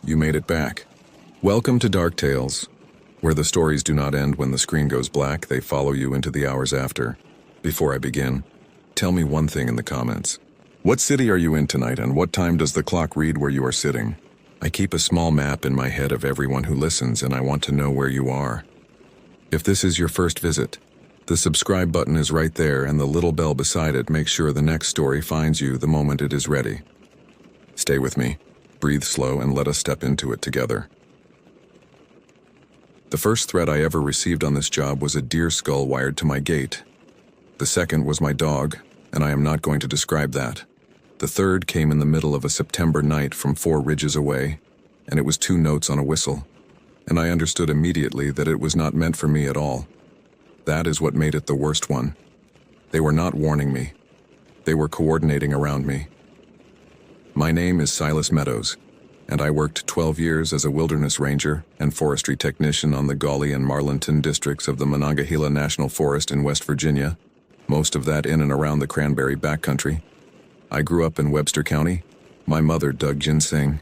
you made it back. Welcome to Dark Tales, where the stories do not end when the screen goes black, they follow you into the hours after. Before I begin, tell me one thing in the comments. What city are you in tonight, and what time does the clock read where you are sitting? I keep a small map in my head of everyone who listens, and I want to know where you are. If this is your first visit, the subscribe button is right there, and the little bell beside it makes sure the next story finds you the moment it is ready. Stay with me, breathe slow, and let us step into it together. The first threat I ever received on this job was a deer skull wired to my gate. The second was my dog, and I am not going to describe that. The third came in the middle of a September night from 4 ridges away, and it was 2 notes on a whistle, and I understood immediately that it was not meant for me at all. That is what made it the worst one. They were not warning me. They were coordinating around me. My name is Silas Meadows, and I worked 12 years as a wilderness ranger and forestry technician on the Gully and Marlinton districts of the Monongahela National Forest in West Virginia, most of that in and around the Cranberry backcountry. I grew up in Webster County. My mother dug ginseng.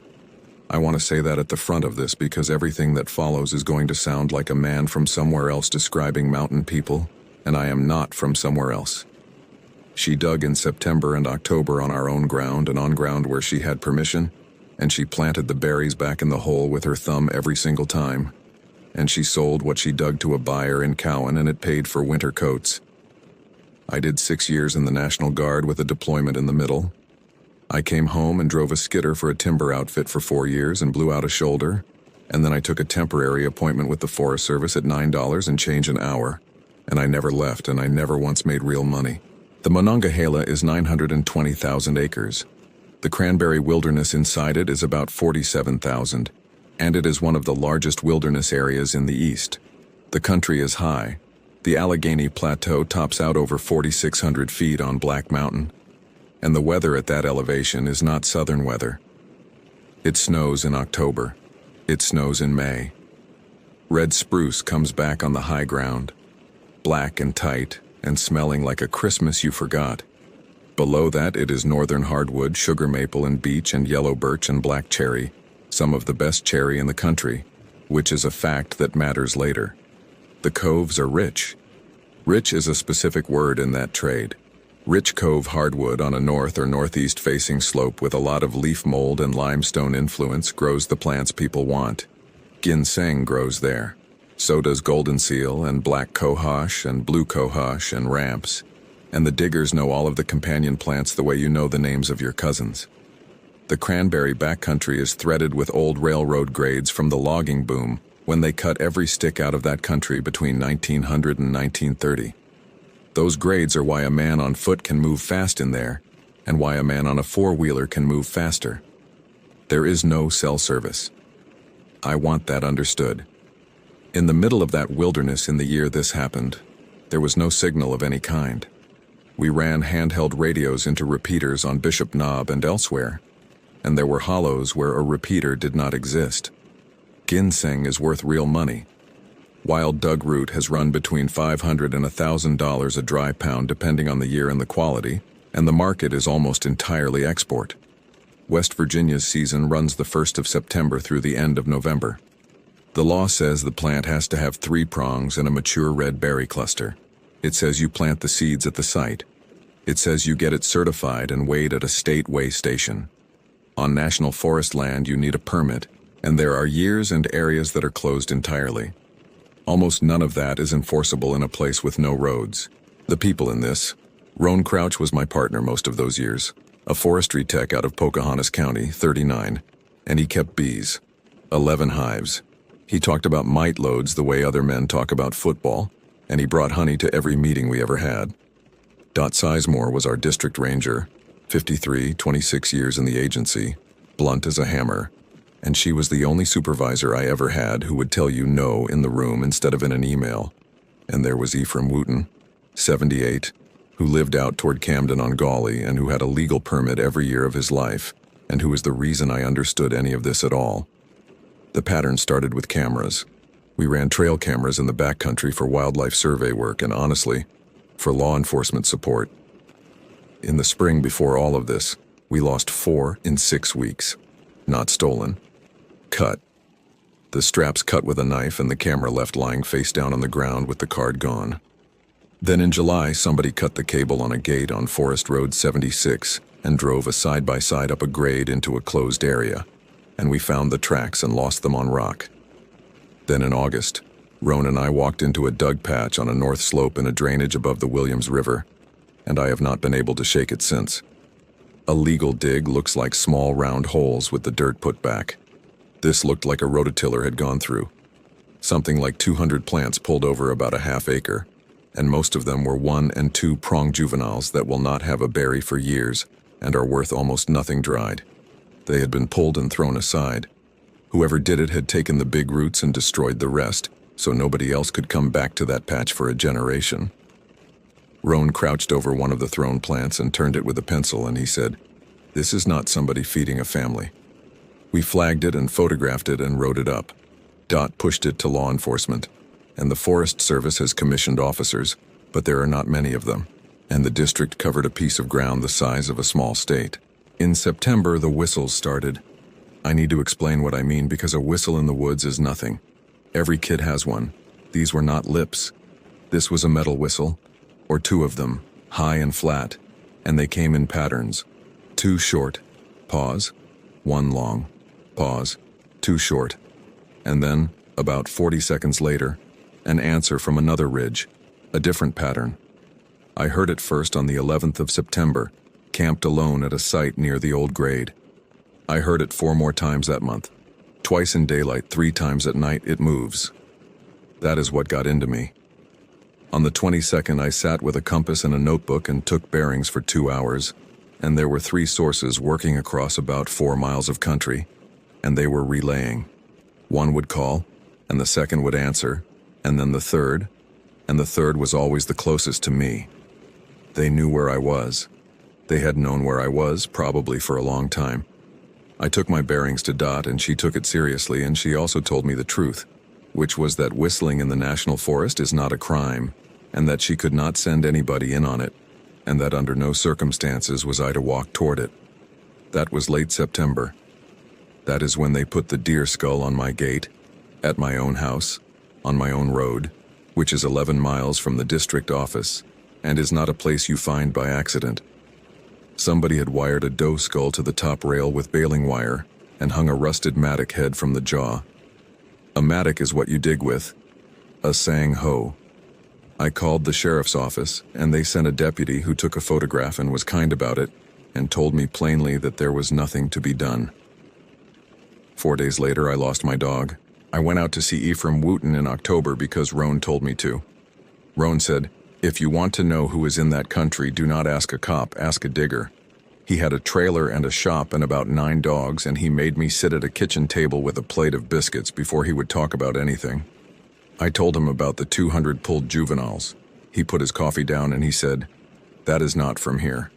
I want to say that at the front of this because everything that follows is going to sound like a man from somewhere else describing mountain people, and I am not from somewhere else. She dug in September and October on our own ground and on ground where she had permission, and she planted the berries back in the hole with her thumb every single time. And she sold what she dug to a buyer in Cowan, and it paid for winter coats. I did 6 years in the National Guard with a deployment in the middle. I came home and drove a skidder for a timber outfit for 4 years and blew out a shoulder, and then I took a temporary appointment with the Forest Service at $9 and change an hour, and I never left, and I never once made real money. The Monongahela is 920,000 acres. The cranberry wilderness inside it is about 47,000, and it is one of the largest wilderness areas in the east. The country is high. The Allegheny Plateau tops out over 4,600 feet on Black Mountain, and the weather at that elevation is not southern weather. It snows in October. It snows in May. Red spruce comes back on the high ground, black and tight and smelling like a Christmas you forgot. Below that it is northern hardwood, sugar maple and beech and yellow birch and black cherry, some of the best cherry in the country, which is a fact that matters later. The coves are rich. Rich is a specific word in that trade. Rich cove hardwood on a north or northeast facing slope with a lot of leaf mold and limestone influence grows the plants people want. Ginseng grows there. So does golden seal and black cohosh and blue cohosh and ramps. And the diggers know all of the companion plants the way you know the names of your cousins. The cranberry backcountry is threaded with old railroad grades from the logging boom when they cut every stick out of that country between 1900 and 1930. Those grades are why a man on foot can move fast in there, and why a man on a four-wheeler can move faster. There is no cell service. I want that understood. In the middle of that wilderness in the year this happened, there was no signal of any kind. We ran handheld radios into repeaters on Bishop Knob and elsewhere, and there were hollows where a repeater did not exist. Ginseng is worth real money. Wild dug root has run between $500 and $1,000 a dry pound depending on the year and the quality, and the market is almost entirely export. West Virginia's season runs the 1st of September through the end of November. The law says the plant has to have 3 prongs and a mature red berry cluster. It says you plant the seeds at the site. It says you get it certified and weighed at a state weigh station. On national forest land you need a permit, and there are years and areas that are closed entirely. Almost none of that is enforceable in a place with no roads. The people in this, Roan Crouch was my partner most of those years, a forestry tech out of Pocahontas County, 39, and he kept bees, 11 hives. He talked about mite loads the way other men talk about football, and he brought honey to every meeting we ever had. Dot Sizemore was our district ranger, 53, 26 years in the agency, blunt as a hammer, and she was the only supervisor I ever had who would tell you no in the room instead of in an email. And there was Ephraim Wooten, 78, who lived out toward Camden on Gawley and who had a legal permit every year of his life, and who was the reason I understood any of this at all. The pattern started with cameras. We ran trail cameras in the backcountry for wildlife survey work and, honestly, for law enforcement support. In the spring before all of this, we lost 4 in 6 weeks. Not stolen. cut. The straps cut with a knife and the camera left lying face down on the ground with the card gone. Then in July, somebody cut the cable on a gate on Forest Road 76 and drove a side-by-side up a grade into a closed area, and we found the tracks and lost them on rock. Then in August, Roan and I walked into a dug patch on a north slope in a drainage above the Williams River, and I have not been able to shake it since. A legal dig looks like small round holes with the dirt put back. This looked like a rototiller had gone through. Something like 200 plants pulled over about a half acre, and most of them were 1 and 2 prong juveniles that will not have a berry for years and are worth almost nothing dried. They had been pulled and thrown aside. Whoever did it had taken the big roots and destroyed the rest, so nobody else could come back to that patch for a generation. Roan crouched over one of the thrown plants and turned it with a pencil, and he said, "This is not somebody feeding a family." We flagged it and photographed it and wrote it up. Dot pushed it to law enforcement, and the Forest Service has commissioned officers, but there are not many of them, and the district covered a piece of ground the size of a small state. In September, the whistles started. I need to explain what I mean because a whistle in the woods is nothing. Every kid has one. These were not lips. This was a metal whistle, or 2 of them, high and flat, and they came in patterns. 2 short, pause, 1 long, pause, 2 short, and then, about 40 seconds later, an answer from another ridge, a different pattern. I heard it first on the 11th of September, camped alone at a site near the old grade. I heard it 4 more times that month. Twice in daylight, 3 times at night, it moves. That is what got into me. On the 22nd, I sat with a compass and a notebook and took bearings for 2 hours, and there were 3 sources working across about 4 miles of country, and they were relaying. One would call, and the second would answer, and then the third, and the third was always the closest to me. They knew where I was. They had known where I was, probably for a long time. I took my bearings to Dot, and she took it seriously, and she also told me the truth, which was that whistling in the National Forest is not a crime, and that she could not send anybody in on it, and that under no circumstances was I to walk toward it. That was late September. That is when they put the deer skull on my gate, at my own house, on my own road, which is 11 miles from the district office, and is not a place you find by accident. Somebody had wired a doe skull to the top rail with baling wire and hung a rusted mattock head from the jaw. A mattock is what you dig with, a sang hoe. I called the sheriff's office, and they sent a deputy who took a photograph and was kind about it and told me plainly that there was nothing to be done. 4 days later, I lost my dog. I went out to see Ephraim Wooten in October because Roan told me to. Roan said, "If you want to know who is in that country, do not ask a cop, ask a digger." He had a trailer and a shop and about 9 dogs, and he made me sit at a kitchen table with a plate of biscuits before he would talk about anything. I told him about the 200 pulled juveniles. He put his coffee down and he said, "That is not from here."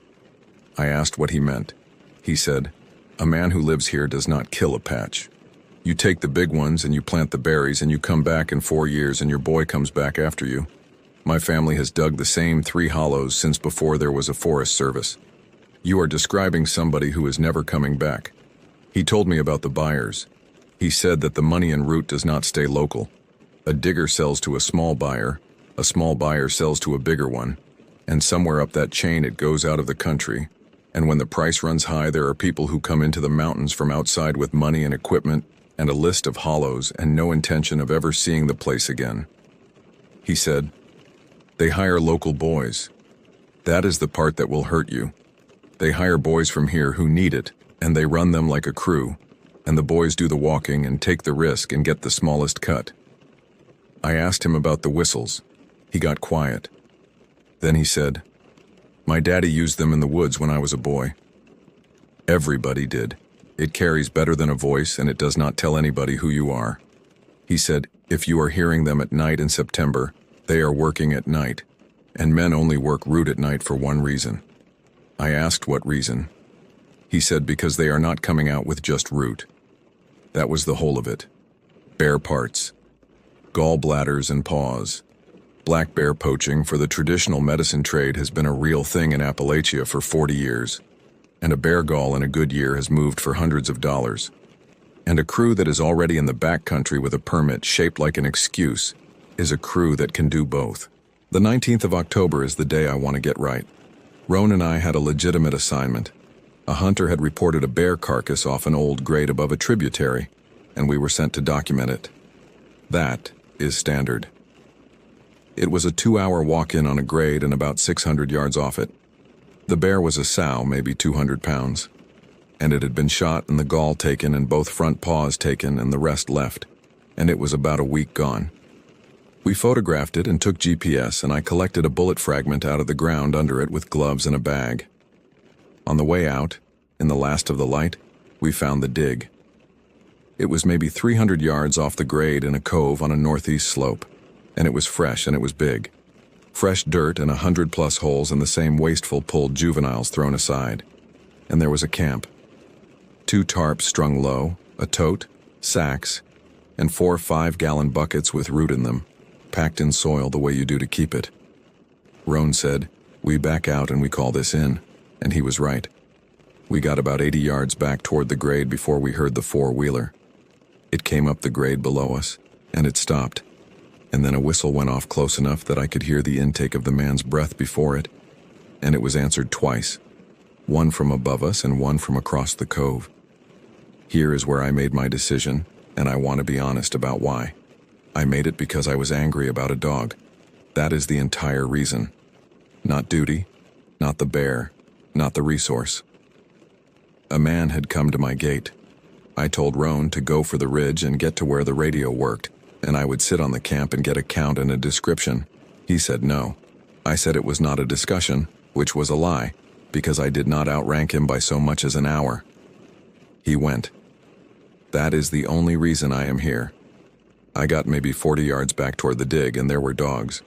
I asked what he meant. He said, "A man who lives here does not kill a patch. You take the big ones and you plant the berries and you come back in 4 years and your boy comes back after you. My family has dug the same 3 hollows since before there was a Forest Service. You are describing somebody who is never coming back." He told me about the buyers. He said that the money and root does not stay local. A digger sells to a small buyer sells to a bigger one, and somewhere up that chain it goes out of the country. And when the price runs high, there are people who come into the mountains from outside with money and equipment and a list of hollows and no intention of ever seeing the place again. He said, "They hire local boys. That is the part that will hurt you. They hire boys from here who need it, and they run them like a crew, and the boys do the walking and take the risk and get the smallest cut." I asked him about the whistles. He got quiet. Then he said, "My daddy used them in the woods when I was a boy." Everybody did. It carries better than a voice, and it does not tell anybody who you are. He said, "If you are hearing them at night in September, they are working at night, and men only work root at night for one reason." I asked what reason. He said because they are not coming out with just root. That was the whole of it. Bare parts. Gallbladders and paws. Black bear poaching for the traditional medicine trade has been a real thing in Appalachia for 40 years, and a bear gall in a good year has moved for hundreds of dollars. And a crew that is already in the backcountry with a permit shaped like an excuse is a crew that can do both. The 19th of October is the day I want to get right. Roan and I had a legitimate assignment. A hunter had reported a bear carcass off an old grade above a tributary, and we were sent to document it. That is standard. It was a 2-hour walk-in on a grade and about 600 yards off it. The bear was a sow, maybe 200 pounds, and it had been shot and the gall taken and both front paws taken and the rest left, and it was about a week gone. We photographed it and took GPS, and I collected a bullet fragment out of the ground under it with gloves and a bag. On the way out, in the last of the light, we found the dig. It was maybe 300 yards off the grade in a cove on a northeast slope, and it was fresh and it was big. Fresh dirt and 100+ holes and the same wasteful pulled juveniles thrown aside. And there was a camp. 2 tarps strung low, a tote, sacks, and 4 5-gallon buckets with root in them, packed in soil the way you do to keep it. Roan said, "We back out and we call this in," and he was right. We got about 80 yards back toward the grade before we heard the 4-wheeler. It came up the grade below us, and it stopped, and then a whistle went off close enough that I could hear the intake of the man's breath before it, and it was answered twice, one from above us and one from across the cove. Here is where I made my decision, and I want to be honest about why. I made it because I was angry about a dog. That is the entire reason. Not duty, not the bear, not the resource. A man had come to my gate. I told Roan to go for the ridge and get to where the radio worked, and I would sit on the camp and get a count and a description. He said no. I said it was not a discussion, which was a lie, because I did not outrank him by so much as an hour. He went. That is the only reason I am here. I got maybe 40 yards back toward the dig, and there were dogs.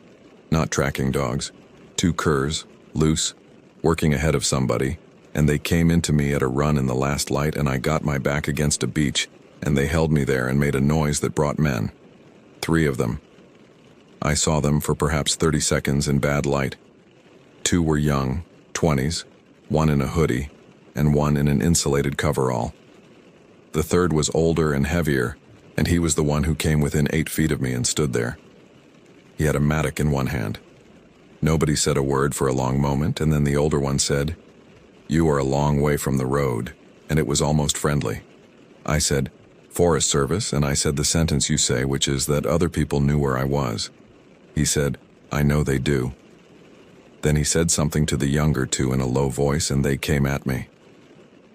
Not tracking dogs. 2 curs, loose, working ahead of somebody, and they came into me at a run in the last light, and I got my back against a beach, and they held me there and made a noise that brought men. 3 of them. I saw them for perhaps 30 seconds in bad light. 2 were young, 20s, 1 in a hoodie, and 1 in an insulated coverall. The 3rd was older and heavier, and he was the one who came within 8 feet of me and stood there. He had a mattock in one hand. Nobody said a word for a long moment, and then the older one said, "You are a long way from the road," and it was almost friendly. I said, "Forest Service," and I said the sentence you say, which is that other people knew where I was. He said, "I know they do." Then he said something to the younger 2 in a low voice, and they came at me.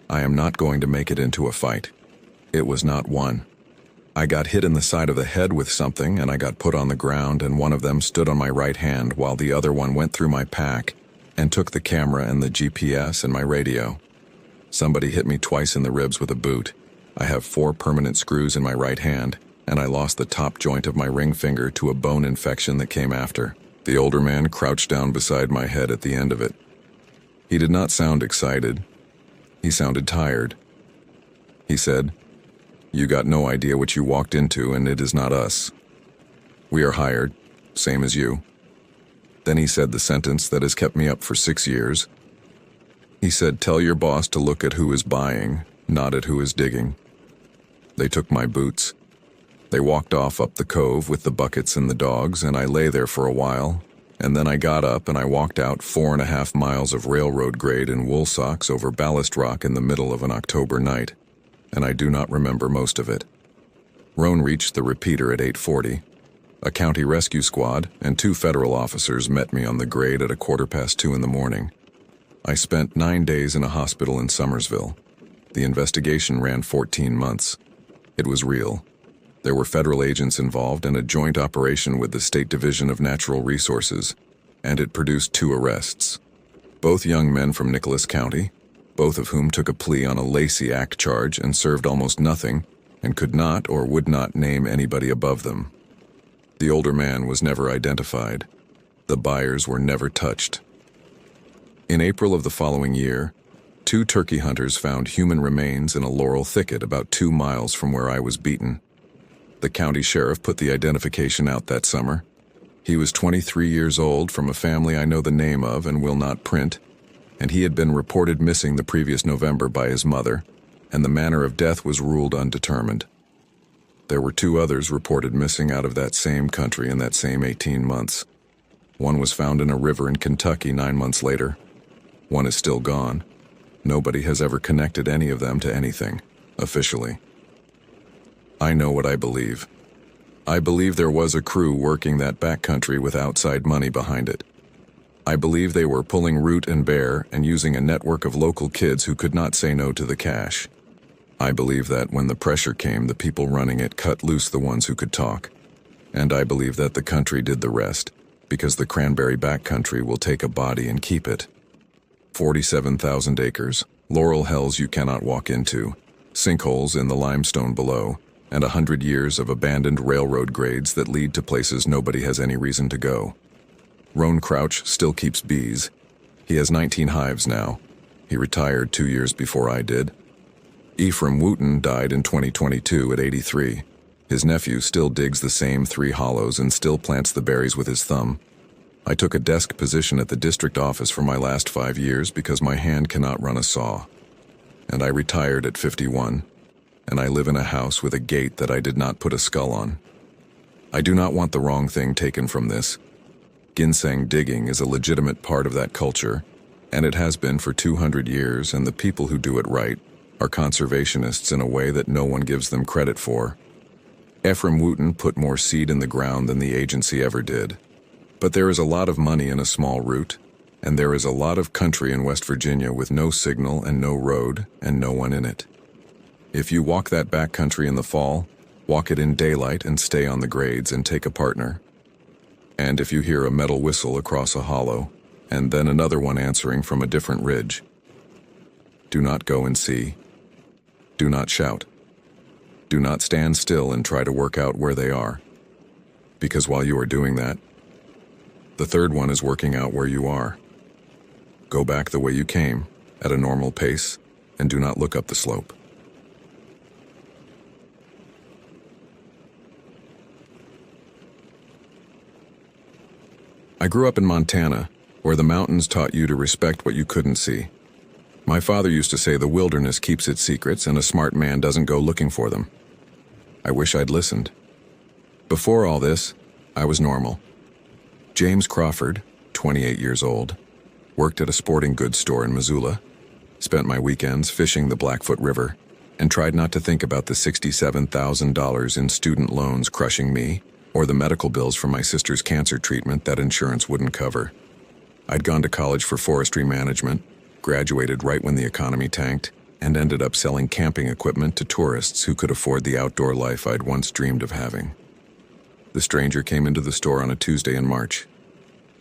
I am not going to make it into a fight. It was not one. I got hit in the side of the head with something, and I got put on the ground, and one of them stood on my right hand while the other one went through my pack and took the camera and the GPS and my radio. Somebody hit me twice in the ribs with a boot. I have 4 permanent screws in my right hand, and I lost the top joint of my ring finger to a bone infection that came after. The older man crouched down beside my head at the end of it. He did not sound excited. He sounded tired. He said, "You got no idea what you walked into, and it is not us. We are hired, same as you." Then he said the sentence that has kept me up for 6 years. He said, "Tell your boss to look at who is buying, not at who is digging." They took my boots. They walked off up the cove with the buckets and the dogs, and I lay there for a while, and then I got up and I walked out 4.5 miles of railroad grade in wool socks over ballast rock in the middle of an October night, and I do not remember most of it. Roan reached the repeater at 8:40. A county rescue squad and 2 federal officers met me on the grade at 2:15 in the morning. I spent 9 days in a hospital in Summersville. The investigation ran 14 months. It was real. There were federal agents involved and a joint operation with the State Division of Natural Resources, and it produced 2 arrests. Both young men from Nicholas County, both of whom took a plea on a Lacey Act charge and served almost nothing, and could not or would not name anybody above them. The older man was never identified. The buyers were never touched. In April of the following year, 2 turkey hunters found human remains in a laurel thicket about 2 miles from where I was beaten. The county sheriff put the identification out that summer. He was 23 years old, from a family I know the name of and will not print, and he had been reported missing the previous November by his mother, and the manner of death was ruled undetermined. There were 2 others reported missing out of that same country in that same 18 months. One was found in a river in Kentucky 9 months later. One is still gone. Nobody has ever connected any of them to anything, officially. I know what I believe. I believe there was a crew working that backcountry with outside money behind it. I believe they were pulling root and bear and using a network of local kids who could not say no to the cash. I believe that when the pressure came, the people running it cut loose the ones who could talk. And I believe that the country did the rest, because the cranberry backcountry will take a body and keep it. 47,000 acres, laurel hells you cannot walk into, sinkholes in the limestone below, and 100 years of abandoned railroad grades that lead to places nobody has any reason to go. Roan Crouch still keeps bees. He has 19 hives now. He retired 2 years before I did. Ephraim Wooten died in 2022 at 83. His nephew still digs the same 3 hollows and still plants the berries with his thumb. I took a desk position at the district office for my last 5 years because my hand cannot run a saw. And I retired at 51, and I live in a house with a gate that I did not put a skull on. I do not want the wrong thing taken from this. Ginseng digging is a legitimate part of that culture, and it has been for 200 years, and the people who do it right are conservationists in a way that no one gives them credit for. Ephraim Wooten put more seed in the ground than the agency ever did. But there is a lot of money in a small route, and there is a lot of country in West Virginia with no signal and no road and no one in it. If you walk that backcountry in the fall, walk it in daylight and stay on the grades and take a partner. And if you hear a metal whistle across a hollow, and then another one answering from a different ridge, do not go and see. Do not shout. Do not stand still and try to work out where they are. Because while you are doing that, the third one is working out where you are. Go back the way you came, at a normal pace, and do not look up the slope. I grew up in Montana, where the mountains taught you to respect what you couldn't see. My father used to say the wilderness keeps its secrets and a smart man doesn't go looking for them. I wish I'd listened. Before all this, I was normal. James Crawford, 28 years old, worked at a sporting goods store in Missoula, spent my weekends fishing the Blackfoot River, and tried not to think about the $67,000 in student loans crushing me or the medical bills for my sister's cancer treatment that insurance wouldn't cover. I'd gone to college for forestry management, graduated right when the economy tanked, and ended up selling camping equipment to tourists who could afford the outdoor life I'd once dreamed of having. The stranger came into the store on a Tuesday in March.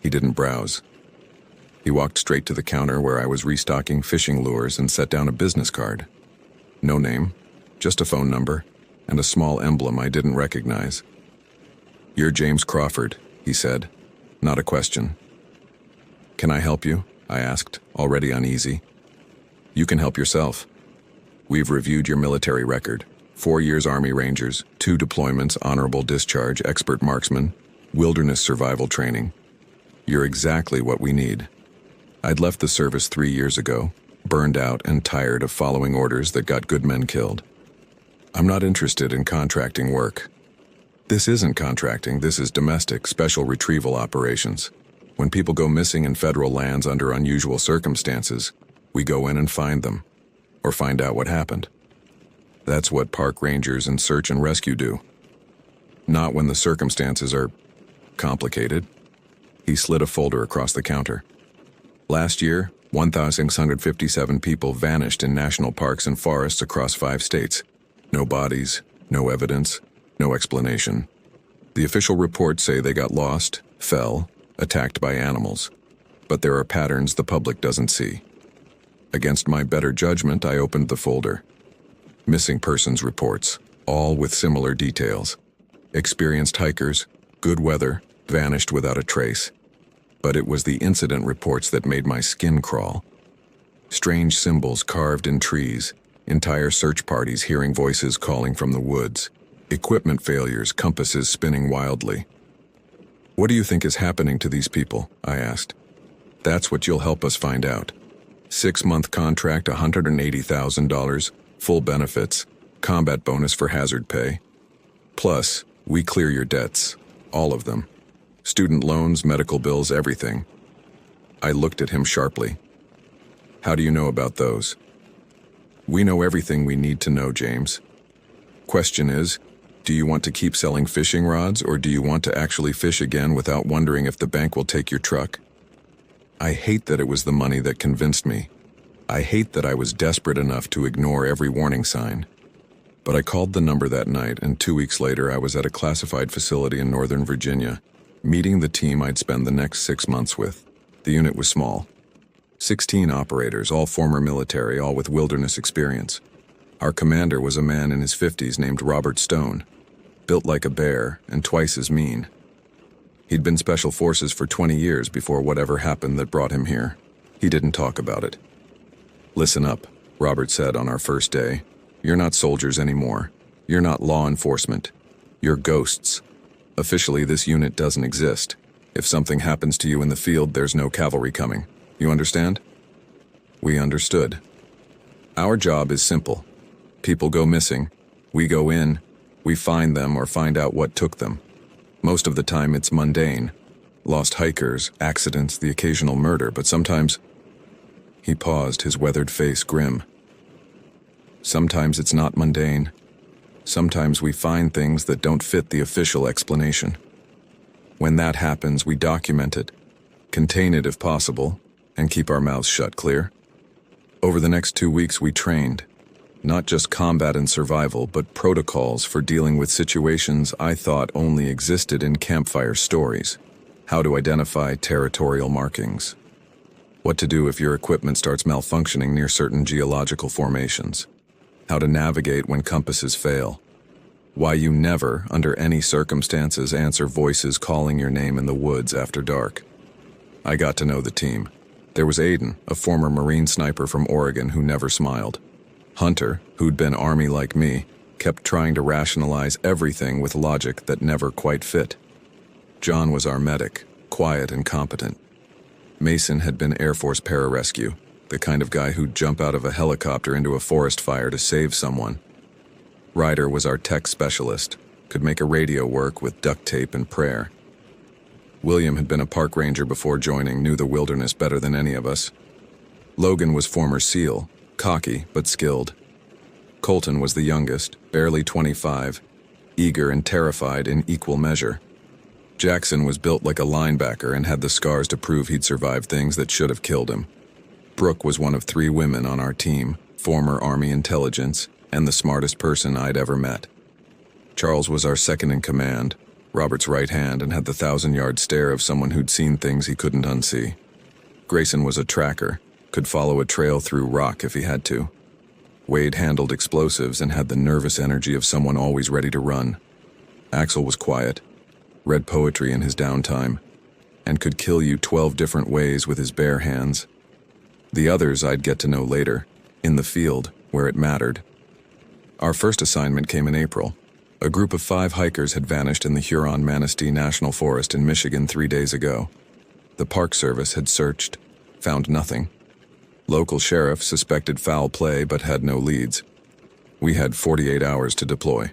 He didn't browse. He walked straight to the counter where I was restocking fishing lures and set down a business card. No name, just a phone number, and a small emblem I didn't recognize. "You're James Crawford," he said. Not a question. "Can I help you?" I asked, already uneasy. "You can help yourself. We've reviewed your military record. 4 years Army Rangers, 2 deployments, honorable discharge, expert marksman, wilderness survival training. You're exactly what we need." I'd left the service 3 years ago, burned out and tired of following orders that got good men killed. I'm not interested in contracting work. This isn't contracting, this is domestic, special retrieval operations. When people go missing in federal lands under unusual circumstances, we go in and find them, or find out what happened. That's what park rangers and search and rescue do. Not when the circumstances are complicated. He slid a folder across the counter. Last year, 1,657 people vanished in national parks and forests across 5 states. No bodies, no evidence, no explanation. The official reports say they got lost, fell, attacked by animals. But there are patterns the public doesn't see. Against my better judgment, I opened the folder. Missing persons reports, all with similar details. Experienced hikers, good weather, vanished without a trace. But it was the incident reports that made my skin crawl. Strange symbols carved in trees, entire search parties hearing voices calling from the woods, equipment failures, compasses spinning wildly. "What do you think is happening to these people?" I asked. "That's what you'll help us find out. 6-month contract, $180,000, full benefits, combat bonus for hazard pay. Plus, we clear your debts, all of them. Student loans, medical bills, everything. I looked at him sharply. How do you know about those? We know everything we need to know, James. Question is, do you want to keep selling fishing rods, or do you want to actually fish again without wondering if the bank will take your truck? I hate that it was the money that convinced me. I hate that I was desperate enough to ignore every warning sign. But I called the number that night, and 2 weeks later I was at a classified facility in Northern Virginia, meeting the team I'd spend the next 6 months with. The unit was small. 16 operators, all former military, all with wilderness experience. Our commander was a man in his 50s named Robert Stone, built like a bear and twice as mean. He'd been Special Forces for 20 years before whatever happened that brought him here. He didn't talk about it. Listen up, Robert said on our first day. You're not soldiers anymore. You're not law enforcement. You're ghosts. Officially, this unit doesn't exist. If something happens to you in the field, there's no cavalry coming. You understand? We understood. Our job is simple. People go missing. We go in. We find them or find out what took them. Most of the time it's mundane. Lost hikers, accidents, the occasional murder, but sometimes... He paused, his weathered face grim. Sometimes it's not mundane. Sometimes we find things that don't fit the official explanation. When that happens, we document it, contain it if possible, and keep our mouths shut, clear? Over the next 2 weeks we trained, not just combat and survival, but protocols for dealing with situations I thought only existed in campfire stories. How to identify territorial markings. What to do if your equipment starts malfunctioning near certain geological formations. How to navigate when compasses fail. Why you never, under any circumstances, answer voices calling your name in the woods after dark. I got to know the team. There was Aiden, a former Marine sniper from Oregon who never smiled. Hunter, who'd been Army like me, kept trying to rationalize everything with logic that never quite fit. John was our medic, quiet and competent. Mason had been Air Force pararescue, the kind of guy who'd jump out of a helicopter into a forest fire to save someone. Ryder was our tech specialist, could make a radio work with duct tape and prayer. William had been a park ranger before joining, knew the wilderness better than any of us. Logan was former SEAL, cocky but skilled. Colton was the youngest, barely 25, eager and terrified in equal measure. Jackson was built like a linebacker and had the scars to prove he'd survived things that should have killed him. Brooke was one of 3 women on our team, former Army intelligence, and the smartest person I'd ever met. Charles was our second in command, Robert's right hand, and had the 1,000-yard stare of someone who'd seen things he couldn't unsee. Grayson was a tracker, could follow a trail through rock if he had to. Wade handled explosives and had the nervous energy of someone always ready to run. Axel was quiet, read poetry in his downtime, and could kill you 12 different ways with his bare hands. The others I'd get to know later, in the field, where it mattered. Our first assignment came in April. A group of 5 hikers had vanished in the Huron-Manistee National Forest in Michigan 3 days ago. The Park Service had searched, found nothing. Local sheriff suspected foul play but had no leads. We had 48 hours to deploy.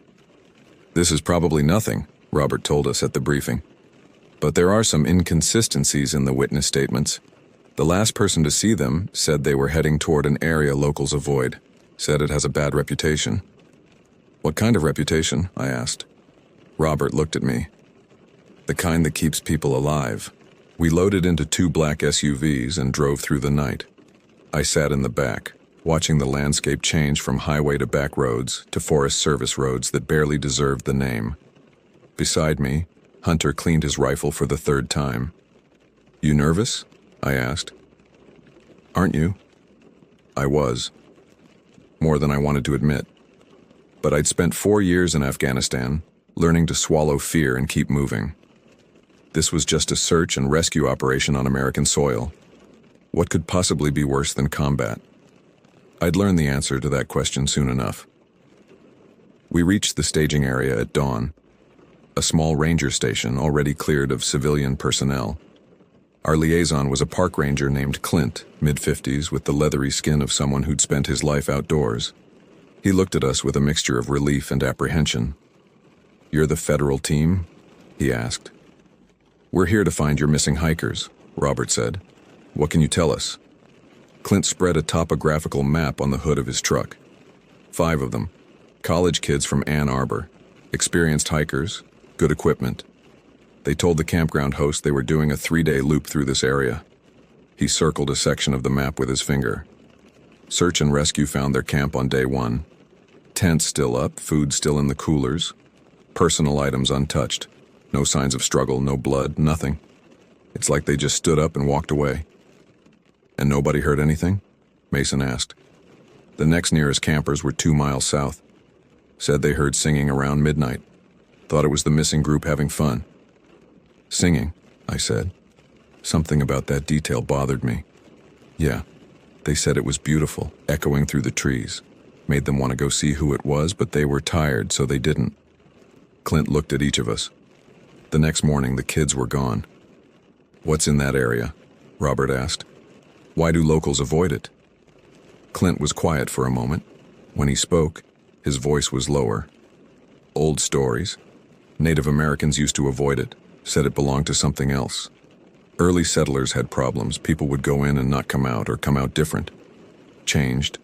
This is probably nothing, Robert told us at the briefing. But there are some inconsistencies in the witness statements. The last person to see them said they were heading toward an area locals avoid, said it has a bad reputation. What kind of reputation? I asked. Robert looked at me. The kind that keeps people alive. We loaded into 2 black SUVs and drove through the night. I sat in the back, watching the landscape change from highway to back roads to Forest Service roads that barely deserved the name. Beside me, Hunter cleaned his rifle for the 3rd time. You nervous? I asked. Aren't you? I was. More than I wanted to admit. But I'd spent 4 years in Afghanistan, learning to swallow fear and keep moving. This was just a search and rescue operation on American soil. What could possibly be worse than combat? I'd learn the answer to that question soon enough. We reached the staging area at dawn, a small ranger station already cleared of civilian personnel. Our liaison was a park ranger named Clint, mid-50s, with the leathery skin of someone who'd spent his life outdoors. He looked at us with a mixture of relief and apprehension. "You're the federal team?" he asked. "We're here to find your missing hikers," Robert said. "What can you tell us?" Clint spread a topographical map on the hood of his truck. 5 of them. College kids from Ann Arbor. Experienced hikers. Good equipment. They told the campground host they were doing a 3-day loop through this area. He circled a section of the map with his finger. Search and rescue found their camp on day 1. Tents still up, food still in the coolers. Personal items untouched. No signs of struggle, no blood, nothing. It's like they just stood up and walked away. "And nobody heard anything?" Mason asked. "The next nearest campers were 2 miles south. Said they heard singing around midnight. Thought it was the missing group having fun." "Singing," I said. Something about that detail bothered me. "Yeah, they said it was beautiful, echoing through the trees. Made them want to go see who it was, but they were tired, so they didn't." Clint looked at each of us. The next morning, the kids were gone. "What's in that area?" Robert asked. "Why do locals avoid it?" Clint was quiet for a moment. When he spoke, his voice was lower. "Old stories. Native Americans used to avoid it, said it belonged to something else. Early settlers had problems. People would go in and not come out, or come out different. Changed.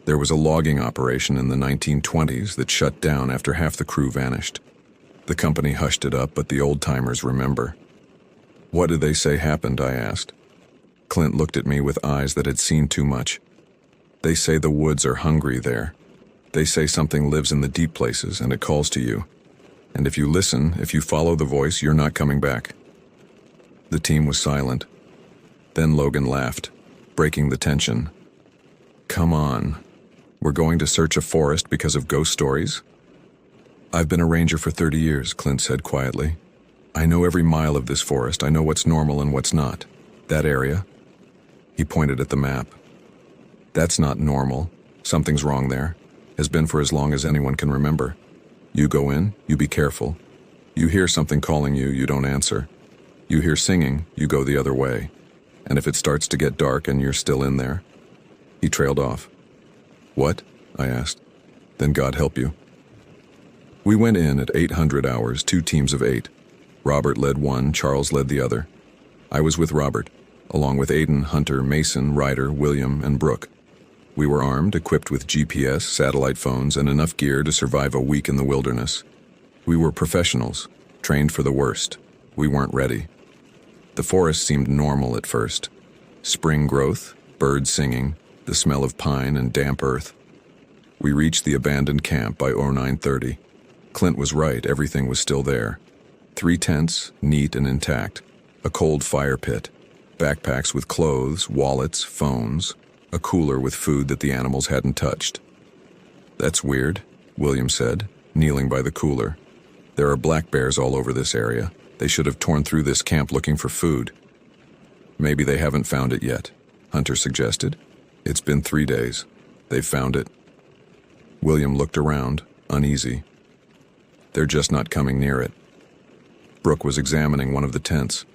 There was a logging operation in the 1920s that shut down after half the crew vanished. The company hushed it up, but the old-timers remember." "What did they say happened?" I asked. Clint looked at me with eyes that had seen too much. "They say the woods are hungry there. They say something lives in the deep places and it calls to you. And if you listen, if you follow the voice, you're not coming back." The team was silent. Then Logan laughed, breaking the tension. "Come on. We're going to search a forest because of ghost stories?" "I've been a ranger for 30 years, Clint said quietly. "I know every mile of this forest. I know what's normal and what's not. That area." He pointed at the map. "That's not normal. Something's wrong there. Has been for as long as anyone can remember. You go in, you be careful. You hear something calling you, you don't answer. You hear singing, you go the other way. And if it starts to get dark and you're still in there..." He trailed off. "What?" I asked. "Then God help you." We went in at 800 hours, 2 teams of 8. Robert led one, Charles led the other. I was with Robert, along with Aiden, Hunter, Mason, Ryder, William, and Brooke. We were armed, equipped with GPS, satellite phones, and enough gear to survive a week in the wilderness. We were professionals, trained for the worst. We weren't ready. The forest seemed normal at first. Spring growth, birds singing, the smell of pine and damp earth. We reached the abandoned camp by 09:30. Clint was right, everything was still there. 3 tents, neat and intact. A cold fire pit. Backpacks with clothes, wallets, phones. A cooler with food that the animals hadn't touched. "That's weird," William said, kneeling by the cooler. "There are black bears all over this area. They should have torn through this camp looking for food." "Maybe they haven't found it yet," Hunter suggested. "It's been 3 days. They've found it." William looked around, uneasy. "They're just not coming near it." Brooke was examining one of the tents.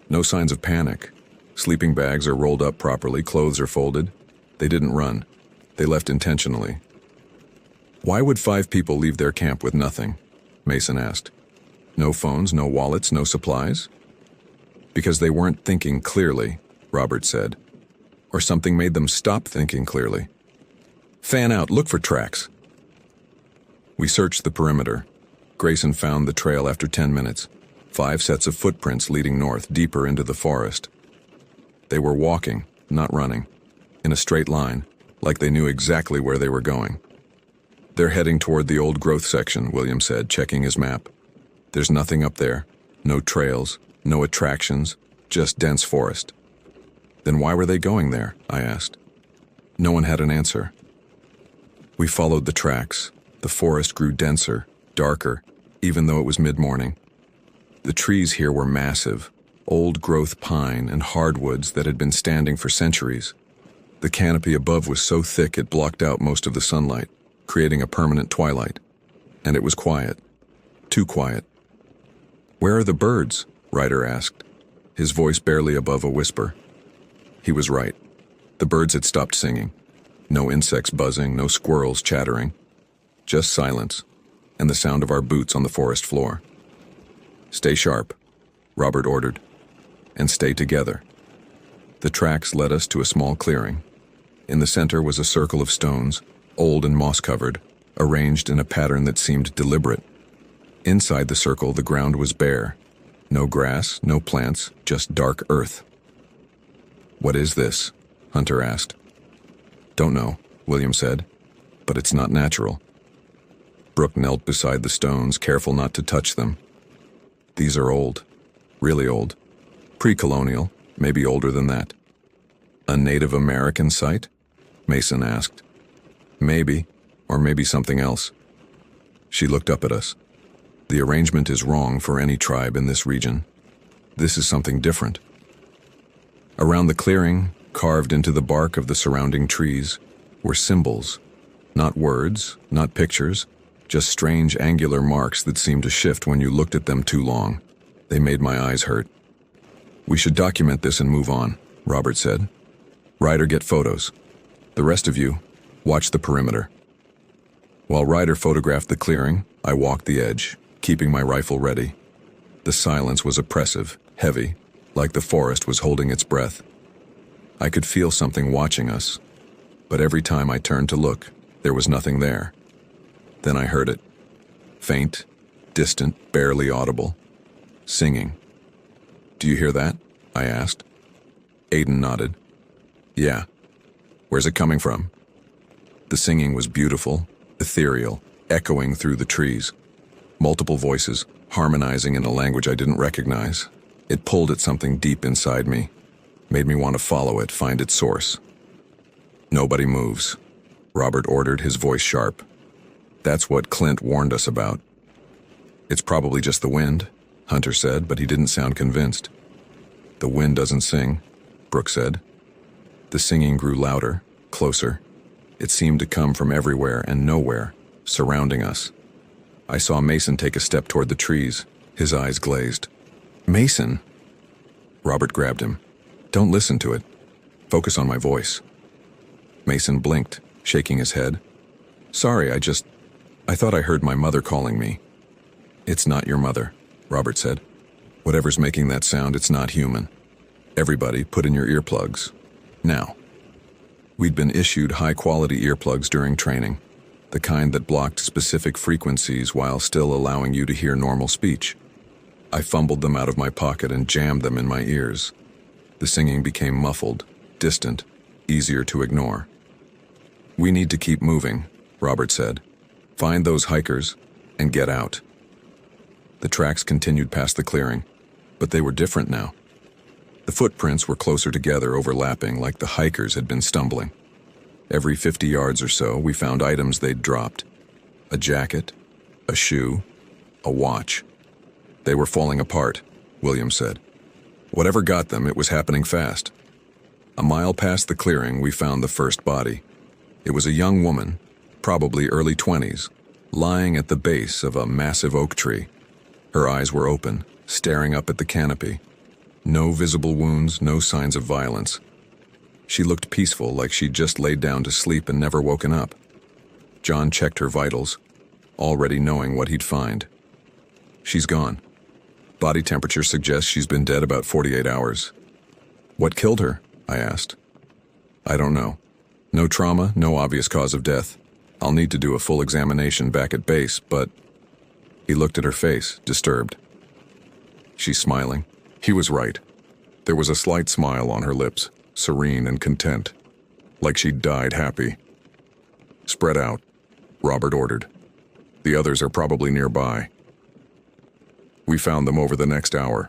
No signs of panic. Sleeping bags are rolled up properly, clothes are folded. They didn't run. They left intentionally. "Why would 5 people leave their camp with nothing?" Mason asked. "No phones, no wallets, no supplies?" "Because they weren't thinking clearly," Robert said. "Or something made them stop thinking clearly. Fan out, look for tracks." We searched the perimeter. Grayson found the trail after 10 minutes. 5 sets of footprints leading north, deeper into the forest. They were walking, not running, in a straight line, like they knew exactly where they were going. "They're heading toward the old growth section," William said, checking his map. "There's nothing up there. No trails, no attractions, just dense forest." "Then why were they going there?" I asked. No one had an answer. We followed the tracks. The forest grew denser, darker, even though it was mid-morning. The trees here were massive, old-growth pine and hardwoods that had been standing for centuries. The canopy above was so thick it blocked out most of the sunlight, creating a permanent twilight. And it was quiet. Too quiet. "Where are the birds?" Ryder asked, his voice barely above a whisper. He was right. The birds had stopped singing. No insects buzzing, no squirrels chattering. Just silence, and the sound of our boots on the forest floor. "Stay sharp," Robert ordered, "and stay together." The tracks led us to a small clearing. In the center was a circle of stones, old and moss-covered, arranged in a pattern that seemed deliberate. Inside the circle, the ground was bare. No grass, no plants, just dark earth. "What is this?" Hunter asked. "Don't know," William said, "but it's not natural." Brooke knelt beside the stones, careful not to touch them. "These are old, really old. Pre-colonial, maybe older than that." "A Native American site?" Mason asked. "Maybe, or maybe something else." She looked up at us. "The arrangement is wrong for any tribe in this region. This is something different." Around the clearing, carved into the bark of the surrounding trees, were symbols. Not words, not pictures, just strange angular marks that seemed to shift when you looked at them too long. They made my eyes hurt. "We should document this and move on," Robert said. "Ryder, get photos. The rest of you, watch the perimeter." While Ryder photographed the clearing, I walked the edge, keeping my rifle ready. The silence was oppressive, heavy, like the forest was holding its breath. I could feel something watching us, but every time I turned to look, there was nothing there. Then I heard it. Faint, distant, barely audible. Singing. "Do you hear that?" I asked. Aiden nodded. "Yeah. Where's it coming from?" The singing was beautiful, ethereal, echoing through the trees. Multiple voices, harmonizing in a language I didn't recognize. It pulled at something deep inside me, made me want to follow it, find its source. "Nobody moves," Robert ordered, his voice sharp. "That's what Clint warned us about." "It's probably just the wind," Hunter said, but he didn't sound convinced. "The wind doesn't sing," Brooke said. The singing grew louder, closer. It seemed to come from everywhere and nowhere, surrounding us. I saw Mason take a step toward the trees, his eyes glazed. "Mason!" Robert grabbed him. "Don't listen to it. Focus on my voice." Mason blinked, shaking his head. "Sorry, I thought I heard my mother calling me." "It's not your mother," Robert said. "Whatever's making that sound, it's not human. Everybody, put in your earplugs. Now." We'd been issued high-quality earplugs during training, the kind that blocked specific frequencies while still allowing you to hear normal speech. I fumbled them out of my pocket and jammed them in my ears. The singing became muffled, distant, easier to ignore. "We need to keep moving," Robert said. "Find those hikers and get out." The tracks continued past the clearing, but they were different now. The footprints were closer together, overlapping, like the hikers had been stumbling. Every 50 yards or so, we found items they'd dropped. A jacket, a shoe, a watch. "They were falling apart," William said. "Whatever got them, it was happening fast." A mile past the clearing, we found the first body. It was a young woman, probably early 20s, lying at the base of a massive oak tree. Her eyes were open, staring up at the canopy. No visible wounds, no signs of violence. She looked peaceful, like she'd just laid down to sleep and never woken up. John checked her vitals, already knowing what he'd find. "She's gone. Body temperature suggests she's been dead about 48 hours. "What killed her?" I asked. "I don't know. No trauma, no obvious cause of death. I'll need to do a full examination back at base, but..." He looked at her face, disturbed. "She's smiling." He was right. There was a slight smile on her lips, serene and content, like she'd died happy. "Spread out," Robert ordered. "The others are probably nearby." We found them over the next hour.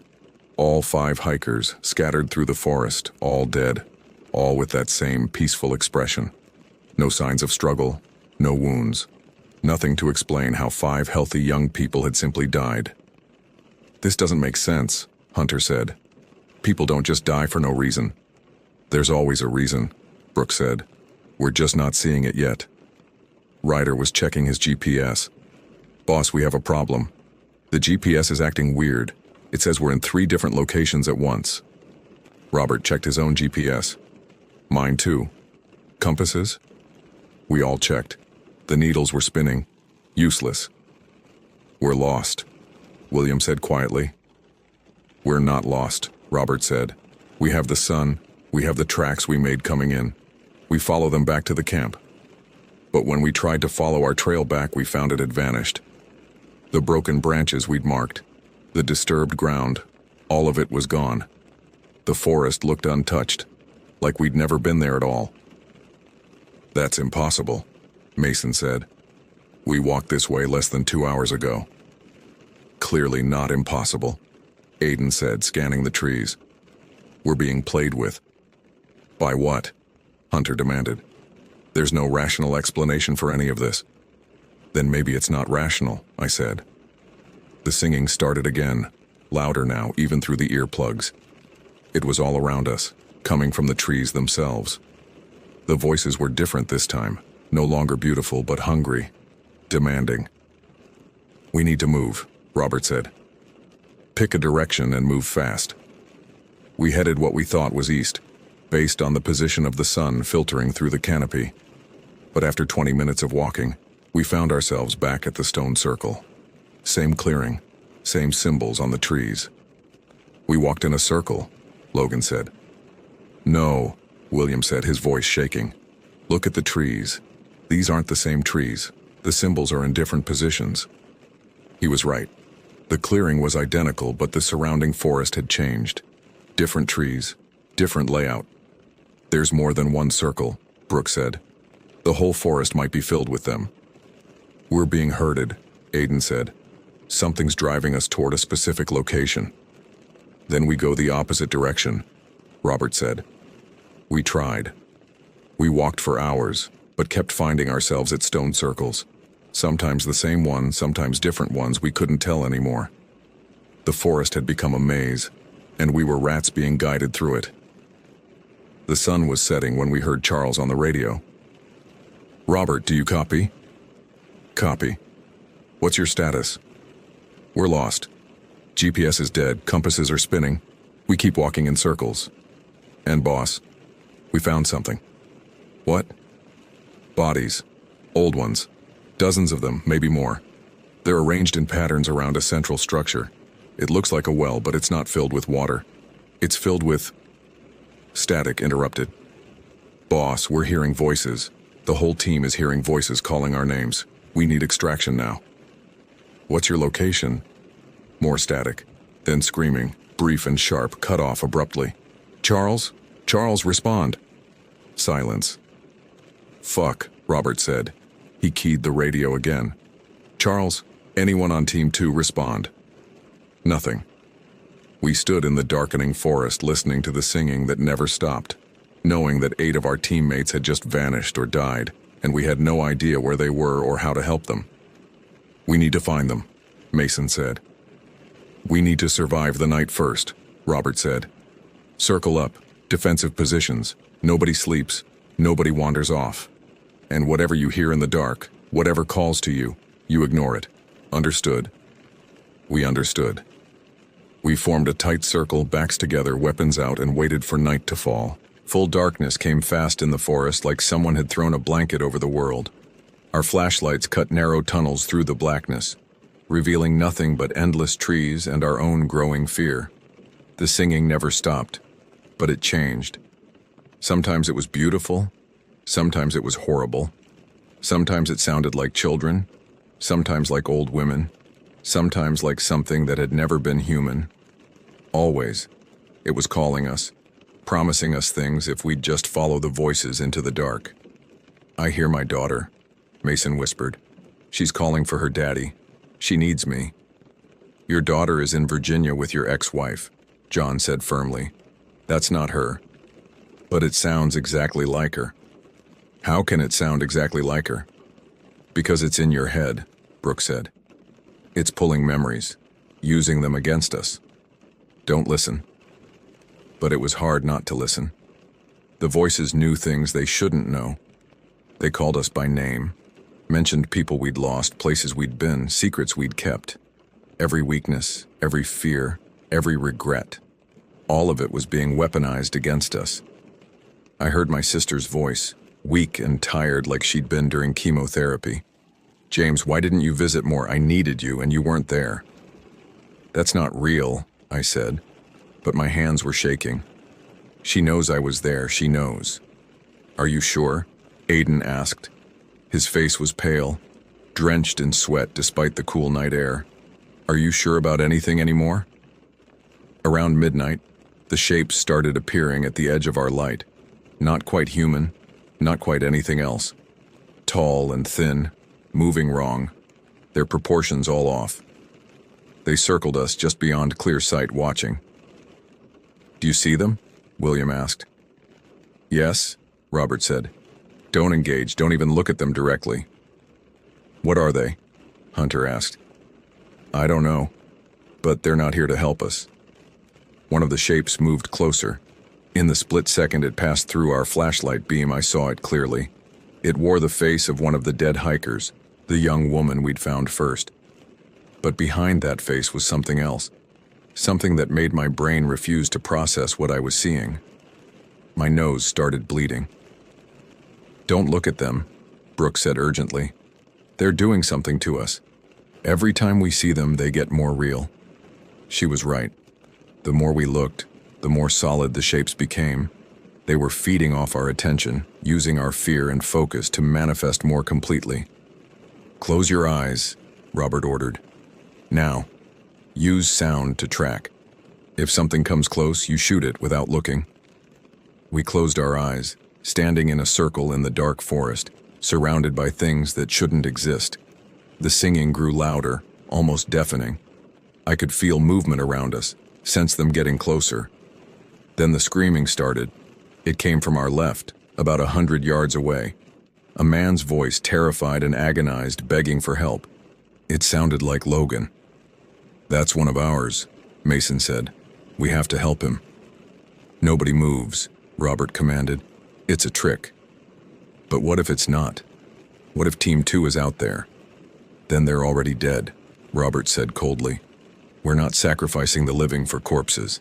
All 5 hikers, scattered through the forest, all dead, all with that same peaceful expression. No signs of struggle, no wounds. Nothing to explain how 5 healthy young people had simply died. "This doesn't make sense," Hunter said. "People don't just die for no reason." "There's always a reason," Brooke said. "We're just not seeing it yet." Ryder was checking his GPS. "Boss, we have a problem. The GPS is acting weird. It says we're in 3 different locations at once." Robert checked his own GPS. "Mine too. Compasses?" We all checked. The needles were spinning. Useless. "We're lost," William said quietly. "We're not lost," Robert said. "We have the sun. We have the tracks we made coming in. We follow them back to the camp. But when we tried to follow our trail back, we found it had vanished. The broken branches we'd marked, the disturbed ground, all of it was gone. The forest looked untouched, like we'd never been there at all." "That's impossible," Mason said. "We walked this way less than 2 hours ago." "Clearly not impossible," Aiden said, scanning the trees. "We're being played with." "By what?" Hunter demanded. "There's no rational explanation for any of this." "Then maybe it's not rational," I said. The singing started again, louder now, even through the earplugs. It was all around us, coming from the trees themselves. The voices were different this time, no longer beautiful but hungry, demanding. "We need to move," Robert said. "Pick a direction and move fast." We headed what we thought was east, based on the position of the sun filtering through the canopy. But after 20 minutes of walking, we found ourselves back at the stone circle. Same clearing, same symbols on the trees. "We walked in a circle," Logan said. "No," William said, his voice shaking. "Look at the trees. These aren't the same trees. The symbols are in different positions." He was right. The clearing was identical, but the surrounding forest had changed. Different trees, different layout. "There's more than one circle," Brooke said. "The whole forest might be filled with them." "We're being herded," Aiden said. "Something's driving us toward a specific location." "Then we go the opposite direction," Robert said. We tried. We walked for hours, but kept finding ourselves at stone circles. Sometimes the same one, sometimes different ones we couldn't tell anymore. The forest had become a maze, and we were rats being guided through it. The sun was setting when we heard Charles on the radio. "Robert, do you copy?" "Copy. What's your status?" "We're lost. GPS is dead, compasses are spinning. We keep walking in circles." "And boss, we found something." "What?" "Bodies. Old ones. Dozens of them, maybe more. They're arranged in patterns around a central structure. It looks like a well, but it's not filled with water. It's filled with..." Static interrupted. "Boss, we're hearing voices. The whole team is hearing voices calling our names. We need extraction now." "What's your location?" More static. Then screaming, brief and sharp, cut off abruptly. "Charles? Charles, respond!" Silence. "Fuck," Robert said. He keyed the radio again. "Charles, anyone on Team 2 respond." Nothing. We stood in the darkening forest listening to the singing that never stopped, knowing that 8 of our teammates had just vanished or died, and we had no idea where they were or how to help them. "We need to find them," Mason said. "We need to survive the night first," Robert said. "Circle up, defensive positions. Nobody sleeps, nobody wanders off. And whatever you hear in the dark, whatever calls to you, you ignore it. Understood?" We understood. We formed a tight circle, backs together, weapons out, and waited for night to fall. Full darkness came fast in the forest, like someone had thrown a blanket over the world. Our flashlights cut narrow tunnels through the blackness, revealing nothing but endless trees and our own growing fear. The singing never stopped, but it changed. Sometimes it was beautiful, sometimes it was horrible. Sometimes it sounded like children, sometimes like old women, sometimes like something that had never been human. Always, it was calling us, promising us things if we'd just follow the voices into the dark. "I hear my daughter," Mason whispered. "She's calling for her daddy. She needs me." "Your daughter is in Virginia with your ex-wife," John said firmly. "That's not her." "But it sounds exactly like her." "How can it sound exactly like her?" "Because it's in your head," Brooke said. "It's pulling memories, using them against us. Don't listen." But it was hard not to listen. The voices knew things they shouldn't know. They called us by name, mentioned people we'd lost, places we'd been, secrets we'd kept. Every weakness, every fear, every regret. All of it was being weaponized against us. I heard my sister's voice, weak and tired like she'd been during chemotherapy. "James, why didn't you visit more? I needed you and you weren't there." "That's not real," I said, but my hands were shaking. "She knows I was there, she knows." "Are you sure?" Aiden asked. His face was pale, drenched in sweat despite the cool night air. "Are you sure about anything anymore?" Around midnight, the shapes started appearing at the edge of our light. Not quite human, not quite anything else. Tall and thin, moving wrong, their proportions all off. They circled us just beyond clear sight, watching. "Do you see them?" William asked. "Yes," Robert said. "Don't engage, don't even look at them directly." "What are they?" Hunter asked. "I don't know, but they're not here to help us." One of the shapes moved closer. In the split second it passed through our flashlight beam, I saw it clearly. It wore the face of one of the dead hikers, the young woman we'd found first. But behind that face was something else, something that made my brain refuse to process what I was seeing. My nose started bleeding. "Don't look at them," Brooke said urgently. "They're doing something to us. Every time we see them, they get more real." She was right. The more we looked, the more solid the shapes became. They were feeding off our attention, using our fear and focus to manifest more completely. "Close your eyes," Robert ordered. "Now, use sound to track. If something comes close, you shoot it without looking." We closed our eyes, standing in a circle in the dark forest, surrounded by things that shouldn't exist. The singing grew louder, almost deafening. I could feel movement around us, sense them getting closer. Then the screaming started. It came from our left, about 100 yards away. A man's voice, terrified and agonized, begging for help. It sounded like Logan. "That's one of ours," Mason said. "We have to help him." "Nobody moves," Robert commanded. "It's a trick." "But what if it's not? What if Team 2 is out there?" "Then they're already dead," Robert said coldly. "We're not sacrificing the living for corpses."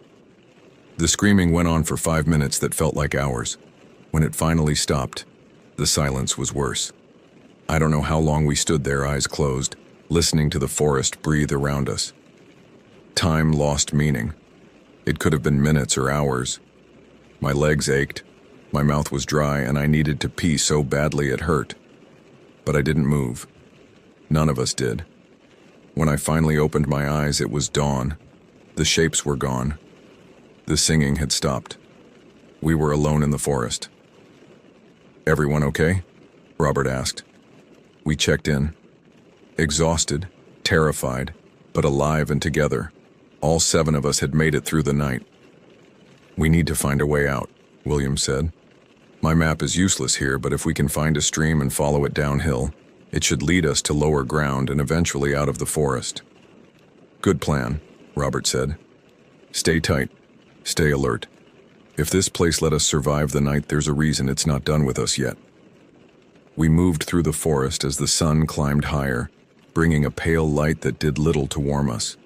The screaming went on for 5 minutes that felt like hours. When it finally stopped, the silence was worse. I don't know how long we stood there, eyes closed, listening to the forest breathe around us. Time lost meaning. It could have been minutes or hours. My legs ached, my mouth was dry, and I needed to pee so badly it hurt. But I didn't move. None of us did. When I finally opened my eyes, it was dawn. The shapes were gone. The singing had stopped. We were alone in the forest. "Everyone okay?" Robert asked. We checked in. Exhausted, terrified, but alive and together. All 7 of us had made it through the night. "We need to find a way out," William said. "My map is useless here, but if we can find a stream and follow it downhill, it should lead us to lower ground and eventually out of the forest." "Good plan," Robert said. "Stay tight. Stay alert. If this place let us survive the night, there's a reason it's not done with us yet." We moved through the forest as the sun climbed higher, bringing a pale light that did little to warm us.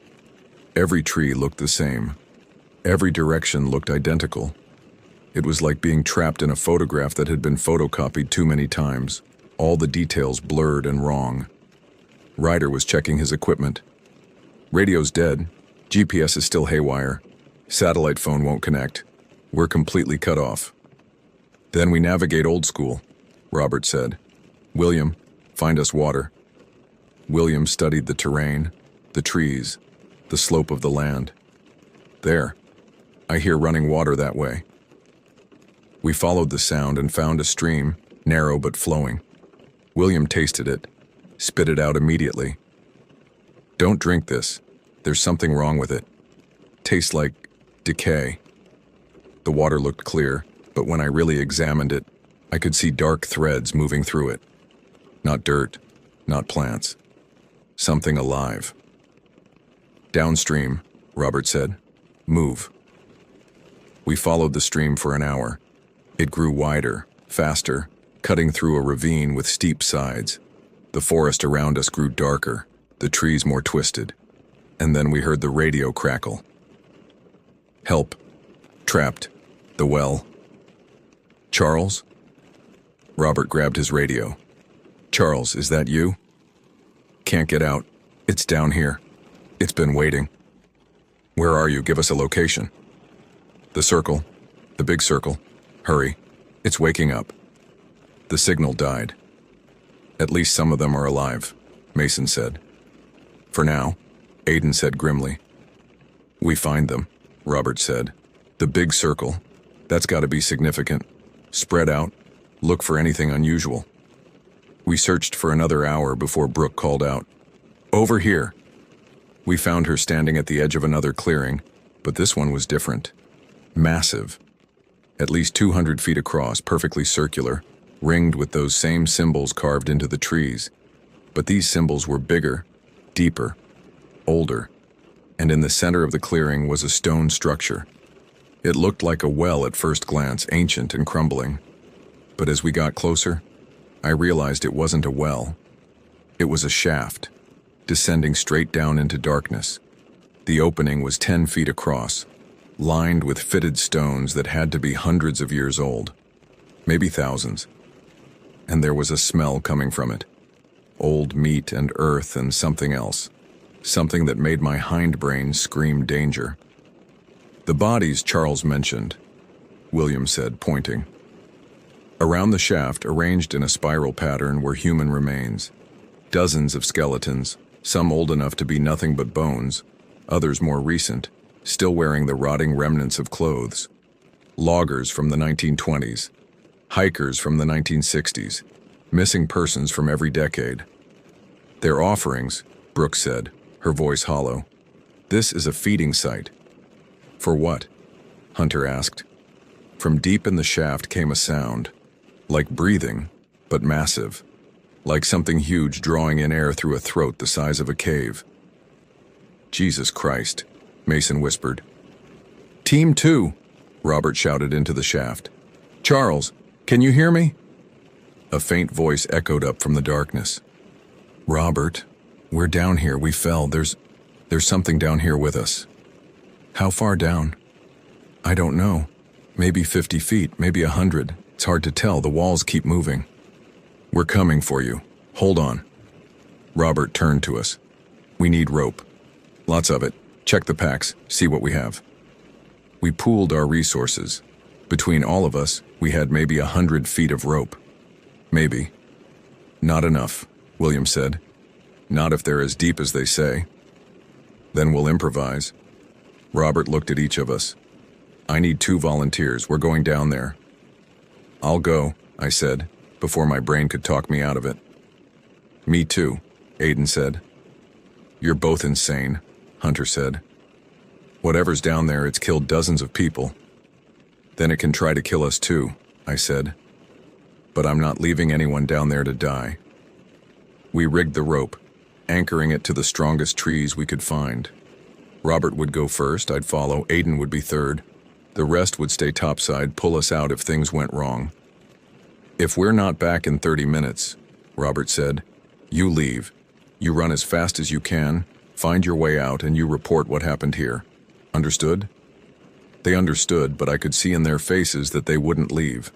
Every tree looked the same. Every direction looked identical. It was like being trapped in a photograph that had been photocopied too many times, all the details blurred and wrong. Ryder was checking his equipment. "Radio's dead. GPS is still haywire. Satellite phone won't connect. We're completely cut off." "Then we navigate old school," Robert said. "William, find us water." William studied the terrain, the trees, the slope of the land. "There. I hear running water that way." We followed the sound and found a stream, narrow but flowing. William tasted it, spit it out immediately. "Don't drink this. There's something wrong with it. Tastes like decay." The water looked clear, but when I really examined it, I could see dark threads moving through it. Not dirt, not plants. Something alive. "Downstream," Robert said. "Move." We followed the stream for an hour. It grew wider, faster, cutting through a ravine with steep sides. The forest around us grew darker, the trees more twisted. And then we heard the radio crackle. "Help. Trapped. The well." "Charles?" Robert grabbed his radio. Charles, is that you? Can't get out. It's down here. It's been waiting. Where are you? Give us a location. The circle. The big circle. Hurry. It's waking up. The signal died. At least some of them are alive, Mason said. For now, Aiden said grimly. We find them, Robert said. The big circle. That's got to be significant. Spread out. Look for anything unusual. We searched for another hour before Brooke called out. Over here. We found her standing at the edge of another clearing, but this one was different. Massive. At least 200 feet across, perfectly circular, ringed with those same symbols carved into the trees. But these symbols were bigger, deeper, older, and in the center of the clearing was a stone structure. It looked like a well at first glance, ancient and crumbling. But as we got closer, I realized it wasn't a well. It was a shaft, descending straight down into darkness. The opening was 10 feet across, lined with fitted stones that had to be hundreds of years old, maybe thousands. And there was a smell coming from it. Old meat and earth and something else. Something that made my hindbrain scream danger. The bodies Charles mentioned, William said, pointing. Around the shaft, arranged in a spiral pattern, were human remains. Dozens of skeletons, some old enough to be nothing but bones, others more recent, still wearing the rotting remnants of clothes. Loggers from the 1920s, hikers from the 1960s, missing persons from every decade. Their offerings, Brooke said, her voice hollow. This is a feeding site. For what? Hunter asked. From deep in the shaft came a sound, like breathing, but massive, like something huge drawing in air through a throat the size of a cave. Jesus Christ, Mason whispered. Team 2, Robert shouted into the shaft. Charles, can you hear me? A faint voice echoed up from the darkness. Robert, we're down here. We fell. There's something down here with us. How far down? I don't know. Maybe 50 feet, maybe 100. It's hard to tell. The walls keep moving. We're coming for you. Hold on. Robert turned to us. We need rope. Lots of it. Check the packs. See what we have. We pooled our resources. Between all of us, we had maybe 100 feet of rope. Maybe. Not enough, William said. Not if they're as deep as they say. Then we'll improvise. Robert looked at each of us. I need 2 volunteers. We're going down there. I'll go, I said, before my brain could talk me out of it. Me too, Aiden said. You're both insane, Hunter said. Whatever's down there, it's killed dozens of people. Then it can try to kill us too, I said. But I'm not leaving anyone down there to die. We rigged the rope, anchoring it to the strongest trees we could find. Robert would go first, I'd follow, Aiden would be third. The rest would stay topside, pull us out if things went wrong. If we're not back in 30 minutes, Robert said, you leave. You run as fast as you can, find your way out, and you report what happened here. Understood? They understood, but I could see in their faces that they wouldn't leave.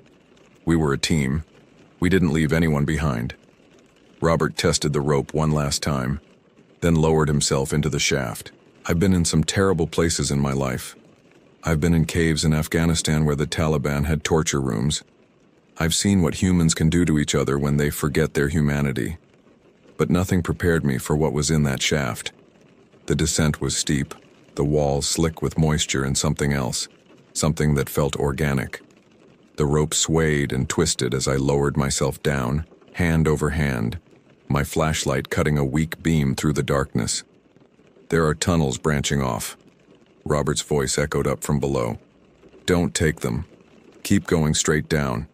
We were a team. We didn't leave anyone behind. Robert tested the rope one last time, then lowered himself into the shaft. I've been in some terrible places in my life. I've been in caves in Afghanistan where the Taliban had torture rooms. I've seen what humans can do to each other when they forget their humanity. But nothing prepared me for what was in that shaft. The descent was steep, the walls slick with moisture and something else, something that felt organic. The rope swayed and twisted as I lowered myself down, hand over hand, my flashlight cutting a weak beam through the darkness. There are tunnels branching off. Robert's voice echoed up from below. Don't take them. Keep going straight down.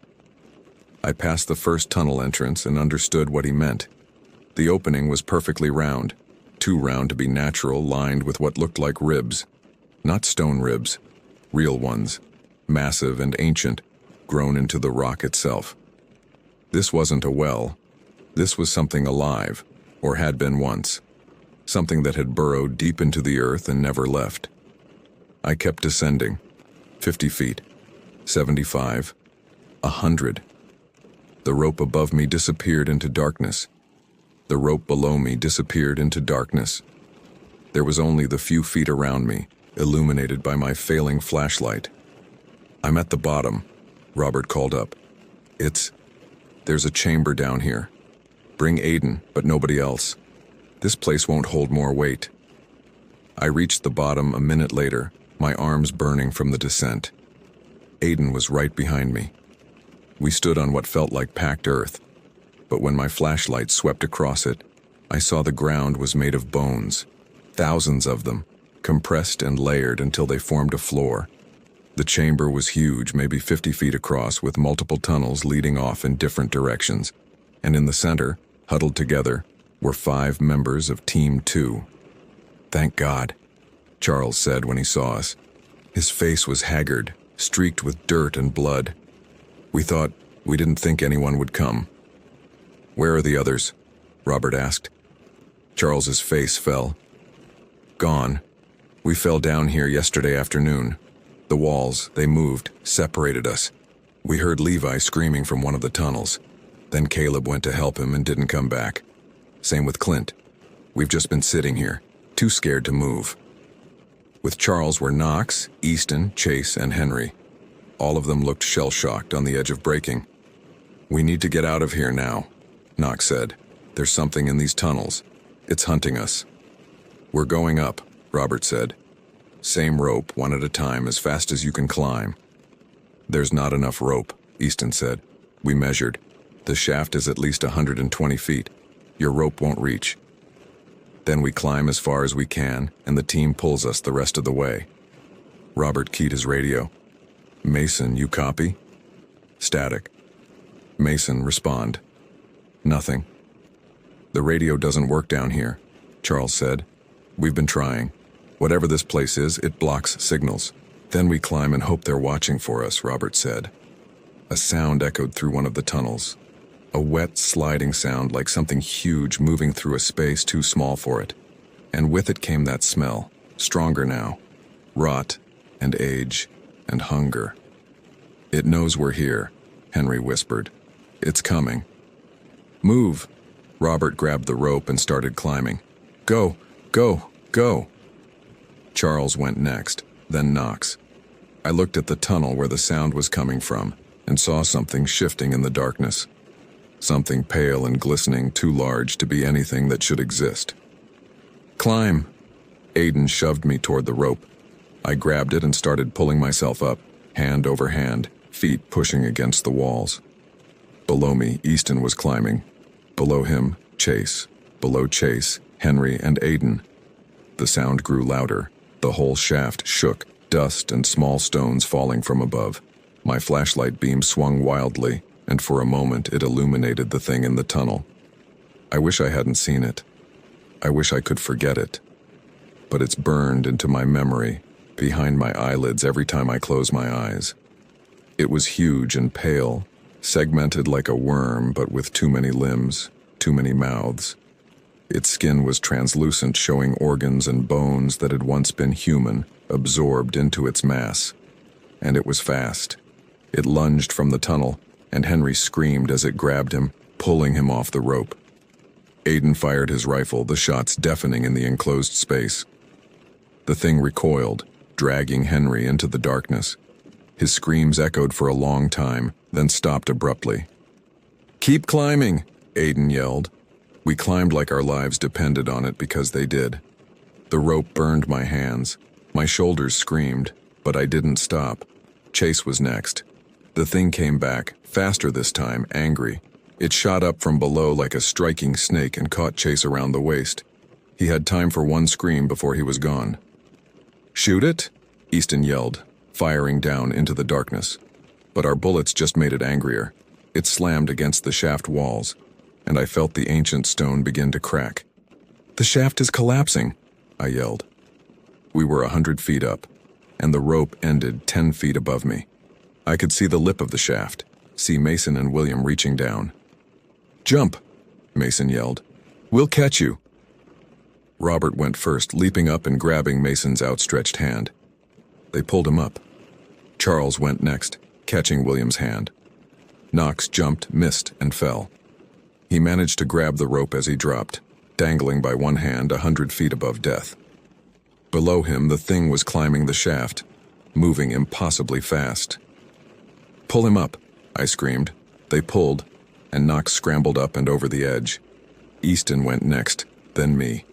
I passed the first tunnel entrance and understood what he meant. The opening was perfectly round, too round to be natural, lined with what looked like ribs. Not stone ribs, real ones, massive and ancient, grown into the rock itself. This wasn't a well. This was something alive, or had been once. Something that had burrowed deep into the earth and never left. I kept descending. 50 feet. 75. 100. The rope above me disappeared into darkness. The rope below me disappeared into darkness. There was only the few feet around me, illuminated by my failing flashlight. "I'm at the bottom," Robert called up. There's a chamber down here. Bring Aiden, but nobody else. This place won't hold more weight." I reached the bottom a minute later, my arms burning from the descent. Aiden was right behind me. We stood on what felt like packed earth, but when my flashlight swept across it, I saw the ground was made of bones, thousands of them, compressed and layered until they formed a floor. The chamber was huge, maybe 50 feet across, with multiple tunnels leading off in different directions, and in the center, huddled together, were 5 members of Team 2. "Thank God," Charles said when he saw us. His face was haggard, streaked with dirt and blood. We didn't think anyone would come." "Where are the others?" Robert asked. Charles's face fell. "Gone. We fell down here yesterday afternoon. The walls, they moved, separated us. We heard Levi screaming from one of the tunnels. Then Caleb went to help him and didn't come back. Same with Clint. We've just been sitting here, too scared to move." With Charles were Knox, Easton, Chase, and Henry. All of them looked shell-shocked, on the edge of breaking. "We need to get out of here now," Knox said. "There's something in these tunnels. It's hunting us." "We're going up," Robert said. "Same rope, one at a time, as fast as you can climb." "There's not enough rope," Easton said. "We measured. The shaft is at least 120 feet. Your rope won't reach." "Then we climb as far as we can, and the team pulls us the rest of the way." Robert keyed his radio. "Mason, you copy?" "Static." "Mason, respond." "Nothing." "The radio doesn't work down here," Charles said. "We've been trying. Whatever this place is, it blocks signals. Then we climb and hope they're watching for us," Robert said. A sound echoed through one of the tunnels. A wet, sliding sound like something huge moving through a space too small for it. And with it came that smell, stronger now. Rot, and age, and hunger. "It knows we're here," Henry whispered. "It's coming." "Move!" Robert grabbed the rope and started climbing. "Go! Go! Go!" Charles went next, then Knox. I looked at the tunnel where the sound was coming from and saw something shifting in the darkness. Something pale and glistening, too large to be anything that should exist. "Climb!" Aiden shoved me toward the rope. I grabbed it and started pulling myself up, hand over hand, feet pushing against the walls. Below me, Easton was climbing. Below him, Chase. Below Chase, Henry and Aiden. The sound grew louder. The whole shaft shook, dust and small stones falling from above. My flashlight beam swung wildly, and for a moment it illuminated the thing in the tunnel. I wish I hadn't seen it. I wish I could forget it. But it's burned into my memory, behind my eyelids every time I close my eyes. It was huge and pale, segmented like a worm, but with too many limbs, too many mouths. Its skin was translucent, showing organs and bones that had once been human, absorbed into its mass. And it was fast. It lunged from the tunnel, and Henry screamed as it grabbed him, pulling him off the rope. Aiden fired his rifle, the shots deafening in the enclosed space. The thing recoiled, dragging Henry into the darkness. His screams echoed for a long time, then stopped abruptly. "Keep climbing!" Aiden yelled. We climbed like our lives depended on it because they did. The rope burned my hands. My shoulders screamed, but I didn't stop. Chase was next. The thing came back, faster this time, angry. It shot up from below like a striking snake and caught Chase around the waist. He had time for one scream before he was gone. "Shoot it!" Easton yelled, firing down into the darkness. But our bullets just made it angrier. It slammed against the shaft walls, and I felt the ancient stone begin to crack. "The shaft is collapsing," I yelled. We were 100 feet up, and the rope ended 10 feet above me. I could see the lip of the shaft, see Mason and William reaching down. "Jump!" Mason yelled. "We'll catch you!" Robert went first, leaping up and grabbing Mason's outstretched hand. They pulled him up. Charles went next, catching William's hand. Knox jumped, missed, and fell. He managed to grab the rope as he dropped, dangling by one hand 100 feet above death. Below him, the thing was climbing the shaft, moving impossibly fast. "Pull him up," I screamed. They pulled, and Knox scrambled up and over the edge. Easton went next, then me.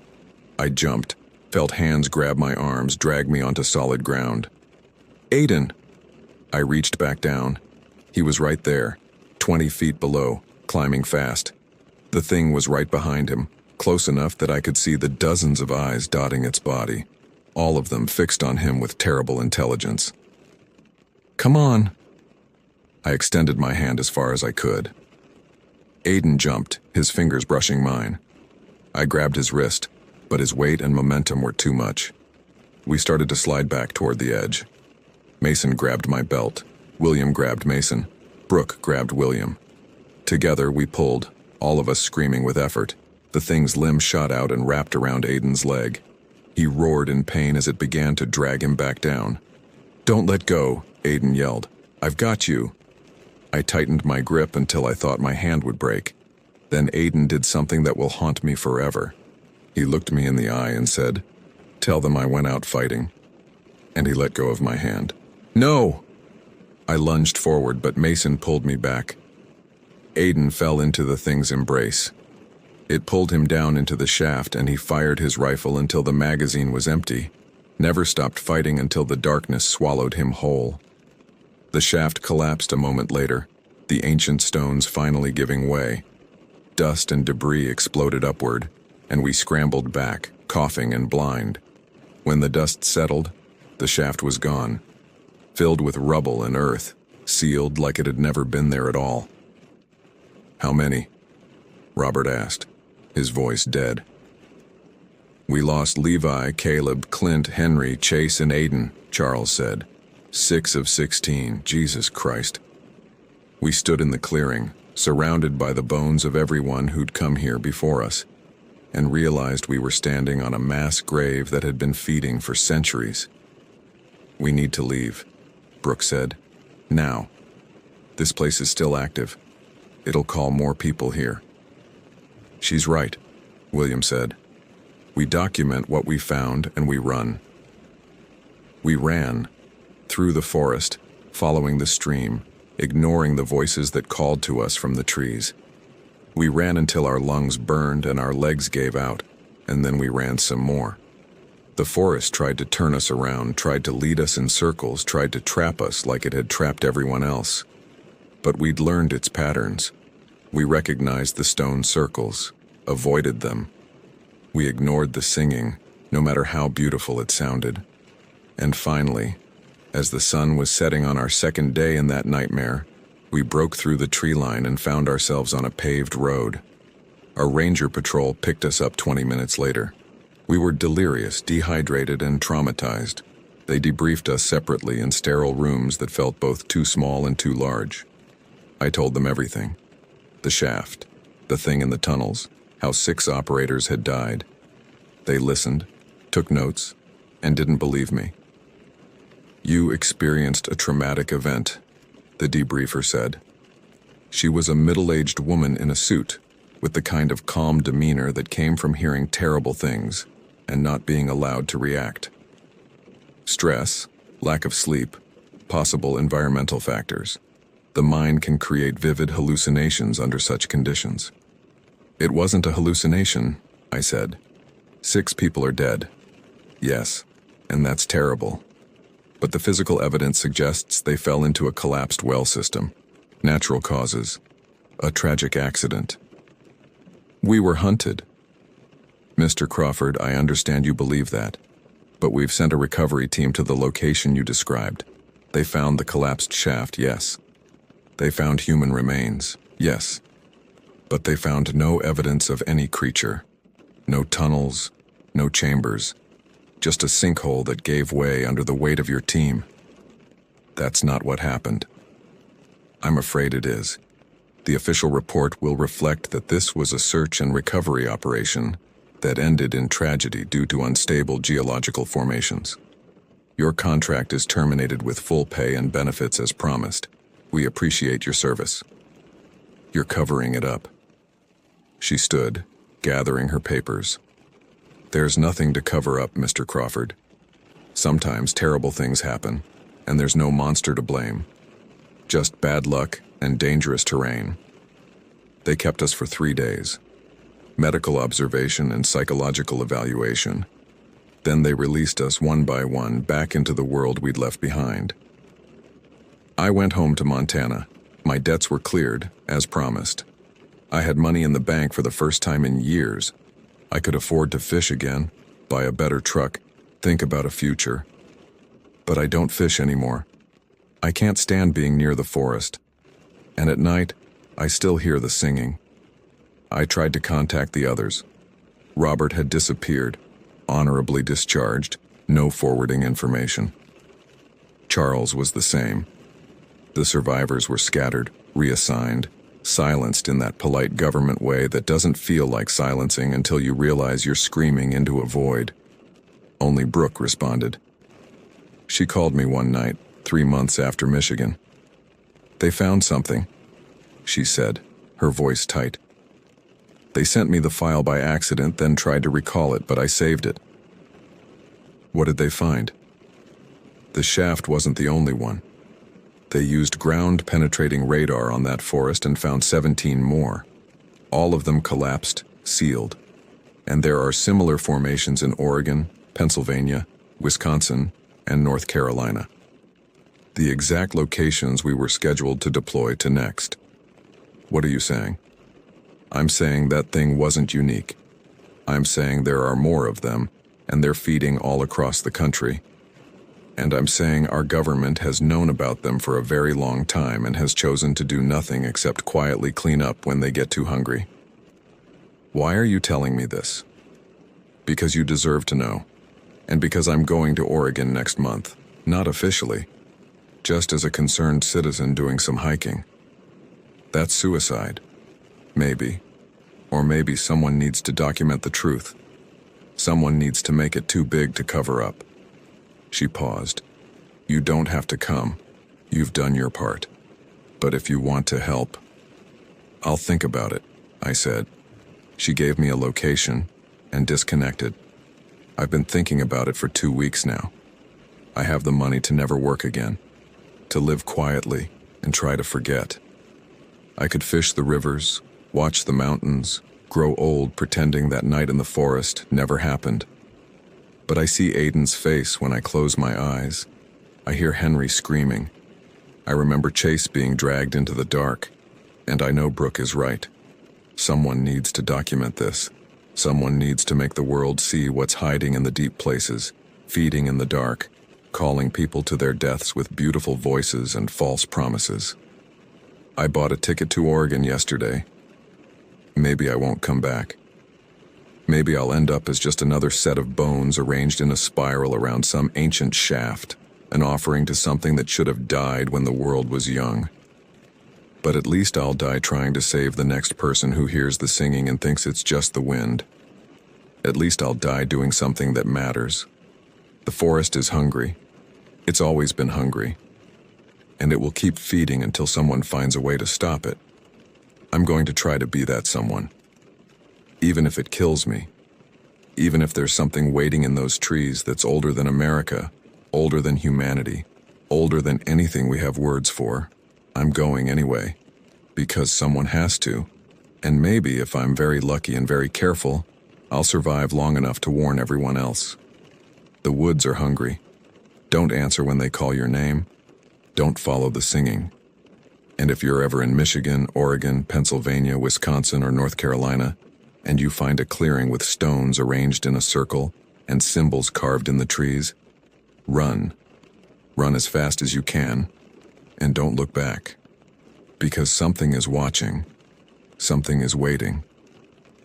I jumped, felt hands grab my arms, drag me onto solid ground. "Aiden!" I reached back down. He was right there, 20 feet below, climbing fast. The thing was right behind him, close enough that I could see the dozens of eyes dotting its body, all of them fixed on him with terrible intelligence. "Come on!" I extended my hand as far as I could. Aiden jumped, his fingers brushing mine. I grabbed his wrist, but his weight and momentum were too much. We started to slide back toward the edge. Mason grabbed my belt. William grabbed Mason. Brooke grabbed William. Together we pulled, all of us screaming with effort. The thing's limb shot out and wrapped around Aiden's leg. He roared in pain as it began to drag him back down. "Don't let go," Aiden yelled. "I've got you." I tightened my grip until I thought my hand would break. Then Aiden did something that will haunt me forever. He looked me in the eye and said, "Tell them I went out fighting." And he let go of my hand. "No!" I lunged forward, but Mason pulled me back. Aiden fell into the thing's embrace. It pulled him down into the shaft, and he fired his rifle until the magazine was empty, never stopped fighting until the darkness swallowed him whole. The shaft collapsed a moment later, the ancient stones finally giving way. Dust and debris exploded upward, and we scrambled back, coughing and blind. When the dust settled, the shaft was gone, filled with rubble and earth, sealed like it had never been there at all. "How many?" Robert asked, his voice dead. "We lost Levi, Caleb, Clint, Henry, Chase, and Aiden," Charles said. 6 of 16, Jesus Christ. We stood in the clearing, surrounded by the bones of everyone who'd come here before us, and realized we were standing on a mass grave that had been feeding for centuries. "We need to leave," Brooke said. "Now. This place is still active. It'll call more people here." "She's right," William said. "We document what we found and we run." We ran, through the forest, following the stream, ignoring the voices that called to us from the trees. We ran until our lungs burned and our legs gave out, and then we ran some more. The forest tried to turn us around, tried to lead us in circles, tried to trap us like it had trapped everyone else. But we'd learned its patterns. We recognized the stone circles, avoided them. We ignored the singing, no matter how beautiful it sounded. And finally, as the sun was setting on our second day in that nightmare, we broke through the tree line and found ourselves on a paved road. Our ranger patrol picked us up 20 minutes later. We were delirious, dehydrated, and traumatized. They debriefed us separately in sterile rooms that felt both too small and too large. I told them everything. The shaft, the thing in the tunnels, how 6 operators had died. They listened, took notes, and didn't believe me. "You experienced a traumatic event," the debriefer said. She was a middle-aged woman in a suit, with the kind of calm demeanor that came from hearing terrible things and not being allowed to react. Stress, lack of sleep, possible environmental factors. The mind can create vivid hallucinations under such conditions. "It wasn't a hallucination," I said. 6 people are dead. Yes, and that's terrible. But the physical evidence suggests they fell into a collapsed well system. Natural causes. A tragic accident. "We were hunted." "Mr. Crawford, I understand you believe that, but we've sent a recovery team to the location you described. They found the collapsed shaft, yes. They found human remains, yes. But they found no evidence of any creature. No tunnels, no chambers. Just a sinkhole that gave way under the weight of your team. That's not what happened." "I'm afraid it is. The official report will reflect that this was a search and recovery operation that ended in tragedy due to unstable geological formations. Your contract is terminated with full pay and benefits as promised. We appreciate your service." You're covering it up." She stood, gathering her papers. "There's nothing to cover up, Mr. Crawford. Sometimes terrible things happen, and there's no monster to blame. Just bad luck and dangerous terrain. They kept us for 3 days. Medical observation and psychological evaluation. Then they released us one by one back into the world we'd left behind. I went home to Montana. My debts were cleared, as promised. I had money in the bank for the first time in years. I could afford to fish again, buy a better truck, think about a future. But I don't fish anymore. I can't stand being near the forest. And at night, I still hear the singing. I tried to contact the others. Robert had disappeared, honorably discharged, no forwarding information. Charles was the same. The survivors were scattered, reassigned, silenced in that polite government way that doesn't feel like silencing until you realize you're screaming into a void. Only Brooke responded. She called me one night, 3 months after Michigan. "They found something," she said, her voice tight. "They sent me the file by accident, then tried to recall it, but I saved it." "What did they find?" "The shaft wasn't the only one. They used ground-penetrating radar on that forest and found 17 more. All of them collapsed, sealed. And there are similar formations in Oregon, Pennsylvania, Wisconsin, and North Carolina. The exact locations we were scheduled to deploy to next." "What are you saying?" "I'm saying that thing wasn't unique. I'm saying there are more of them, and they're feeding all across the country. And I'm saying our government has known about them for a very long time and has chosen to do nothing except quietly clean up when they get too hungry." "Why are you telling me this?" "Because you deserve to know. And because I'm going to Oregon next month, not officially, just as a concerned citizen doing some hiking. That's suicide. Maybe. Or maybe someone needs to document the truth. Someone needs to make it too big to cover up." She paused. "You don't have to come. You've done your part. But if you want to help..." "I'll think about it," I said. She gave me a location and disconnected. I've been thinking about it for 2 weeks now. I have the money to never work again, to live quietly and try to forget. I could fish the rivers, watch the mountains, grow old pretending that night in the forest never happened. But I see Aiden's face when I close my eyes. I hear Henry screaming. I remember Chase being dragged into the dark. And I know Brooke is right. Someone needs to document this. Someone needs to make the world see what's hiding in the deep places, feeding in the dark, calling people to their deaths with beautiful voices and false promises. I bought a ticket to Oregon yesterday. Maybe I won't come back. Maybe I'll end up as just another set of bones arranged in a spiral around some ancient shaft, an offering to something that should have died when the world was young. But at least I'll die trying to save the next person who hears the singing and thinks it's just the wind. At least I'll die doing something that matters. The forest is hungry. It's always been hungry. And it will keep feeding until someone finds a way to stop it. I'm going to try to be that someone. Even if it kills me. Even if there's something waiting in those trees that's older than America, older than humanity, older than anything we have words for, I'm going anyway. Because someone has to. And maybe if I'm very lucky and very careful, I'll survive long enough to warn everyone else. The woods are hungry. Don't answer when they call your name. Don't follow the singing. And if you're ever in Michigan, Oregon, Pennsylvania, Wisconsin, or North Carolina, and you find a clearing with stones arranged in a circle and symbols carved in the trees, run. Run as fast as you can, and don't look back. Because something is watching, something is waiting,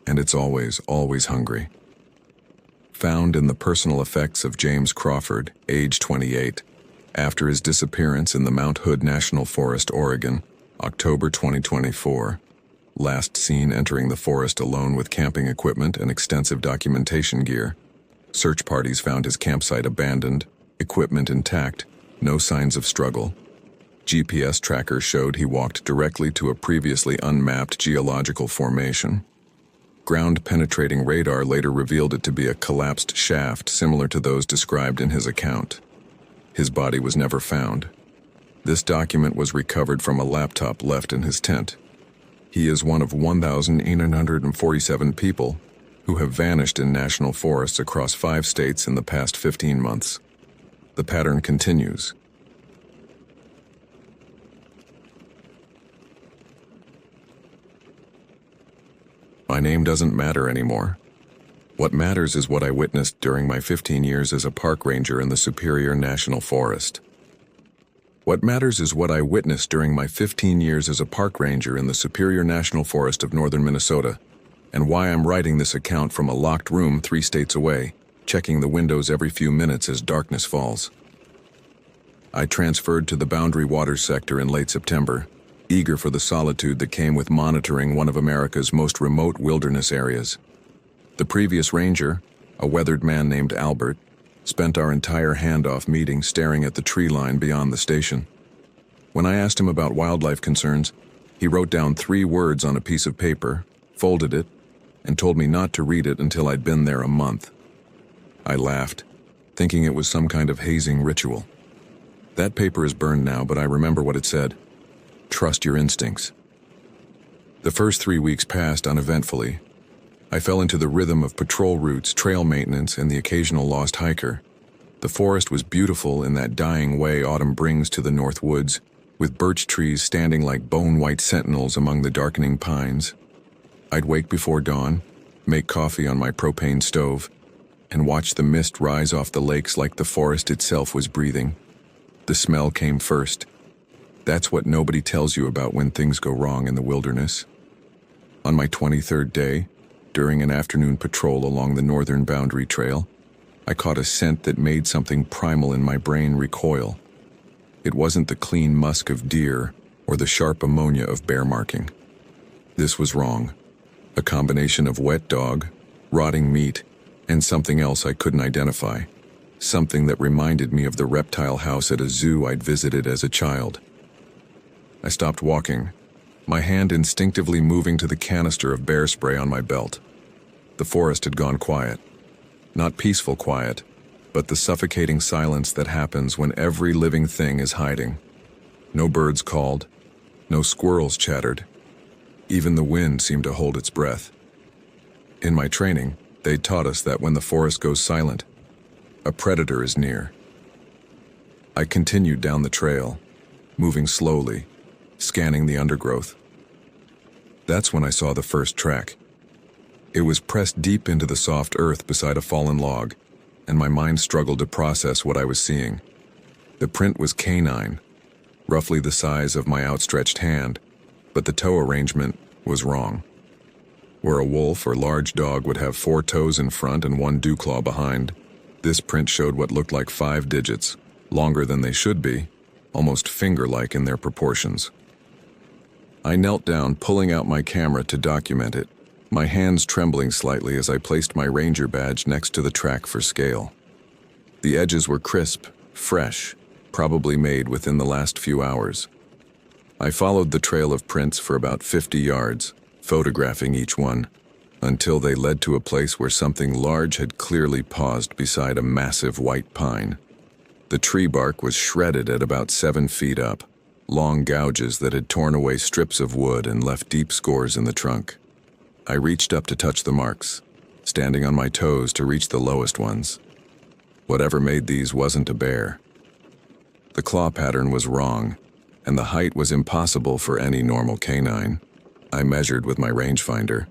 and it's always, always hungry. Found in the personal effects of James Crawford, age 28, after his disappearance in the Mount Hood National Forest, Oregon, October 2024. Last seen entering the forest alone with camping equipment and extensive documentation gear. Search parties found his campsite abandoned, equipment intact, no signs of struggle. GPS tracker showed he walked directly to a previously unmapped geological formation. Ground-penetrating radar later revealed it to be a collapsed shaft similar to those described in his account. His body was never found. This document was recovered from a laptop left in his tent. He is one of 1,847 people who have vanished in national forests across 5 states in the past 15 months. The pattern continues. My name doesn't matter anymore. What matters is what I witnessed during my 15 years as a park ranger in the Superior National Forest. What matters is what I witnessed during my 15 years as a park ranger in the Superior National Forest of northern Minnesota, and why I'm writing this account from a locked room 3 states away, checking the windows every few minutes as darkness falls. I transferred to the Boundary Waters sector in late September, eager for the solitude that came with monitoring one of America's most remote wilderness areas. The previous ranger, a weathered man named Albert, spent our entire handoff meeting staring at the tree line beyond the station. When I asked him about wildlife concerns, he wrote down 3 words on a piece of paper, folded it, and told me not to read it until I'd been there a month. I laughed, thinking it was some kind of hazing ritual. That paper is burned now, but I remember what it said. Trust your instincts. The first 3 weeks passed uneventfully. I fell into the rhythm of patrol routes, trail maintenance, and the occasional lost hiker. The forest was beautiful in that dying way autumn brings to the north woods, with birch trees standing like bone-white sentinels among the darkening pines. I'd wake before dawn, make coffee on my propane stove, and watch the mist rise off the lakes like the forest itself was breathing. The smell came first. That's what nobody tells you about when things go wrong in the wilderness. On my 23rd day, during an afternoon patrol along the northern boundary trail, I caught a scent that made something primal in my brain recoil. It wasn't the clean musk of deer or the sharp ammonia of bear marking. This was wrong. A combination of wet dog, rotting meat, and something else I couldn't identify. Something that reminded me of the reptile house at a zoo I'd visited as a child. I stopped walking, my hand instinctively moving to the canister of bear spray on my belt. The forest had gone quiet. Not peaceful quiet, but the suffocating silence that happens when every living thing is hiding. No birds called, no squirrels chattered. Even the wind seemed to hold its breath. In my training, they'd taught us that when the forest goes silent, a predator is near. I continued down the trail, moving slowly, scanning the undergrowth. That's when I saw the first track. It was pressed deep into the soft earth beside a fallen log, and my mind struggled to process what I was seeing. The print was canine, roughly the size of my outstretched hand, but the toe arrangement was wrong. Where a wolf or large dog would have 4 toes in front and 1 dew claw behind, this print showed what looked like 5 digits, longer than they should be, almost finger-like in their proportions. I knelt down, pulling out my camera to document it, my hands trembling slightly as I placed my ranger badge next to the track for scale. The edges were crisp, fresh, probably made within the last few hours. I followed the trail of prints for about 50 yards, photographing each one, until they led to a place where something large had clearly paused beside a massive white pine. The tree bark was shredded at about 7 feet up, long gouges that had torn away strips of wood and left deep scores in the trunk. I reached up to touch the marks, standing on my toes to reach the lowest ones. Whatever made these wasn't a bear. The claw pattern was wrong, and the height was impossible for any normal canine. I measured with my rangefinder.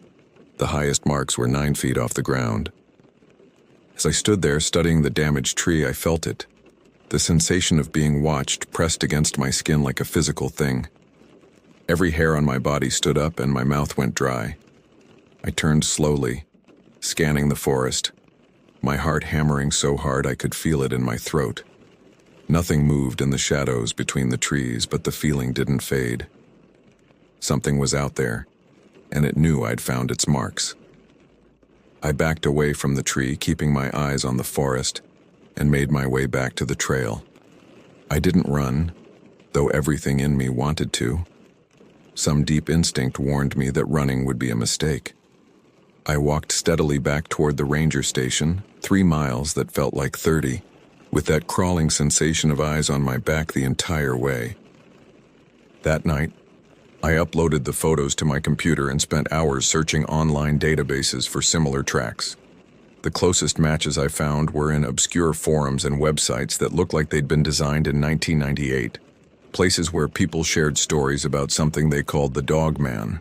The highest marks were 9 feet off the ground. As I stood there studying the damaged tree, I felt it. The sensation of being watched pressed against my skin like a physical thing. Every hair on my body stood up and my mouth went dry. I turned slowly, scanning the forest, my heart hammering so hard I could feel it in my throat. Nothing moved in the shadows between the trees, but the feeling didn't fade. Something was out there, and it knew I'd found its marks. I backed away from the tree, keeping my eyes on the forest, and made my way back to the trail. I didn't run. though everything in me wanted to. Some deep instinct warned me that running would be a mistake. I walked steadily back toward the ranger station, 3 miles that felt like 30, with that crawling sensation of eyes on my back the entire way. That night, I uploaded the photos to my computer and spent hours searching online databases for similar tracks. The closest matches I found were in obscure forums and websites that looked like they'd been designed in 1998, places where people shared stories about something they called the Dog Man.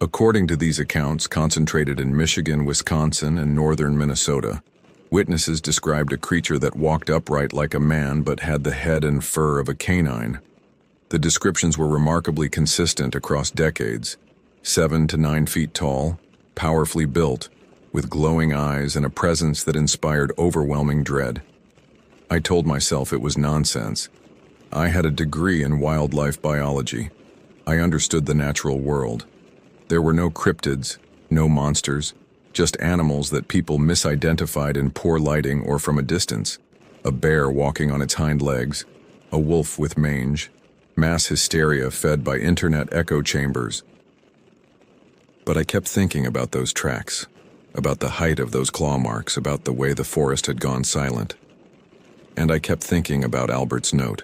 According to these accounts, concentrated in Michigan, Wisconsin, and northern Minnesota, witnesses described a creature that walked upright like a man but had the head and fur of a canine. The descriptions were remarkably consistent across decades: 7 to 9 feet tall, powerfully built, with glowing eyes and a presence that inspired overwhelming dread. I told myself it was nonsense. I had a degree in wildlife biology. I understood the natural world. There were no cryptids, no monsters, just animals that people misidentified in poor lighting or from a distance. A bear walking on its hind legs, a wolf with mange, mass hysteria fed by internet echo chambers. But I kept thinking about those tracks, about the height of those claw marks, about the way the forest had gone silent. And I kept thinking about Albert's note,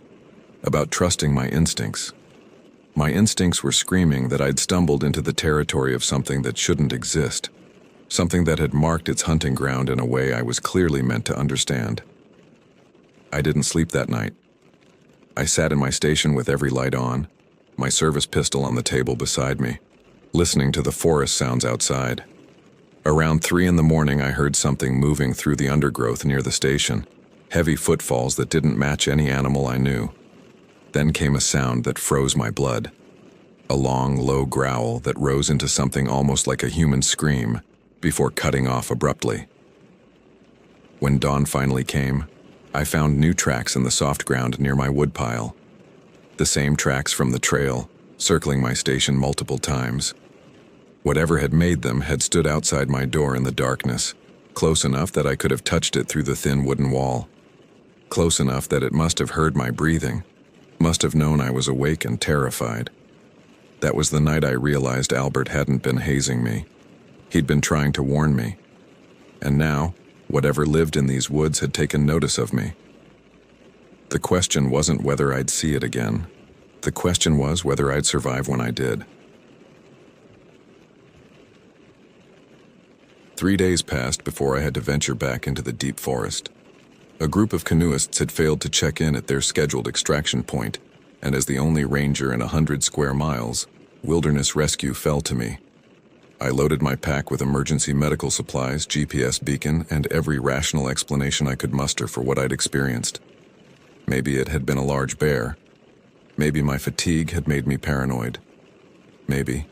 about trusting my instincts. My instincts were screaming that I'd stumbled into the territory of something that shouldn't exist, something that had marked its hunting ground in a way I was clearly meant to understand. I didn't sleep that night. I sat in my station with every light on, my service pistol on the table beside me, listening to the forest sounds outside. Around 3 in the morning, I heard something moving through the undergrowth near the station, heavy footfalls that didn't match any animal I knew. Then came a sound that froze my blood, a long, low growl that rose into something almost like a human scream before cutting off abruptly. When dawn finally came, I found new tracks in the soft ground near my woodpile. The same tracks from the trail, circling my station multiple times. Whatever had made them had stood outside my door in the darkness, close enough that I could have touched it through the thin wooden wall. Close enough that it must have heard my breathing, must have known I was awake and terrified. That was the night I realized Albert hadn't been hazing me. He'd been trying to warn me. And now, whatever lived in these woods had taken notice of me. The question wasn't whether I'd see it again. The question was whether I'd survive when I did. 3 days passed before I had to venture back into the deep forest. A group of canoeists had failed to check in at their scheduled extraction point, and as the only ranger in 100 square miles, wilderness rescue fell to me. I loaded my pack with emergency medical supplies, GPS beacon, and every rational explanation I could muster for what I'd experienced. Maybe it had been a large bear. Maybe my fatigue had made me paranoid. Maybe.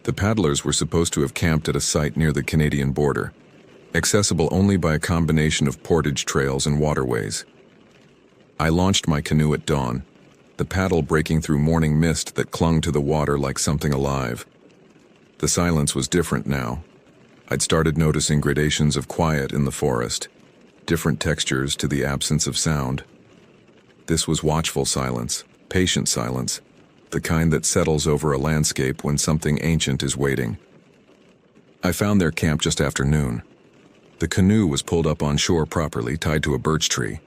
The paddlers were supposed to have camped at a site near the Canadian border, accessible only by a combination of portage trails and waterways. I launched my canoe at dawn, the paddle breaking through morning mist that clung to the water like something alive. The silence was different now. I'd started noticing gradations of quiet in the forest, different textures to the absence of sound. This was watchful silence, patient silence, the kind that settles over a landscape when something ancient is waiting. I found their camp just after noon. The canoe was pulled up on shore properly, tied to a birch tree.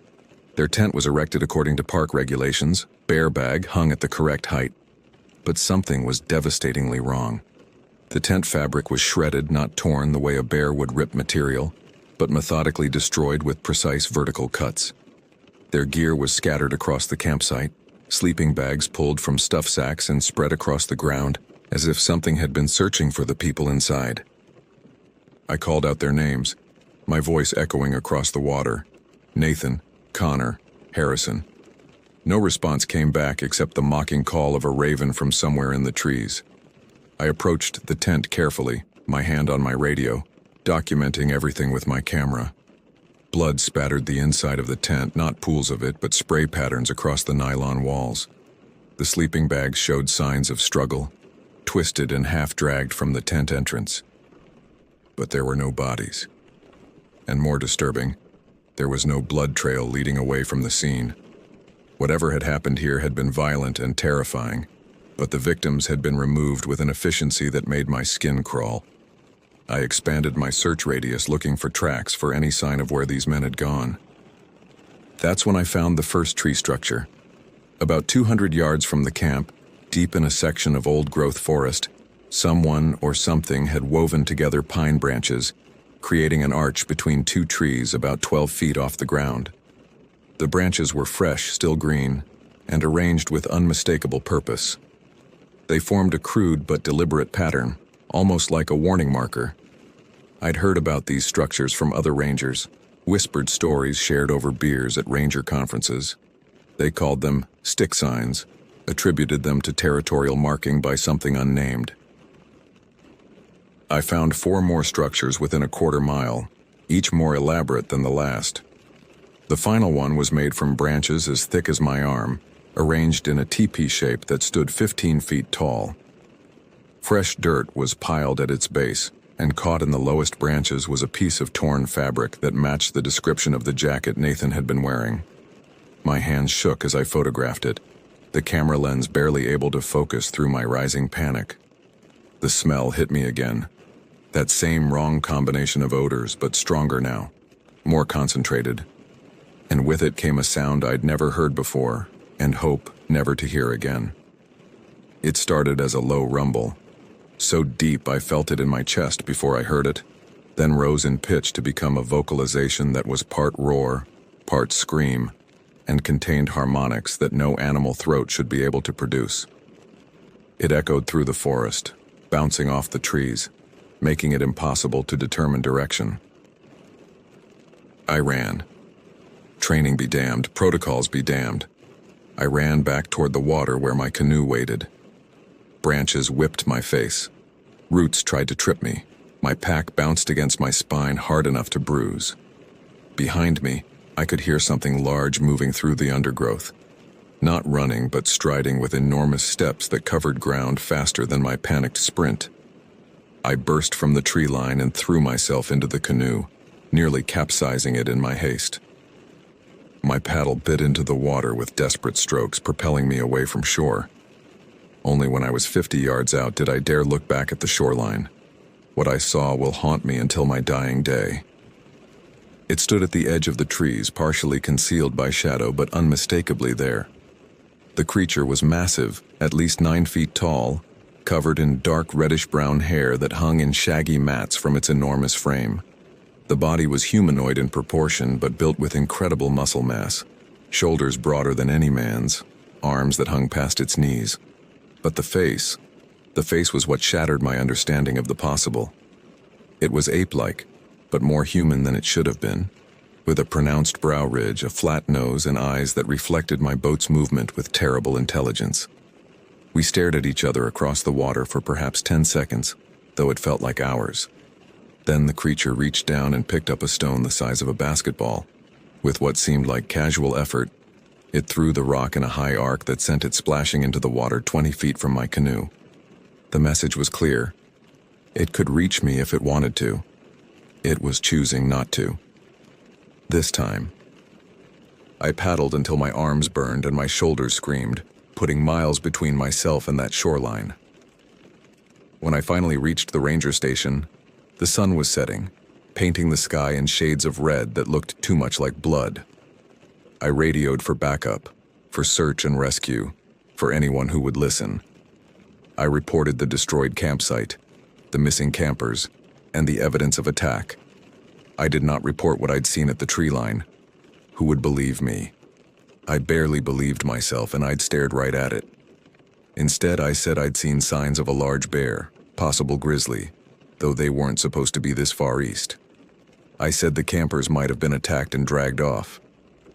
Their tent was erected according to park regulations, bear bag hung at the correct height. But something was devastatingly wrong. The tent fabric was shredded, not torn the way a bear would rip material, but methodically destroyed with precise vertical cuts. Their gear was scattered across the campsite, sleeping bags pulled from stuff sacks and spread across the ground, as if something had been searching for the people inside. I called out their names, my voice echoing across the water. Nathan, Connor, Harrison. No response came back except the mocking call of a raven from somewhere in the trees. I approached the tent carefully, my hand on my radio, documenting everything with my camera. Blood spattered the inside of the tent, not pools of it, but spray patterns across the nylon walls. The sleeping bags showed signs of struggle, twisted and half-dragged from the tent entrance. But there were no bodies. And more disturbing, there was no blood trail leading away from the scene. Whatever had happened here had been violent and terrifying, but the victims had been removed with an efficiency that made my skin crawl. I expanded my search radius looking for tracks for any sign of where these men had gone. That's when I found the first tree structure. About 200 yards from the camp, deep in a section of old-growth forest, someone or something had woven together pine branches, creating an arch between two trees about 12 feet off the ground. The branches were fresh, still green, and arranged with unmistakable purpose. They formed a crude but deliberate pattern, almost like a warning marker. I'd heard about these structures from other rangers, whispered stories shared over beers at ranger conferences. They called them stick signs, attributed them to territorial marking by something unnamed. I found 4 more structures within a quarter mile, each more elaborate than the last. The final one was made from branches as thick as my arm, arranged in a teepee shape that stood 15 feet tall. Fresh dirt was piled at its base, and caught in the lowest branches was a piece of torn fabric that matched the description of the jacket Nathan had been wearing. My hands shook as I photographed it, the camera lens barely able to focus through my rising panic. The smell hit me again. That same wrong combination of odors, but stronger now, more concentrated. And with it came a sound I'd never heard before, and hope never to hear again. It started as a low rumble, so deep I felt it in my chest before I heard it, then rose in pitch to become a vocalization that was part roar, part scream, and contained harmonics that no animal throat should be able to produce. It echoed through the forest, bouncing off the trees, making it impossible to determine direction. I ran. Training be damned, protocols be damned. I ran back toward the water where my canoe waited. Branches whipped my face. Roots tried to trip me. My pack bounced against my spine hard enough to bruise. Behind me, I could hear something large moving through the undergrowth. Not running, but striding with enormous steps that covered ground faster than my panicked sprint. I burst from the tree line and threw myself into the canoe, nearly capsizing it in my haste. My paddle bit into the water with desperate strokes, propelling me away from shore. Only when I was 50 yards out did I dare look back at the shoreline. What I saw will haunt me until my dying day. It stood at the edge of the trees, partially concealed by shadow, but unmistakably there. The creature was massive, at least 9 feet tall, covered in dark reddish-brown hair that hung in shaggy mats from its enormous frame. The body was humanoid in proportion, but built with incredible muscle mass, shoulders broader than any man's, arms that hung past its knees. But the face was what shattered my understanding of the possible. It was ape-like, but more human than it should have been, with a pronounced brow ridge, a flat nose, and eyes that reflected my boat's movement with terrible intelligence. We stared at each other across the water for perhaps 10 seconds, though it felt like hours. Then the creature reached down and picked up a stone the size of a basketball. With what seemed like casual effort, it threw the rock in a high arc that sent it splashing into the water 20 feet from my canoe. The message was clear. It could reach me if it wanted to. It was choosing not to. This time. I paddled until my arms burned and my shoulders screamed, putting miles between myself and that shoreline. When I finally reached the ranger station, the sun was setting, painting the sky in shades of red that looked too much like blood. I radioed for backup, for search and rescue, for anyone who would listen. I reported the destroyed campsite, the missing campers, and the evidence of attack. I did not report what I'd seen at the tree line. Who would believe me? I barely believed myself, and I'd stared right at it. Instead, I said I'd seen signs of a large bear, possible grizzly, though they weren't supposed to be this far east. I said the campers might have been attacked and dragged off,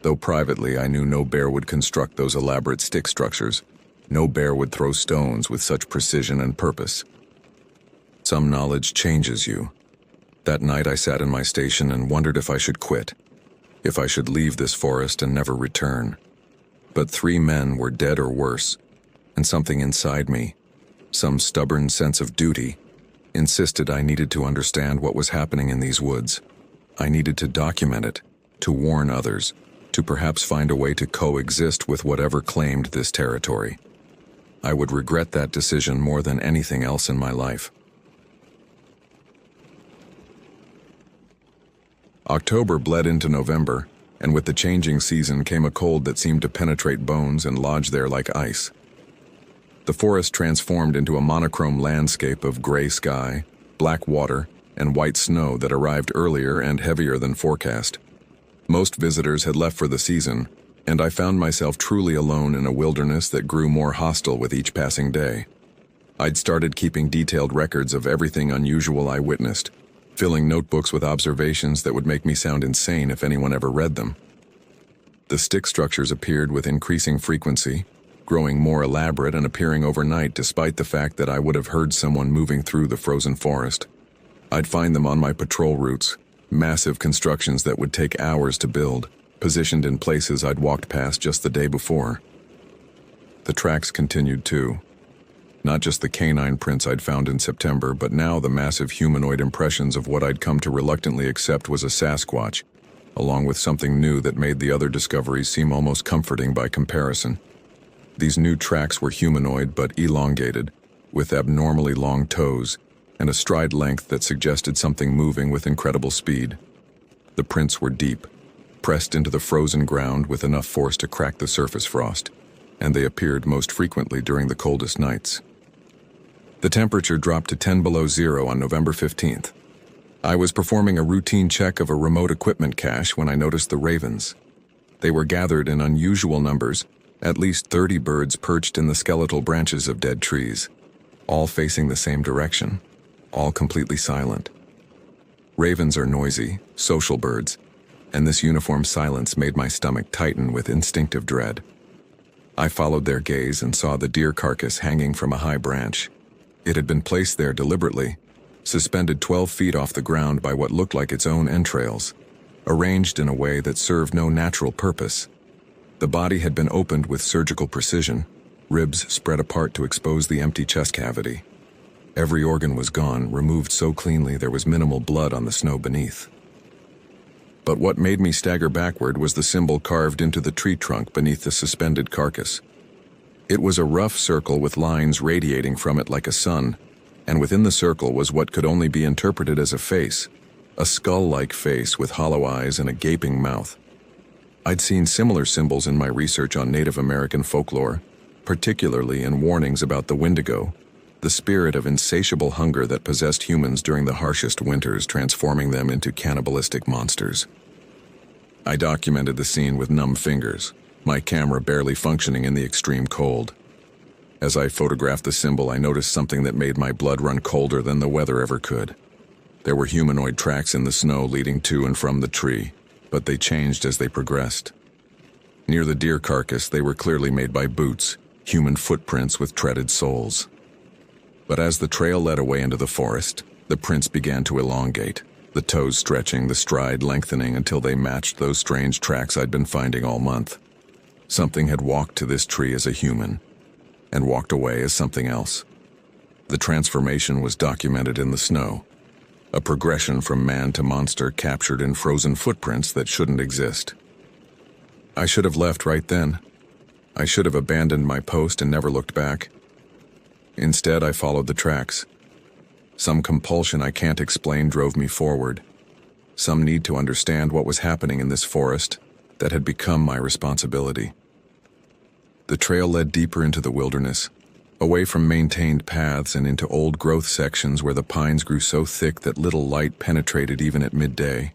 though privately I knew no bear would construct those elaborate stick structures. No bear would throw stones with such precision and purpose. Some knowledge changes you. That night I sat in my station and wondered if I should quit, if I should leave this forest and never return. But 3 men were dead or worse, and something inside me, some stubborn sense of duty, insisted I needed to understand what was happening in these woods. I needed to document it, to warn others, to perhaps find a way to coexist with whatever claimed this territory. I would regret that decision more than anything else in my life. October bled into November, and with the changing season came a cold that seemed to penetrate bones and lodge there like ice. The forest transformed into a monochrome landscape of gray sky, black water, and white snow that arrived earlier and heavier than forecast. Most visitors had left for the season, and I found myself truly alone in a wilderness that grew more hostile with each passing day. I'd started keeping detailed records of everything unusual I witnessed, filling notebooks with observations that would make me sound insane if anyone ever read them. The stick structures appeared with increasing frequency, growing more elaborate and appearing overnight despite the fact that I would have heard someone moving through the frozen forest. I'd find them on my patrol routes, massive constructions that would take hours to build, positioned in places I'd walked past just the day before. The tracks continued too. Not just the canine prints I'd found in September, but now the massive humanoid impressions of what I'd come to reluctantly accept was a Sasquatch, along with something new that made the other discoveries seem almost comforting by comparison. These new tracks were humanoid but elongated, with abnormally long toes, and a stride length that suggested something moving with incredible speed. The prints were deep, pressed into the frozen ground with enough force to crack the surface frost, and they appeared most frequently during the coldest nights. The temperature dropped to 10 below zero on November 15th. I was performing a routine check of a remote equipment cache when I noticed the ravens. They were gathered in unusual numbers, at least 30 birds perched in the skeletal branches of dead trees, all facing the same direction, all completely silent. Ravens are noisy, social birds, and this uniform silence made my stomach tighten with instinctive dread. I followed their gaze and saw the deer carcass hanging from a high branch. It had been placed there deliberately, suspended 12 feet off the ground by what looked like its own entrails, arranged in a way that served no natural purpose. The body had been opened with surgical precision, ribs spread apart to expose the empty chest cavity. Every organ was gone, removed so cleanly there was minimal blood on the snow beneath. But what made me stagger backward was the symbol carved into the tree trunk beneath the suspended carcass. It was a rough circle with lines radiating from it like a sun, and within the circle was what could only be interpreted as a face, a skull-like face with hollow eyes and a gaping mouth. I'd seen similar symbols in my research on Native American folklore, particularly in warnings about the Wendigo, the spirit of insatiable hunger that possessed humans during the harshest winters, transforming them into cannibalistic monsters. I documented the scene with numb fingers, my camera barely functioning in the extreme cold. As I photographed the symbol, I noticed something that made my blood run colder than the weather ever could. There were humanoid tracks in the snow leading to and from the tree, but they changed as they progressed. Near the deer carcass, they were clearly made by boots, human footprints with treaded soles. But as the trail led away into the forest, the prints began to elongate, the toes stretching, the stride lengthening until they matched those strange tracks I'd been finding all month. Something had walked to this tree as a human, and walked away as something else. The transformation was documented in the snow, a progression from man to monster captured in frozen footprints that shouldn't exist. I should have left right then. I should have abandoned my post and never looked back. Instead, I followed the tracks. Some compulsion I can't explain drove me forward. Some need to understand what was happening in this forest that had become my responsibility. The trail led deeper into the wilderness, away from maintained paths and into old growth sections where the pines grew so thick that little light penetrated even at midday.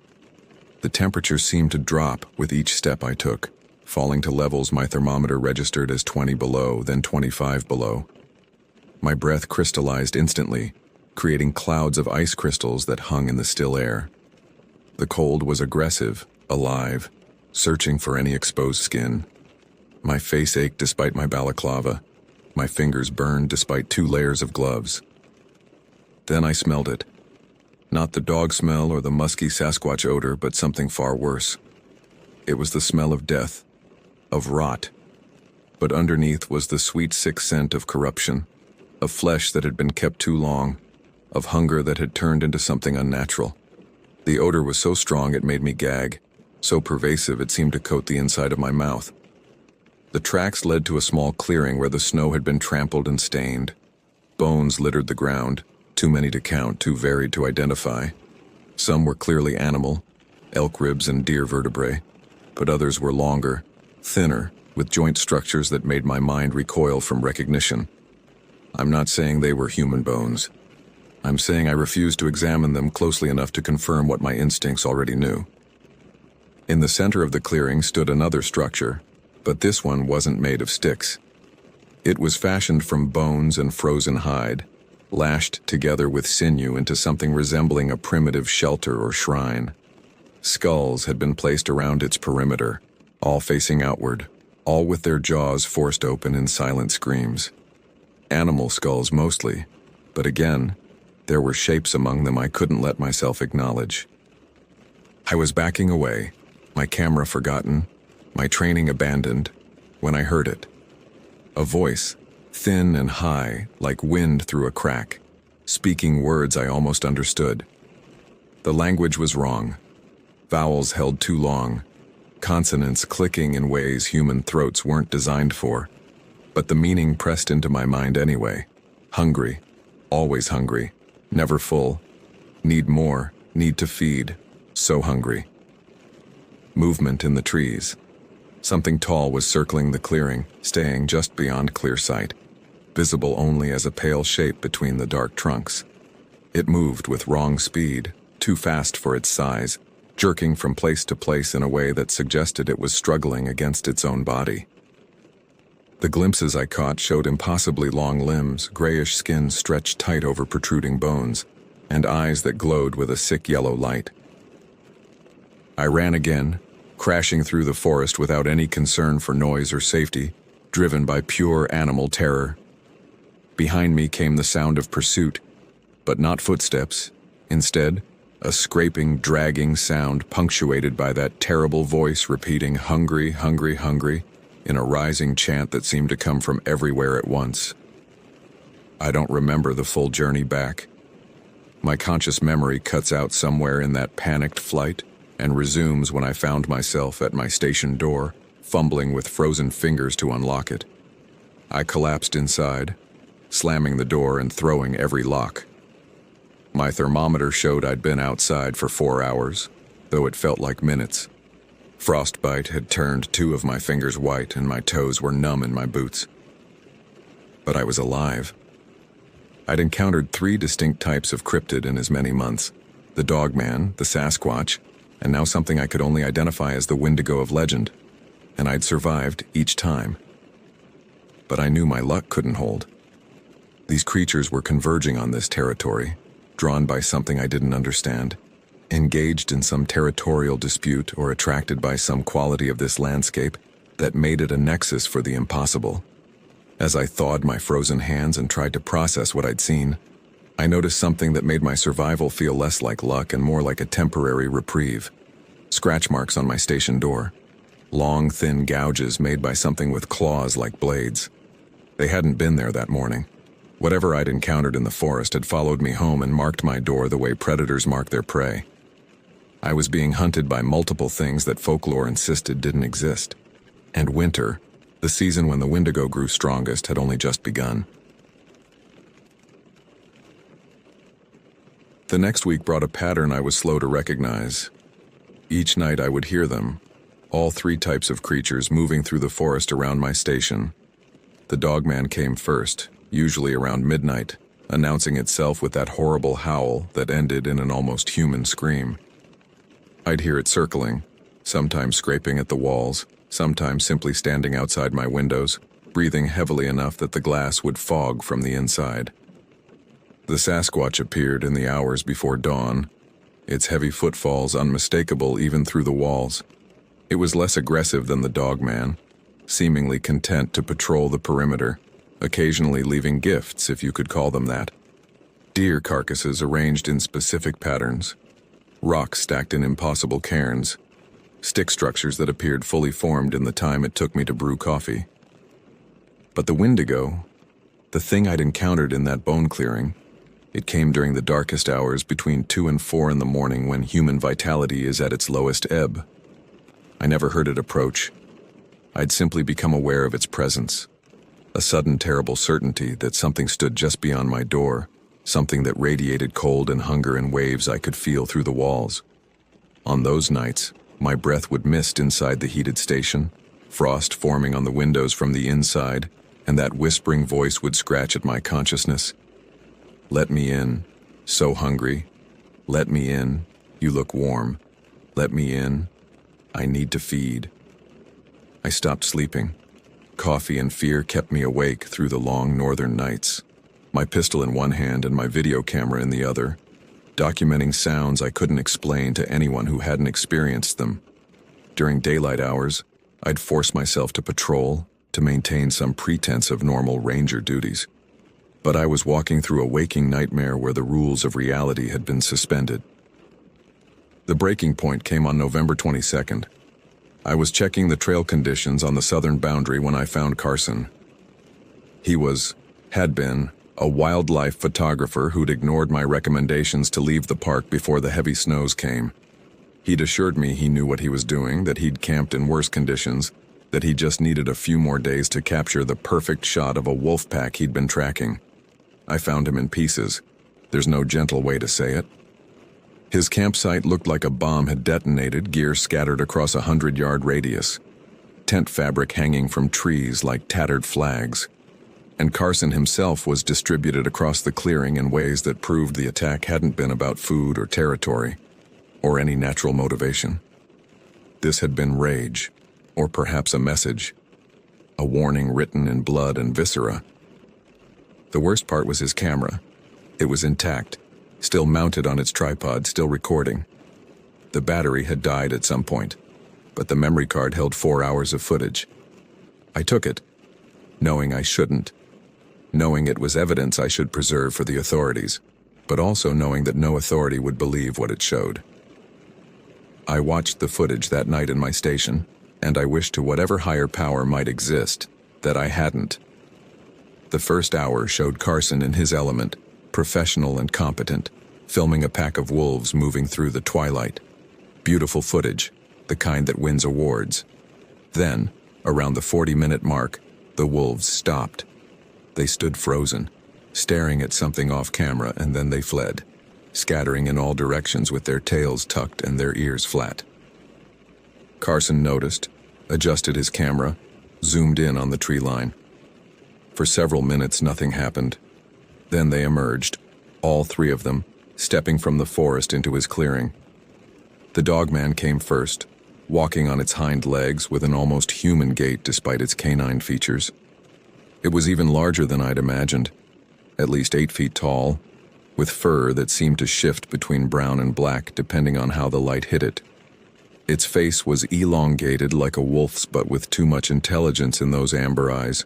The temperature seemed to drop with each step I took, falling to levels my thermometer registered as 20 below, then 25 below. My breath crystallized instantly, creating clouds of ice crystals that hung in the still air. The cold was aggressive, alive, searching for any exposed skin. My face ached despite my balaclava. My fingers burned despite 2 layers of gloves. Then I smelled it. Not the dog smell or the musky Sasquatch odor, but something far worse. It was the smell of death, of rot. But underneath was the sweet, sick scent of corruption, of flesh that had been kept too long, of hunger that had turned into something unnatural. The odor was so strong it made me gag, so pervasive it seemed to coat the inside of my mouth. The tracks led to a small clearing where the snow had been trampled and stained. Bones littered the ground, too many to count, too varied to identify. Some were clearly animal, elk ribs and deer vertebrae, but others were longer, thinner, with joint structures that made my mind recoil from recognition. I'm not saying they were human bones. I'm saying I refused to examine them closely enough to confirm what my instincts already knew. In the center of the clearing stood another structure, but this one wasn't made of sticks. It was fashioned from bones and frozen hide, lashed together with sinew into something resembling a primitive shelter or shrine. Skulls had been placed around its perimeter, all facing outward, all with their jaws forced open in silent screams. Animal skulls mostly, but again, there were shapes among them I couldn't let myself acknowledge. I was backing away, my camera forgotten, my training abandoned, when I heard it. A voice, thin and high, like wind through a crack, speaking words I almost understood. The language was wrong. Vowels held too long, consonants clicking in ways human throats weren't designed for. But the meaning pressed into my mind anyway. Hungry, always hungry, never full, need more, need to feed, so hungry. Movement in the trees. Something tall was circling the clearing, staying just beyond clear sight, visible only as a pale shape between the dark trunks. It moved with wrong speed, too fast for its size, jerking from place to place in a way that suggested it was struggling against its own body. The glimpses I caught showed impossibly long limbs, grayish skin stretched tight over protruding bones, and eyes that glowed with a sick yellow light. I ran again, crashing through the forest without any concern for noise or safety, driven by pure animal terror. Behind me came the sound of pursuit, but not footsteps. Instead, a scraping, dragging sound punctuated by that terrible voice repeating "hungry, hungry, hungry," in a rising chant that seemed to come from everywhere at once. I don't remember the full journey back. My conscious memory cuts out somewhere in that panicked flight and resumes when I found myself at my station door, fumbling with frozen fingers to unlock it. I collapsed inside, slamming the door and throwing every lock. My thermometer showed I'd been outside for 4 hours, though it felt like minutes. Frostbite had turned 2 of my fingers white and my toes were numb in my boots. But I was alive. I'd encountered 3 distinct types of cryptid in as many months: the Dogman, the Sasquatch, and now something I could only identify as the Wendigo of legend. And I'd survived each time. But I knew my luck couldn't hold. These creatures were converging on this territory, drawn by something I didn't understand, engaged in some territorial dispute or attracted by some quality of this landscape that made it a nexus for the impossible. As I thawed my frozen hands and tried to process what I'd seen, I noticed something that made my survival feel less like luck and more like a temporary reprieve. Scratch marks on my station door. Long, thin gouges made by something with claws like blades. They hadn't been there that morning. Whatever I'd encountered in the forest had followed me home and marked my door the way predators mark their prey. I was being hunted by multiple things that folklore insisted didn't exist. And winter, the season when the Wendigo grew strongest, had only just begun. The next week brought a pattern I was slow to recognize. Each night I would hear them, all 3 types of creatures moving through the forest around my station. The Dogman came first, usually around midnight, announcing itself with that horrible howl that ended in an almost human scream. I'd hear it circling, sometimes scraping at the walls, sometimes simply standing outside my windows, breathing heavily enough that the glass would fog from the inside. The Sasquatch appeared in the hours before dawn, its heavy footfalls unmistakable even through the walls. It was less aggressive than the Dogman, seemingly content to patrol the perimeter, occasionally leaving gifts, if you could call them that. Deer carcasses arranged in specific patterns, rocks stacked in impossible cairns, stick structures that appeared fully formed in the time it took me to brew coffee. But the Wendigo, the thing I'd encountered in that bone clearing, it came during the darkest hours between 2 and 4 in the morning when human vitality is at its lowest ebb. I never heard it approach. I'd simply become aware of its presence. A sudden terrible certainty that something stood just beyond my door, something that radiated cold and hunger in waves I could feel through the walls. On those nights, my breath would mist inside the heated station, frost forming on the windows from the inside, and that whispering voice would scratch at my consciousness. Let me in, so hungry. Let me in, you look warm. Let me in, I need to feed. I stopped sleeping. Coffee and fear kept me awake through the long northern nights, my pistol in one hand and my video camera in the other, documenting sounds I couldn't explain to anyone who hadn't experienced them. During daylight hours, I'd force myself to patrol, to maintain some pretense of normal ranger duties. But I was walking through a waking nightmare where the rules of reality had been suspended. The breaking point came on November 22nd. I was checking the trail conditions on the southern boundary when I found Carson. He had been, a wildlife photographer who'd ignored my recommendations to leave the park before the heavy snows came. He'd assured me he knew what he was doing, that he'd camped in worse conditions, that he just needed a few more days to capture the perfect shot of a wolf pack he'd been tracking. I found him in pieces. There's no gentle way to say it. His campsite looked like a bomb had detonated, gear scattered across a 100-yard radius, tent fabric hanging from trees like tattered flags, and Carson himself was distributed across the clearing in ways that proved the attack hadn't been about food or territory, or any natural motivation. This had been rage, or perhaps a message, a warning written in blood and viscera. The worst part was his camera. It was intact, still mounted on its tripod, still recording. The battery had died at some point, but the memory card held 4 hours of footage. I took it, knowing I shouldn't, knowing it was evidence I should preserve for the authorities, but also knowing that no authority would believe what it showed. I watched the footage that night in my station, and I wished to whatever higher power might exist that I hadn't. The first hour showed Carson in his element, professional and competent, filming a pack of wolves moving through the twilight. Beautiful footage, the kind that wins awards. Then, around the 40-minute mark, the wolves stopped. They stood frozen, staring at something off camera, and then they fled, scattering in all directions with their tails tucked and their ears flat. Carson noticed, adjusted his camera, zoomed in on the tree line. For several minutes, nothing happened. Then they emerged, all 3 of them, stepping from the forest into his clearing. The dogman came first, walking on its hind legs with an almost human gait despite its canine features. It was even larger than I'd imagined, at least 8 feet tall, with fur that seemed to shift between brown and black depending on how the light hit it. Its face was elongated like a wolf's, but with too much intelligence in those amber eyes,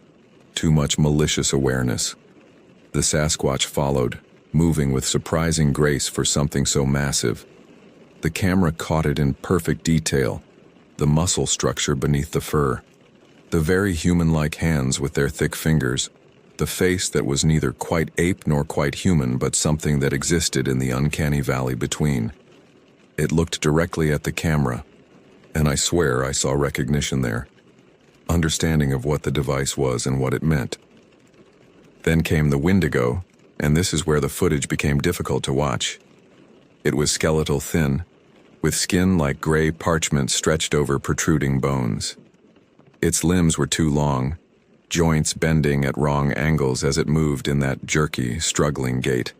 too much malicious awareness. The Sasquatch followed, moving with surprising grace for something so massive. The camera caught it in perfect detail, the muscle structure beneath the fur, the very human-like hands with their thick fingers, the face that was neither quite ape nor quite human but something that existed in the uncanny valley between. It looked directly at the camera, and I swear I saw recognition there, understanding of what the device was and what it meant. Then came the Wendigo, and this is where the footage became difficult to watch. It was skeletal thin, with skin like gray parchment stretched over protruding bones. Its limbs were too long, joints bending at wrong angles as it moved in that jerky, struggling gait.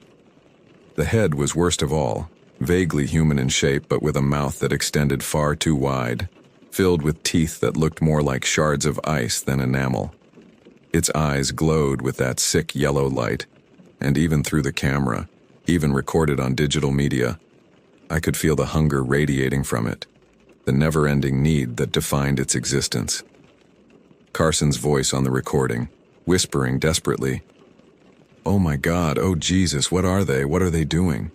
The head was worst of all, vaguely human in shape but with a mouth that extended far too wide, filled with teeth that looked more like shards of ice than enamel. Its eyes glowed with that sick yellow light, and even through the camera, even recorded on digital media, I could feel the hunger radiating from it, the never-ending need that defined its existence. Carson's voice on the recording, whispering desperately, "Oh my God, oh Jesus, what are they? What are they doing?"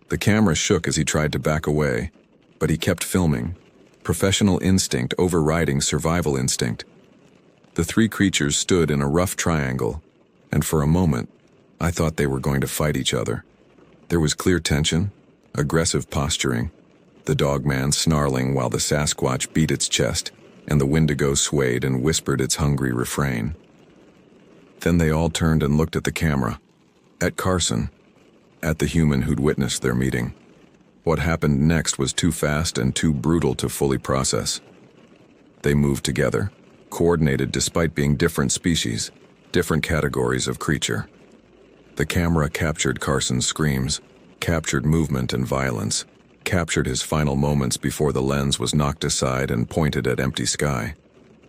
The camera shook as he tried to back away, but he kept filming, professional instinct overriding survival instinct. The 3 creatures stood in a rough triangle, and for a moment, I thought they were going to fight each other. There was clear tension, aggressive posturing, the dogman snarling while the Sasquatch beat its chest, and the Wendigo swayed and whispered its hungry refrain. Then they all turned and looked at the camera, at Carson, at the human who'd witnessed their meeting. What happened next was too fast and too brutal to fully process. They moved together, coordinated despite being different species, different categories of creature. The camera captured Carson's screams, captured movement and violence, captured his final moments before the lens was knocked aside and pointed at empty sky.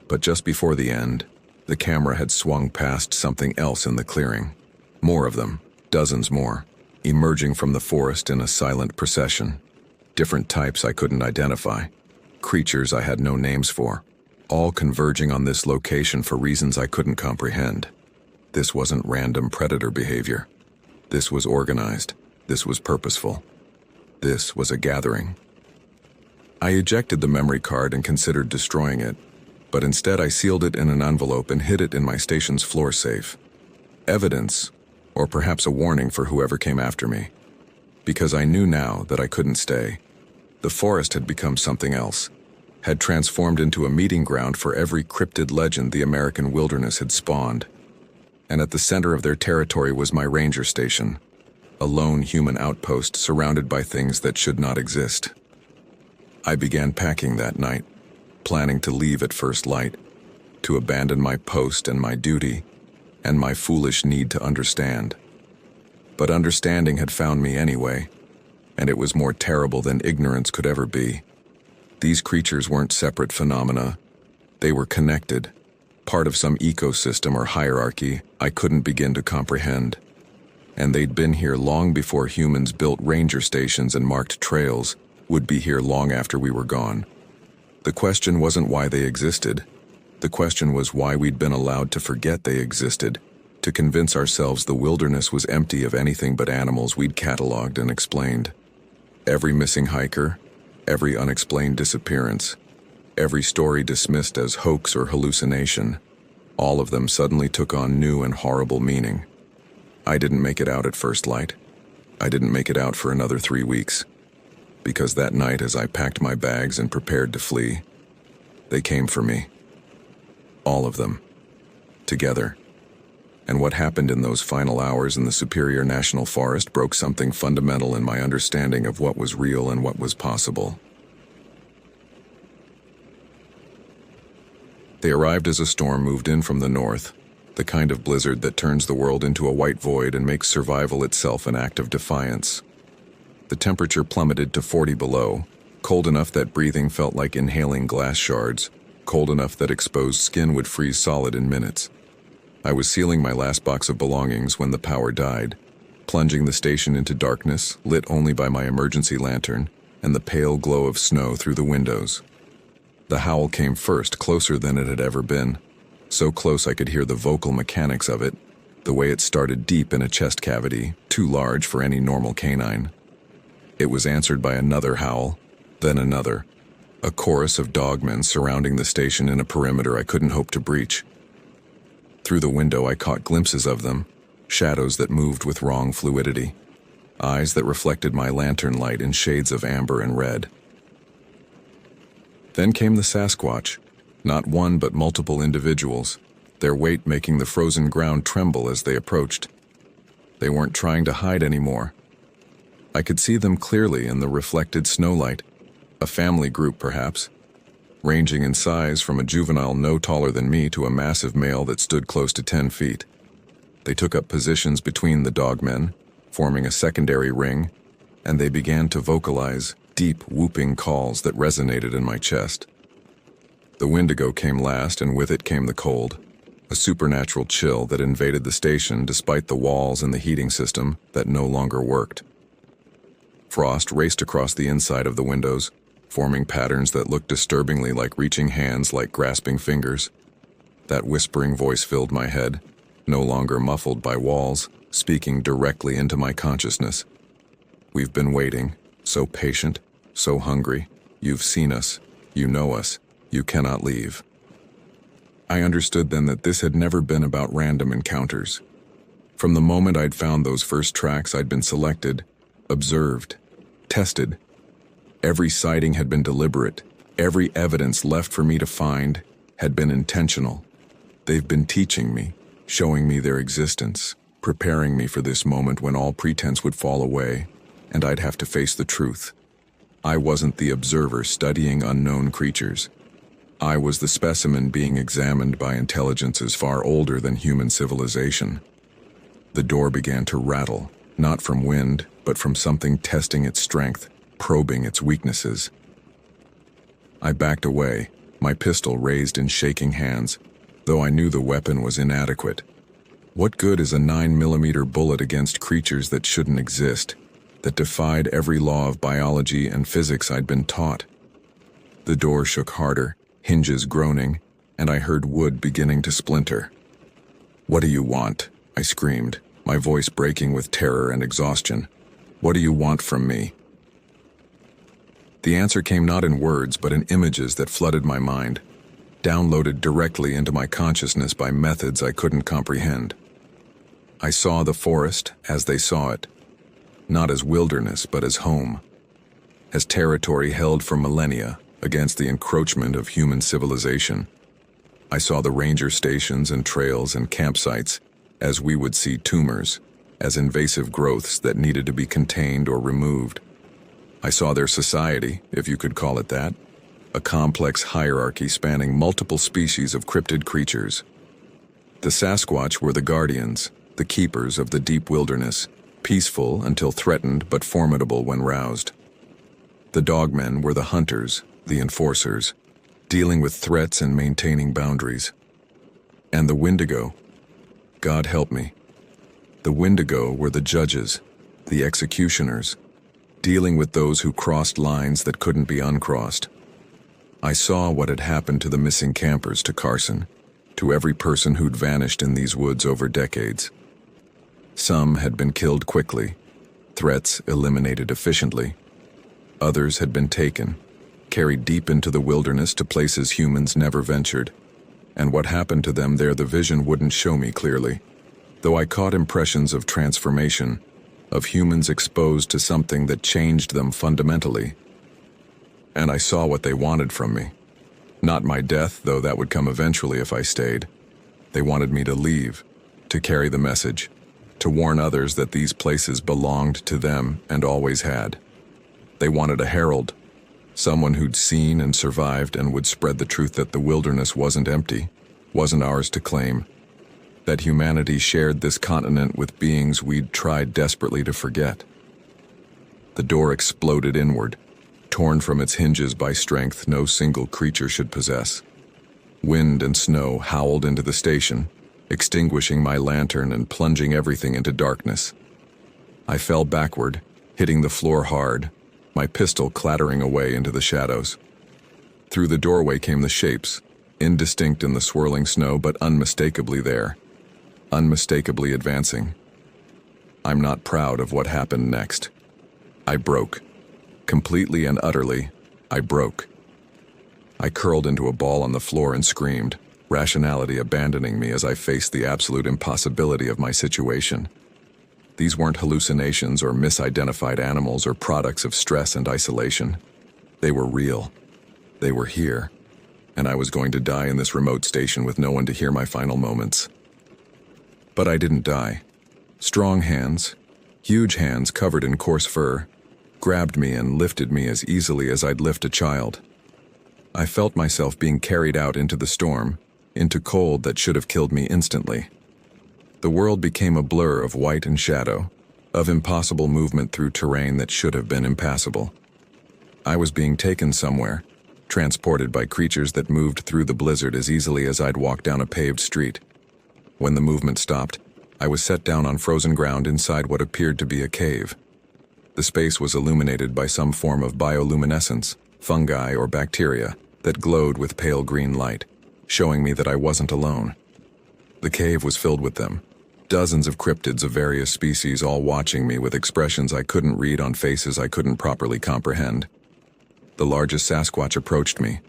But just before the end, the camera had swung past something else in the clearing. More of them, dozens more, emerging from the forest in a silent procession. Different types I couldn't identify, creatures I had no names for, all converging on this location for reasons I couldn't comprehend. This wasn't random predator behavior. This was organized. This was purposeful. This was a gathering. I ejected the memory card and considered destroying it, but instead I sealed it in an envelope and hid it in my station's floor safe. Evidence, or perhaps a warning for whoever came after me. Because I knew now that I couldn't stay. The forest had become something else, had transformed into a meeting ground for every cryptid legend the American wilderness had spawned. And at the center of their territory was my ranger station, a lone human outpost surrounded by things that should not exist. I began packing that night, planning to leave at first light, to abandon my post and my duty, and my foolish need to understand. But understanding had found me anyway, and it was more terrible than ignorance could ever be. These creatures weren't separate phenomena. They were connected, part of some ecosystem or hierarchy I couldn't begin to comprehend. And they'd been here long before humans built ranger stations and marked trails, would be here long after we were gone. The question wasn't why they existed. The question was why we'd been allowed to forget they existed, to convince ourselves the wilderness was empty of anything but animals we'd cataloged and explained. Every missing hiker, every unexplained disappearance, every story dismissed as hoax or hallucination, all of them suddenly took on new and horrible meaning. I didn't make it out at first light. I didn't make it out for another 3 weeks. Because that night, as I packed my bags and prepared to flee, they came for me. All of them. Together. And what happened in those final hours in the Superior National Forest broke something fundamental in my understanding of what was real and what was possible. They arrived as a storm moved in from the north, the kind of blizzard that turns the world into a white void and makes survival itself an act of defiance. The temperature plummeted to 40 below, cold enough that breathing felt like inhaling glass shards, cold enough that exposed skin would freeze solid in minutes. I was sealing my last box of belongings when the power died, plunging the station into darkness, lit only by my emergency lantern and the pale glow of snow through the windows. The howl came first, closer than it had ever been. So close I could hear the vocal mechanics of it, the way it started deep in a chest cavity, too large for any normal canine. It was answered by another howl, then another, a chorus of dogmen surrounding the station in a perimeter I couldn't hope to breach. Through the window I caught glimpses of them, shadows that moved with wrong fluidity, eyes that reflected my lantern light in shades of amber and red. Then came the Sasquatch, not one but multiple individuals, their weight making the frozen ground tremble as they approached. They weren't trying to hide anymore. I could see them clearly in the reflected snowlight, a family group perhaps, ranging in size from a juvenile no taller than me to a massive male that stood close to 10 feet. They took up positions between the dogmen, forming a secondary ring, and they began to vocalize deep whooping calls that resonated in my chest. The Wendigo came last, and with it came the cold, a supernatural chill that invaded the station despite the walls and the heating system that no longer worked. Frost raced across the inside of the windows, forming patterns that looked disturbingly like reaching hands, like grasping fingers. That whispering voice filled my head, no longer muffled by walls, speaking directly into my consciousness. We've been waiting, so patient, so hungry. You've seen us, you know us, you cannot leave. I understood then that this had never been about random encounters. From the moment I'd found those first tracks, I'd been selected, observed, tested. Every sighting had been deliberate. Every evidence left for me to find had been intentional. They've been teaching me, showing me their existence, preparing me for this moment when all pretense would fall away, and I'd have to face the truth. I wasn't the observer studying unknown creatures. I was the specimen being examined by intelligences far older than human civilization. The door began to rattle, not from wind, but from something testing its strength, probing its weaknesses. I backed away, my pistol raised in shaking hands, though I knew the weapon was inadequate. What good is a 9mm bullet against creatures that shouldn't exist, that defied every law of biology and physics I'd been taught? The door shook harder, hinges groaning, and I heard wood beginning to splinter. "What do you want?" I screamed, my voice breaking with terror and exhaustion. "What do you want from me?" The answer came not in words, but in images that flooded my mind, downloaded directly into my consciousness by methods I couldn't comprehend. I saw the forest as they saw it, not as wilderness, but as home, as territory held for millennia against the encroachment of human civilization. I saw the ranger stations and trails and campsites as we would see tumors, as invasive growths that needed to be contained or removed. I saw their society, if you could call it that, a complex hierarchy spanning multiple species of cryptid creatures. The Sasquatch were the guardians, the keepers of the deep wilderness, peaceful until threatened but formidable when roused. The Dogmen were the hunters, the enforcers, dealing with threats and maintaining boundaries. And the Wendigo, God help me, the Wendigo were the judges, the executioners, dealing with those who crossed lines that couldn't be uncrossed. I saw what had happened to the missing campers, to Carson, to every person who'd vanished in these woods over decades. Some had been killed quickly, threats eliminated efficiently. Others had been taken, carried deep into the wilderness to places humans never ventured. And what happened to them there the vision wouldn't show me clearly, though I caught impressions of transformation, of humans exposed to something that changed them fundamentally. And I saw what they wanted from me. Not my death, though that would come eventually if I stayed. They wanted me to leave, to carry the message, to warn others that these places belonged to them and always had. They wanted a herald, someone who'd seen and survived and would spread the truth that the wilderness wasn't empty, wasn't ours to claim, that humanity shared this continent with beings we'd tried desperately to forget. The door exploded inward, torn from its hinges by strength no single creature should possess. Wind and snow howled into the station, extinguishing my lantern and plunging everything into darkness. I fell backward, hitting the floor hard, my pistol clattering away into the shadows. Through the doorway came the shapes, indistinct in the swirling snow but unmistakably there, unmistakably advancing. I'm not proud of what happened next. I broke. Completely and utterly, I broke. I curled into a ball on the floor and screamed, rationality abandoning me as I faced the absolute impossibility of my situation. These weren't hallucinations or misidentified animals or products of stress and isolation. They were real. They were here. And I was going to die in this remote station with no one to hear my final moments. But I didn't die. Strong hands, huge hands covered in coarse fur, grabbed me and lifted me as easily as I'd lift a child. I felt myself being carried out into the storm, into cold that should have killed me instantly. The world became a blur of white and shadow, of impossible movement through terrain that should have been impassable. I was being taken somewhere, transported by creatures that moved through the blizzard as easily as I'd walk down a paved street. When the movement stopped, I was set down on frozen ground inside what appeared to be a cave. The space was illuminated by some form of bioluminescence, fungi or bacteria, that glowed with pale green light, showing me that I wasn't alone. The cave was filled with them, dozens of cryptids of various species all watching me with expressions I couldn't read on faces I couldn't properly comprehend. The largest Sasquatch approached me,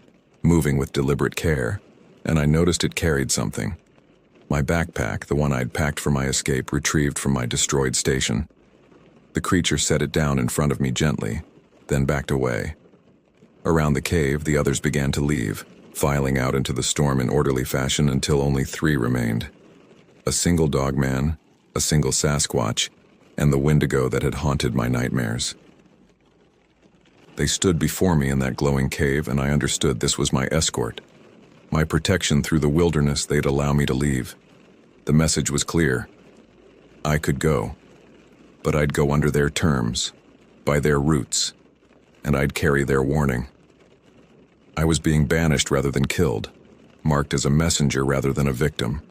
moving with deliberate care, and I noticed it carried something. My backpack, the one I'd packed for my escape, retrieved from my destroyed station. The creature set it down in front of me gently, then backed away, Around the cave, the others began to leave, filing out into the storm in orderly fashion until only 3 remained. A single dogman, a single Sasquatch, and the Wendigo that had haunted my nightmares. They stood before me in that glowing cave, and I understood this was my escort, my protection through the wilderness they'd allow me to leave. The message was clear. I could go, but I'd go under their terms, by their roots, and I'd carry their warning. I was being banished rather than killed, marked as a messenger rather than a victim.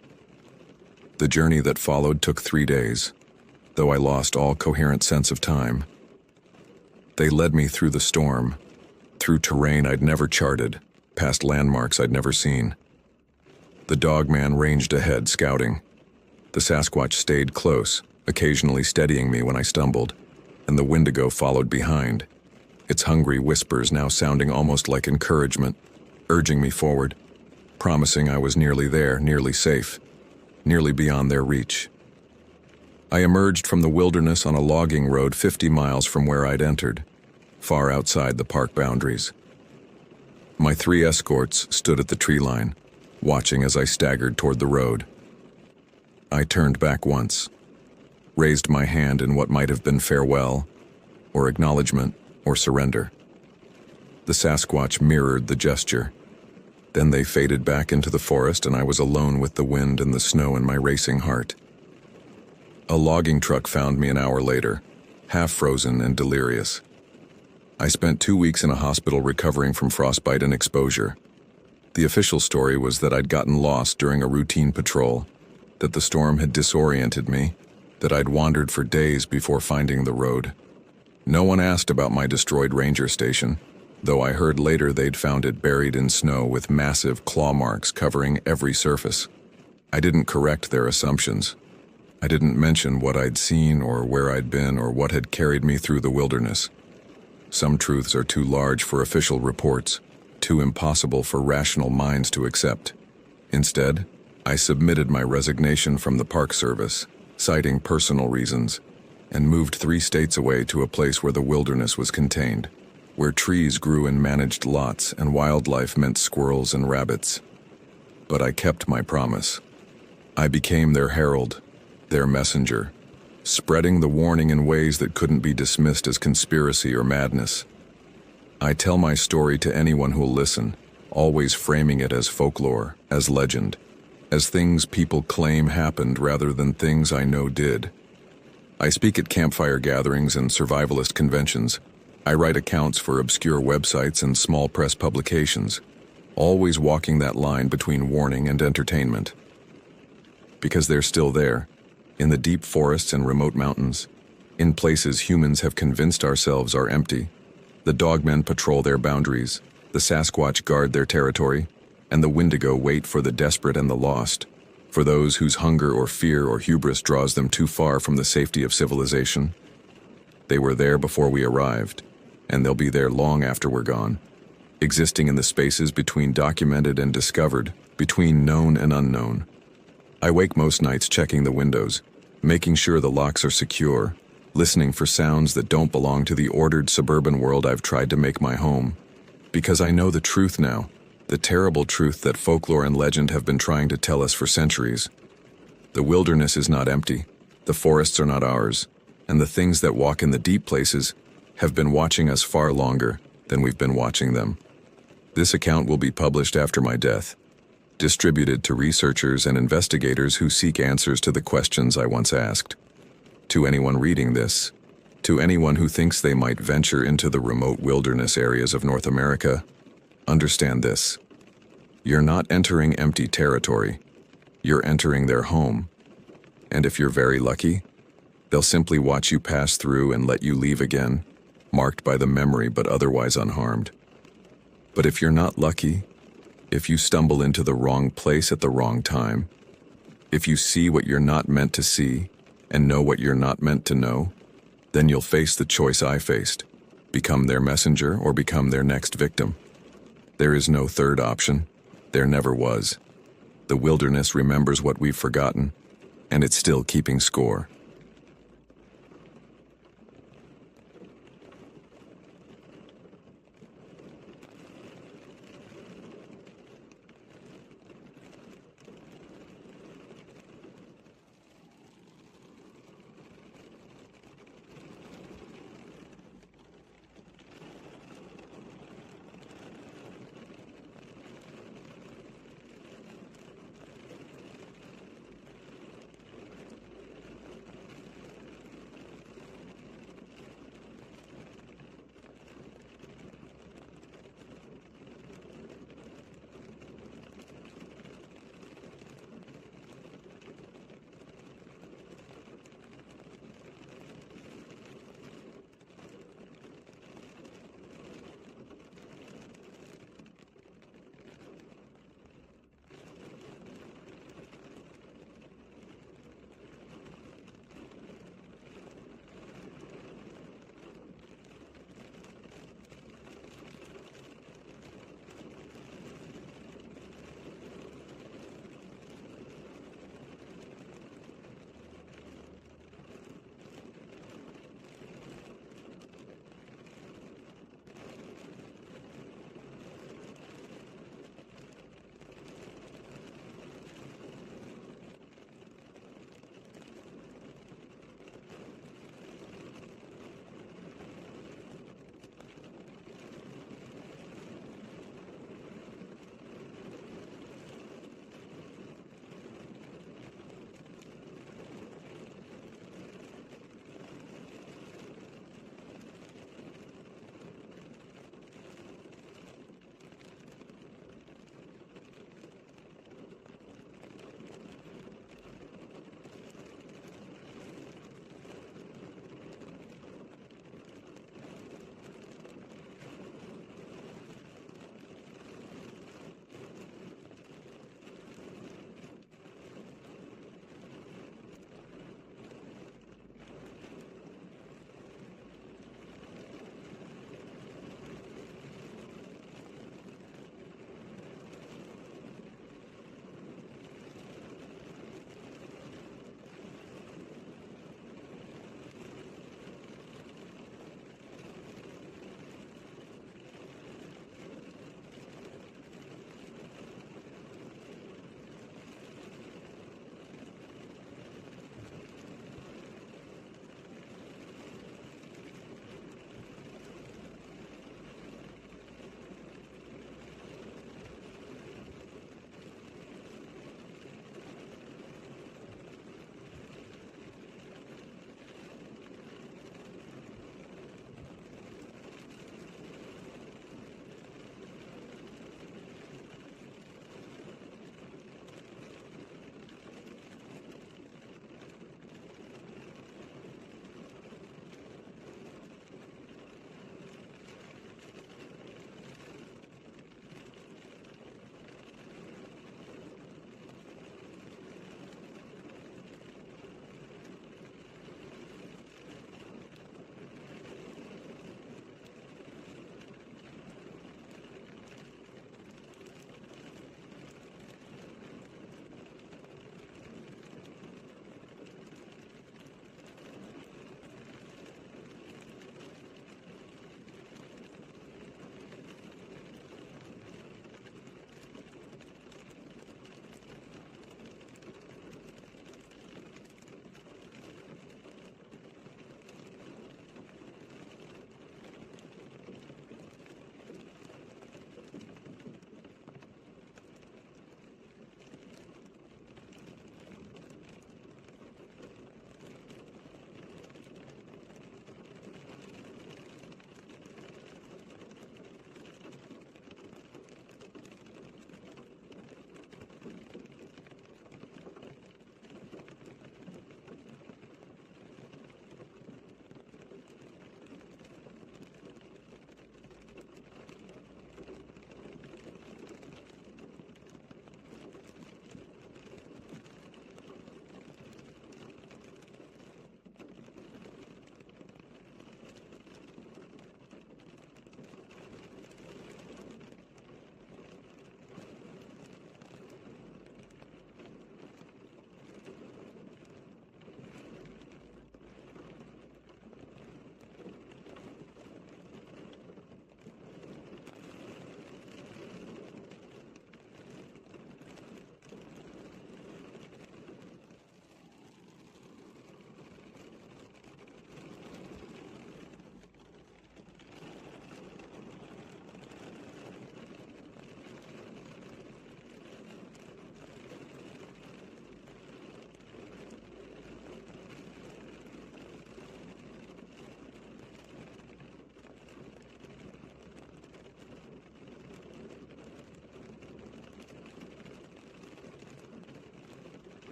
The journey that followed took 3 days, though I lost all coherent sense of time. They led me through the storm, through terrain I'd never charted, past landmarks I'd never seen. The dogman ranged ahead, scouting. The Sasquatch stayed close, occasionally steadying me when I stumbled, and the Wendigo followed behind, its hungry whispers now sounding almost like encouragement, urging me forward, promising I was nearly there, nearly safe, nearly beyond their reach. I emerged from the wilderness on a logging road 50 miles from where I'd entered, far outside the park boundaries. My 3 escorts stood at the tree line, watching as I staggered toward the road. I turned back once, raised my hand in what might have been farewell, or acknowledgement, or surrender. The Sasquatch mirrored the gesture. Then they faded back into the forest, and I was alone with the wind and the snow in my racing heart. A logging truck found me an hour later, half frozen and delirious. I spent 2 weeks in a hospital recovering from frostbite and exposure. The official story was that I'd gotten lost during a routine patrol, that the storm had disoriented me, that I'd wandered for days before finding the road. No one asked about my destroyed ranger station, though I heard later they'd found it buried in snow with massive claw marks covering every surface. I didn't correct their assumptions. I didn't mention what I'd seen or where I'd been or what had carried me through the wilderness. Some truths are too large for official reports, too impossible for rational minds to accept. Instead, I submitted my resignation from the Park Service, citing personal reasons, and moved 3 states away to a place where the wilderness was contained, where trees grew in managed lots and wildlife meant squirrels and rabbits. But I kept my promise. I became their herald, their messenger, spreading the warning in ways that couldn't be dismissed as conspiracy or madness. I tell my story to anyone who'll listen, always framing it as folklore, as legend, as things people claim happened rather than things I know did. I speak at campfire gatherings and survivalist conventions. I write accounts for obscure websites and small press publications, always walking that line between warning and entertainment. Because they're still there, in the deep forests and remote mountains, in places humans have convinced ourselves are empty. The dogmen patrol their boundaries, the Sasquatch guard their territory, and the Wendigo wait for the desperate and the lost, for those whose hunger or fear or hubris draws them too far from the safety of civilization. They were there before we arrived, and they'll be there long after we're gone, existing in the spaces between documented and discovered, between known and unknown. I wake most nights checking the windows, making sure the locks are secure, listening for sounds that don't belong to the ordered suburban world I've tried to make my home. Because I know the truth now, the terrible truth that folklore and legend have been trying to tell us for centuries. The wilderness is not empty, the forests are not ours, and the things that walk in the deep places have been watching us far longer than we've been watching them. This account will be published after my death, distributed to researchers and investigators who seek answers to the questions I once asked. To anyone reading this, to anyone who thinks they might venture into the remote wilderness areas of North America, understand this. You're not entering empty territory. You're entering their home. And if you're very lucky, they'll simply watch you pass through and let you leave again, marked by the memory but otherwise unharmed. But if you're not lucky, if you stumble into the wrong place at the wrong time, if you see what you're not meant to see and know what you're not meant to know, then you'll face the choice I faced, become their messenger or become their next victim. There is no third option. There never was. The wilderness remembers what we've forgotten, and it's still keeping score.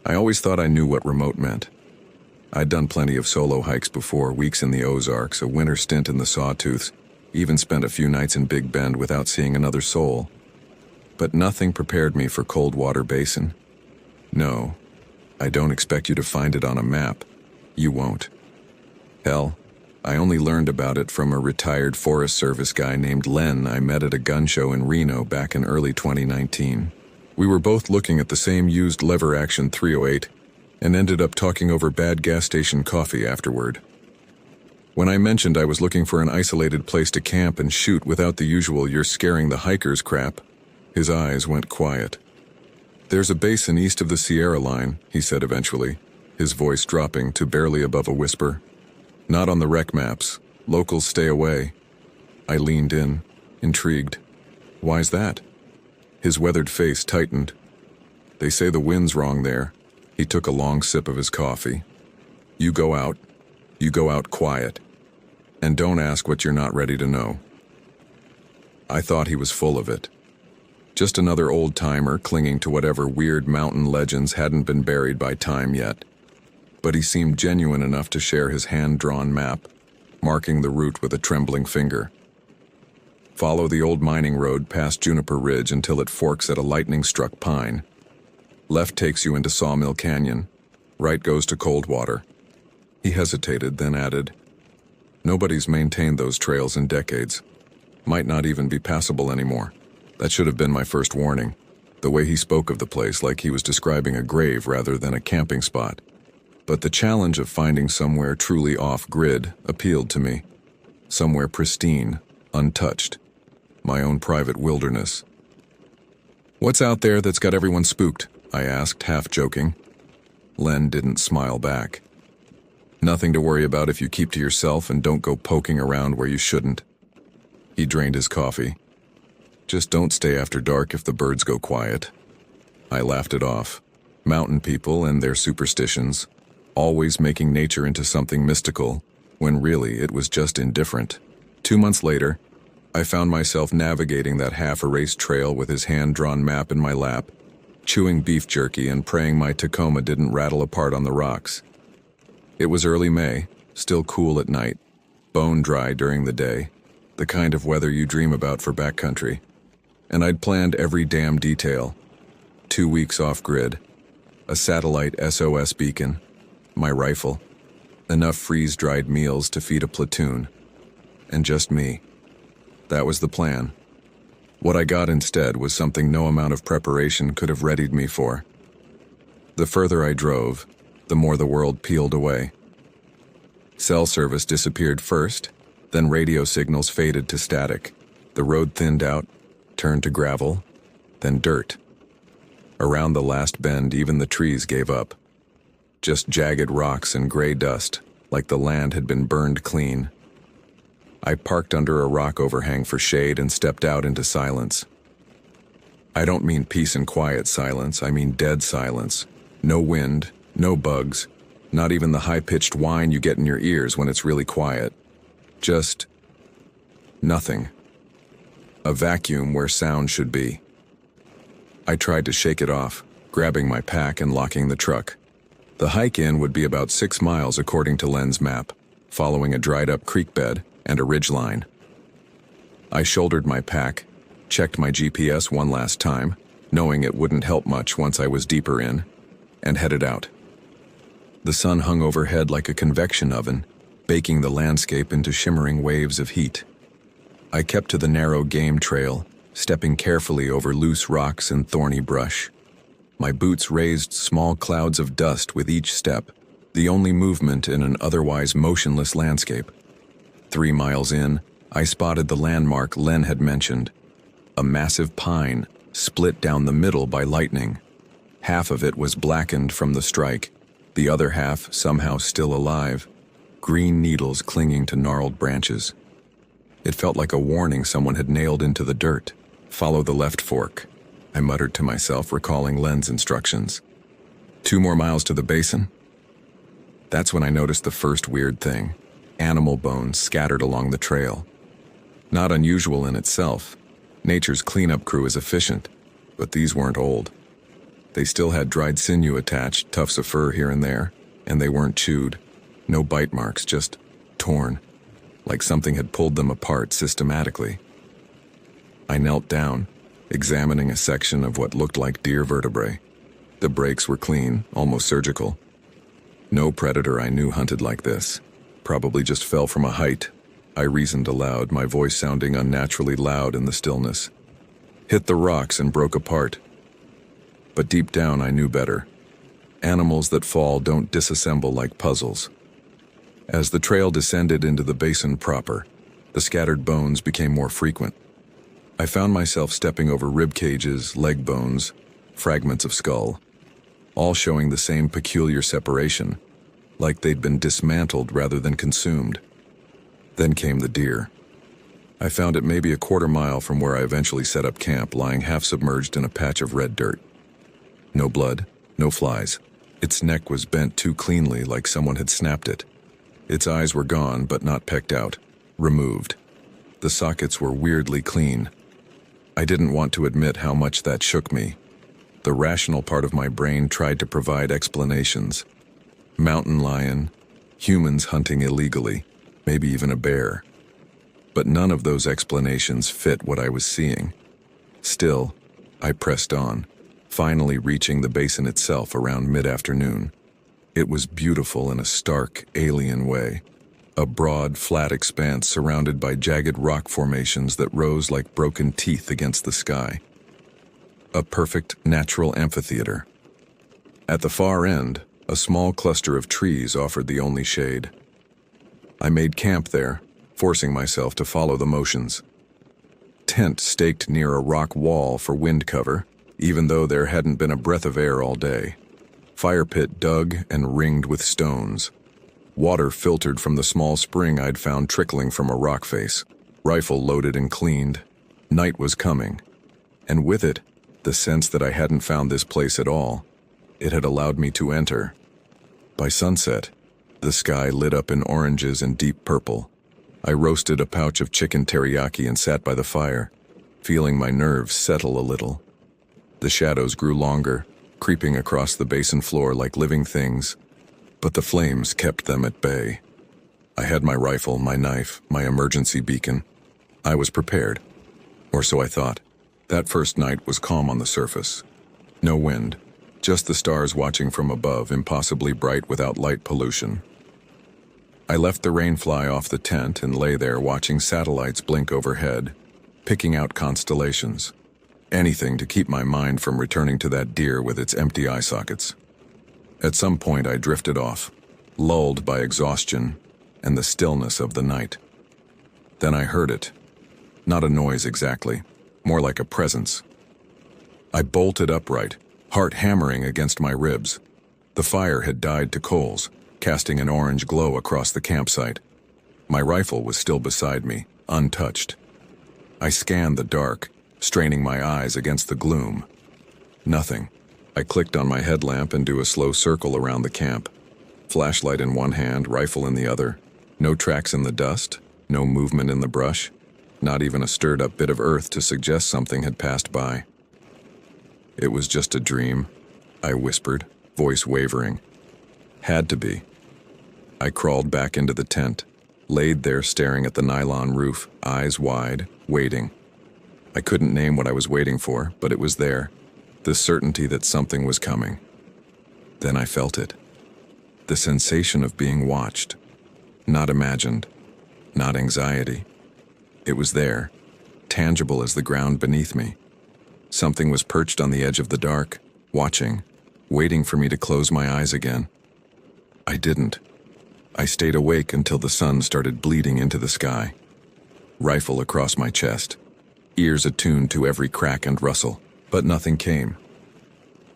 I always thought I knew what remote meant. I'd done plenty of solo hikes before, weeks in the Ozarks, a winter stint in the Sawtooths, even spent a few nights in Big Bend without seeing another soul. But nothing prepared me for Coldwater Basin. No, I don't expect you to find it on a map. You won't. Hell, I only learned about it from a retired Forest Service guy named Len I met at a gun show in Reno back in early 2019. We were both looking at the same used lever-action 308 and ended up talking over bad gas station coffee afterward. When I mentioned I was looking for an isolated place to camp and shoot without the usual "you're scaring the hikers" crap, his eyes went quiet. "There's a basin east of the Sierra line," he said eventually, his voice dropping to barely above a whisper. "Not on the rec maps. Locals stay away." I leaned in, intrigued. "Why's that?" His weathered face tightened. "They say the wind's wrong there." He took a long sip of his coffee. You go out quiet. And don't ask what you're not ready to know." I thought he was full of it. Just another old-timer clinging to whatever weird mountain legends hadn't been buried by time yet. But he seemed genuine enough to share his hand-drawn map, marking the route with a trembling finger. "Follow the old mining road past Juniper Ridge until it forks at a lightning-struck pine. Left takes you into Sawmill Canyon. Right goes to Coldwater." He hesitated, then added, "Nobody's maintained those trails in decades. Might not even be passable anymore." That should have been my first warning. The way he spoke of the place like he was describing a grave rather than a camping spot. But the challenge of finding somewhere truly off-grid appealed to me. Somewhere pristine, untouched. My own private wilderness. "What's out there that's got everyone spooked?" I asked, half joking. Len didn't smile back. "Nothing to worry about if you keep to yourself and don't go poking around where you shouldn't." He drained his coffee. "Just don't stay after dark if the birds go quiet." I laughed it off. Mountain people and their superstitions, always making nature into something mystical, when really it was just indifferent. 2 months later, I found myself navigating that half-erased trail with his hand-drawn map in my lap, chewing beef jerky and praying my Tacoma didn't rattle apart on the rocks. It was early May, still cool at night, bone dry during the day, the kind of weather you dream about for backcountry. And I'd planned every damn detail. 2 weeks off-grid, a satellite SOS beacon, my rifle, enough freeze-dried meals to feed a platoon, and just me. That was the plan. What I got instead was something no amount of preparation could have readied me for. The further I drove, the more the world peeled away. Cell service disappeared first, then radio signals faded to static. The road thinned out, turned to gravel, then dirt. Around the last bend, even the trees gave up. Just jagged rocks and gray dust, like the land had been burned clean. I parked under a rock overhang for shade and stepped out into silence. I don't mean peace and quiet silence, I mean dead silence. No wind, no bugs, not even the high-pitched whine you get in your ears when it's really quiet. Just nothing. A vacuum where sound should be. I tried to shake it off, grabbing my pack and locking the truck. The hike in would be about 6 miles according to Len's map, following a dried-up creek bed and a ridge line. I shouldered my pack, checked my GPS one last time, knowing it wouldn't help much once I was deeper in, and headed out. The sun hung overhead like a convection oven, baking the landscape into shimmering waves of heat. I kept to the narrow game trail, stepping carefully over loose rocks and thorny brush. My boots raised small clouds of dust with each step, the only movement in an otherwise motionless landscape. 3 miles in, I spotted the landmark Len had mentioned, a massive pine split down the middle by lightning. Half of it was blackened from the strike, the other half somehow still alive, green needles clinging to gnarled branches. It felt like a warning someone had nailed into the dirt. "Follow the left fork," I muttered to myself, recalling Len's instructions. 2 more miles to the basin. That's when I noticed the first weird thing. Animal bones scattered along the trail. Not unusual in itself. Nature's cleanup crew is efficient, but these weren't old. They still had dried sinew attached, tufts of fur here and there, and they weren't chewed. No bite marks, just torn, like something had pulled them apart systematically. I knelt down, examining a section of what looked like deer vertebrae. The breaks were clean, almost surgical. No predator I knew hunted like this. Probably just fell from a height, I reasoned aloud, my voice sounding unnaturally loud in the stillness. Hit the rocks and broke apart. But deep down I knew better. Animals that fall don't disassemble like puzzles. As the trail descended into the basin proper, the scattered bones became more frequent. I found myself stepping over rib cages, leg bones, fragments of skull, all showing the same peculiar separation, like they'd been dismantled rather than consumed. Then came the deer. I found it maybe a quarter-mile from where I eventually set up camp, lying half-submerged in a patch of red dirt. No blood, no flies. Its neck was bent too cleanly, like someone had snapped it. Its eyes were gone, but not pecked out, removed. The sockets were weirdly clean. I didn't want to admit how much that shook me. The rational part of my brain tried to provide explanations. Mountain lion, humans hunting illegally, maybe even a bear. But none of those explanations fit what I was seeing. Still, I pressed on, finally reaching the basin itself around mid-afternoon. It was beautiful in a stark, alien way. A broad, flat expanse surrounded by jagged rock formations that rose like broken teeth against the sky. A perfect, natural amphitheater. At the far end, a small cluster of trees offered the only shade. I made camp there, forcing myself to follow the motions. Tent staked near a rock wall for wind cover, even though there hadn't been a breath of air all day. Fire pit dug and ringed with stones. Water filtered from the small spring I'd found trickling from a rock face. Rifle loaded and cleaned. Night was coming. And with it, the sense that I hadn't found this place at all. It had allowed me to enter. By sunset, the sky lit up in oranges and deep purple. I roasted a pouch of chicken teriyaki and sat by the fire, feeling my nerves settle a little. The shadows grew longer, creeping across the basin floor like living things, but the flames kept them at bay. I had my rifle, my knife, my emergency beacon. I was prepared. Or so I thought. That first night was calm on the surface. No wind, just the stars watching from above, impossibly bright without light pollution. I left the rain fly off the tent and lay there watching satellites blink overhead, picking out constellations. Anything to keep my mind from returning to that deer with its empty eye sockets. At some point I drifted off, lulled by exhaustion and the stillness of the night. Then I heard it. Not a noise exactly, more like a presence. I bolted upright, heart hammering against my ribs. The fire had died to coals, casting an orange glow across the campsite. My rifle was still beside me, untouched. I scanned the dark, straining my eyes against the gloom. Nothing. I clicked on my headlamp and drew a slow circle around the camp. Flashlight in one hand, rifle in the other. No tracks in the dust, no movement in the brush, not even a stirred-up bit of earth to suggest something had passed by. It was just a dream, I whispered, voice wavering. Had to be. I crawled back into the tent, laid there staring at the nylon roof, eyes wide, waiting. I couldn't name what I was waiting for, but it was there, the certainty that something was coming. Then I felt it. The sensation of being watched. Not imagined. Not anxiety. It was there, tangible as the ground beneath me. Something was perched on the edge of the dark, watching, waiting for me to close my eyes again. I didn't. I stayed awake until the sun started bleeding into the sky. Rifle across my chest, ears attuned to every crack and rustle, but nothing came.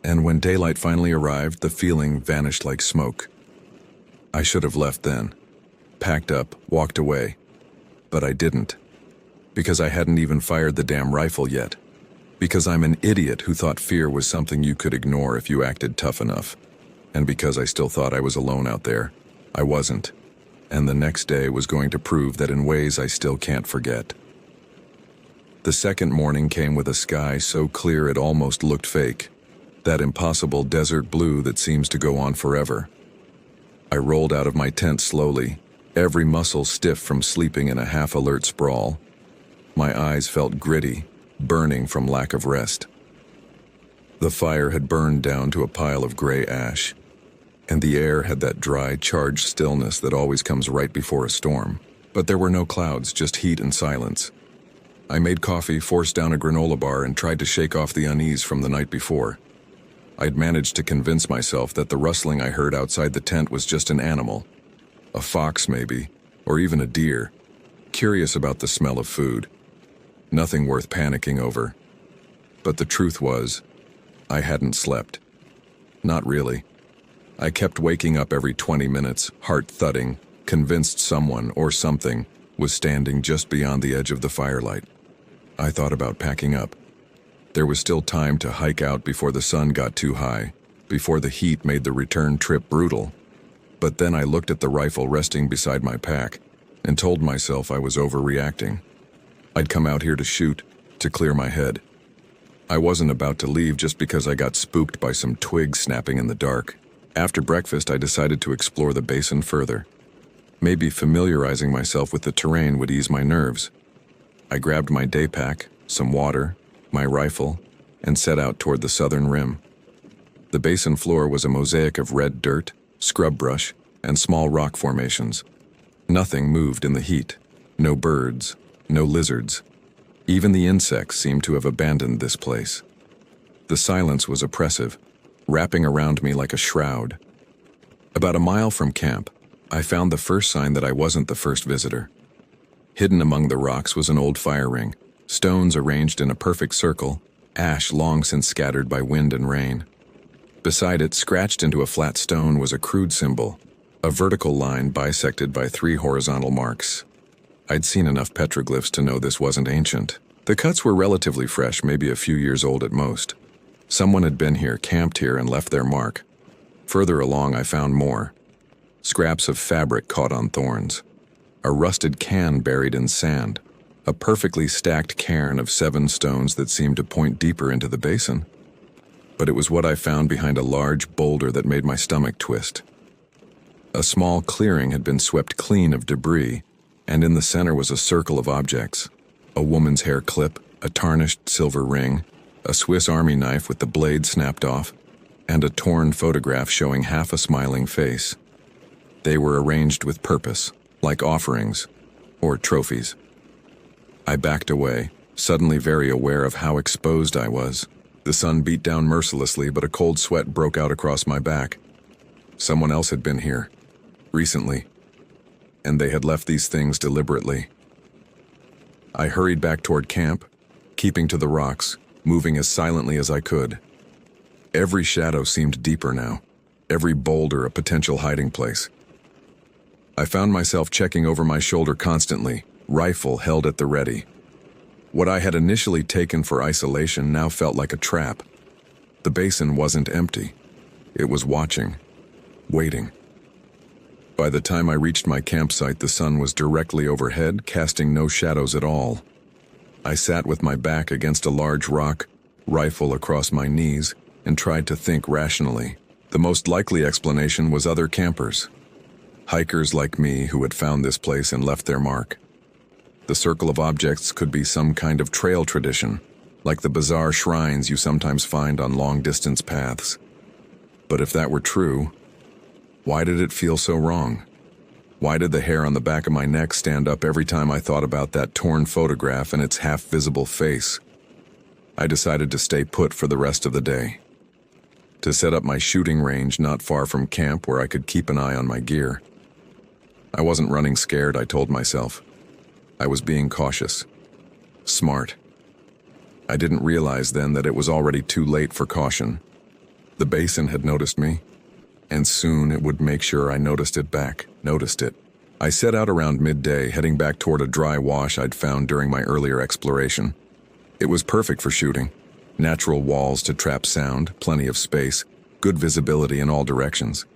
And when daylight finally arrived, the feeling vanished like smoke. I should have left then, packed up, walked away. But I didn't. Because I hadn't even fired the damn rifle yet. Because I'm an idiot who thought fear was something you could ignore if you acted tough enough. And because I still thought I was alone out there, I wasn't. And the next day was going to prove that in ways I still can't forget. The second morning came with a sky so clear it almost looked fake. that impossible desert blue that seems to go on forever. I rolled out of my tent slowly, every muscle stiff from sleeping in a half-alert sprawl. My eyes felt gritty, burning from lack of rest. The fire had burned down to a pile of gray ash, and the air had that dry, charged stillness that always comes right before a storm. But there were no clouds, just heat and silence. I made coffee, forced down a granola bar, and tried to shake off the unease from the night before. I'd managed to convince myself that the rustling I heard outside the tent was just an animal. A fox, maybe, or even a deer, curious about the smell of food. Nothing worth panicking over. But the truth was, I hadn't slept. Not really. I kept waking up every 20 minutes, heart thudding, convinced someone or something was standing just beyond the edge of the firelight. I thought about packing up. There was still time to hike out before the sun got too high, before the heat made the return trip brutal. But then I looked at the rifle resting beside my pack and told myself I was overreacting. I'd come out here to shoot, to clear my head. I wasn't about to leave just because I got spooked by some twigs snapping in the dark. After breakfast, I decided to explore the basin further. Maybe familiarizing myself with the terrain would ease my nerves. I grabbed my day pack, some water, my rifle, and set out toward the southern rim. The basin floor was a mosaic of red dirt, scrub brush, and small rock formations. Nothing moved in the heat. No birds, no lizards. Even the insects seemed to have abandoned this place. The silence was oppressive, wrapping around me like a shroud. About a mile from camp, I found the first sign that I wasn't the first visitor. Hidden among the rocks was an old fire ring, stones arranged in a perfect circle, ash long since scattered by wind and rain. Beside it, scratched into a flat stone, was a crude symbol, a vertical line bisected by 3 horizontal marks. I'd seen enough petroglyphs to know this wasn't ancient. The cuts were relatively fresh, maybe a few years old at most. Someone had been here, camped here, and left their mark. Further along, I found more. Scraps of fabric caught on thorns. A rusted can buried in sand. A perfectly stacked cairn of 7 stones that seemed to point deeper into the basin. But it was what I found behind a large boulder that made my stomach twist. A small clearing had been swept clean of debris, and in the center was a circle of objects. A woman's hair clip, a tarnished silver ring, a Swiss Army knife with the blade snapped off, and a torn photograph showing half a smiling face. They were arranged with purpose, like offerings, or trophies. I backed away, suddenly very aware of how exposed I was. The sun beat down mercilessly, but a cold sweat broke out across my back. Someone else had been here, recently, and they had left these things deliberately. I hurried back toward camp, keeping to the rocks, moving as silently as I could. Every shadow seemed deeper now, every boulder a potential hiding place. I found myself checking over my shoulder constantly, rifle held at the ready. What I had initially taken for isolation now felt like a trap. The basin wasn't empty. It was watching, waiting. By the time I reached my campsite, the sun was directly overhead, casting no shadows at all. I sat with my back against a large rock, rifle across my knees, and tried to think rationally. The most likely explanation was other campers. Hikers like me who had found this place and left their mark. The circle of objects could be some kind of trail tradition, like the bizarre shrines you sometimes find on long-distance paths. But if that were true, why did it feel so wrong? Why did the hair on the back of my neck stand up every time I thought about that torn photograph and its half-visible face? I decided to stay put for the rest of the day. To set up my shooting range not far from camp where I could keep an eye on my gear. I wasn't running scared, I told myself. I was being cautious. Smart. I didn't realize then that it was already too late for caution. The basin had noticed me, and soon it would make sure I noticed it back. I set out around midday, heading back toward a dry wash I'd found during my earlier exploration. It was perfect for shooting. Natural walls to trap sound, plenty of space, good visibility in all directions.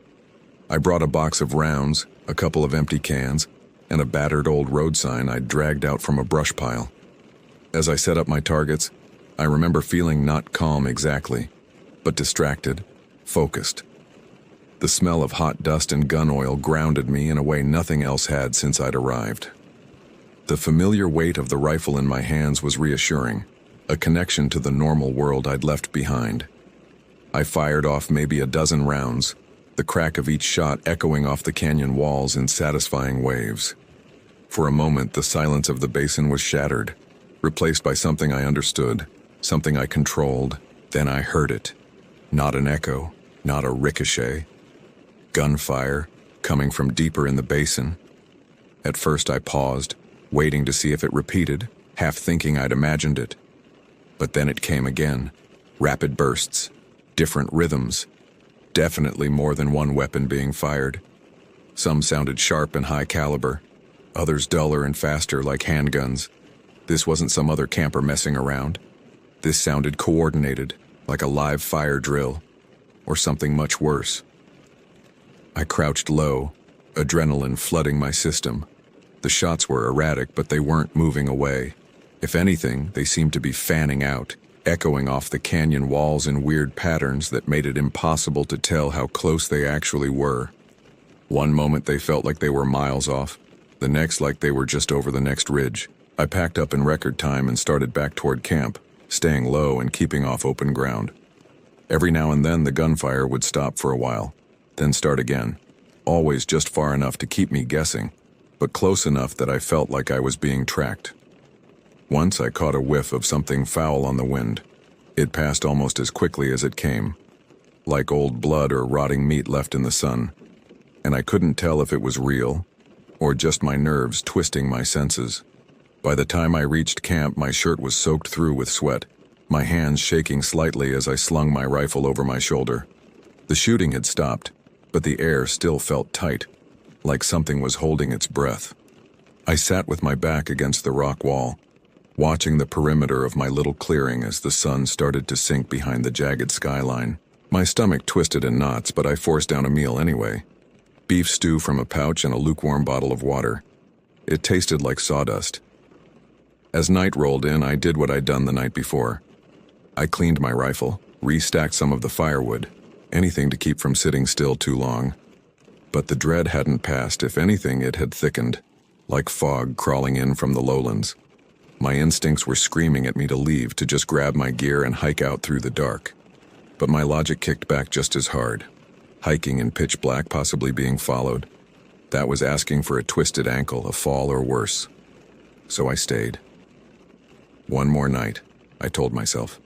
I brought a box of rounds, a couple of empty cans, and a battered old road sign I'd dragged out from a brush pile. As I set up my targets, I remember feeling not calm exactly, but distracted, focused. The smell of hot dust and gun oil grounded me in a way nothing else had since I'd arrived. The familiar weight of the rifle in my hands was reassuring, a connection to the normal world I'd left behind. I fired off maybe a dozen rounds, the crack of each shot echoing off the canyon walls in satisfying waves. For a moment, the silence of the basin was shattered, replaced by something I understood, something I controlled. Then I heard it. Not an echo, not a ricochet. Gunfire, coming from deeper in the basin. At first I paused, waiting to see if it repeated, half thinking I'd imagined it. But then it came again. Rapid bursts, different rhythms. Definitely more than one weapon being fired. Some sounded sharp and high caliber, others duller and faster like handguns. This wasn't some other camper messing around. This sounded coordinated, like a live fire drill, or something much worse. I crouched low, adrenaline flooding my system. The shots were erratic, but they weren't moving away. If anything, they seemed to be fanning out, echoing off the canyon walls in weird patterns that made it impossible to tell how close they actually were. One moment they felt like they were miles off, the next like they were just over the next ridge. I packed up in record time and started back toward camp, staying low and keeping off open ground. Every now and then the gunfire would stop for a while, then start again, always just far enough to keep me guessing, but close enough that I felt like I was being tracked. Once I caught a whiff of something foul on the wind. It passed almost as quickly as it came, like old blood or rotting meat left in the sun, and I couldn't tell if it was real or just my nerves twisting my senses. By the time I reached camp, my shirt was soaked through with sweat, my hands shaking slightly as I slung my rifle over my shoulder. The shooting had stopped, but the air still felt tight, like something was holding its breath. I sat with my back against the rock wall, watching the perimeter of my little clearing as the sun started to sink behind the jagged skyline. My stomach twisted in knots, but I forced down a meal anyway. Beef stew from a pouch and a lukewarm bottle of water. It tasted like sawdust. As night rolled in, I did what I'd done the night before. I cleaned my rifle, restacked some of the firewood, anything to keep from sitting still too long. But the dread hadn't passed. If anything, it had thickened, like fog crawling in from the lowlands. My instincts were screaming at me to leave, to just grab my gear and hike out through the dark. But my logic kicked back just as hard. Hiking in pitch black, possibly being followed. That was asking for a twisted ankle, a fall, or worse. So I stayed. One more night, I told myself.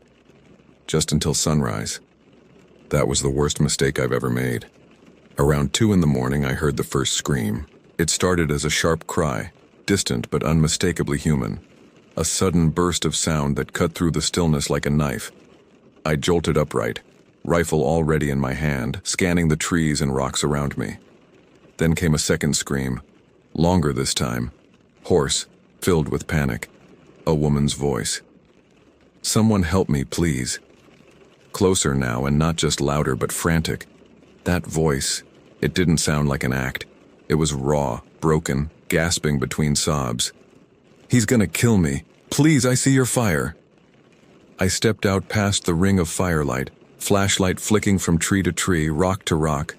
Just until sunrise. That was the worst mistake I've ever made. Around 2 in the morning, I heard the first scream. It started as a sharp cry, distant but unmistakably human. A sudden burst of sound that cut through the stillness like a knife. I jolted upright, rifle already in my hand, scanning the trees and rocks around me. Then came a second scream, longer this time, hoarse, filled with panic. A woman's voice. "Someone help me, please." Closer now, and not just louder but frantic. That voice, it didn't sound like an act. It was raw, broken, gasping between sobs. "He's gonna kill me. Please, I see your fire." I stepped out past the ring of firelight, flashlight flicking from tree to tree, rock to rock.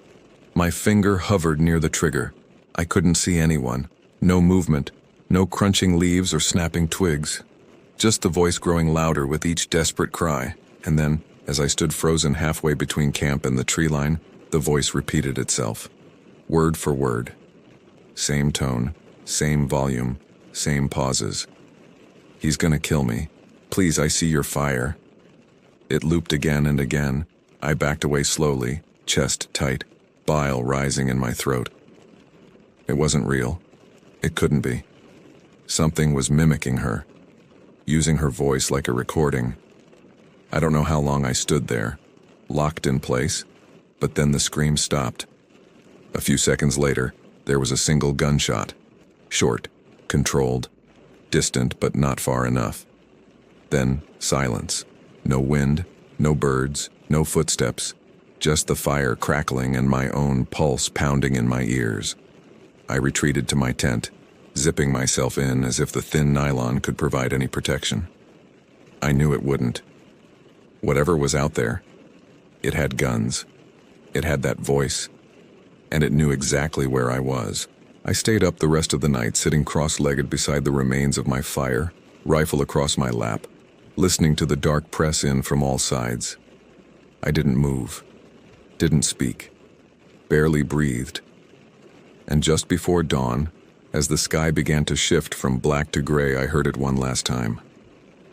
My finger hovered near the trigger. I couldn't see anyone. No movement. No crunching leaves or snapping twigs. Just the voice growing louder with each desperate cry. And then, as I stood frozen halfway between camp and the tree line, the voice repeated itself. Word for word. Same tone, same volume, same pauses. "He's gonna kill me. Please, I see your fire." It looped again and again. I backed away slowly, chest tight, bile rising in my throat. It wasn't real. It couldn't be. Something was mimicking her, using her voice like a recording. I don't know how long I stood there, locked in place, but then the scream stopped. A few seconds later, there was a single gunshot. Short, controlled, distant but not far enough. Then silence. No wind, no birds, no footsteps, just the fire crackling and my own pulse pounding in my ears. I retreated to my tent, zipping myself in as if the thin nylon could provide any protection. I knew it wouldn't. Whatever was out there, It had guns. It had that voice. And it knew exactly where I was. I stayed up the rest of the night, sitting cross-legged beside the remains of my fire, rifle across my lap, listening to the dark press in from all sides. I didn't move, didn't speak, barely breathed. And just before dawn, as the sky began to shift from black to gray, I heard it one last time.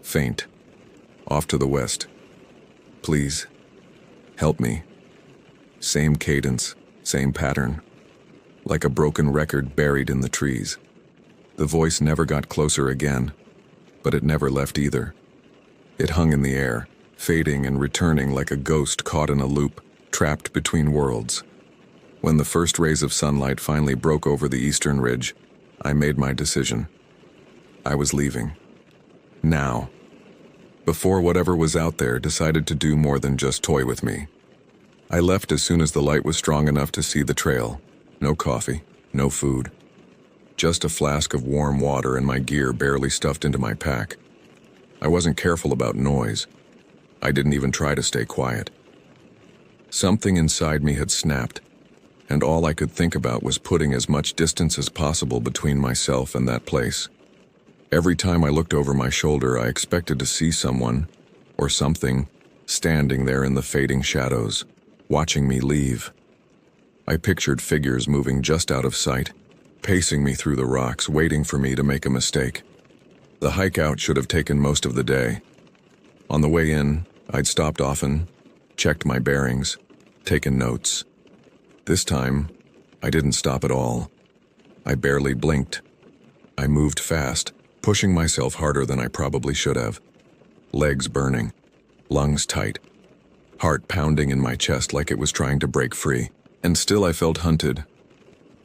Faint. Off to the west. Please. Help me. Same cadence, same pattern. Like a broken record buried in the trees. The voice never got closer again, but it never left either. It hung in the air, fading and returning like a ghost caught in a loop, trapped between worlds. When the first rays of sunlight finally broke over the eastern ridge, I made my decision. I was leaving. Now. Before whatever was out there decided to do more than just toy with me. I left as soon as the light was strong enough to see the trail. No coffee, no food. Just a flask of warm water and my gear barely stuffed into my pack. I wasn't careful about noise. I didn't even try to stay quiet. Something inside me had snapped, and all I could think about was putting as much distance as possible between myself and that place. Every time I looked over my shoulder, I expected to see someone, or something, standing there in the fading shadows, watching me leave. I pictured figures moving just out of sight, pacing me through the rocks, waiting for me to make a mistake. The hike out should have taken most of the day. On the way in, I'd stopped often, checked my bearings, taken notes. This time, I didn't stop at all. I barely blinked. I moved fast, pushing myself harder than I probably should have. Legs burning, lungs tight, heart pounding in my chest like it was trying to break free. And still I felt hunted.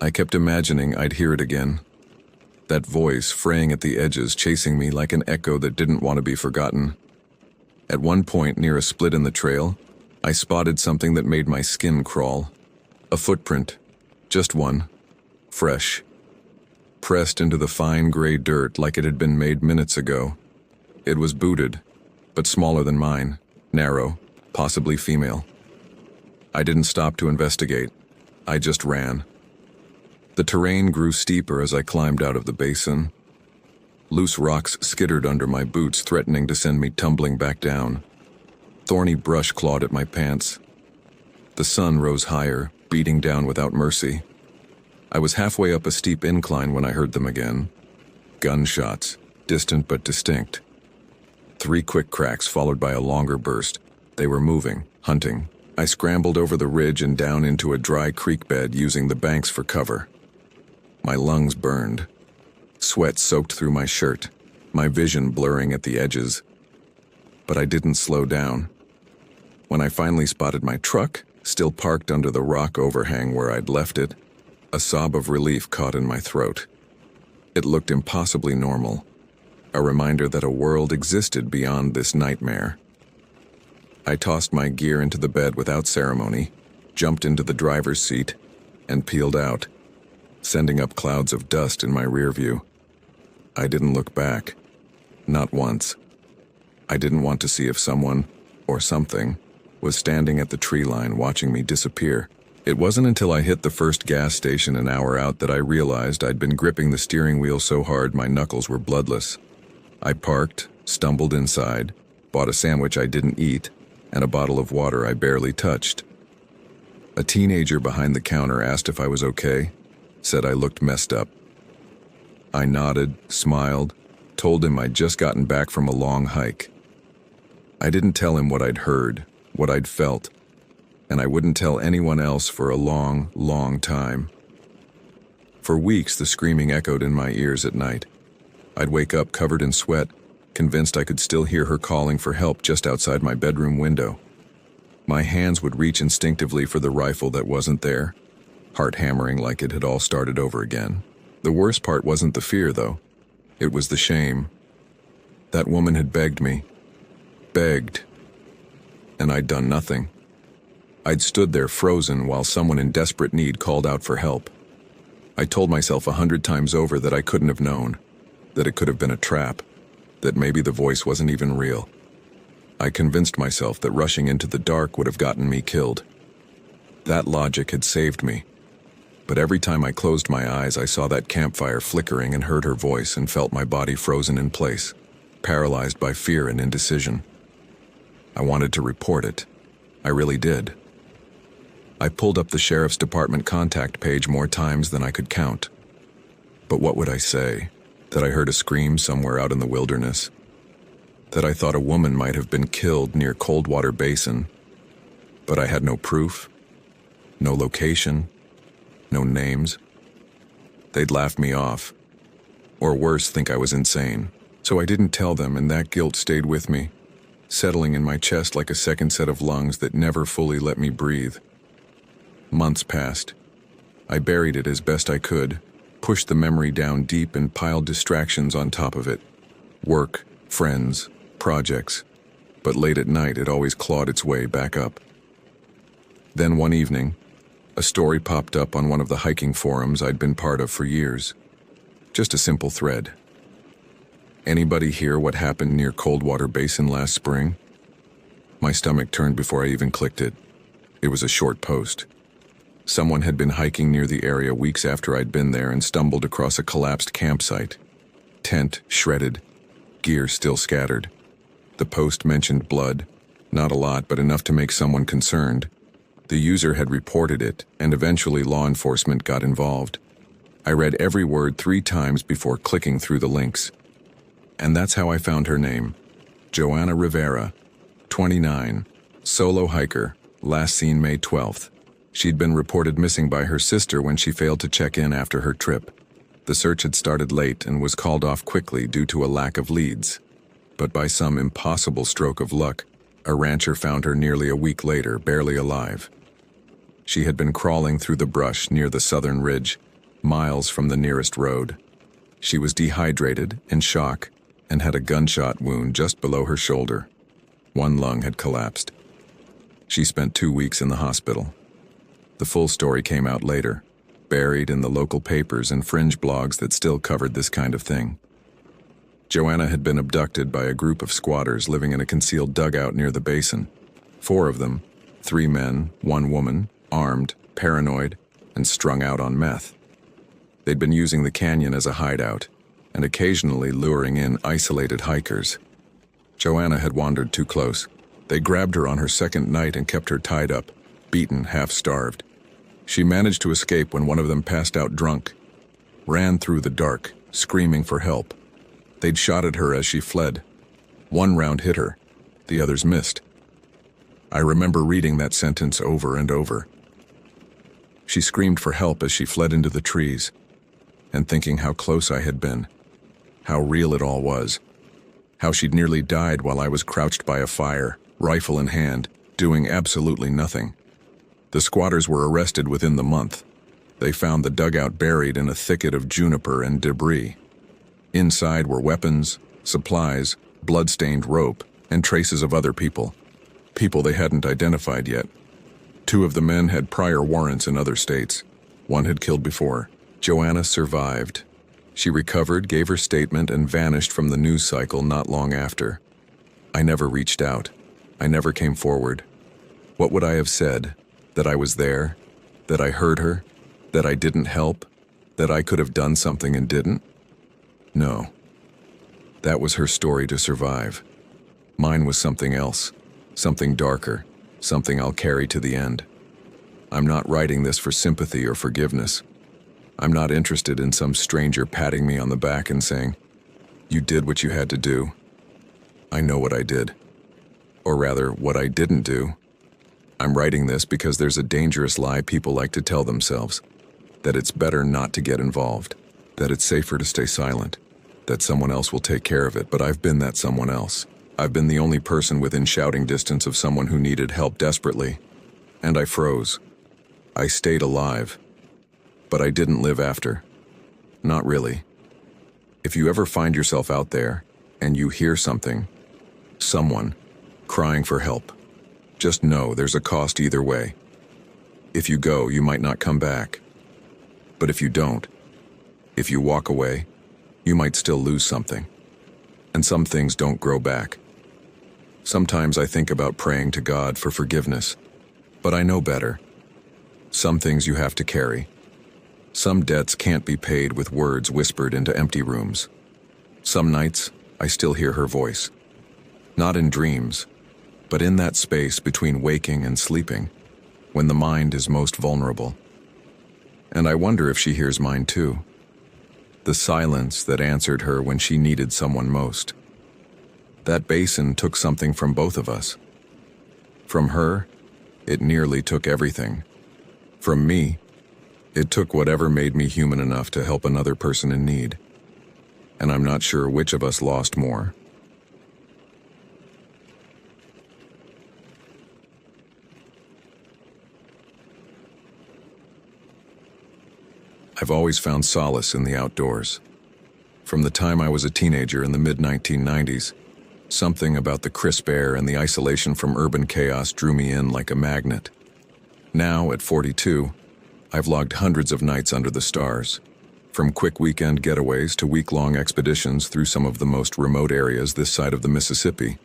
I kept imagining I'd hear it again. That voice fraying at the edges, chasing me like an echo that didn't want to be forgotten. At one point near a split in the trail, I spotted something that made my skin crawl. A footprint. Just one. Fresh. Pressed into the fine gray dirt like it had been made minutes ago. It was booted, but smaller than mine. Narrow, possibly female. I didn't stop to investigate. I just ran. The terrain grew steeper as I climbed out of the basin. Loose rocks skittered under my boots, threatening to send me tumbling back down. Thorny brush clawed at my pants. The sun rose higher, beating down without mercy. I was halfway up a steep incline when I heard them again. Gunshots, distant but distinct. 3 quick cracks followed by a longer burst. They were moving, hunting. I scrambled over the ridge and down into a dry creek bed, using the banks for cover. My lungs burned. Sweat soaked through my shirt, my vision blurring at the edges. But I didn't slow down. When I finally spotted my truck, still parked under the rock overhang where I'd left it, a sob of relief caught in my throat. It looked impossibly normal, a reminder that a world existed beyond this nightmare. I tossed my gear into the bed without ceremony, jumped into the driver's seat, and peeled out, sending up clouds of dust in my rear view. I didn't look back. Not once. I didn't want to see if someone, or something, was standing at the tree line watching me disappear. It wasn't until I hit the first gas station an hour out that I realized I'd been gripping the steering wheel so hard my knuckles were bloodless. I parked, stumbled inside, bought a sandwich I didn't eat, and a bottle of water I barely touched. A teenager behind the counter asked if I was okay, said I looked messed up. I nodded, smiled, told him I'd just gotten back from a long hike. I didn't tell him what I'd heard, what I'd felt, and I wouldn't tell anyone else for a long, long time. For weeks, the screaming echoed in my ears at night. I'd wake up covered in sweat, convinced I could still hear her calling for help just outside my bedroom window. My hands would reach instinctively for the rifle that wasn't there, heart hammering like it had all started over again. The worst part wasn't the fear, though. It was the shame. That woman had begged me. Begged. And I'd done nothing. I'd stood there frozen while someone in desperate need called out for help. I told myself 100 times over that I couldn't have known, that it could have been a trap, that maybe the voice wasn't even real. I convinced myself that rushing into the dark would have gotten me killed. That logic had saved me. But every time I closed my eyes, I saw that campfire flickering and heard her voice and felt my body frozen in place, paralyzed by fear and indecision. I wanted to report it. I really did. I pulled up the sheriff's department contact page more times than I could count. But what would I say? That I heard a scream somewhere out in the wilderness? That I thought a woman might have been killed near Coldwater Basin? But I had no proof, no location, no names. They'd laugh me off, or worse, think I was insane. So I didn't tell them, and that guilt stayed with me, settling in my chest like a second set of lungs that never fully let me breathe. Months passed. I buried it as best I could, pushed the memory down deep and piled distractions on top of it. Work, friends, projects. But late at night, it always clawed its way back up. Then one evening, a story popped up on one of the hiking forums I'd been part of for years. Just a simple thread. Anybody hear what happened near Coldwater Basin last spring? My stomach turned before I even clicked it. It was a short post. Someone had been hiking near the area weeks after I'd been there and stumbled across a collapsed campsite. Tent shredded, gear still scattered. The post mentioned blood, not a lot, but enough to make someone concerned. The user had reported it, and eventually law enforcement got involved. I read every word 3 times before clicking through the links. And that's how I found her name. Joanna Rivera, 29, solo hiker, last seen May 12th. She'd been reported missing by her sister when she failed to check in after her trip. The search had started late and was called off quickly due to a lack of leads. But by some impossible stroke of luck, a rancher found her nearly a week later, barely alive. She had been crawling through the brush near the southern ridge, miles from the nearest road. She was dehydrated, in shock, and had a gunshot wound just below her shoulder. One lung had collapsed. She spent 2 weeks in the hospital. The full story came out later, buried in the local papers and fringe blogs that still covered this kind of thing. Joanna had been abducted by a group of squatters living in a concealed dugout near the basin. 4 of them, 3 men, 1 woman, armed, paranoid, and strung out on meth. They'd been using the canyon as a hideout, and occasionally luring in isolated hikers. Joanna had wandered too close. They grabbed her on her second night and kept her tied up, beaten, half-starved. She managed to escape when one of them passed out drunk, ran through the dark, screaming for help. They'd shot at her as she fled. 1 round hit her, the others missed. I remember reading that sentence over and over. She screamed for help as she fled into the trees, and thinking how close I had been, how real it all was, how she'd nearly died while I was crouched by a fire, rifle in hand, doing absolutely nothing. The squatters were arrested within the month. They found the dugout buried in a thicket of juniper and debris. Inside were weapons, supplies, blood-stained rope, and traces of other people. People they hadn't identified yet. 2 of the men had prior warrants in other states. 1 had killed before. Joanna survived. She recovered, gave her statement, and vanished from the news cycle not long after. I never reached out. I never came forward. What would I have said? That I was there? That I heard her? That I didn't help? That I could have done something and didn't? No. That was her story to survive. Mine was something else, something darker, something I'll carry to the end. I'm not writing this for sympathy or forgiveness. I'm not interested in some stranger patting me on the back and saying, "You did what you had to do." I know what I did. Or rather, what I didn't do. I'm writing this because there's a dangerous lie people like to tell themselves, that it's better not to get involved, that it's safer to stay silent, that someone else will take care of it. But I've been that someone else. I've been the only person within shouting distance of someone who needed help desperately. And I froze. I stayed alive. But I didn't live after. Not really. If you ever find yourself out there, and you hear something, someone, crying for help, just know there's a cost either way. If you go, you might not come back. But if you don't, if you walk away, you might still lose something. And some things don't grow back. Sometimes I think about praying to God for forgiveness, but I know better. Some things you have to carry. Some debts can't be paid with words whispered into empty rooms. Some nights, I still hear her voice. Not in dreams, but in that space between waking and sleeping, when the mind is most vulnerable. And I wonder if she hears mine too. The silence that answered her when she needed someone most. That basin took something from both of us. From her, it nearly took everything. From me, it took whatever made me human enough to help another person in need. And I'm not sure which of us lost more. I've always found solace in the outdoors. From the time I was a teenager in the mid-1990s, something about the crisp air and the isolation from urban chaos drew me in like a magnet. Now, at 42, I've logged hundreds of nights under the stars, from quick weekend getaways to week-long expeditions through some of the most remote areas this side of the Mississippi.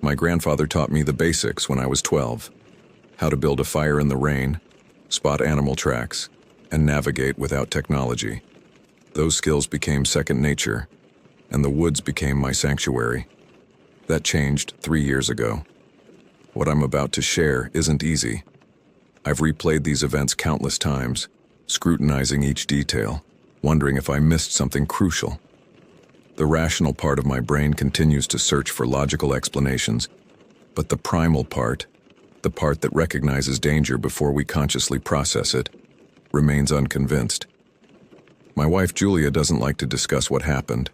My grandfather taught me the basics when I was 12, how to build a fire in the rain, spot animal tracks, and navigate without technology. Those skills became second nature, and the woods became my sanctuary. That changed 3 years ago. What I'm about to share isn't easy. I've replayed these events countless times, scrutinizing each detail, wondering if I missed something crucial. The rational part of my brain continues to search for logical explanations, but the primal part, the part that recognizes danger before we consciously process it, remains unconvinced. My wife Julia doesn't like to discuss what happened.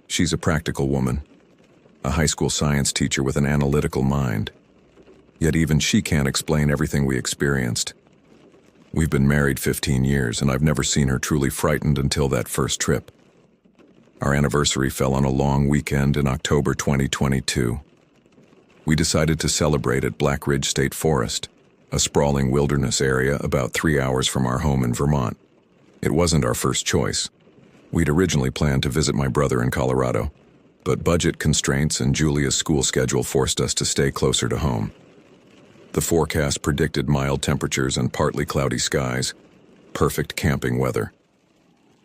She's a practical woman, a high school science teacher with an analytical mind. Yet even she can't explain everything we experienced. We've been married 15 years, and I've never seen her truly frightened until that first trip. Our anniversary fell on a long weekend in October 2022. We decided to celebrate at Black Ridge State Forest, a sprawling wilderness area about 3 hours from our home in Vermont. It wasn't our first choice. We'd originally planned to visit my brother in Colorado, but budget constraints and Julia's school schedule forced us to stay closer to home. The forecast predicted mild temperatures and partly cloudy skies, perfect camping weather.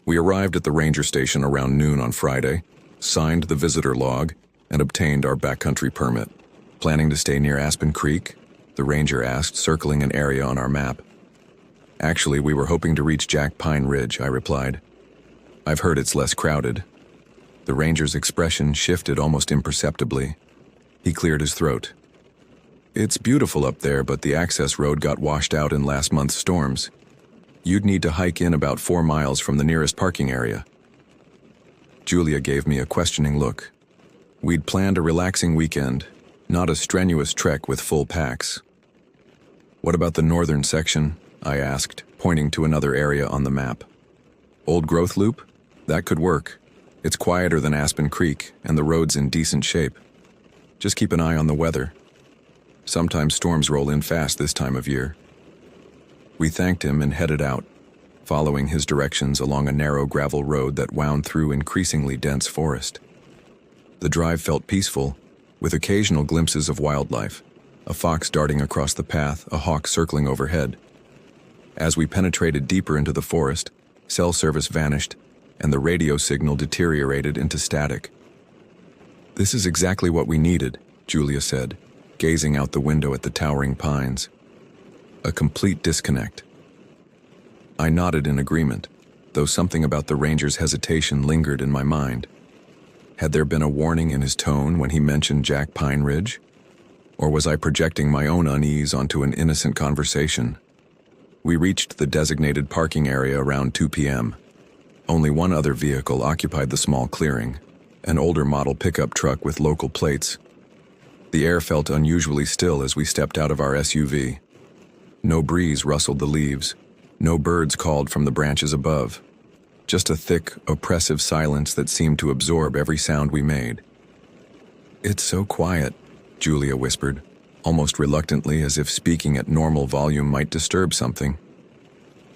We arrived at the ranger station around noon on Friday, signed the visitor log, and obtained our backcountry permit. Planning to stay near Aspen Creek? The ranger asked, circling an area on our map. Actually, we were hoping to reach Jack Pine Ridge, I replied. I've heard it's less crowded. The ranger's expression shifted almost imperceptibly. He cleared his throat. It's beautiful up there, but the access road got washed out in last month's storms. You'd need to hike in about 4 miles from the nearest parking area. Julia gave me a questioning look. We'd planned a relaxing weekend, not a strenuous trek with full packs. What about the northern section? I asked, pointing to another area on the map. Old Growth Loop? That could work. It's quieter than Aspen Creek, and the road's in decent shape. Just keep an eye on the weather. Sometimes storms roll in fast this time of year. We thanked him and headed out, following his directions along a narrow gravel road that wound through increasingly dense forest. The drive felt peaceful, with occasional glimpses of wildlife, a fox darting across the path, a hawk circling overhead. As we penetrated deeper into the forest, cell service vanished, and the radio signal deteriorated into static. This is exactly what we needed, Julia said, gazing out the window at the towering pines. A complete disconnect. I nodded in agreement, though something about the ranger's hesitation lingered in my mind. Had there been a warning in his tone when he mentioned Jack Pine Ridge? Or was I projecting my own unease onto an innocent conversation? We reached the designated parking area around 2 p.m. Only one other vehicle occupied the small clearing, an older model pickup truck with local plates. The air felt unusually still as we stepped out of our SUV. No breeze rustled the leaves, no birds called from the branches above. Just a thick, oppressive silence that seemed to absorb every sound we made. "It's so quiet," Julia whispered, almost reluctantly, as if speaking at normal volume might disturb something.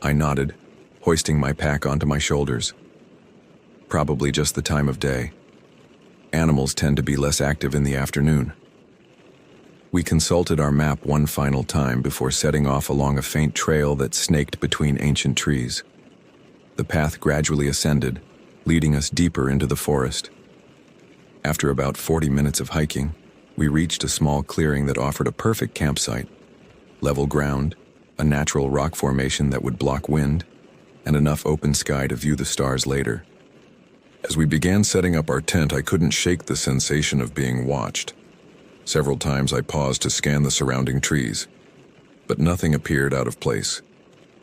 I nodded, hoisting my pack onto my shoulders. Probably just the time of day. Animals tend to be less active in the afternoon. We consulted our map one final time before setting off along a faint trail that snaked between ancient trees. The path gradually ascended, leading us deeper into the forest. After about 40 minutes of hiking, we reached a small clearing that offered a perfect campsite. Level ground, a natural rock formation that would block wind, and enough open sky to view the stars later. As we began setting up our tent, I couldn't shake the sensation of being watched. Several times I paused to scan the surrounding trees, but nothing appeared out of place.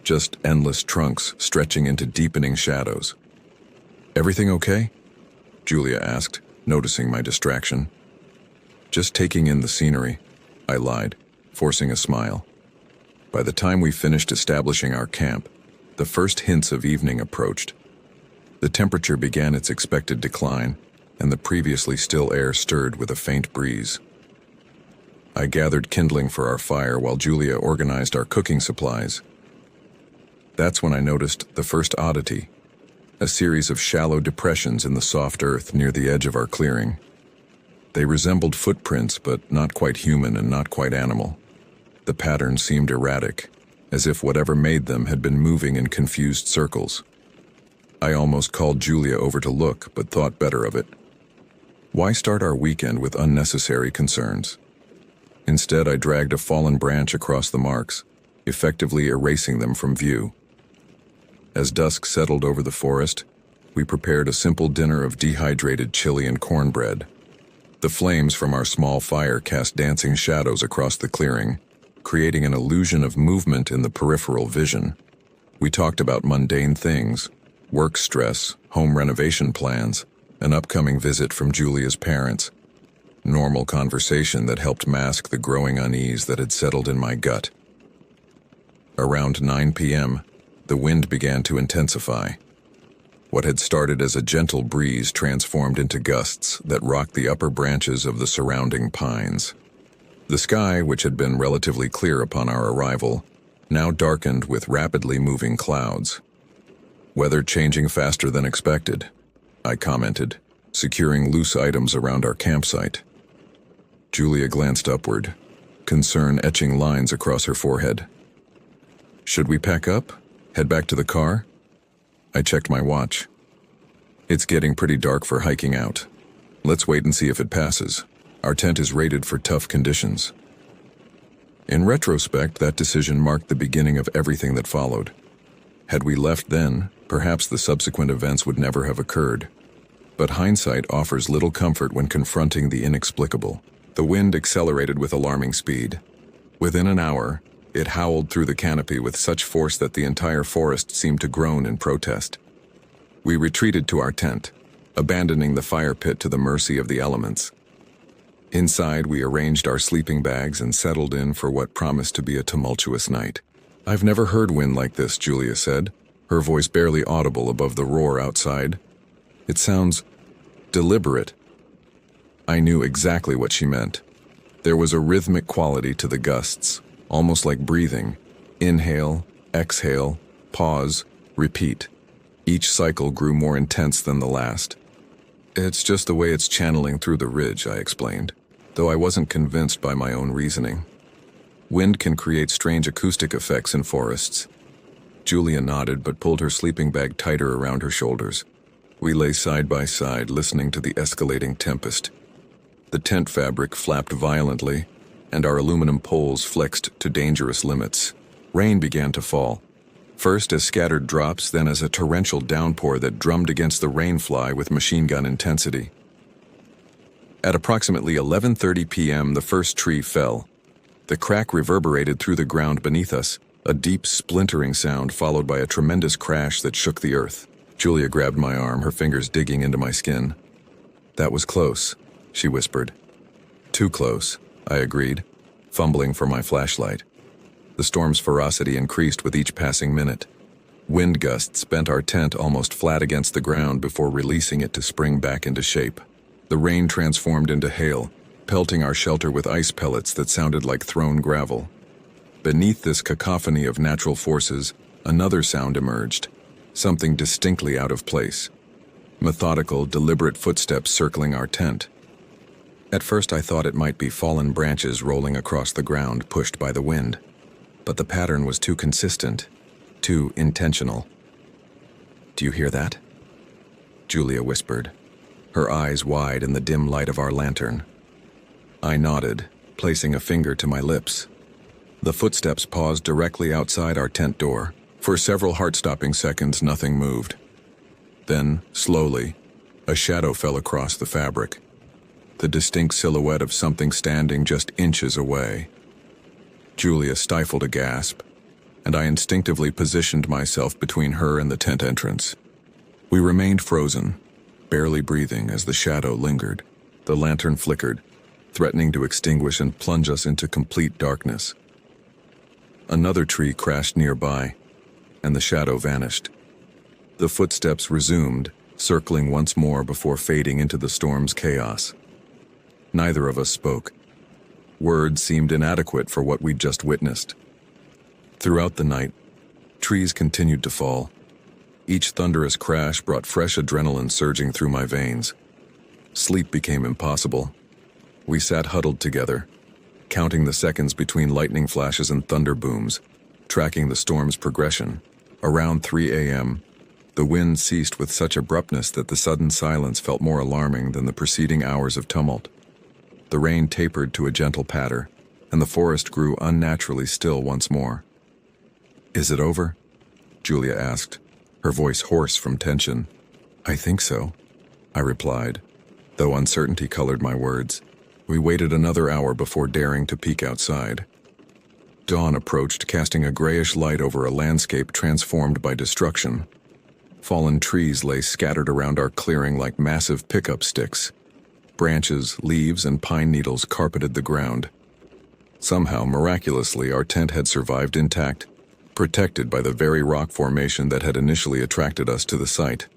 Just endless trunks stretching into deepening shadows. "Everything okay?" Julia asked, noticing my distraction. "Just taking in the scenery," I lied, forcing a smile. By the time we finished establishing our camp, the first hints of evening approached. The temperature began its expected decline, and the previously still air stirred with a faint breeze. I gathered kindling for our fire while Julia organized our cooking supplies. That's when I noticed the first oddity, a series of shallow depressions in the soft earth near the edge of our clearing. They resembled footprints, but not quite human and not quite animal. The pattern seemed erratic, as if whatever made them had been moving in confused circles. I almost called Julia over to look, but thought better of it. Why start our weekend with unnecessary concerns? Instead, I dragged a fallen branch across the marks, effectively erasing them from view. As dusk settled over the forest, we prepared a simple dinner of dehydrated chili and cornbread. The flames from our small fire cast dancing shadows across the clearing, creating an illusion of movement in the peripheral vision. We talked about mundane things, work stress, home renovation plans, an upcoming visit from Julia's parents. Normal conversation that helped mask the growing unease that had settled in my gut. Around 9 p.m., the wind began to intensify. What had started as a gentle breeze transformed into gusts that rocked the upper branches of the surrounding pines. The sky, which had been relatively clear upon our arrival, now darkened with rapidly moving clouds. "Weather changing faster than expected," I commented, securing loose items around our campsite. Julia glanced upward, concern etching lines across her forehead. "Should we pack up? Head back to the car?" I checked my watch. "It's getting pretty dark for hiking out. Let's wait and see if it passes. Our tent is rated for tough conditions." In retrospect, that decision marked the beginning of everything that followed. Had we left then, perhaps the subsequent events would never have occurred. But hindsight offers little comfort when confronting the inexplicable. The wind accelerated with alarming speed. Within an hour, it howled through the canopy with such force that the entire forest seemed to groan in protest. We retreated to our tent, abandoning the fire pit to the mercy of the elements. Inside, we arranged our sleeping bags and settled in for what promised to be a tumultuous night. "I've never heard wind like this," Julia said, her voice barely audible above the roar outside. "It sounds deliberate." I knew exactly what she meant. There was a rhythmic quality to the gusts, almost like breathing. Inhale, exhale, pause, repeat. Each cycle grew more intense than the last. "It's just the way it's channeling through the ridge," I explained, though I wasn't convinced by my own reasoning. Wind can create strange acoustic effects in forests. Julia nodded but pulled her sleeping bag tighter around her shoulders. We lay side by side, listening to the escalating tempest. The tent fabric flapped violently, and our aluminum poles flexed to dangerous limits. Rain began to fall, first as scattered drops, then as a torrential downpour that drummed against the rainfly with machine gun intensity. At approximately 11:30 p.m., the first tree fell. The crack reverberated through the ground beneath us, a deep splintering sound followed by a tremendous crash that shook the earth. Julia grabbed my arm, her fingers digging into my skin. "That was close," she whispered. "Too close," I agreed, fumbling for my flashlight. The storm's ferocity increased with each passing minute. Wind gusts bent our tent almost flat against the ground before releasing it to spring back into shape. The rain transformed into hail, pelting our shelter with ice pellets that sounded like thrown gravel. Beneath this cacophony of natural forces, another sound emerged, something distinctly out of place. Methodical, deliberate footsteps circling our tent. At first I thought it might be fallen branches rolling across the ground pushed by the wind, but the pattern was too consistent, too intentional. "Do you hear that?" Julia whispered, her eyes wide in the dim light of our lantern. I nodded, placing a finger to my lips. The footsteps paused directly outside our tent door. For several heart-stopping seconds, nothing moved. Then, slowly, a shadow fell across the fabric, the distinct silhouette of something standing just inches away. Julia stifled a gasp, and I instinctively positioned myself between her and the tent entrance. We remained frozen, barely breathing as the shadow lingered. The lantern flickered, threatening to extinguish and plunge us into complete darkness. Another tree crashed nearby, and the shadow vanished. The footsteps resumed, circling once more before fading into the storm's chaos. Neither of us spoke. Words seemed inadequate for what we'd just witnessed. Throughout the night, trees continued to fall. Each thunderous crash brought fresh adrenaline surging through my veins. Sleep became impossible. We sat huddled together, counting the seconds between lightning flashes and thunder booms, tracking the storm's progression. Around 3 a.m., the wind ceased with such abruptness that the sudden silence felt more alarming than the preceding hours of tumult. The rain tapered to a gentle patter, and the forest grew unnaturally still once more. "Is it over?" Julia asked, her voice hoarse from tension. "I think so," I replied, though uncertainty colored my words. We waited another hour before daring to peek outside. Dawn approached, casting a grayish light over a landscape transformed by destruction. Fallen trees lay scattered around our clearing like massive pickup sticks. Branches, leaves, and pine needles carpeted the ground. Somehow, miraculously, our tent had survived intact, protected by the very rock formation that had initially attracted us to the site.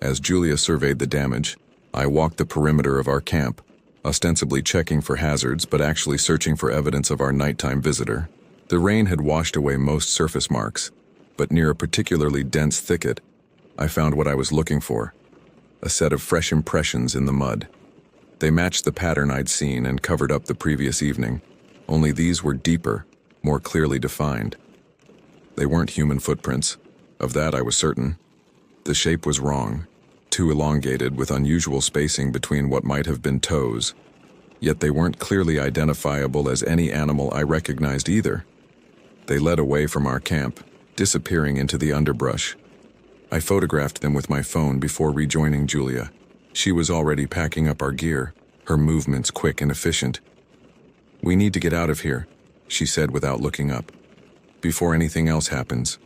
As Julia surveyed the damage, I walked the perimeter of our camp, ostensibly checking for hazards but actually searching for evidence of our nighttime visitor. The rain had washed away most surface marks, but near a particularly dense thicket, I found what I was looking for: a set of fresh impressions in the mud. They matched the pattern I'd seen and covered up the previous evening, only these were deeper, more clearly defined. They weren't human footprints, of that I was certain. The shape was wrong, too elongated with unusual spacing between what might have been toes, yet they weren't clearly identifiable as any animal I recognized either. They led away from our camp, disappearing into the underbrush. I photographed them with my phone before rejoining Julia. She was already packing up our gear, her movements quick and efficient. "We need to get out of here," she said without looking up, "before anything else happens."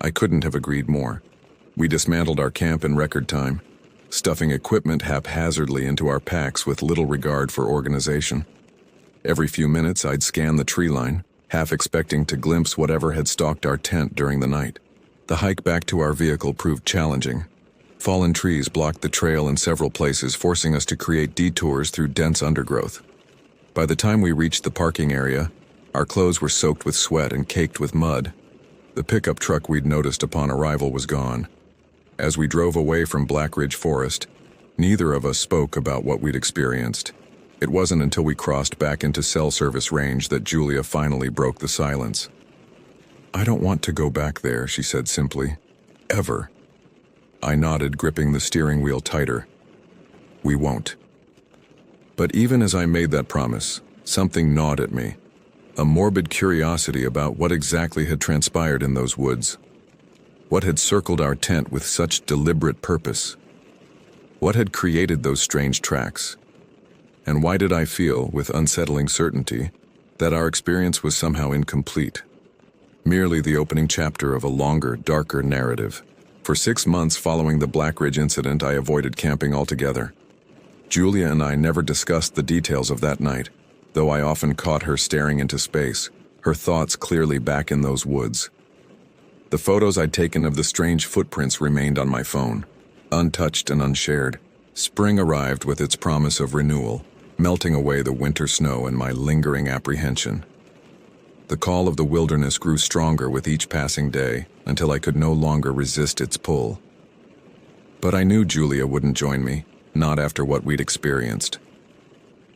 I couldn't have agreed more. We dismantled our camp in record time, stuffing equipment haphazardly into our packs with little regard for organization. Every few minutes I'd scan the tree line, half expecting to glimpse whatever had stalked our tent during the night. The hike back to our vehicle proved challenging. Fallen trees blocked the trail in several places, forcing us to create detours through dense undergrowth. By the time we reached the parking area, our clothes were soaked with sweat and caked with mud. The pickup truck we'd noticed upon arrival was gone. As we drove away from Black Ridge Forest, neither of us spoke about what we'd experienced. It wasn't until we crossed back into cell service range that Julia finally broke the silence. "I don't want to go back there," she said simply. "Ever." I nodded, gripping the steering wheel tighter. "We won't." But even as I made that promise, something gnawed at me. A morbid curiosity about what exactly had transpired in those woods. What had circled our tent with such deliberate purpose? What had created those strange tracks? And why did I feel, with unsettling certainty, that our experience was somehow incomplete? Merely the opening chapter of a longer, darker narrative. For 6 months following the Black Ridge incident, I avoided camping altogether. Julia and I never discussed the details of that night, though I often caught her staring into space, her thoughts clearly back in those woods. The photos I'd taken of the strange footprints remained on my phone, untouched and unshared. Spring arrived with its promise of renewal, melting away the winter snow and my lingering apprehension. The call of the wilderness grew stronger with each passing day, until I could no longer resist its pull. But I knew Julia wouldn't join me, not after what we'd experienced.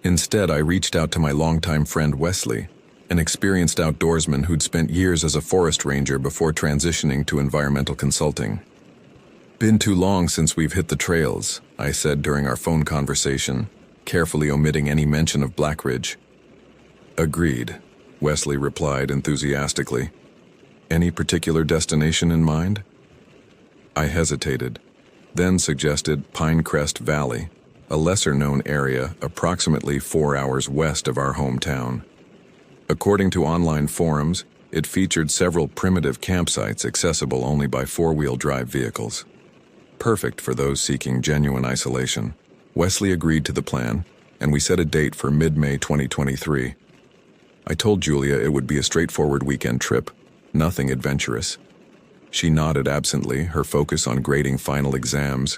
Instead, I reached out to my longtime friend Wesley, an experienced outdoorsman who'd spent years as a forest ranger before transitioning to environmental consulting. "Been too long since we've hit the trails," I said during our phone conversation, carefully omitting any mention of Black Ridge. "Agreed," Wesley replied enthusiastically. "Any particular destination in mind?" I hesitated, then suggested Pinecrest Valley, a lesser-known area approximately 4 hours west of our hometown. According to online forums, it featured several primitive campsites accessible only by four-wheel drive vehicles. Perfect for those seeking genuine isolation. Wesley agreed to the plan, and we set a date for mid-May 2023. I told Julia it would be a straightforward weekend trip, nothing adventurous. She nodded absently, her focus on grading final exams,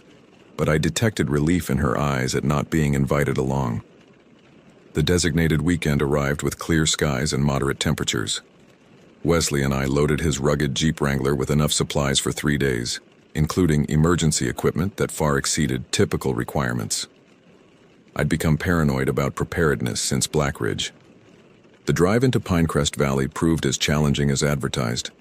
but I detected relief in her eyes at not being invited along. The designated weekend arrived with clear skies and moderate temperatures. Wesley and I loaded his rugged Jeep Wrangler with enough supplies for 3 days, including emergency equipment that far exceeded typical requirements. I'd become paranoid about preparedness since Black Ridge. The drive into Pinecrest Valley proved as challenging as advertised.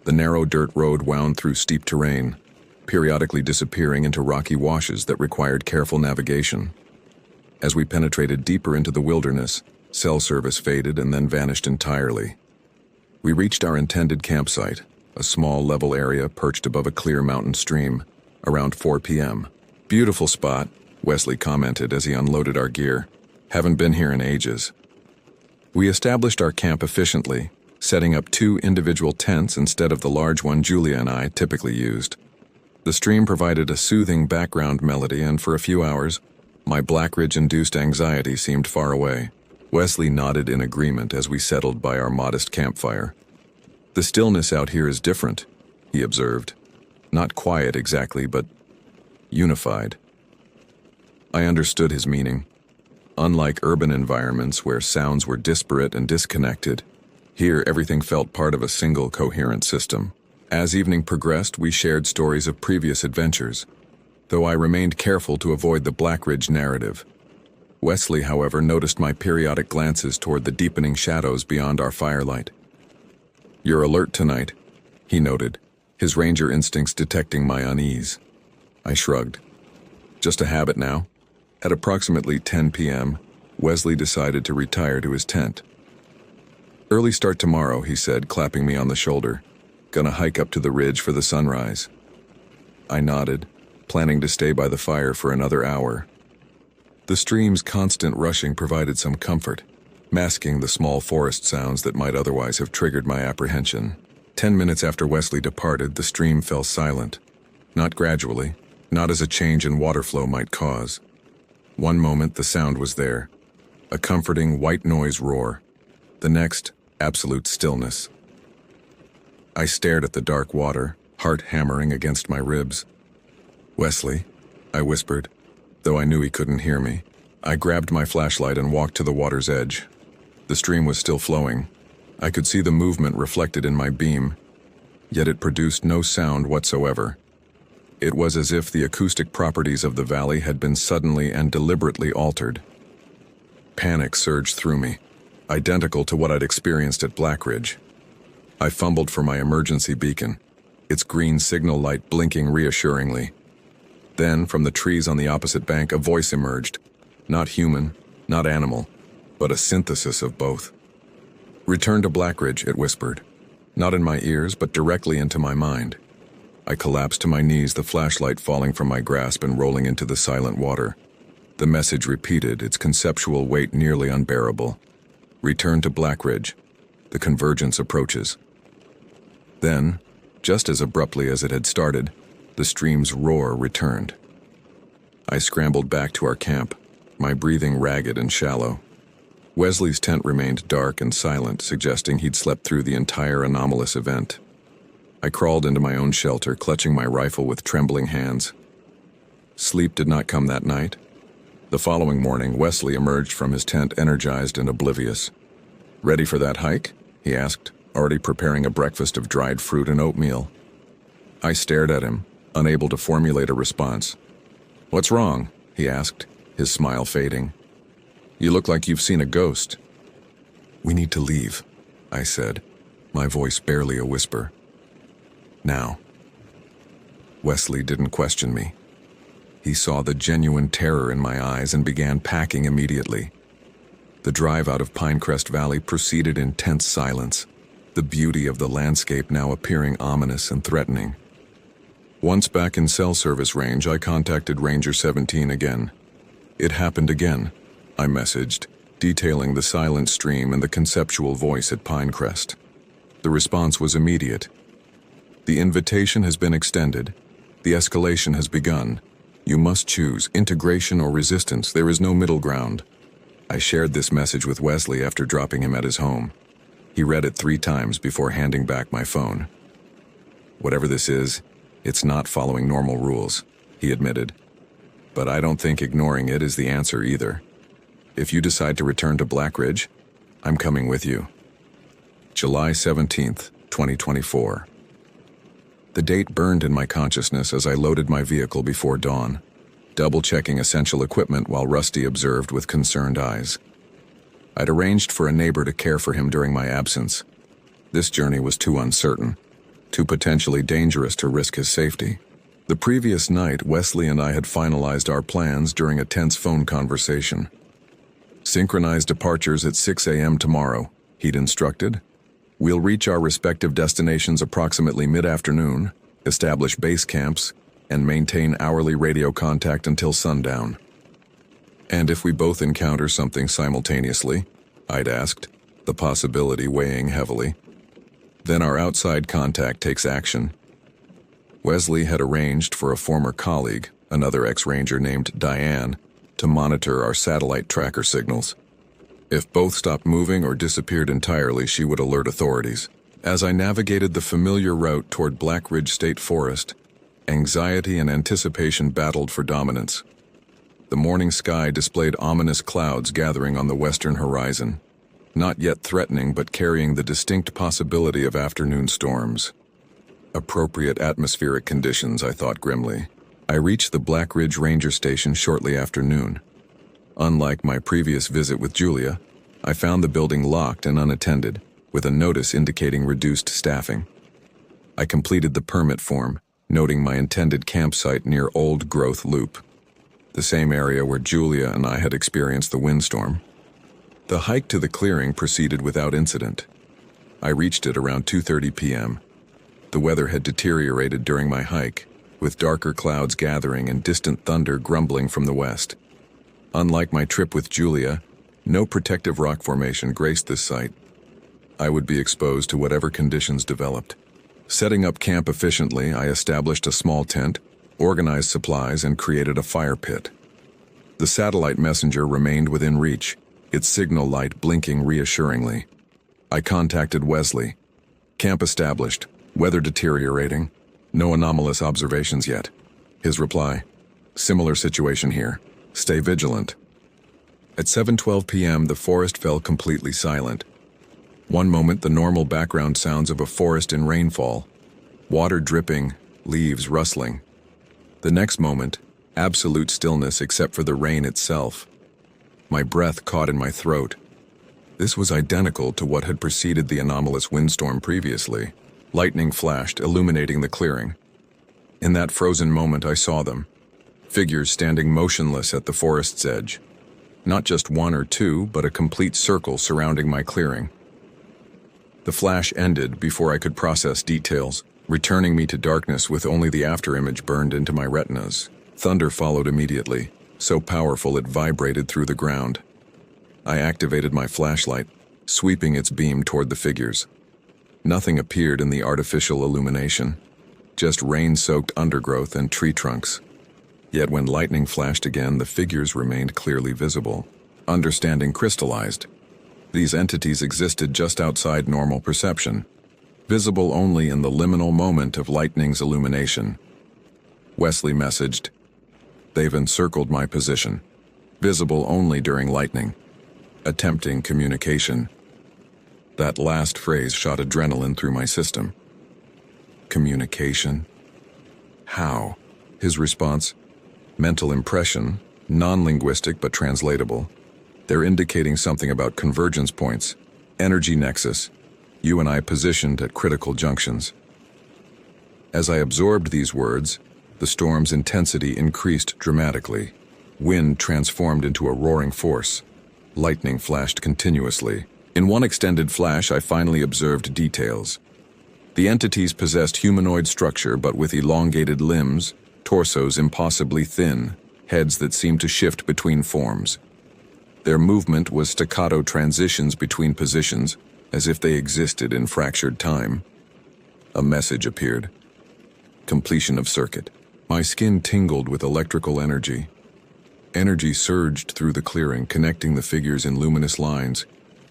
The narrow dirt road wound through steep terrain, periodically disappearing into rocky washes that required careful navigation. As we penetrated deeper into the wilderness, cell service faded and then vanished entirely. We reached our intended campsite, a small level area perched above a clear mountain stream, around 4 p.m. "Beautiful spot," Wesley commented as he unloaded our gear. "Haven't been here in ages." We established our camp efficiently, setting up 2 individual tents instead of the large one Julia and I typically used. The stream provided a soothing background melody, and for a few hours, my Black Ridge-induced anxiety seemed far away. Wesley nodded in agreement as we settled by our modest campfire. "The stillness out here is different," he observed. "Not quiet exactly, but unified." I understood his meaning. Unlike urban environments where sounds were disparate and disconnected, here everything felt part of a single coherent system. As evening progressed, we shared stories of previous adventures, though I remained careful to avoid the Black Ridge narrative. Wesley, however, noticed my periodic glances toward the deepening shadows beyond our firelight. "You're alert tonight," he noted, his ranger instincts detecting my unease. I shrugged. "Just a habit now." At approximately 10 p.m., Wesley decided to retire to his tent. "Early start tomorrow," he said, clapping me on the shoulder. "Gonna hike up to the ridge for the sunrise." I nodded, planning to stay by the fire for another hour. The stream's constant rushing provided some comfort, masking the small forest sounds that might otherwise have triggered my apprehension. 10 minutes after Wesley departed, the stream fell silent. Not gradually, not as a change in water flow might cause. One moment the sound was there, a comforting white noise roar. The next, absolute stillness. I stared at the dark water, heart hammering against my ribs. "Wesley," I whispered, though I knew he couldn't hear me. I grabbed my flashlight and walked to the water's edge. The stream was still flowing. I could see the movement reflected in my beam, yet it produced no sound whatsoever. It was as if the acoustic properties of the valley had been suddenly and deliberately altered. Panic surged through me, identical to what I'd experienced at Black Ridge. I fumbled for my emergency beacon, its green signal light blinking reassuringly. Then, from the trees on the opposite bank, a voice emerged. Not human, not animal, but a synthesis of both. "Return to Black Ridge," it whispered. Not in my ears, but directly into my mind. I collapsed to my knees, the flashlight falling from my grasp and rolling into the silent water. The message repeated, its conceptual weight nearly unbearable. "Return to Black Ridge. The convergence approaches." Then, just as abruptly as it had started, the stream's roar returned. I scrambled back to our camp, my breathing ragged and shallow. Wesley's tent remained dark and silent, suggesting he'd slept through the entire anomalous event. I crawled into my own shelter, clutching my rifle with trembling hands. Sleep did not come that night. The following morning, Wesley emerged from his tent energized and oblivious. "Ready for that hike?" he asked, already preparing a breakfast of dried fruit and oatmeal. I stared at him, unable to formulate a response. "What's wrong?" he asked, his smile fading. You look like you've seen a ghost." "We need to leave," I said, my voice barely a whisper. "Now." Wesley didn't question me. He saw the genuine terror in my eyes and began packing immediately. The drive out of Pinecrest Valley proceeded in tense silence, the beauty of the landscape now appearing ominous and threatening. Once back in cell service range, I contacted Ranger 17 again. "It happened again," I messaged, detailing the silent stream and the conceptual voice at Pinecrest. The response was immediate. "The invitation has been extended. The escalation has begun. You must choose integration or resistance. There is no middle ground." I shared this message with Wesley after dropping him at his home. He read it 3 times before handing back my phone. "Whatever this is, it's not following normal rules," he admitted. "But I don't think ignoring it is the answer either. If you decide to return to Black Ridge, I'm coming with you." July 17th, 2024. The date burned in my consciousness as I loaded my vehicle before dawn, double-checking essential equipment while Rusty observed with concerned eyes. I'd arranged for a neighbor to care for him during my absence. This journey was too uncertain, too potentially dangerous to risk his safety. The previous night, Wesley and I had finalized our plans during a tense phone conversation. "Synchronize departures at 6 a.m. tomorrow," he'd instructed. "We'll reach our respective destinations approximately mid-afternoon, establish base camps, and maintain hourly radio contact until sundown." "And if we both encounter something simultaneously?" I'd asked, the possibility weighing heavily. "Then our outside contact takes action." Wesley had arranged for a former colleague, another ex-ranger named Diane, to monitor our satellite tracker signals. If both stopped moving or disappeared entirely, she would alert authorities. As I navigated the familiar route toward Black Ridge State Forest, anxiety and anticipation battled for dominance. The morning sky displayed ominous clouds gathering on the western horizon, not yet threatening but carrying the distinct possibility of afternoon storms. Appropriate atmospheric conditions, I thought grimly. I reached the Black Ridge Ranger Station shortly after noon. Unlike my previous visit with Julia, I found the building locked and unattended, with a notice indicating reduced staffing. I completed the permit form, noting my intended campsite near Old Growth Loop, the same area where Julia and I had experienced the windstorm. The hike to the clearing proceeded without incident. I reached it around 2:30 p.m. The weather had deteriorated during my hike, with darker clouds gathering and distant thunder grumbling from the west. Unlike my trip with Julia, no protective rock formation graced this site. I would be exposed to whatever conditions developed. Setting up camp efficiently, I established a small tent, organized supplies, and created a fire pit. The satellite messenger remained within reach, its signal light blinking reassuringly. I contacted Wesley. "Camp established. Weather deteriorating. No anomalous observations yet." His reply: "Similar situation here. Stay vigilant." At 7:12 p.m., the forest fell completely silent. One moment, the normal background sounds of a forest in rainfall, water dripping, leaves rustling. The next moment, absolute stillness except for the rain itself. My breath caught in my throat. This was identical to what had preceded the anomalous windstorm previously. Lightning flashed, illuminating the clearing. In that frozen moment, I saw them. Figures standing motionless at the forest's edge. Not just one or two, but a complete circle surrounding my clearing. The flash ended before I could process details, returning me to darkness with only the afterimage burned into my retinas. Thunder followed immediately, so powerful it vibrated through the ground. I activated my flashlight, sweeping its beam toward the figures. Nothing appeared in the artificial illumination, just rain-soaked undergrowth and tree trunks. Yet when lightning flashed again, the figures remained clearly visible. Understanding crystallized. These entities existed just outside normal perception, visible only in the liminal moment of lightning's illumination. Wesley messaged, "They've encircled my position. Visible only during lightning. Attempting communication." That last phrase shot adrenaline through my system. Communication? How? His response, mental impression, non-linguistic but translatable. They're indicating something about convergence points, energy nexus, you and I positioned at critical junctions. As I absorbed these words, the storm's intensity increased dramatically. Wind transformed into a roaring force. Lightning flashed continuously. In one extended flash, I finally observed details. The entities possessed humanoid structure but with elongated limbs, torsos impossibly thin, heads that seemed to shift between forms. Their movement was staccato transitions between positions, as if they existed in fractured time. A message appeared. Completion of circuit. My skin tingled with electrical energy. Energy surged through the clearing, connecting the figures in luminous lines,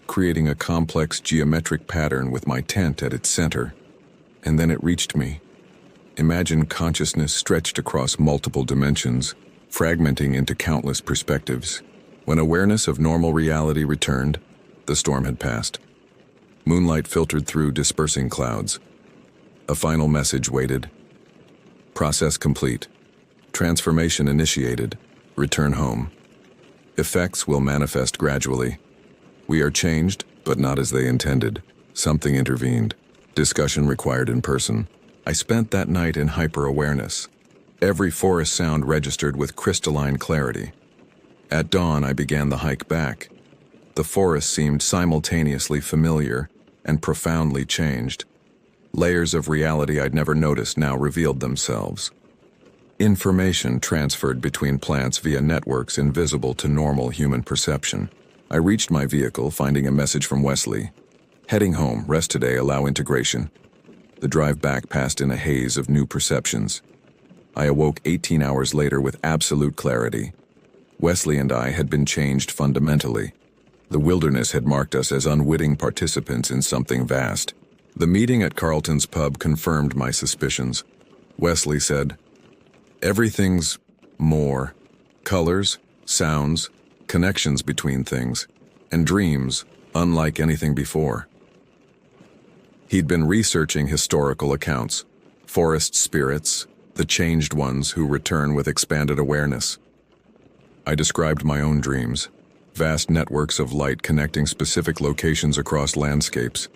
creating a complex geometric pattern with my tent at its center. And then it reached me. Imagine consciousness stretched across multiple dimensions, fragmenting into countless perspectives. When awareness of normal reality returned, the storm had passed. Moonlight filtered through dispersing clouds. A final message waited. Process complete. Transformation initiated. Return home. Effects will manifest gradually. We are changed, but not as they intended. Something intervened. Discussion required in person. I spent that night in hyper-awareness. Every forest sound registered with crystalline clarity. At dawn, I began the hike back. The forest seemed simultaneously familiar and profoundly changed. Layers of reality I'd never noticed now revealed themselves. Information transferred between plants via networks invisible to normal human perception. I reached my vehicle, finding a message from Wesley. Heading home, rest today, allow integration. The drive back passed in a haze of new perceptions. I awoke 18 hours later with absolute clarity. Wesley and I had been changed fundamentally. The wilderness had marked us as unwitting participants in something vast. The meeting at Carlton's pub confirmed my suspicions. Wesley said, "Everything's more. Colors, sounds, connections between things, and dreams unlike anything before." He'd been researching historical accounts, forest spirits, the changed ones who return with expanded awareness. I described my own dreams, vast networks of light connecting specific locations across landscapes,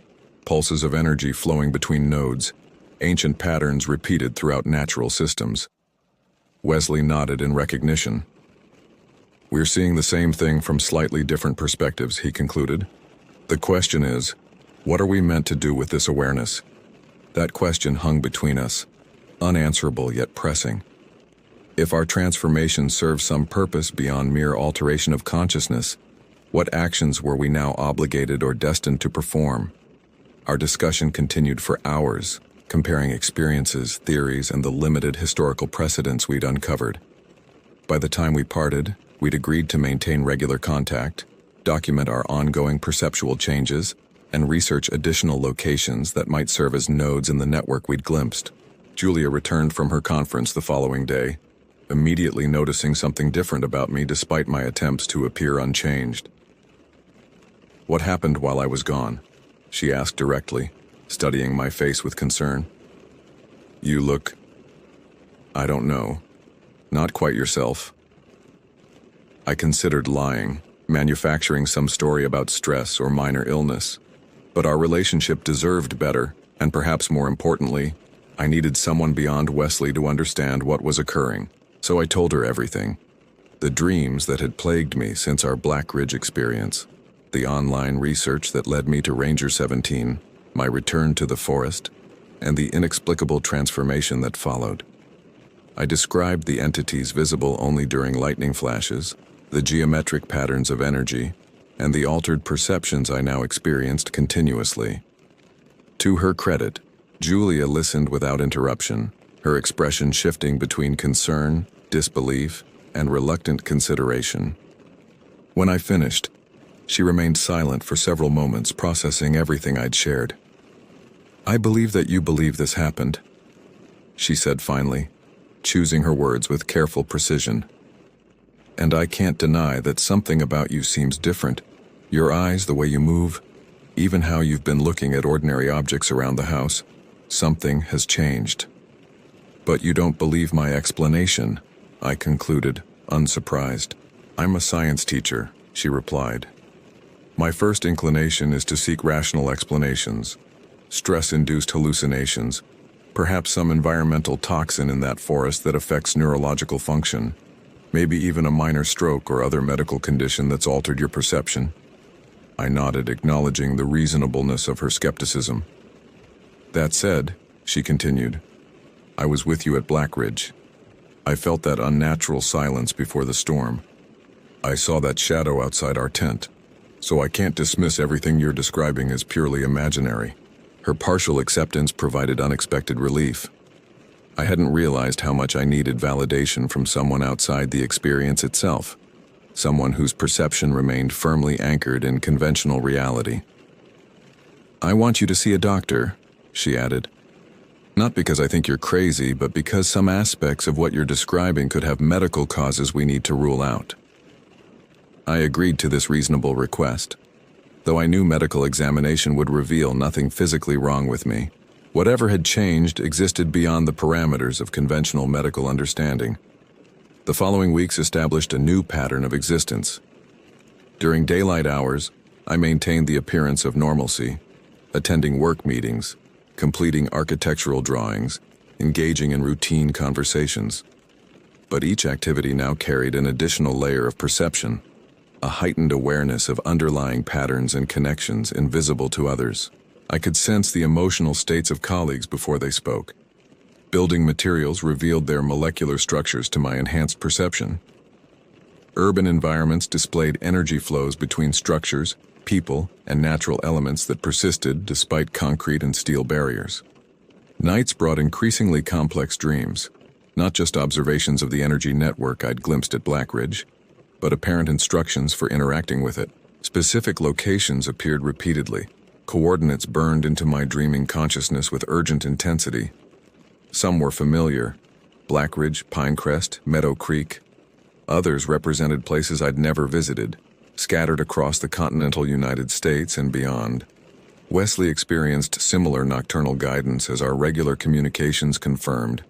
pulses of energy flowing between nodes, ancient patterns repeated throughout natural systems. Wesley nodded in recognition. "We're seeing the same thing from slightly different perspectives," he concluded. "The question is, what are we meant to do with this awareness?" That question hung between us, unanswerable yet pressing. If our transformation serves some purpose beyond mere alteration of consciousness, what actions were we now obligated or destined to perform? Our discussion continued for hours, comparing experiences, theories, and the limited historical precedents we'd uncovered. By the time we parted, we'd agreed to maintain regular contact, document our ongoing perceptual changes, and research additional locations that might serve as nodes in the network we'd glimpsed. Julia returned from her conference the following day, immediately noticing something different about me despite my attempts to appear unchanged. "What happened while I was gone?" she asked directly, studying my face with concern. "You look, I don't know, not quite yourself." I considered lying, manufacturing some story about stress or minor illness. But our relationship deserved better, and perhaps more importantly, I needed someone beyond Wesley to understand what was occurring. So I told her everything. The dreams that had plagued me since our Black Ridge experience, the online research that led me to Ranger 17, my return to the forest, and the inexplicable transformation that followed. I described the entities visible only during lightning flashes, the geometric patterns of energy, and the altered perceptions I now experienced continuously. To her credit, Julia listened without interruption, her expression shifting between concern, disbelief, and reluctant consideration. When I finished, she remained silent for several moments, processing everything I'd shared. "I believe that you believe this happened," she said finally, choosing her words with careful precision. "And I can't deny that something about you seems different. Your eyes, the way you move, even how you've been looking at ordinary objects around the house. Something has changed." "But you don't believe my explanation," I concluded, unsurprised. "I'm a science teacher," she replied. My first inclination is to seek rational explanations. Stress-induced hallucinations, perhaps some environmental toxin in that forest that affects neurological function, maybe even a minor stroke or other medical condition that's altered your perception. I nodded, acknowledging the reasonableness of her skepticism. That said, she continued, I was with you at Black Ridge. I felt that unnatural silence before the storm. I saw that shadow outside our tent, so I can't dismiss everything you're describing as purely imaginary. Her partial acceptance provided unexpected relief. I hadn't realized how much I needed validation from someone outside the experience itself, someone whose perception remained firmly anchored in conventional reality. I want you to see a doctor, she added. Not because I think you're crazy, but because some aspects of what you're describing could have medical causes we need to rule out. I agreed to this reasonable request, though I knew medical examination would reveal nothing physically wrong with me. Whatever had changed existed beyond the parameters of conventional medical understanding. The following weeks established a new pattern of existence. During daylight hours, I maintained the appearance of normalcy, attending work meetings, completing architectural drawings, engaging in routine conversations. But each activity now carried an additional layer of perception, a heightened awareness of underlying patterns and connections invisible to others. I could sense the emotional states of colleagues before they spoke. Building materials revealed their molecular structures to my enhanced perception. Urban environments displayed energy flows between structures, people, and natural elements that persisted despite concrete and steel barriers. Nights brought increasingly complex dreams, not just observations of the energy network I'd glimpsed at Black Ridge, but apparent instructions for interacting with it. Specific locations appeared repeatedly. Coordinates burned into my dreaming consciousness with urgent intensity. Some were familiar: Black Ridge, Pinecrest, Meadow Creek. Others represented places I'd never visited, scattered across the continental United States and beyond. Wesley experienced similar nocturnal guidance as our regular communications confirmed.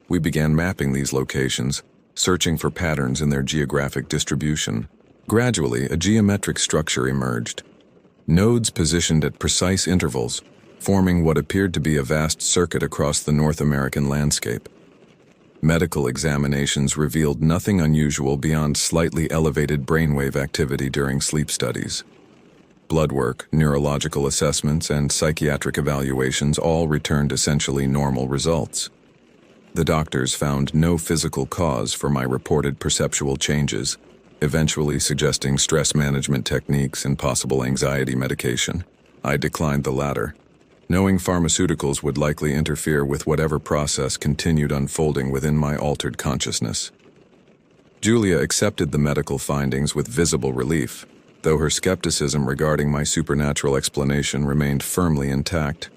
We began mapping these locations, searching for patterns in their geographic distribution. Gradually, a geometric structure emerged. Nodes positioned at precise intervals, forming what appeared to be a vast circuit across the North American landscape. Medical examinations revealed nothing unusual beyond slightly elevated brainwave activity during sleep studies. Blood work, neurological assessments, and psychiatric evaluations all returned essentially normal results. The doctors found no physical cause for my reported perceptual changes, eventually suggesting stress management techniques and possible anxiety medication. I declined the latter, knowing pharmaceuticals would likely interfere with whatever process continued unfolding within my altered consciousness. Julia accepted the medical findings with visible relief, though her skepticism regarding my supernatural explanation remained firmly intact.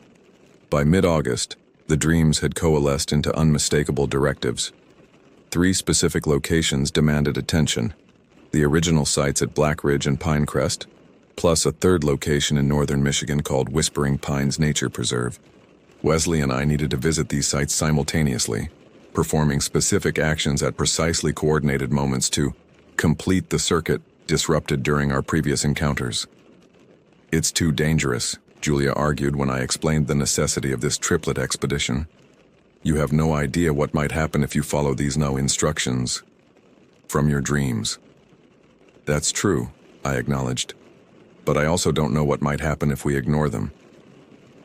By mid-August, the dreams had coalesced into unmistakable directives. 3 specific locations demanded attention: the original sites at Black Ridge and Pinecrest, plus a 3rd location in northern Michigan called Whispering Pines Nature Preserve. Wesley and I needed to visit these sites simultaneously, performing specific actions at precisely coordinated moments to complete the circuit disrupted during our previous encounters. It's too dangerous, Julia argued when I explained the necessity of this triplet expedition. You have no idea what might happen if you follow these instructions from your dreams. That's true, I acknowledged. But I also don't know what might happen if we ignore them.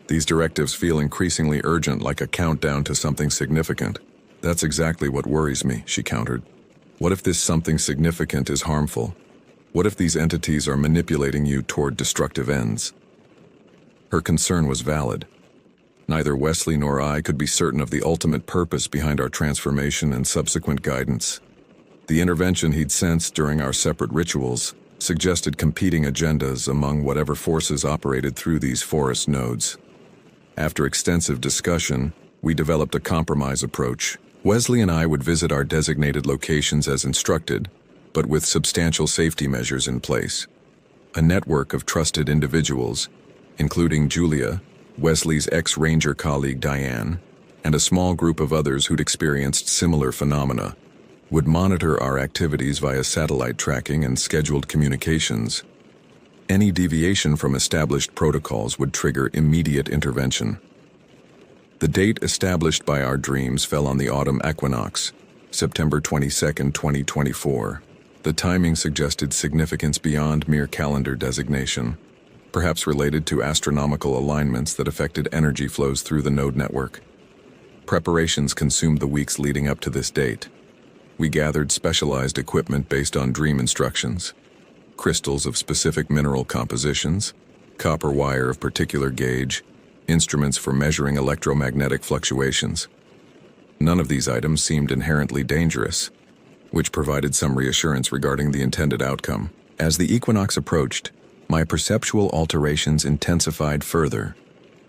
These directives feel increasingly urgent, like a countdown to something significant. That's exactly what worries me, she countered. What if this something significant is harmful? What if these entities are manipulating you toward destructive ends? Her concern was valid. Neither Wesley nor I could be certain of the ultimate purpose behind our transformation and subsequent guidance. The intervention he'd sensed during our separate rituals suggested competing agendas among whatever forces operated through these forest nodes. After extensive discussion, we developed a compromise approach. Wesley and I would visit our designated locations as instructed, but with substantial safety measures in place. A network of trusted individuals, including Julia, Wesley's ex-ranger colleague Diane, and a small group of others who'd experienced similar phenomena, would monitor our activities via satellite tracking and scheduled communications. Any deviation from established protocols would trigger immediate intervention. The date established by our dreams fell on the autumn equinox, September 22, 2024. The timing suggested significance beyond mere calendar designation, perhaps related to astronomical alignments that affected energy flows through the node network. Preparations consumed the weeks leading up to this date. We gathered specialized equipment based on dream instructions, crystals of specific mineral compositions, copper wire of particular gauge, instruments for measuring electromagnetic fluctuations. None of these items seemed inherently dangerous, which provided some reassurance regarding the intended outcome. As the equinox approached, my perceptual alterations intensified further.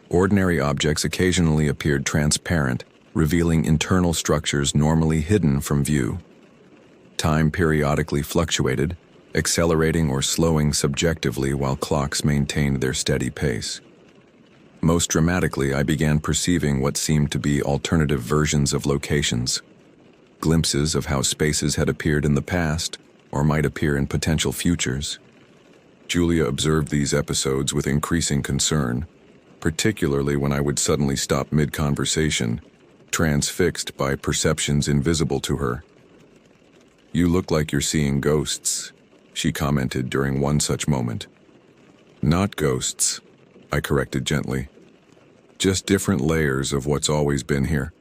Ordinary objects occasionally appeared transparent, revealing internal structures normally hidden from view. Time periodically fluctuated, accelerating or slowing subjectively while clocks maintained their steady pace. Most dramatically, I began perceiving what seemed to be alternative versions of locations, glimpses of how spaces had appeared in the past or might appear in potential futures. Julia observed these episodes with increasing concern, particularly when I would suddenly stop mid-conversation, transfixed by perceptions invisible to her. "You look like you're seeing ghosts," she commented during one such moment. "Not ghosts," I corrected gently. "Just different layers of what's always been here."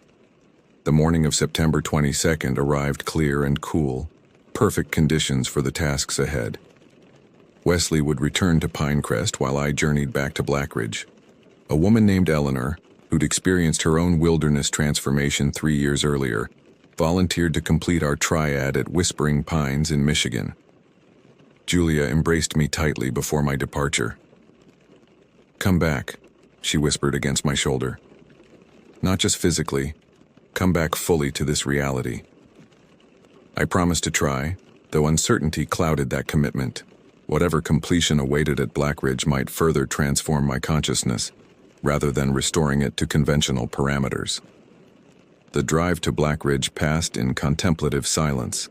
The morning of September 22nd arrived clear and cool, perfect conditions for the tasks ahead. Wesley would return to Pinecrest while I journeyed back to Blackridge. A woman named Eleanor, who'd experienced her own wilderness transformation 3 years earlier, volunteered to complete our triad at Whispering Pines in Michigan. Julia embraced me tightly before my departure. "Come back," she whispered against my shoulder. "Not just physically, come back fully to this reality." I promised to try, though uncertainty clouded that commitment. Whatever completion awaited at Blackridge might further transform my consciousness, rather than restoring it to conventional parameters. The drive to Blackridge passed in contemplative silence.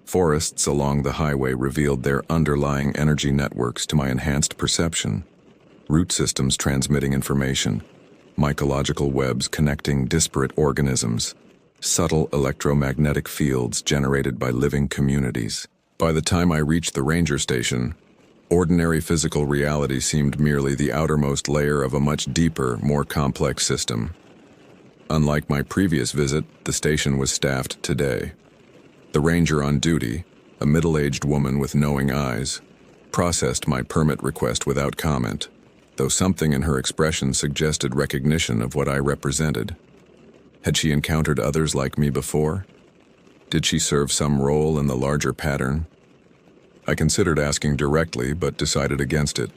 Forests along the highway revealed their underlying energy networks to my enhanced perception. Root systems transmitting information, mycological webs connecting disparate organisms, subtle electromagnetic fields generated by living communities. By the time I reached the ranger station, ordinary physical reality seemed merely the outermost layer of a much deeper, more complex system. Unlike my previous visit, the station was staffed today. The ranger on duty, a middle-aged woman with knowing eyes, processed my permit request without comment, though something in her expression suggested recognition of what I represented. Had she encountered others like me before? Did she serve some role in the larger pattern? I considered asking directly, but decided against it.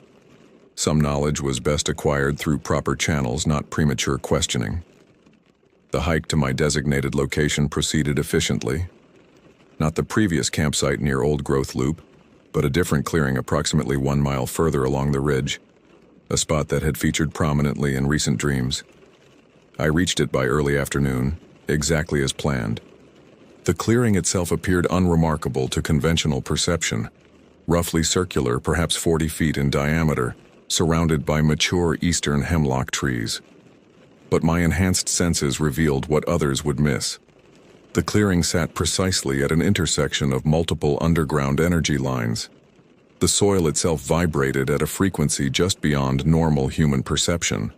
Some knowledge was best acquired through proper channels, not premature questioning. The hike to my designated location proceeded efficiently. Not the previous campsite near Old Growth Loop, but a different clearing approximately 1 mile further along the ridge, a spot that had featured prominently in recent dreams. I reached it by early afternoon, exactly as planned. The clearing itself appeared unremarkable to conventional perception, roughly circular, perhaps 40 feet in diameter, surrounded by mature eastern hemlock trees. But my enhanced senses revealed what others would miss. The clearing sat precisely at an intersection of multiple underground energy lines. The soil itself vibrated at a frequency just beyond normal human perception.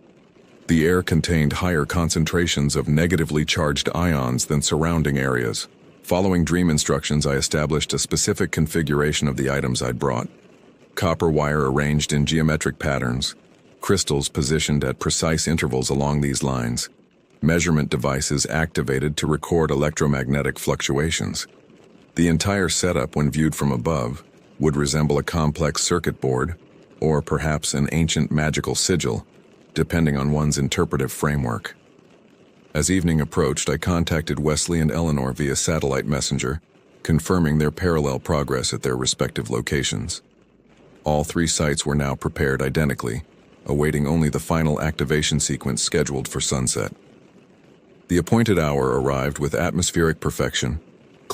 The air contained higher concentrations of negatively charged ions than surrounding areas. Following dream instructions, I established a specific configuration of the items I'd brought. Copper wire arranged in geometric patterns, crystals positioned at precise intervals along these lines, measurement devices activated to record electromagnetic fluctuations. The entire setup, when viewed from above, would resemble a complex circuit board, or perhaps an ancient magical sigil, depending on one's interpretive framework. As evening approached, I contacted Wesley and Eleanor via satellite messenger, confirming their parallel progress at their respective locations. All 3 sites were now prepared identically, awaiting only the final activation sequence scheduled for sunset. The appointed hour arrived with atmospheric perfection,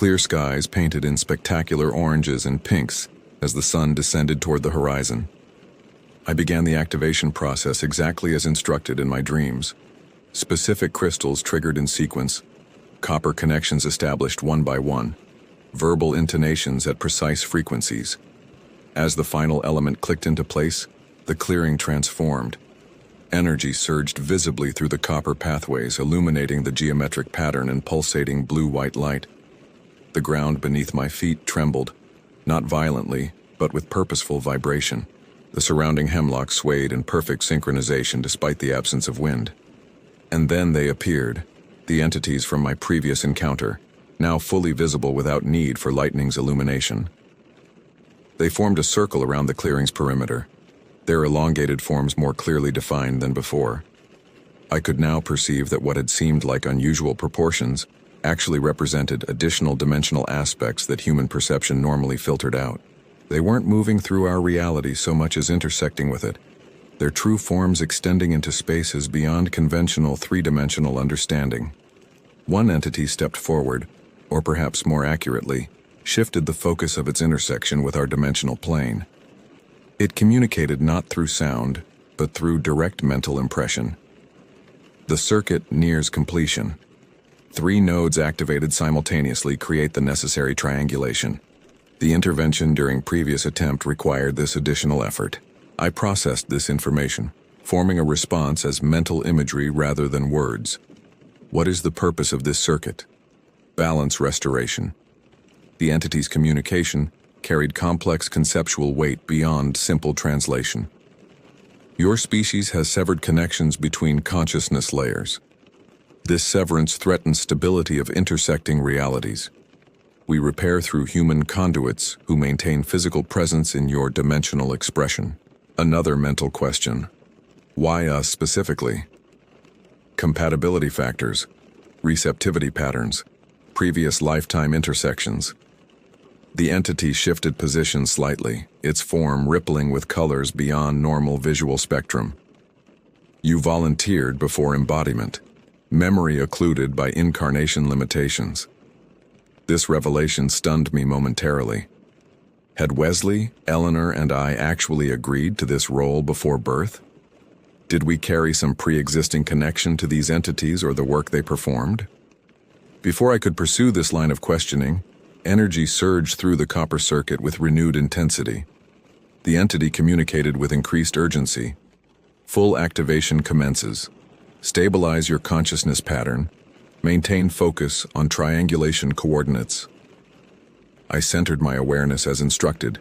clear skies painted in spectacular oranges and pinks as the sun descended toward the horizon. I began the activation process exactly as instructed in my dreams. Specific crystals triggered in sequence, copper connections established one by one, verbal intonations at precise frequencies. As the final element clicked into place, the clearing transformed. Energy surged visibly through the copper pathways, illuminating the geometric pattern in pulsating blue-white light. The ground beneath my feet trembled, not violently, but with purposeful vibration. The surrounding hemlock swayed in perfect synchronization despite the absence of wind. And then they appeared, the entities from my previous encounter, now fully visible without need for lightning's illumination. They formed a circle around the clearing's perimeter, their elongated forms more clearly defined than before. I could now perceive that what had seemed like unusual proportions actually represented additional dimensional aspects that human perception normally filtered out. They weren't moving through our reality so much as intersecting with it, their true forms extending into spaces beyond conventional three-dimensional understanding. One entity stepped forward, or perhaps more accurately, shifted the focus of its intersection with our dimensional plane. It communicated not through sound, but through direct mental impression. The circuit nears completion. 3 nodes activated simultaneously create the necessary triangulation. The intervention during previous attempt required this additional effort. I processed this information, forming a response as mental imagery rather than words. What is the purpose of this circuit? Balance restoration. The entity's communication carried complex conceptual weight beyond simple translation. Your species has severed connections between consciousness layers. This severance threatens stability of intersecting realities. We repair through human conduits who maintain physical presence in your dimensional expression. Another mental question. Why us specifically? Compatibility factors, receptivity patterns, previous lifetime intersections. The entity shifted position slightly, its form rippling with colors beyond normal visual spectrum. You volunteered before embodiment, memory occluded by incarnation limitations. This revelation stunned me momentarily. Had Wesley, Eleanor, and I actually agreed to this role before birth? Did we carry some pre-existing connection to these entities or the work they performed? Before I could pursue this line of questioning, energy surged through the copper circuit with renewed intensity. The entity communicated with increased urgency. Full activation commences. Stabilize your consciousness pattern. Maintain focus on triangulation coordinates. I centered my awareness as instructed,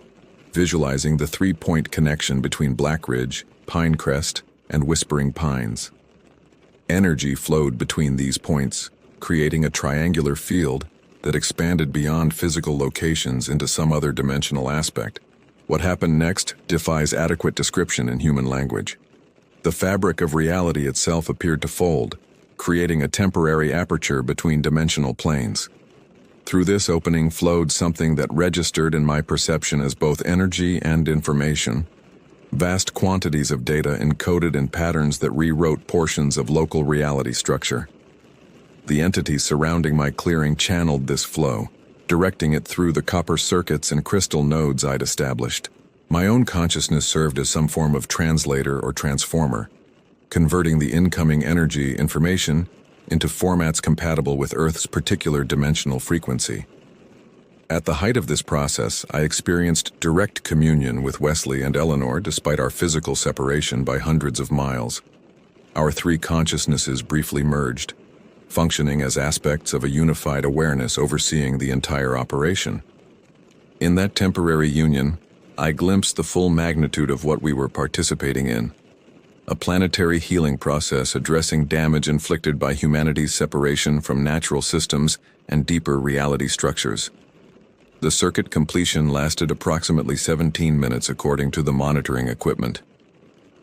visualizing the 3-point connection between Black Ridge, Pinecrest, and Whispering Pines. Energy flowed between these points, creating a triangular field that expanded beyond physical locations into some other dimensional aspect. What happened next defies adequate description in human language. The fabric of reality itself appeared to fold, creating a temporary aperture between dimensional planes. Through this opening flowed something that registered in my perception as both energy and information. Vast quantities of data encoded in patterns that rewrote portions of local reality structure. The entities surrounding my clearing channeled this flow, directing it through the copper circuits and crystal nodes I'd established. My own consciousness served as some form of translator or transformer, converting the incoming energy information into formats compatible with Earth's particular dimensional frequency. At the height of this process, I experienced direct communion with Wesley and Eleanor despite our physical separation by hundreds of miles. Our 3 consciousnesses briefly merged, functioning as aspects of a unified awareness overseeing the entire operation. In that temporary union, I glimpsed the full magnitude of what we were participating in. A planetary healing process addressing damage inflicted by humanity's separation from natural systems and deeper reality structures. The circuit completion lasted approximately 17 minutes according to the monitoring equipment,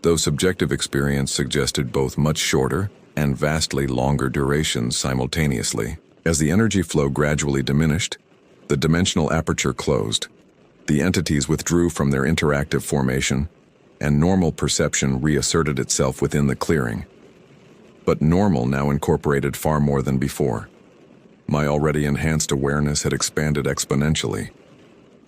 though subjective experience suggested both much shorter and vastly longer durations simultaneously. As the energy flow gradually diminished, the dimensional aperture closed. The entities withdrew from their interactive formation, and normal perception reasserted itself within the clearing. But normal now incorporated far more than before. My already enhanced awareness had expanded exponentially.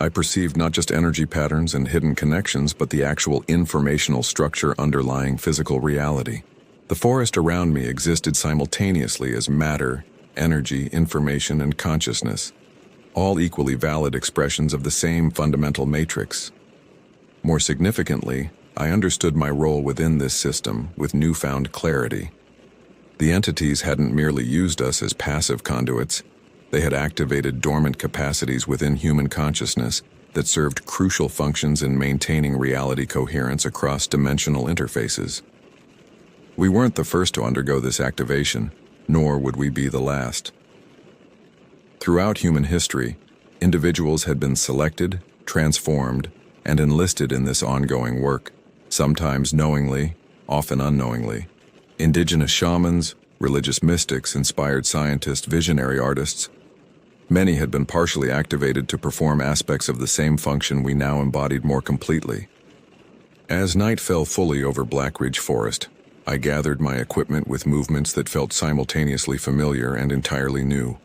I perceived not just energy patterns and hidden connections, but the actual informational structure underlying physical reality. The forest around me existed simultaneously as matter, energy, information, and consciousness, all equally valid expressions of the same fundamental matrix. More significantly, I understood my role within this system with newfound clarity. The entities hadn't merely used us as passive conduits. They had activated dormant capacities within human consciousness that served crucial functions in maintaining reality coherence across dimensional interfaces. We weren't the first to undergo this activation, nor would we be the last. Throughout human history, individuals had been selected, transformed, and enlisted in this ongoing work, sometimes knowingly, often unknowingly. Indigenous shamans, religious mystics, inspired scientists, visionary artists. Many had been partially activated to perform aspects of the same function we now embodied more completely. As night fell fully over Black Ridge Forest, I gathered my equipment with movements that felt simultaneously familiar and entirely new.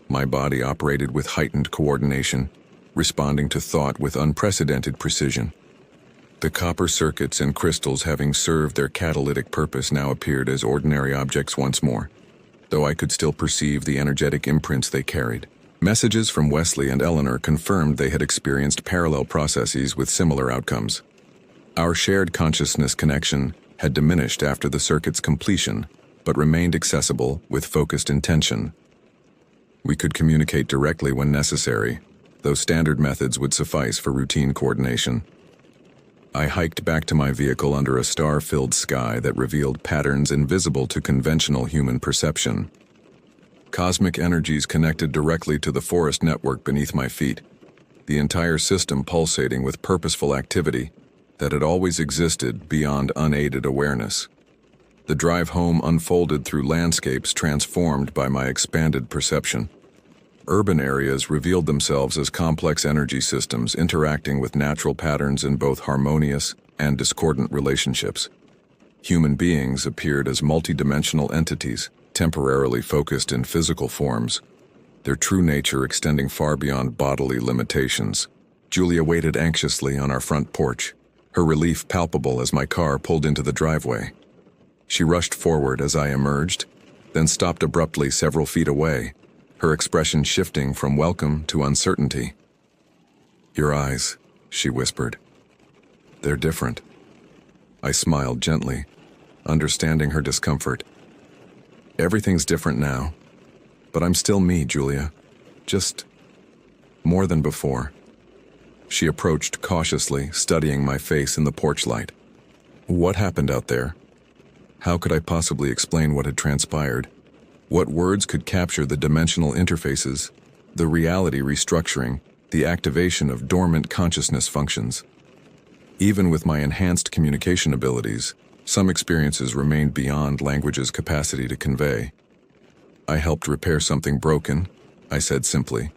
My body operated with heightened coordination, responding to thought with unprecedented precision. The copper circuits and crystals, having served their catalytic purpose, now appeared as ordinary objects once more, though I could still perceive the energetic imprints they carried. Messages from Wesley and Eleanor confirmed they had experienced parallel processes with similar outcomes. Our shared consciousness connection had diminished after the circuit's completion, but remained accessible with focused intention. We could communicate directly when necessary, though standard methods would suffice for routine coordination. I hiked back to my vehicle under a star-filled sky that revealed patterns invisible to conventional human perception. Cosmic energies connected directly to the forest network beneath my feet, the entire system pulsating with purposeful activity that had always existed beyond unaided awareness. The drive home unfolded through landscapes transformed by my expanded perception. Urban areas revealed themselves as complex energy systems interacting with natural patterns in both harmonious and discordant relationships. Human beings appeared as multidimensional entities, temporarily focused in physical forms, their true nature extending far beyond bodily limitations. Julia waited anxiously on our front porch, her relief palpable as my car pulled into the driveway. She rushed forward as I emerged, then stopped abruptly several feet away, her expression shifting from welcome to uncertainty. "Your eyes," she whispered. "They're different." I smiled gently, understanding her discomfort. "Everything's different now, but I'm still me, Julia. Just more than before." She approached cautiously, studying my face in the porch light. What happened out there? How could I possibly explain what had transpired? What words could capture the dimensional interfaces, the reality restructuring, the activation of dormant consciousness functions? Even with my enhanced communication abilities, some experiences remained beyond language's capacity to convey. "I helped repair something broken," I said simply.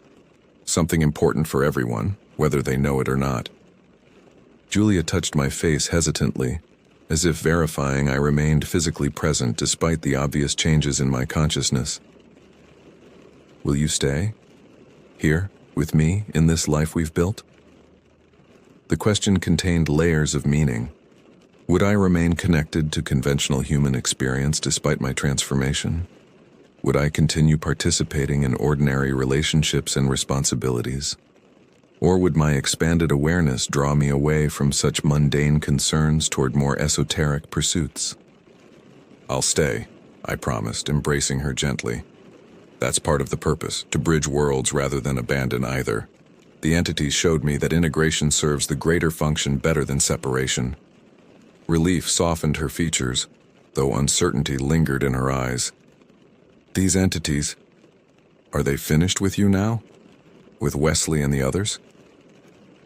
"Something important for everyone, whether they know it or not." Julia touched my face hesitantly, as if verifying I remained physically present despite the obvious changes in my consciousness. "Will you stay? Here, with me, in this life we've built?" The question contained layers of meaning. Would I remain connected to conventional human experience despite my transformation? Would I continue participating in ordinary relationships and responsibilities? Or would my expanded awareness draw me away from such mundane concerns toward more esoteric pursuits? "I'll stay," I promised, embracing her gently. "That's part of the purpose, to bridge worlds rather than abandon either." The entities showed me that integration serves the greater function better than separation. Relief softened her features, though uncertainty lingered in her eyes. "These entities, are they finished with you now? With Wesley and the others?"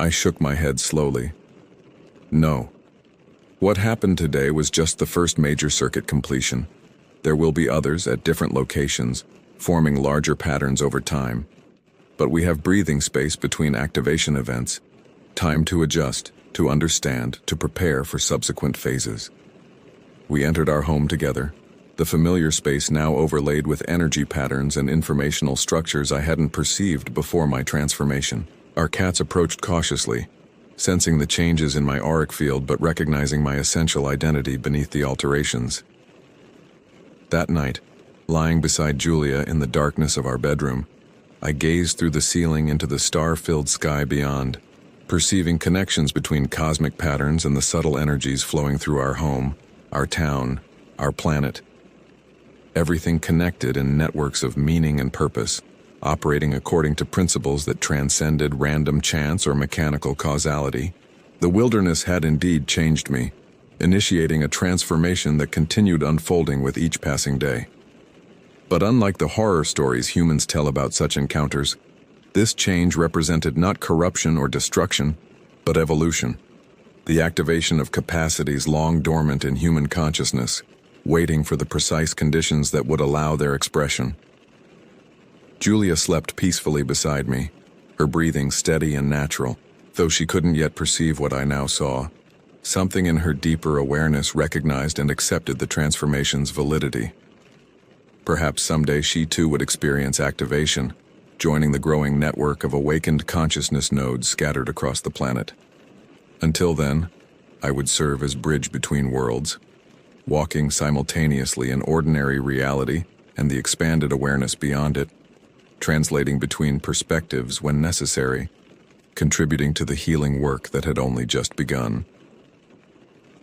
I shook my head slowly. "No. What happened today was just the first major circuit completion. There will be others at different locations, forming larger patterns over time. But we have breathing space between activation events, time to adjust, to understand, to prepare for subsequent phases." We entered our home together, the familiar space now overlaid with energy patterns and informational structures I hadn't perceived before my transformation. Our cats approached cautiously, sensing the changes in my auric field but recognizing my essential identity beneath the alterations. That night, lying beside Julia in the darkness of our bedroom, I gazed through the ceiling into the star-filled sky beyond, perceiving connections between cosmic patterns and the subtle energies flowing through our home, our town, our planet. Everything connected in networks of meaning and purpose, operating according to principles that transcended random chance or mechanical causality. The wilderness had indeed changed me, initiating a transformation that continued unfolding with each passing day. But unlike the horror stories humans tell about such encounters, this change represented not corruption or destruction, but evolution. The activation of capacities long dormant in human consciousness, waiting for the precise conditions that would allow their expression. Julia slept peacefully beside me, her breathing steady and natural, though she couldn't yet perceive what I now saw. Something in her deeper awareness recognized and accepted the transformation's validity. Perhaps someday she too would experience activation, joining the growing network of awakened consciousness nodes scattered across the planet. Until then, I would serve as bridge between worlds, walking simultaneously in ordinary reality and the expanded awareness beyond it, translating between perspectives when necessary, contributing to the healing work that had only just begun.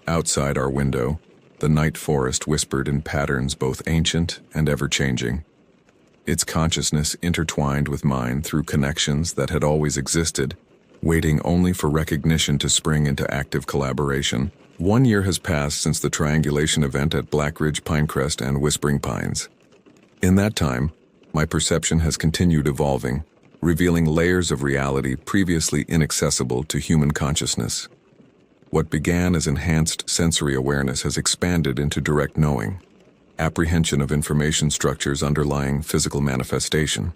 Outside our window, the night forest whispered in patterns both ancient and ever-changing, its consciousness intertwined with mine through connections that had always existed, waiting only for recognition to spring into active collaboration. 1 year has passed since the triangulation event at Black Ridge Pinecrest and Whispering Pines. In that time, my perception has continued evolving, revealing layers of reality previously inaccessible to human consciousness. What began as enhanced sensory awareness has expanded into direct knowing, apprehension of information structures underlying physical manifestation.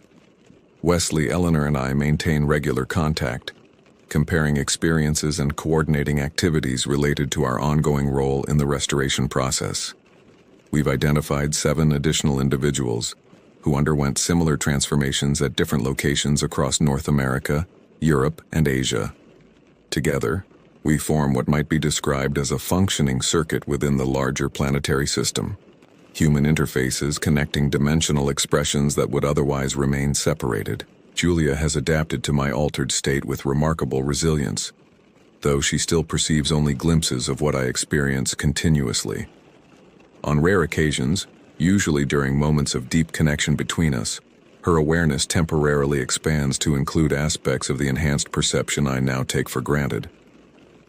Wesley, Eleanor, and I maintain regular contact, comparing experiences and coordinating activities related to our ongoing role in the restoration process. We've identified 7 additional individuals who underwent similar transformations at different locations across North America, Europe, and Asia. Together, we form what might be described as a functioning circuit within the larger planetary system. Human interfaces connecting dimensional expressions that would otherwise remain separated. Julia has adapted to my altered state with remarkable resilience, though she still perceives only glimpses of what I experience continuously. On rare occasions, usually during moments of deep connection between us, her awareness temporarily expands to include aspects of the enhanced perception I now take for granted.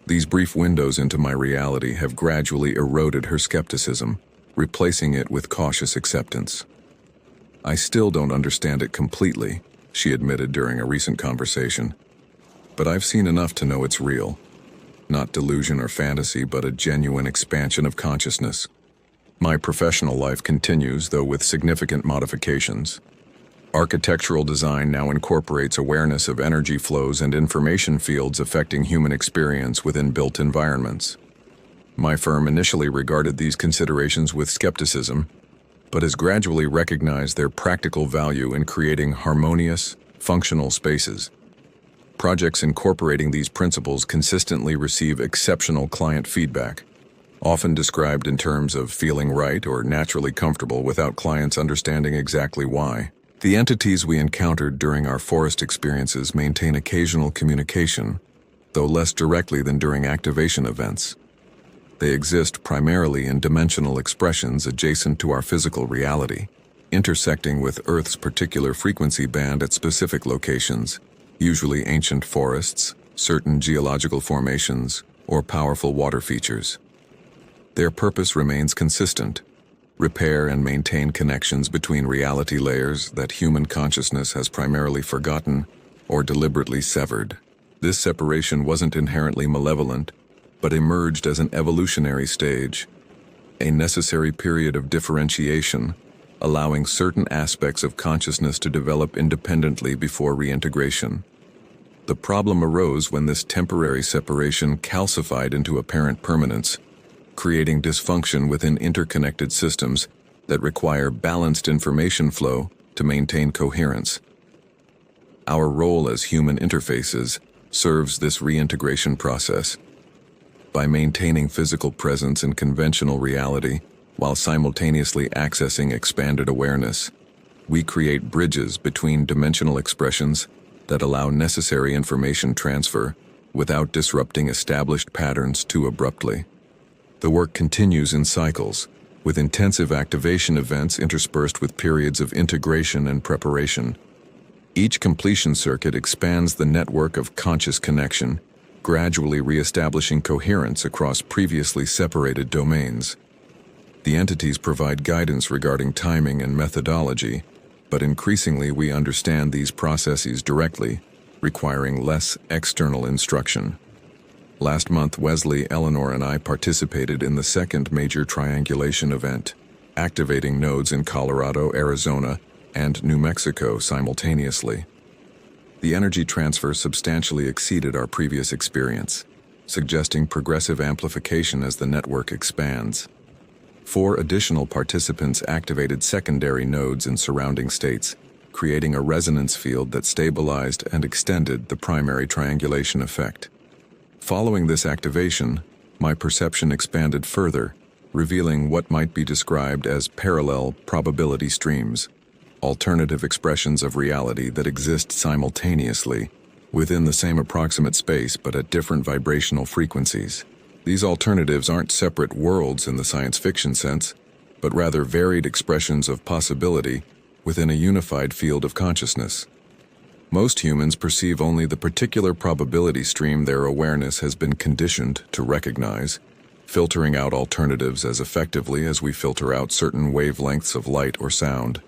These brief windows into my reality have gradually eroded her skepticism, replacing it with cautious acceptance. "I still don't understand it completely," she admitted during a recent conversation, "but I've seen enough to know it's real. Not delusion or fantasy, but a genuine expansion of consciousness." My professional life continues, though with significant modifications. Architectural design now incorporates awareness of energy flows and information fields affecting human experience within built environments. My firm initially regarded these considerations with skepticism, but has gradually recognized their practical value in creating harmonious, functional spaces. Projects incorporating these principles consistently receive exceptional client feedback, often described in terms of feeling right or naturally comfortable without clients understanding exactly why. The entities we encountered during our forest experiences maintain occasional communication, though less directly than during activation events. They exist primarily in dimensional expressions adjacent to our physical reality, intersecting with Earth's particular frequency band at specific locations, usually ancient forests, certain geological formations, or powerful water features. Their purpose remains consistent: repair and maintain connections between reality layers that human consciousness has primarily forgotten or deliberately severed. This separation wasn't inherently malevolent, but emerged as an evolutionary stage, a necessary period of differentiation, allowing certain aspects of consciousness to develop independently before reintegration. The problem arose when this temporary separation calcified into apparent permanence, creating dysfunction within interconnected systems that require balanced information flow to maintain coherence. Our role as human interfaces serves this reintegration process. By maintaining physical presence in conventional reality while simultaneously accessing expanded awareness, we create bridges between dimensional expressions that allow necessary information transfer without disrupting established patterns too abruptly. The work continues in cycles, with intensive activation events interspersed with periods of integration and preparation. Each completion circuit expands the network of conscious connection, gradually re-establishing coherence across previously separated domains. The entities provide guidance regarding timing and methodology, but increasingly we understand these processes directly, requiring less external instruction. Last month, Wesley, Eleanor, and I participated in the second major triangulation event, activating nodes in Colorado, Arizona, and New Mexico simultaneously. The energy transfer substantially exceeded our previous experience, suggesting progressive amplification as the network expands. 4 additional participants activated secondary nodes in surrounding states, creating a resonance field that stabilized and extended the primary triangulation effect. Following this activation, my perception expanded further, revealing what might be described as parallel probability streams, alternative expressions of reality that exist simultaneously within the same approximate space but at different vibrational frequencies. These alternatives aren't separate worlds in the science fiction sense, but rather varied expressions of possibility within a unified field of consciousness. Most humans perceive only the particular probability stream their awareness has been conditioned to recognize, filtering out alternatives as effectively as we filter out certain wavelengths of light or sound.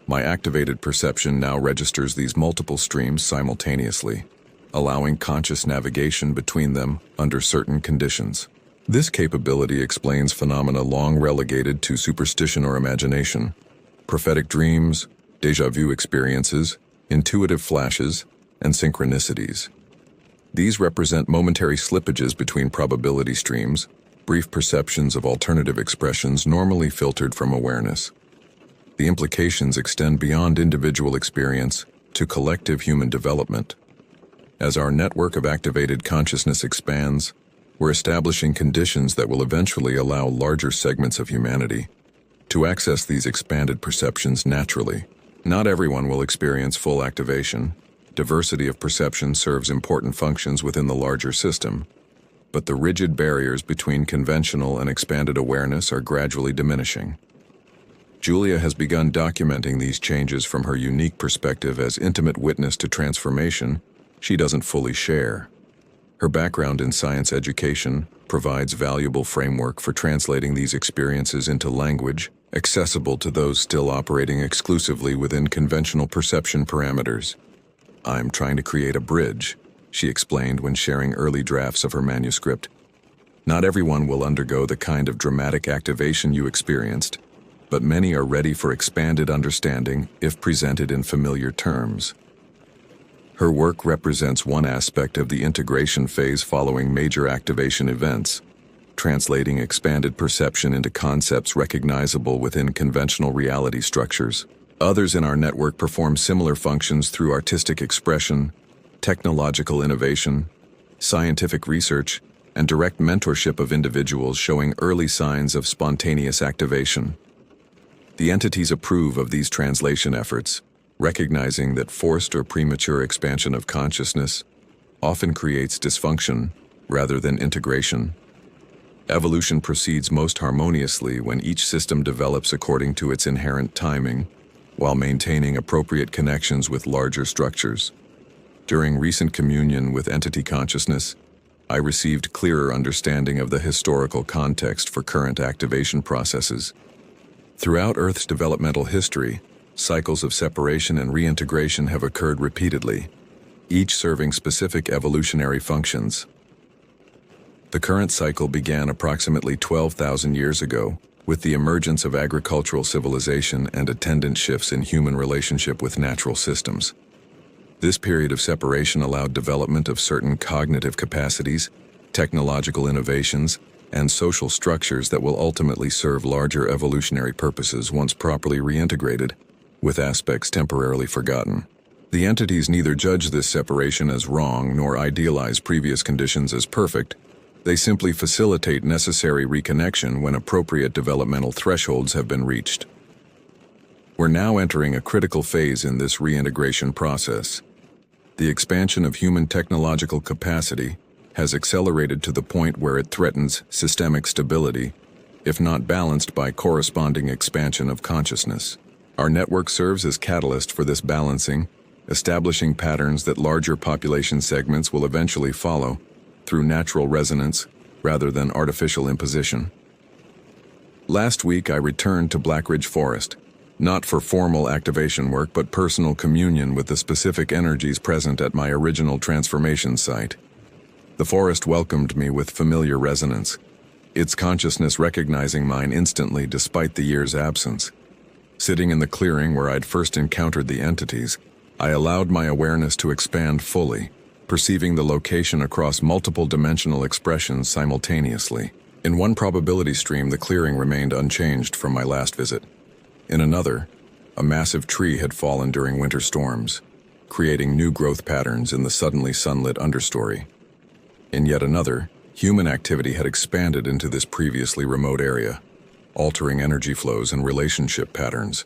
My activated perception now registers these multiple streams simultaneously, allowing conscious navigation between them under certain conditions. This capability explains phenomena long relegated to superstition or imagination: prophetic dreams, déjà vu experiences, intuitive flashes, and synchronicities. These represent momentary slippages between probability streams, brief perceptions of alternative expressions normally filtered from awareness. The implications extend beyond individual experience to collective human development. As our network of activated consciousness expands, we're establishing conditions that will eventually allow larger segments of humanity to access these expanded perceptions naturally. Not everyone will experience full activation. Diversity of perception serves important functions within the larger system, but the rigid barriers between conventional and expanded awareness are gradually diminishing. Julia has begun documenting these changes from her unique perspective as intimate witness to transformation she doesn't fully share. Her background in science education provides valuable framework for translating these experiences into language accessible to those still operating exclusively within conventional perception parameters. "I'm trying to create a bridge," she explained when sharing early drafts of her manuscript. "Not everyone will undergo the kind of dramatic activation you experienced, but many are ready for expanded understanding if presented in familiar terms." Her work represents one aspect of the integration phase following major activation events, translating expanded perception into concepts recognizable within conventional reality structures. Others in our network perform similar functions through artistic expression, technological innovation, scientific research, and direct mentorship of individuals showing early signs of spontaneous activation. The entities approve of these translation efforts, recognizing that forced or premature expansion of consciousness often creates dysfunction rather than integration. Evolution proceeds most harmoniously when each system develops according to its inherent timing, while maintaining appropriate connections with larger structures. During recent communion with entity consciousness, I received clearer understanding of the historical context for current activation processes. Throughout Earth's developmental history, cycles of separation and reintegration have occurred repeatedly, each serving specific evolutionary functions. The current cycle began approximately 12,000 years ago, with the emergence of agricultural civilization and attendant shifts in human relationship with natural systems. This period of separation allowed development of certain cognitive capacities, technological innovations, and social structures that will ultimately serve larger evolutionary purposes once properly reintegrated, with aspects temporarily forgotten. The entities neither judge this separation as wrong nor idealize previous conditions as perfect. They simply facilitate necessary reconnection when appropriate developmental thresholds have been reached. We're now entering a critical phase in this reintegration process. The expansion of human technological capacity has accelerated to the point where it threatens systemic stability, if not balanced by corresponding expansion of consciousness. Our network serves as catalyst for this balancing, establishing patterns that larger population segments will eventually follow through natural resonance rather than artificial imposition. Last week I returned to Black Ridge Forest, not for formal activation work but personal communion with the specific energies present at my original transformation site. The forest welcomed me with familiar resonance, its consciousness recognizing mine instantly despite the year's absence. Sitting in the clearing where I'd first encountered the entities, I allowed my awareness to expand fully, perceiving the location across multiple dimensional expressions simultaneously. In one probability stream, the clearing remained unchanged from my last visit. In another, a massive tree had fallen during winter storms, creating new growth patterns in the suddenly sunlit understory. In yet another, human activity had expanded into this previously remote area, altering energy flows and relationship patterns.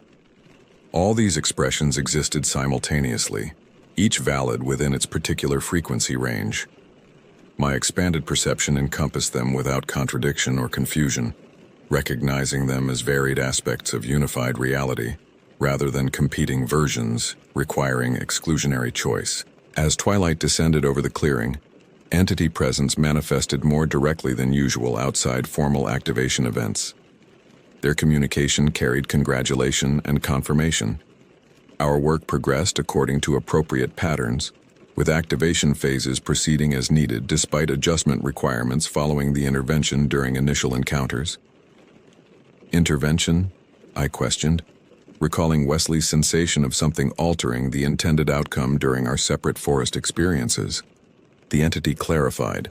All these expressions existed simultaneously, each valid within its particular frequency range. My expanded perception encompassed them without contradiction or confusion, recognizing them as varied aspects of unified reality, rather than competing versions requiring exclusionary choice. As twilight descended over the clearing, entity presence manifested more directly than usual outside formal activation events. Their communication carried congratulation and confirmation. Our work progressed according to appropriate patterns, with activation phases proceeding as needed despite adjustment requirements following the intervention during initial encounters. Intervention? I questioned, recalling Wesley's sensation of something altering the intended outcome during our separate forest experiences. The entity clarified.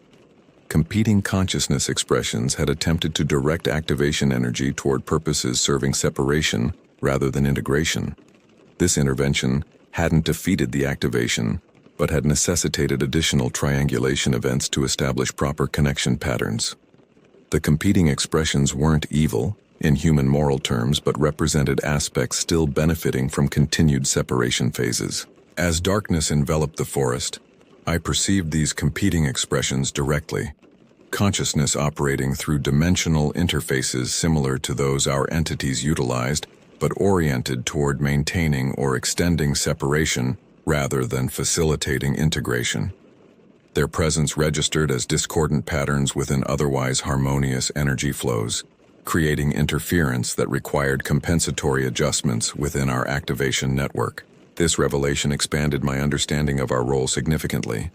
Competing consciousness expressions had attempted to direct activation energy toward purposes serving separation rather than integration. This intervention hadn't defeated the activation, but had necessitated additional triangulation events to establish proper connection patterns. The competing expressions weren't evil, in human moral terms, but represented aspects still benefiting from continued separation phases. As darkness enveloped the forest, I perceived these competing expressions directly, consciousness operating through dimensional interfaces similar to those our entities utilized, but oriented toward maintaining or extending separation rather than facilitating integration. Their presence registered as discordant patterns within otherwise harmonious energy flows, creating interference that required compensatory adjustments within our activation network. This revelation expanded my understanding of our role significantly.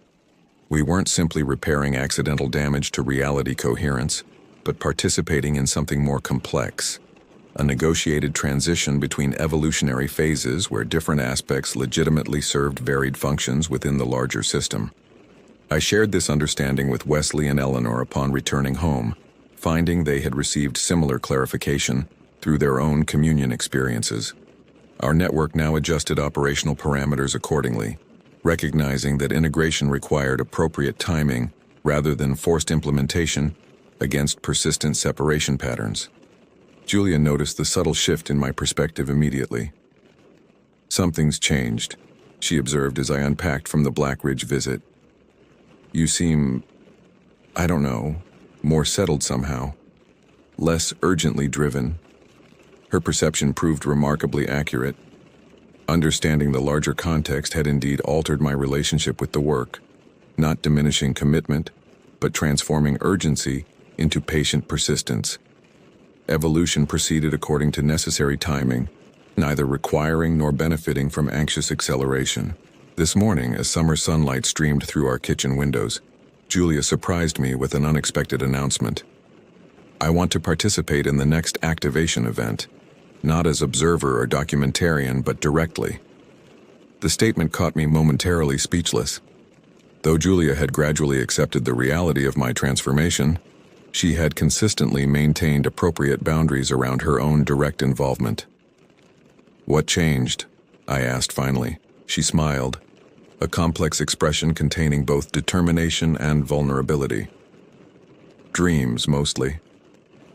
We weren't simply repairing accidental damage to reality coherence, but participating in something more complex, a negotiated transition between evolutionary phases where different aspects legitimately served varied functions within the larger system. I shared this understanding with Wesley and Eleanor upon returning home, finding they had received similar clarification through their own communion experiences. Our network now adjusted operational parameters accordingly, recognizing that integration required appropriate timing rather than forced implementation against persistent separation patterns. Julia noticed the subtle shift in my perspective immediately. "Something's changed," she observed as I unpacked from the Black Ridge visit. "You seem, I don't know, more settled somehow, less urgently driven." Her perception proved remarkably accurate. Understanding the larger context had indeed altered my relationship with the work, not diminishing commitment, but transforming urgency into patient persistence. Evolution proceeded according to necessary timing, neither requiring nor benefiting from anxious acceleration. This morning, as summer sunlight streamed through our kitchen windows, Julia surprised me with an unexpected announcement. "I want to participate in the next activation event, not as observer or documentarian, but directly." The statement caught me momentarily speechless. Though Julia had gradually accepted the reality of my transformation, She had consistently maintained appropriate boundaries around her own direct involvement. "What changed?" I asked finally. She smiled, a complex expression containing both determination and vulnerability. "Dreams, mostly.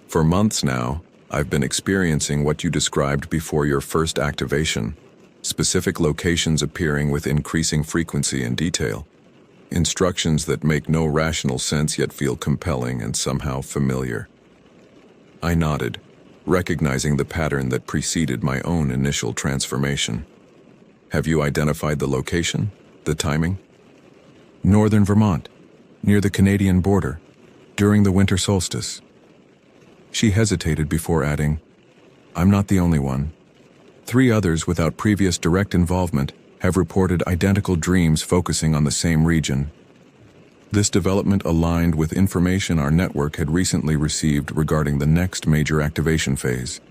For months now, I've been experiencing what you described before your first activation, specific locations appearing with increasing frequency and detail. Instructions that make no rational sense yet feel compelling and somehow familiar." I nodded, recognizing the pattern that preceded my own initial transformation. "Have you identified the location, the timing?" "Northern Vermont, near the Canadian border, during the winter solstice." She hesitated before adding, "I'm not the only one. 3 others without previous direct involvement have reported identical dreams focusing on the same region." This development aligned with information our network had recently received regarding the next major activation phase.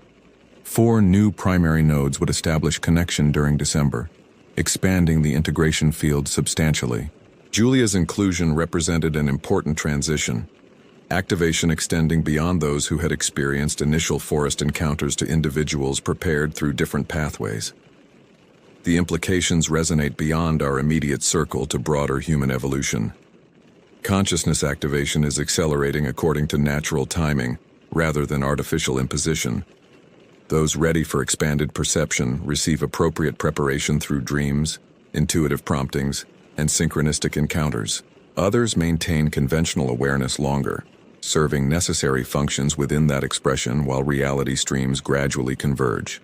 4 new primary nodes would establish connection during December, expanding the integration field substantially. Julia's inclusion represented an important transition, activation extending beyond those who had experienced initial forest encounters to individuals prepared through different pathways. The implications resonate beyond our immediate circle to broader human evolution. Consciousness activation is accelerating according to natural timing, rather than artificial imposition. Those ready for expanded perception receive appropriate preparation through dreams, intuitive promptings, and synchronistic encounters. Others maintain conventional awareness longer, serving necessary functions within that expression while reality streams gradually converge.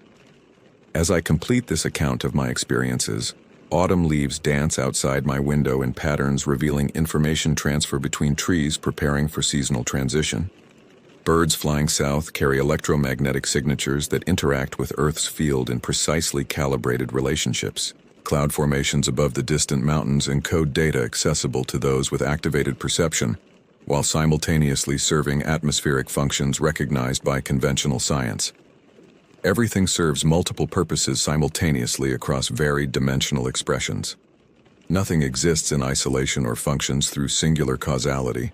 As I complete this account of my experiences, autumn leaves dance outside my window in patterns revealing information transfer between trees preparing for seasonal transition. Birds flying south carry electromagnetic signatures that interact with Earth's field in precisely calibrated relationships. Cloud formations above the distant mountains encode data accessible to those with activated perception, while simultaneously serving atmospheric functions recognized by conventional science. Everything serves multiple purposes simultaneously across varied dimensional expressions. Nothing exists in isolation or functions through singular causality.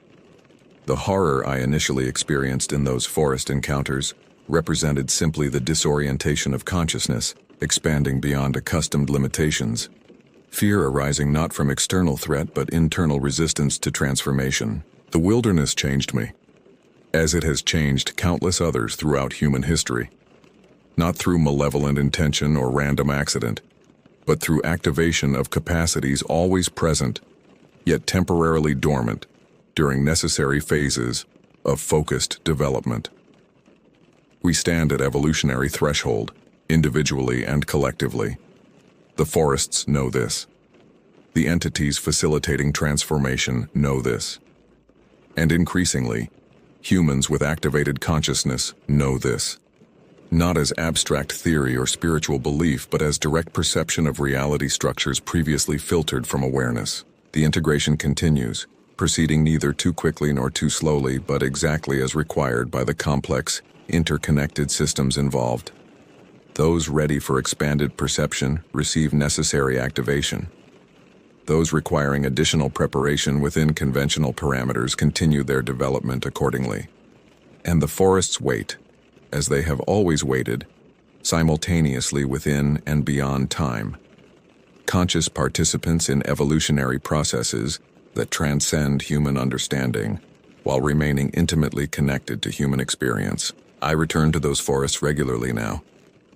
The horror I initially experienced in those forest encounters represented simply the disorientation of consciousness, expanding beyond accustomed limitations. Fear arising not from external threat but internal resistance to transformation. The wilderness changed me, as it has changed countless others throughout human history. Not through malevolent intention or random accident, but through activation of capacities always present, yet temporarily dormant, during necessary phases of focused development. We stand at evolutionary threshold, individually and collectively. The forests know this. The entities facilitating transformation know this. And increasingly, humans with activated consciousness know this. Not as abstract theory or spiritual belief, but as direct perception of reality structures previously filtered from awareness. The integration continues, proceeding neither too quickly nor too slowly, but exactly as required by the complex, interconnected systems involved. Those ready for expanded perception receive necessary activation. Those requiring additional preparation within conventional parameters continue their development accordingly. And the forests wait, as they have always waited, simultaneously within and beyond time. Conscious participants in evolutionary processes that transcend human understanding, while remaining intimately connected to human experience. I return to those forests regularly now,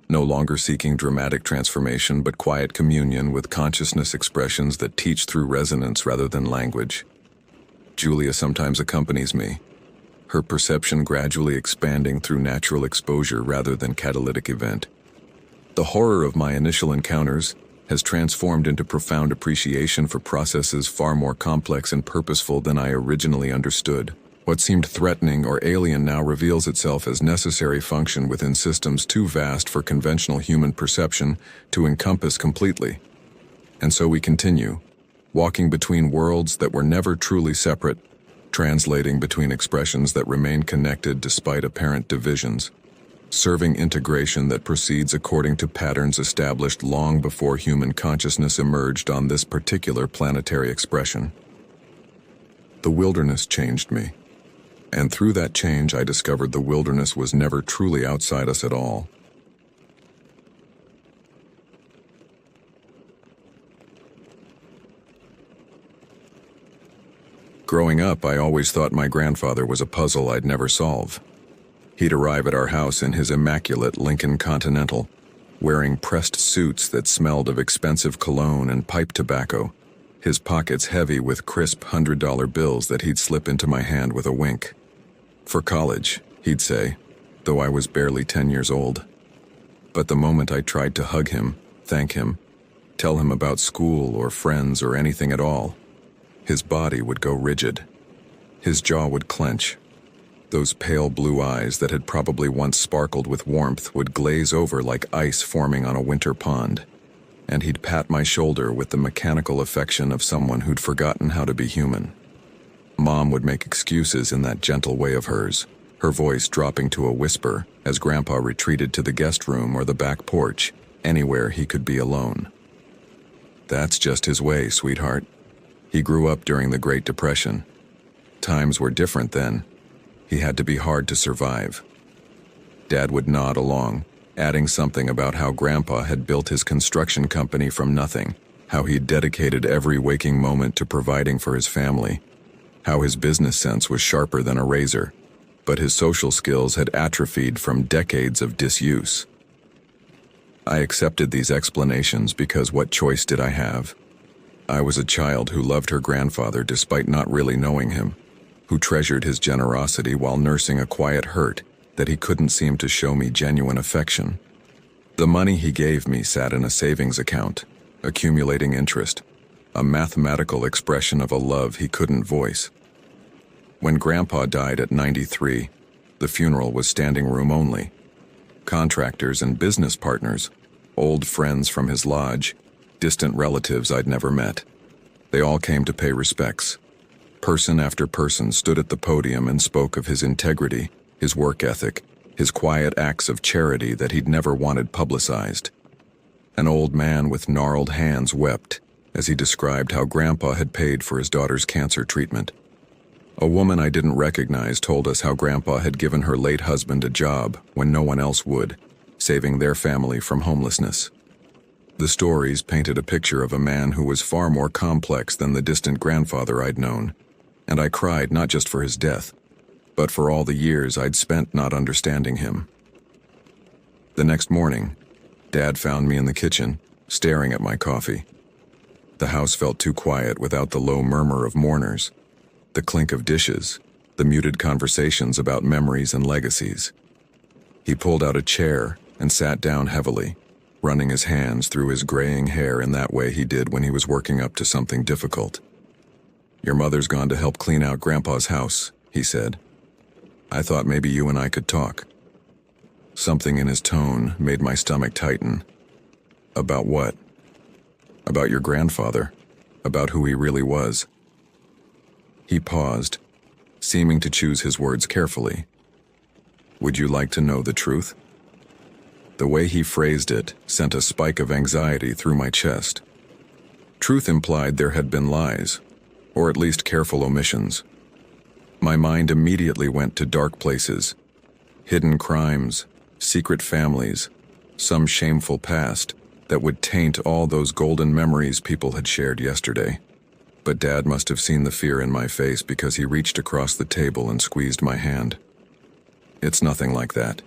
no longer seeking dramatic transformation but quiet communion with consciousness expressions that teach through resonance rather than language. Julia sometimes accompanies me, her perception gradually expanding through natural exposure rather than catalytic event. The horror of my initial encounters has transformed into profound appreciation for processes far more complex and purposeful than I originally understood. What seemed threatening or alien now reveals itself as necessary function within systems too vast for conventional human perception to encompass completely. And so we continue, walking between worlds that were never truly separate, translating between expressions that remain connected despite apparent divisions, serving integration that proceeds according to patterns established long before human consciousness emerged on this particular planetary expression. The wilderness changed me, And through that change, I discovered the wilderness was never truly outside us at all. Growing up, I always thought my grandfather was a puzzle I'd never solve. He'd arrive at our house in his immaculate Lincoln Continental, wearing pressed suits that smelled of expensive cologne and pipe tobacco, his pockets heavy with crisp $100 bills that he'd slip into my hand with a wink. For college, he'd say, though I was barely 10 years old. But the moment I tried to hug him, thank him, tell him about school or friends or anything at all, his body would go rigid. His jaw would clench. Those pale blue eyes that had probably once sparkled with warmth would glaze over like ice forming on a winter pond. And he'd pat my shoulder with the mechanical affection of someone who'd forgotten how to be human. Mom would make excuses in that gentle way of hers, her voice dropping to a whisper as Grandpa retreated to the guest room or the back porch, anywhere he could be alone. That's just his way, sweetheart. He grew up during the Great Depression. Times were different then. He had to be hard to survive. Dad would nod along, adding something about how Grandpa had built his construction company from nothing, how he'd dedicated every waking moment to providing for his family, how his business sense was sharper than a razor, but his social skills had atrophied from decades of disuse. I accepted these explanations because what choice did I have? I was a child who loved her grandfather despite not really knowing him, who treasured his generosity while nursing a quiet hurt that he couldn't seem to show me genuine affection. The money he gave me sat in a savings account, accumulating interest, a mathematical expression of a love he couldn't voice. When Grandpa died at 93, the funeral was standing room only. Contractors and business partners, old friends from his lodge, distant relatives I'd never met. They all came to pay respects. Person after person stood at the podium and spoke of his integrity, his work ethic, his quiet acts of charity that he'd never wanted publicized. An old man with gnarled hands wept as he described how Grandpa had paid for his daughter's cancer treatment. A woman I didn't recognize told us how Grandpa had given her late husband a job when no one else would, saving their family from homelessness. The stories painted a picture of a man who was far more complex than the distant grandfather I'd known, and I cried not just for his death, but for all the years I'd spent not understanding him. The next morning, Dad found me in the kitchen, staring at my coffee. The house felt too quiet without the low murmur of mourners, the clink of dishes, the muted conversations about memories and legacies. He pulled out a chair and sat down heavily, running his hands through his graying hair in that way he did when he was working up to something difficult. "Your mother's gone to help clean out Grandpa's house," he said. "I thought maybe you and I could talk." Something in his tone made my stomach tighten. "About what?" "About your grandfather. About who he really was." He paused, seeming to choose his words carefully. "Would you like to know the truth?" The way he phrased it sent a spike of anxiety through my chest. Truth implied there had been lies, or at least careful omissions. My mind immediately went to dark places, hidden crimes, secret families, some shameful past that would taint all those golden memories people had shared yesterday. But Dad must have seen the fear in my face because he reached across the table and squeezed my hand. "It's nothing like that,"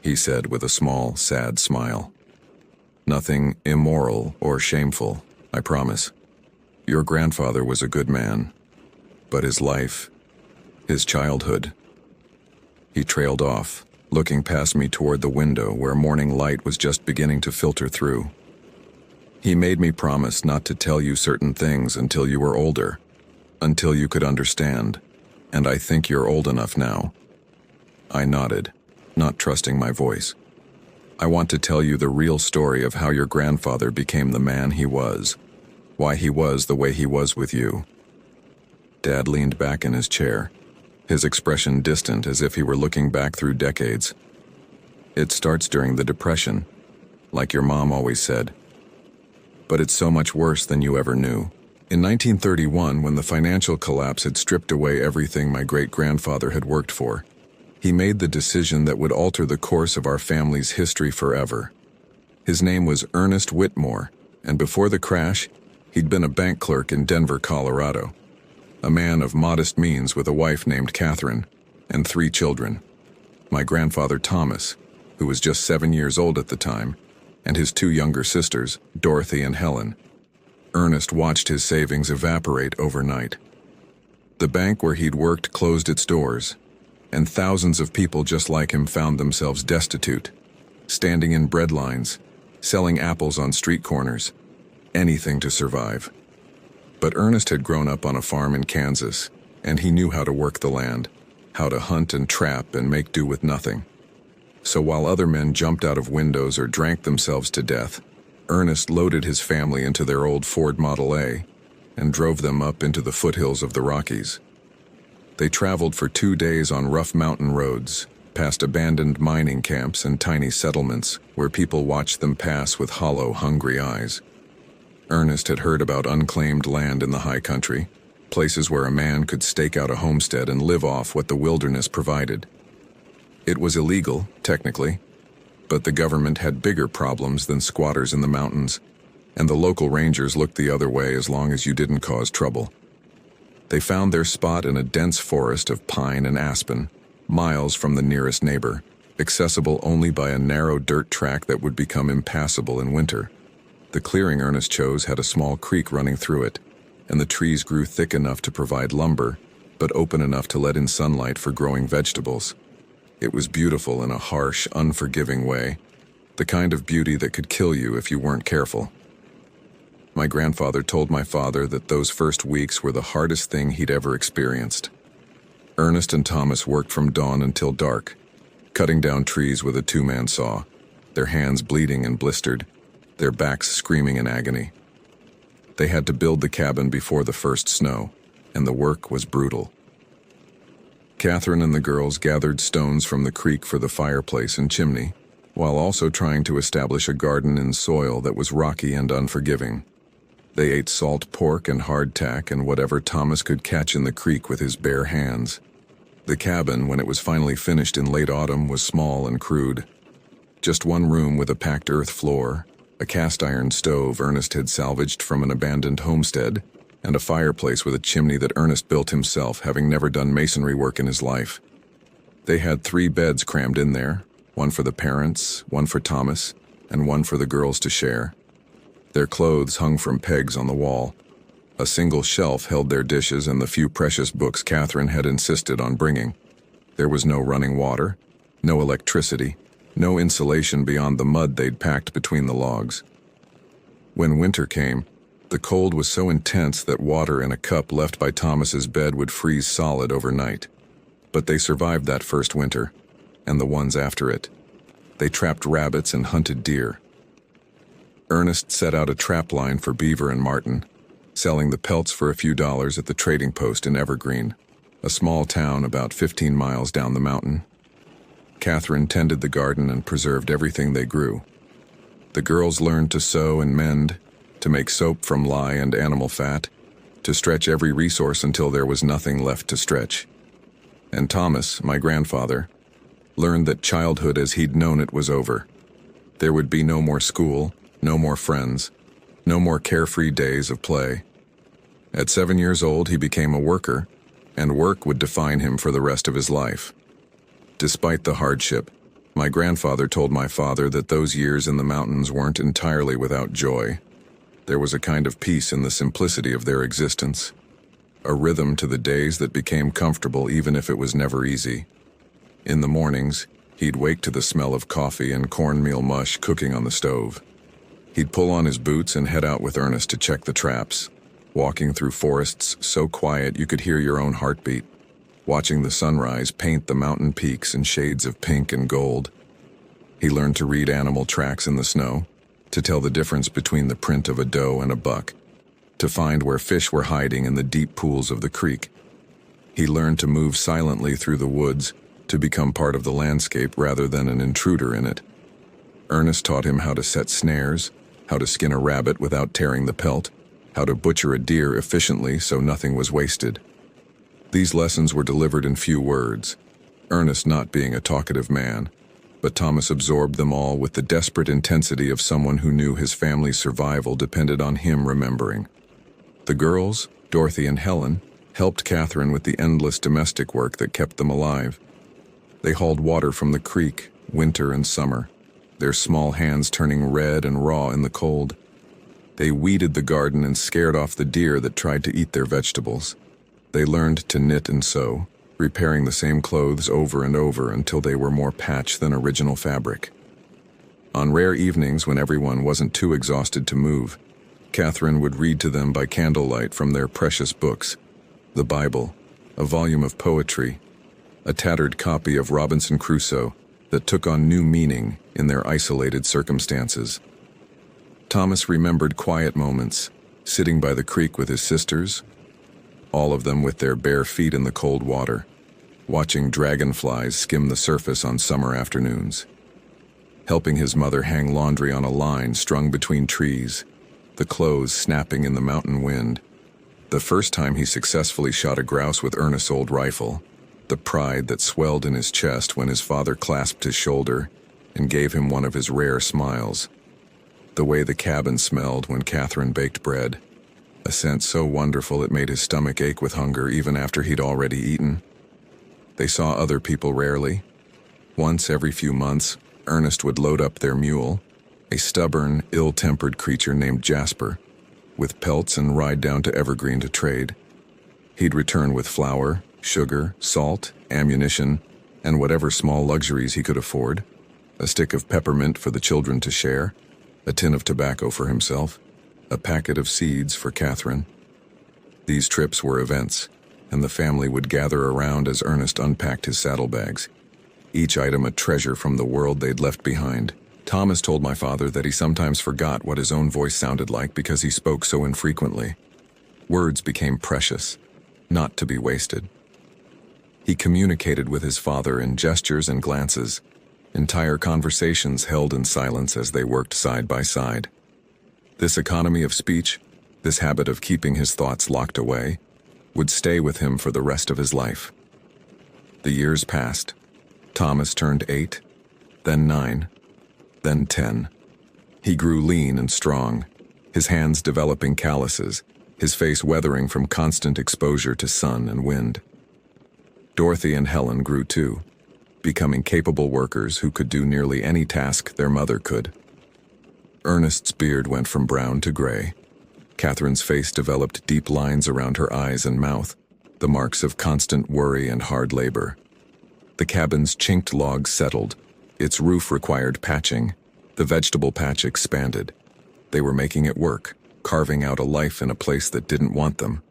he said with a small, sad smile. "Nothing immoral or shameful, I promise. Your grandfather was a good man, but his life, his childhood..." He trailed off, looking past me toward the window where morning light was just beginning to filter through. "He made me promise not to tell you certain things until you were older, until you could understand, and I think you're old enough now." I nodded, not trusting my voice. "I want to tell you the real story of how your grandfather became the man he was, why he was the way he was with you." Dad leaned back in his chair, his expression distant as if he were looking back through decades. "It starts during the Depression, like your mom always said. But it's so much worse than you ever knew. In 1931, when the financial collapse had stripped away everything my great-grandfather had worked for, he made the decision that would alter the course of our family's history forever. His name was Ernest Whitmore, and before the crash, he'd been a bank clerk in Denver, Colorado. A man of modest means with a wife named Catherine and 3 children. My grandfather Thomas, who was just 7 years old at the time, and his 2 younger sisters, Dorothy and Helen. Ernest watched his savings evaporate overnight. The bank where he'd worked closed its doors, and thousands of people just like him found themselves destitute, standing in bread lines, selling apples on street corners, anything to survive. But Ernest had grown up on a farm in Kansas, and he knew how to work the land, how to hunt and trap and make do with nothing. So while other men jumped out of windows or drank themselves to death, Ernest loaded his family into their old Ford Model A and drove them up into the foothills of the Rockies. They traveled for 2 days on rough mountain roads, past abandoned mining camps and tiny settlements where people watched them pass with hollow, hungry eyes. Ernest had heard about unclaimed land in the high country, places where a man could stake out a homestead and live off what the wilderness provided. It was illegal, technically, but the government had bigger problems than squatters in the mountains, and the local rangers looked the other way as long as you didn't cause trouble. They found their spot in a dense forest of pine and aspen, miles from the nearest neighbor, accessible only by a narrow dirt track that would become impassable in winter. The clearing Ernest chose had a small creek running through it, and the trees grew thick enough to provide lumber, but open enough to let in sunlight for growing vegetables. It was beautiful in a harsh, unforgiving way, the kind of beauty that could kill you if you weren't careful. My grandfather told my father that those first weeks were the hardest thing he'd ever experienced. Ernest and Thomas worked from dawn until dark, cutting down trees with a 2-man saw, their hands bleeding and blistered, their backs screaming in agony. They had to build the cabin before the first snow, and the work was brutal. Catherine and the girls gathered stones from the creek for the fireplace and chimney, while also trying to establish a garden in soil that was rocky and unforgiving. They ate salt pork and hardtack and whatever Thomas could catch in the creek with his bare hands. The cabin, when it was finally finished in late autumn, was small and crude. Just one room with a packed earth floor, a cast-iron stove Ernest had salvaged from an abandoned homestead, and a fireplace with a chimney that Ernest built himself, having never done masonry work in his life. They had 3 beds crammed in there, one for the parents, one for Thomas, and one for the girls to share. Their clothes hung from pegs on the wall. A single shelf held their dishes and the few precious books Catherine had insisted on bringing. There was no running water, no electricity, no insulation beyond the mud they'd packed between the logs. When winter came, the cold was so intense that water in a cup left by Thomas's bed would freeze solid overnight. But they survived that first winter, and the ones after it. They trapped rabbits and hunted deer. Ernest set out a trap line for beaver and marten, selling the pelts for a few dollars at the trading post in Evergreen, a small town about 15 miles down the mountain. Catherine tended the garden and preserved everything they grew. The girls learned to sew and mend, to make soap from lye and animal fat, to stretch every resource until there was nothing left to stretch. And Thomas, my grandfather, learned that childhood as he'd known it was over. There would be no more school, no more friends, no more carefree days of play. At 7 years old, he became a worker, and work would define him for the rest of his life. Despite the hardship, my grandfather told my father that those years in the mountains weren't entirely without joy. There was a kind of peace in the simplicity of their existence, a rhythm to the days that became comfortable even if it was never easy. In the mornings, he'd wake to the smell of coffee and cornmeal mush cooking on the stove. He'd pull on his boots and head out with Ernest to check the traps, walking through forests so quiet you could hear your own heartbeat, watching the sunrise paint the mountain peaks in shades of pink and gold. He learned to read animal tracks in the snow, to tell the difference between the print of a doe and a buck, to find where fish were hiding in the deep pools of the creek. He learned to move silently through the woods, to become part of the landscape rather than an intruder in it. Ernest taught him how to set snares, how to skin a rabbit without tearing the pelt, how to butcher a deer efficiently so nothing was wasted. These lessons were delivered in few words, Ernest not being a talkative man, but Thomas absorbed them all with the desperate intensity of someone who knew his family's survival depended on him remembering. The girls, Dorothy and Helen, helped Catherine with the endless domestic work that kept them alive. They hauled water from the creek, winter and summer, their small hands turning red and raw in the cold. They weeded the garden and scared off the deer that tried to eat their vegetables. They learned to knit and sew, repairing the same clothes over and over until they were more patch than original fabric. On rare evenings when everyone wasn't too exhausted to move, Catherine would read to them by candlelight from their precious books, the Bible, a volume of poetry, a tattered copy of Robinson Crusoe that took on new meaning in their isolated circumstances. Thomas remembered quiet moments, sitting by the creek with his sisters, all of them with their bare feet in the cold water, watching dragonflies skim the surface on summer afternoons, helping his mother hang laundry on a line strung between trees, the clothes snapping in the mountain wind. The first time he successfully shot a grouse with Ernest's old rifle, the pride that swelled in his chest when his father clasped his shoulder and gave him one of his rare smiles. The way the cabin smelled when Catherine baked bread, a scent so wonderful it made his stomach ache with hunger even after he'd already eaten. They saw other people rarely. Once every few months, Ernest would load up their mule, a stubborn, ill-tempered creature named Jasper, with pelts and ride down to Evergreen to trade. He'd return with flour, sugar, salt, ammunition, and whatever small luxuries he could afford, a stick of peppermint for the children to share, a tin of tobacco for himself, a packet of seeds for Catherine. These trips were events, and the family would gather around as Ernest unpacked his saddlebags, each item a treasure from the world they'd left behind. Thomas told my father that he sometimes forgot what his own voice sounded like because he spoke so infrequently. Words became precious, not to be wasted. He communicated with his father in gestures and glances, entire conversations held in silence as they worked side by side. This economy of speech, this habit of keeping his thoughts locked away, would stay with him for the rest of his life. The years passed. Thomas turned 8, then 9, then 10. He grew lean and strong, his hands developing calluses, his face weathering from constant exposure to sun and wind. Dorothy and Helen grew too, becoming capable workers who could do nearly any task their mother could. Ernest's beard went from brown to gray. Catherine's face developed deep lines around her eyes and mouth, the marks of constant worry and hard labor. The cabin's chinked logs settled. Its roof required patching. The vegetable patch expanded. They were making it work, carving out a life in a place that didn't want them.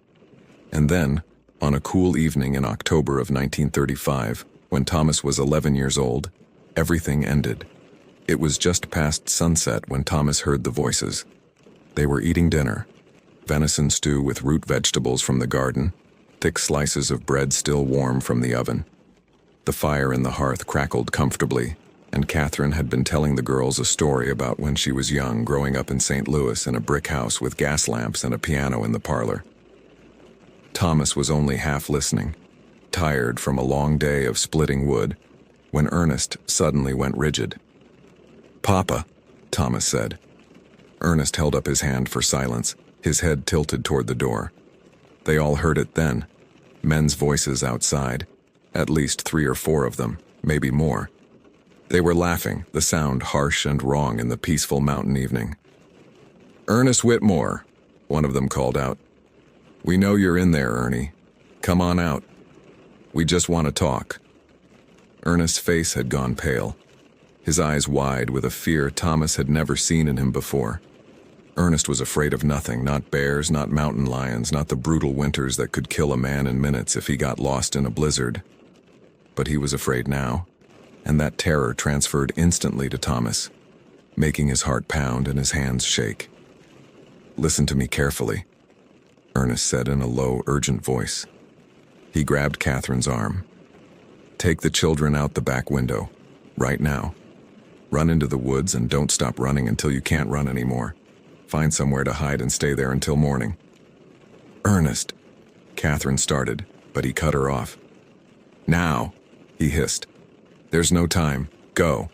And then, on a cool evening in October of 1935, when Thomas was 11 years old, everything ended. It was just past sunset when Thomas heard the voices. They were eating dinner, venison stew with root vegetables from the garden, thick slices of bread still warm from the oven. The fire in the hearth crackled comfortably, and Catherine had been telling the girls a story about when she was young, growing up in St. Louis in a brick house with gas lamps and a piano in the parlor. Thomas was only half listening, tired from a long day of splitting wood, when Ernest suddenly went rigid. "Papa," Thomas said. Ernest held up his hand for silence, his head tilted toward the door. They all heard it then, men's voices outside, at least 3 or 4 of them, maybe more. They were laughing, the sound harsh and wrong in the peaceful mountain evening. "Ernest Whitmore," one of them called out. "We know you're in there, Ernie. Come on out. We just want to talk." Ernest's face had gone pale, his eyes wide with a fear Thomas had never seen in him before. Ernest was afraid of nothing, not bears, not mountain lions, not the brutal winters that could kill a man in minutes if he got lost in a blizzard. But he was afraid now, and that terror transferred instantly to Thomas, making his heart pound and his hands shake. "Listen to me carefully," Ernest said in a low, urgent voice. He grabbed Catherine's arm. "Take the children out the back window, right now. Run into the woods and don't stop running until you can't run anymore. Find somewhere to hide and stay there until morning." "Ernest," Catherine started, but he cut her off. "Now," he hissed. "There's no time. Go."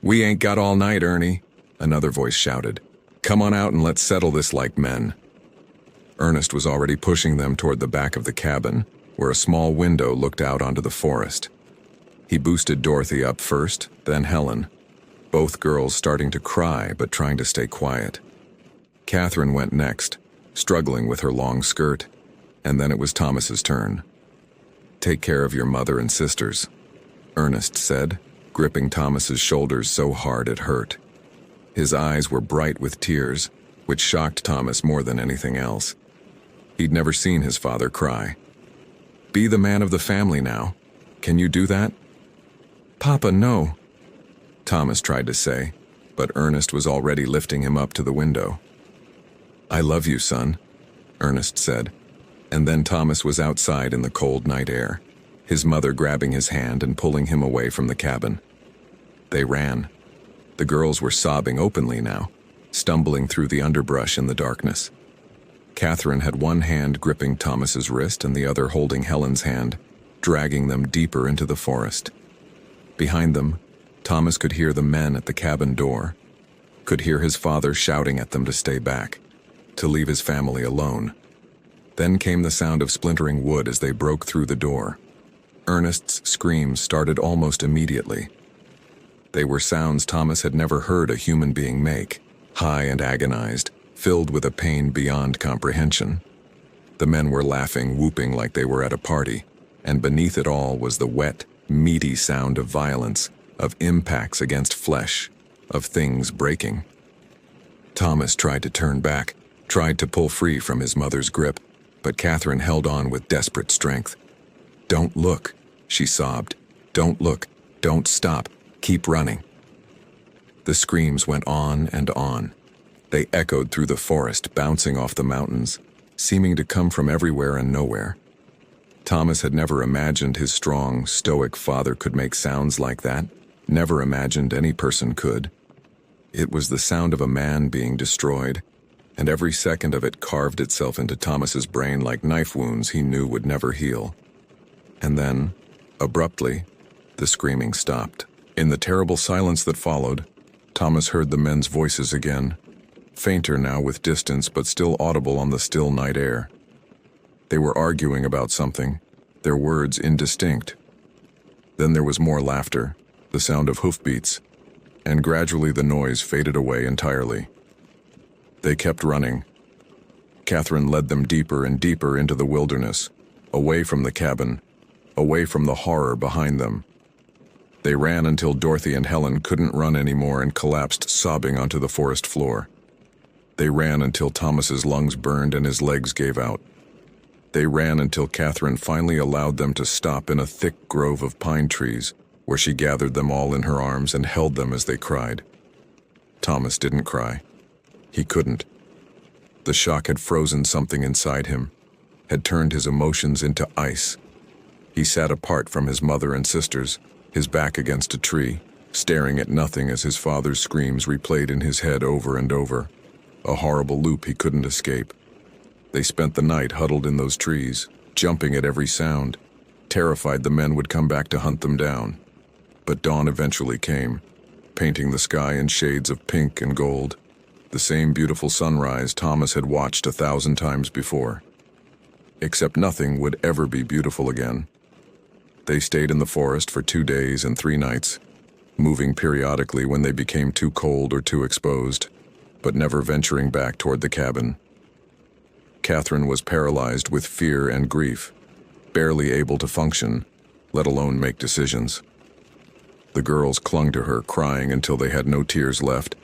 "We ain't got all night, Ernie," another voice shouted. "Come on out and let's settle this like men." Ernest was already pushing them toward the back of the cabin, where a small window looked out onto the forest. He boosted Dorothy up first, then Helen, both girls starting to cry but trying to stay quiet. Catherine went next, struggling with her long skirt, and then it was Thomas's turn. "Take care of your mother and sisters," Ernest said, gripping Thomas's shoulders so hard it hurt. His eyes were bright with tears, which shocked Thomas more than anything else. He'd never seen his father cry. "Be the man of the family now. Can you do that?" "Papa, no," Thomas tried to say, but Ernest was already lifting him up to the window. "I love you, son," Ernest said, and then Thomas was outside in the cold night air, his mother grabbing his hand and pulling him away from the cabin. They ran. The girls were sobbing openly now, stumbling through the underbrush in the darkness. Catherine had one hand gripping Thomas's wrist and the other holding Helen's hand, dragging them deeper into the forest. Behind them, Thomas could hear the men at the cabin door, could hear his father shouting at them to stay back, to leave his family alone. Then came the sound of splintering wood as they broke through the door. Ernest's screams started almost immediately. They were sounds Thomas had never heard a human being make, high and agonized, filled with a pain beyond comprehension. The men were laughing, whooping like they were at a party, and beneath it all was the wet, meaty sound of violence, of impacts against flesh, of things breaking. Thomas tried to turn back, tried to pull free from his mother's grip, but Catherine held on with desperate strength. "Don't look," she sobbed. "Don't look. Don't stop. Keep running." The screams went on and on. They echoed through the forest, bouncing off the mountains, seeming to come from everywhere and nowhere. Thomas had never imagined his strong, stoic father could make sounds like that, never imagined any person could. It was the sound of a man being destroyed, and every second of it carved itself into Thomas's brain like knife wounds he knew would never heal. And then, abruptly, the screaming stopped. In the terrible silence that followed, Thomas heard the men's voices again, fainter now with distance but still audible on the still night air. They were arguing about something, their words indistinct. Then there was more laughter, the sound of hoofbeats, and gradually the noise faded away entirely. They kept running. Catherine led them deeper and deeper into the wilderness, away from the cabin, away from the horror behind them. They ran until Dorothy and Helen couldn't run anymore and collapsed sobbing onto the forest floor. They ran until Thomas's lungs burned and his legs gave out. They ran until Catherine finally allowed them to stop in a thick grove of pine trees, where she gathered them all in her arms and held them as they cried. Thomas didn't cry. He couldn't. The shock had frozen something inside him, had turned his emotions into ice. He sat apart from his mother and sisters, his back against a tree, staring at nothing as his father's screams replayed in his head over and over, a horrible loop he couldn't escape. They spent the night huddled in those trees, jumping at every sound, terrified the men would come back to hunt them down. But dawn eventually came, painting the sky in shades of pink and gold, the same beautiful sunrise Thomas had watched 1,000 times before. Except nothing would ever be beautiful again. They stayed in the forest for 2 days and 3 nights, moving periodically when they became too cold or too exposed, but never venturing back toward the cabin. Catherine was paralyzed with fear and grief, barely able to function, let alone make decisions. The girls clung to her, crying until they had no tears left,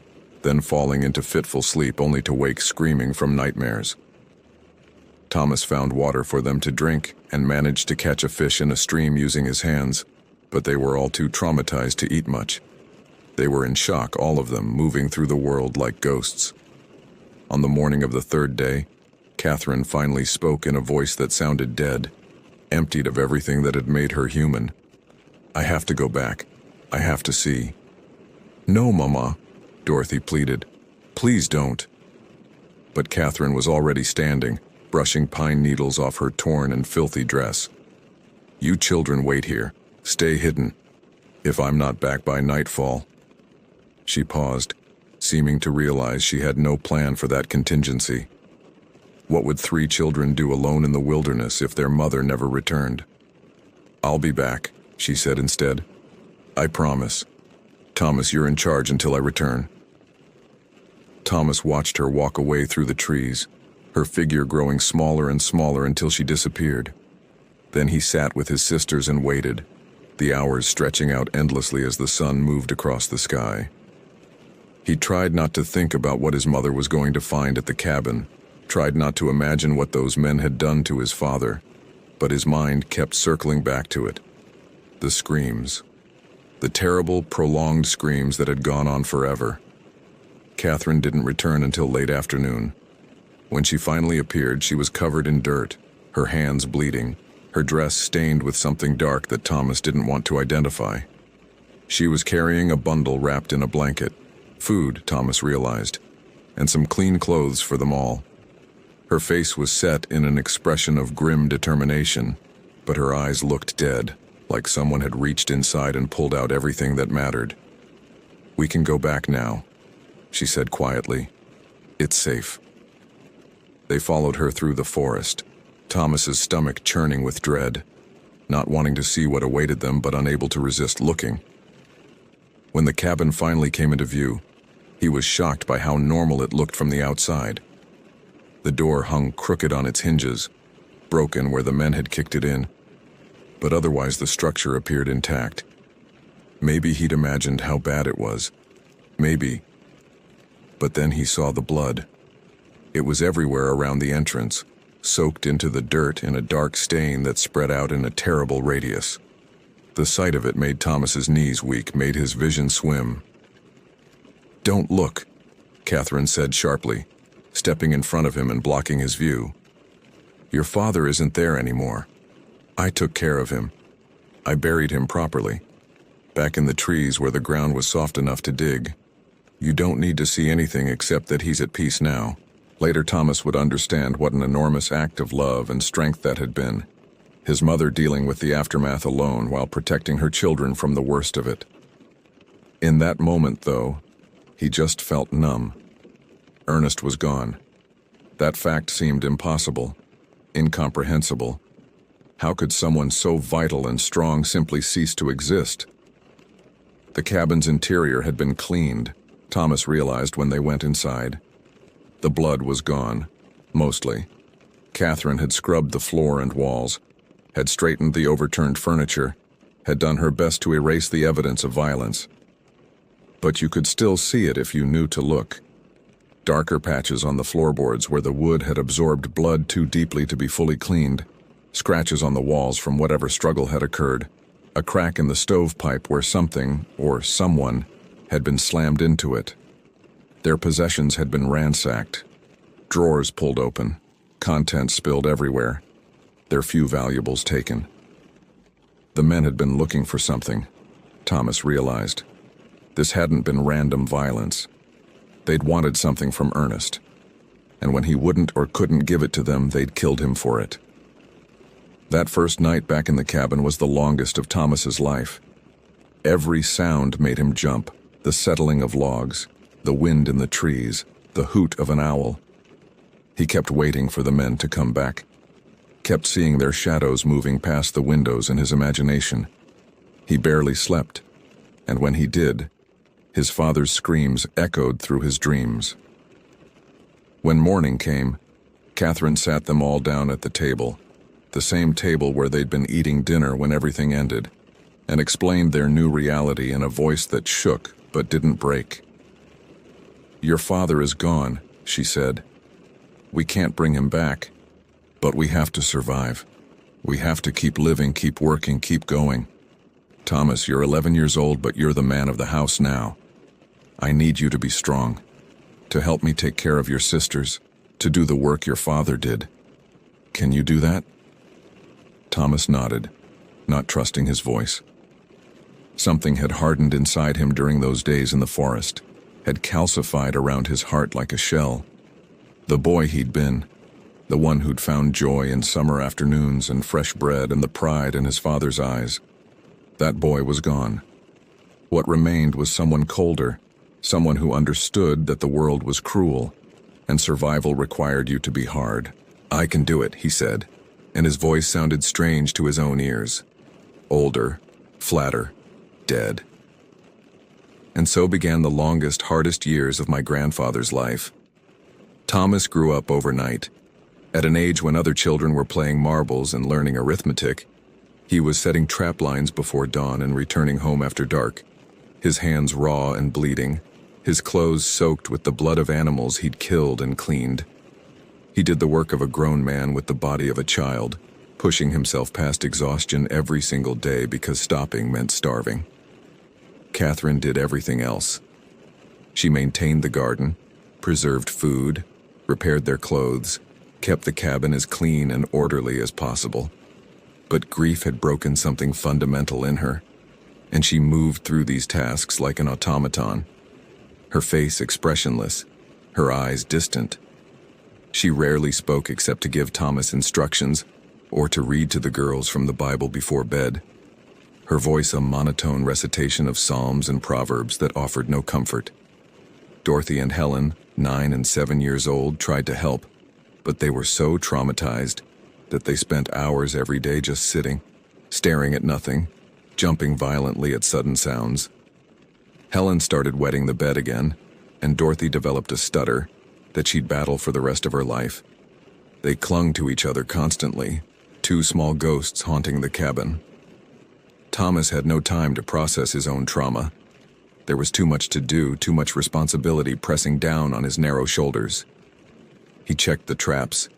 then falling into fitful sleep only to wake screaming from nightmares. Thomas found water for them to drink and managed to catch a fish in a stream using his hands, but they were all too traumatized to eat much. They were in shock, all of them, moving through the world like ghosts. On the morning of the 3rd day, Catherine finally spoke in a voice that sounded dead, emptied of everything that had made her human. "I have to go back. I have to see." "No, Mama," Dorothy pleaded. "Please don't. but Catherine was already standing, brushing pine needles off her torn and filthy dress. "You children wait here. Stay hidden. If I'm not back by nightfall." She paused, seeming to realize she had no plan for that contingency. What would 3 children do alone in the wilderness if their mother never returned? "I'll be back," she said instead. "I promise. Thomas, you're in charge until I return." Thomas watched her walk away through the trees, her figure growing smaller and smaller until she disappeared. Then he sat with his sisters and waited, the hours stretching out endlessly as the sun moved across the sky. He tried not to think about what his mother was going to find at the cabin, tried not to imagine what those men had done to his father, but his mind kept circling back to it. The screams. The terrible, prolonged screams that had gone on forever. Catherine didn't return until late afternoon. When she finally appeared, she was covered in dirt, her hands bleeding, her dress stained with something dark that Thomas didn't want to identify. She was carrying a bundle wrapped in a blanket, food, Thomas realized, and some clean clothes for them all. Her face was set in an expression of grim determination, but her eyes looked dead, like someone had reached inside and pulled out everything that mattered. "We can go back now," she said quietly. "It's safe." They followed her through the forest, Thomas's stomach churning with dread, not wanting to see what awaited them but unable to resist looking. When the cabin finally came into view, he was shocked by how normal it looked from the outside. The door hung crooked on its hinges, broken where the men had kicked it in, but otherwise the structure appeared intact. Maybe he'd imagined how bad it was. Maybe. But then he saw the blood. It was everywhere around the entrance, soaked into the dirt in a dark stain that spread out in a terrible radius. The sight of it made Thomas's knees weak, made his vision swim. "Don't look," Catherine said sharply, stepping in front of him and blocking his view. "Your father isn't there anymore. I took care of him. I buried him properly, back in the trees where the ground was soft enough to dig. You don't need to see anything except that he's at peace now." Later, Thomas would understand what an enormous act of love and strength that had been. His mother dealing with the aftermath alone while protecting her children from the worst of it. In that moment, though, he just felt numb. Ernest was gone. That fact seemed impossible, incomprehensible. How could someone so vital and strong simply cease to exist? The cabin's interior had been cleaned, Thomas realized when they went inside. The blood was gone, mostly. Catherine had scrubbed the floor and walls, had straightened the overturned furniture, had done her best to erase the evidence of violence. But you could still see it if you knew to look. Darker patches on the floorboards where the wood had absorbed blood too deeply to be fully cleaned, scratches on the walls from whatever struggle had occurred, a crack in the stovepipe where something, or someone, had been slammed into it. Their possessions had been ransacked, drawers pulled open, contents spilled everywhere, their few valuables taken. The men had been looking for something, Thomas realized. This hadn't been random violence. They'd wanted something from Ernest, and when he wouldn't or couldn't give it to them, they'd killed him for it. That first night back in the cabin was the longest of Thomas's life. Every sound made him jump, the settling of logs, the wind in the trees, the hoot of an owl. He kept waiting for the men to come back, kept seeing their shadows moving past the windows in his imagination. He barely slept, and when he did, his father's screams echoed through his dreams. When morning came, Catherine sat them all down at the table, the same table where they'd been eating dinner when everything ended, and explained their new reality in a voice that shook but didn't break. "Your father is gone," she said. "We can't bring him back, but we have to survive. We have to keep living, keep working, keep going. Thomas, you're 11 years old, but you're the man of the house now. I need you to be strong, to help me take care of your sisters, to do the work your father did. Can you do that?" Thomas nodded, not trusting his voice. Something had hardened inside him during those days in the forest, had calcified around his heart like a shell. The boy he'd been, the one who'd found joy in summer afternoons and fresh bread and the pride in his father's eyes. That boy was gone. What remained was someone colder, someone who understood that the world was cruel and survival required you to be hard. "I can do it," he said, and his voice sounded strange to his own ears. Older, flatter, dead. And so began the longest, hardest years of my grandfather's life. Thomas grew up overnight. At an age when other children were playing marbles and learning arithmetic, he was setting trap lines before dawn and returning home after dark, his hands raw and bleeding, his clothes soaked with the blood of animals he'd killed and cleaned. He did the work of a grown man with the body of a child, pushing himself past exhaustion every single day because stopping meant starving. Catherine did everything else. She maintained the garden, preserved food, repaired their clothes, kept the cabin as clean and orderly as possible. But grief had broken something fundamental in her, and she moved through these tasks like an automaton, her face expressionless, her eyes distant. She rarely spoke except to give Thomas instructions or to read to the girls from the Bible before bed, her voice a monotone recitation of Psalms and Proverbs that offered no comfort. Dorothy and Helen, 9 and 7 years old, tried to help, but they were so traumatized that they spent hours every day just sitting, staring at nothing, jumping violently at sudden sounds. Helen started wetting the bed again, and Dorothy developed a stutter that she'd battle for the rest of her life. They clung to each other constantly, two small ghosts haunting the cabin. Thomas had no time to process his own trauma. There was too much to do, too much responsibility pressing down on his narrow shoulders. He checked the traps,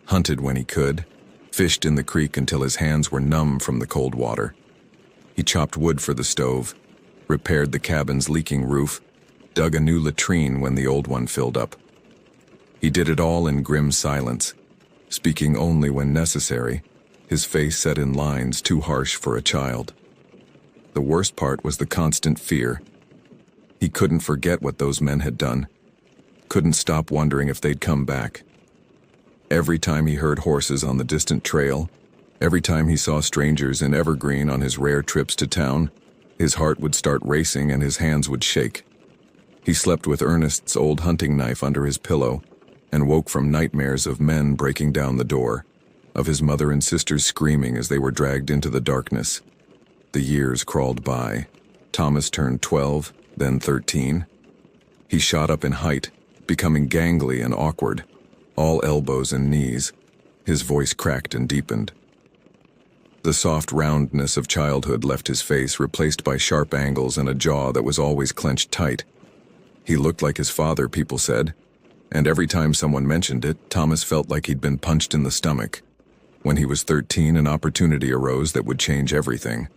hunted when he could, fished in the creek until his hands were numb from the cold water. He chopped wood for the stove, repaired the cabin's leaking roof, dug a new latrine when the old one filled up. He did it all in grim silence, speaking only when necessary, his face set in lines too harsh for a child. The worst part was the constant fear. He couldn't forget what those men had done, couldn't stop wondering if they'd come back. Every time he heard horses on the distant trail, every time he saw strangers in Evergreen on his rare trips to town, his heart would start racing and his hands would shake. He slept with Ernest's old hunting knife under his pillow and woke from nightmares of men breaking down the door, of his mother and sisters screaming as they were dragged into the darkness. The years crawled by. Thomas turned 12, then 13. He shot up in height, becoming gangly and awkward, all elbows and knees. His voice cracked and deepened. The soft roundness of childhood left his face, replaced by sharp angles and a jaw that was always clenched tight. He looked like his father, people said, and every time someone mentioned it, Thomas felt like he'd been punched in the stomach. When he was 13, an opportunity arose that would change everything.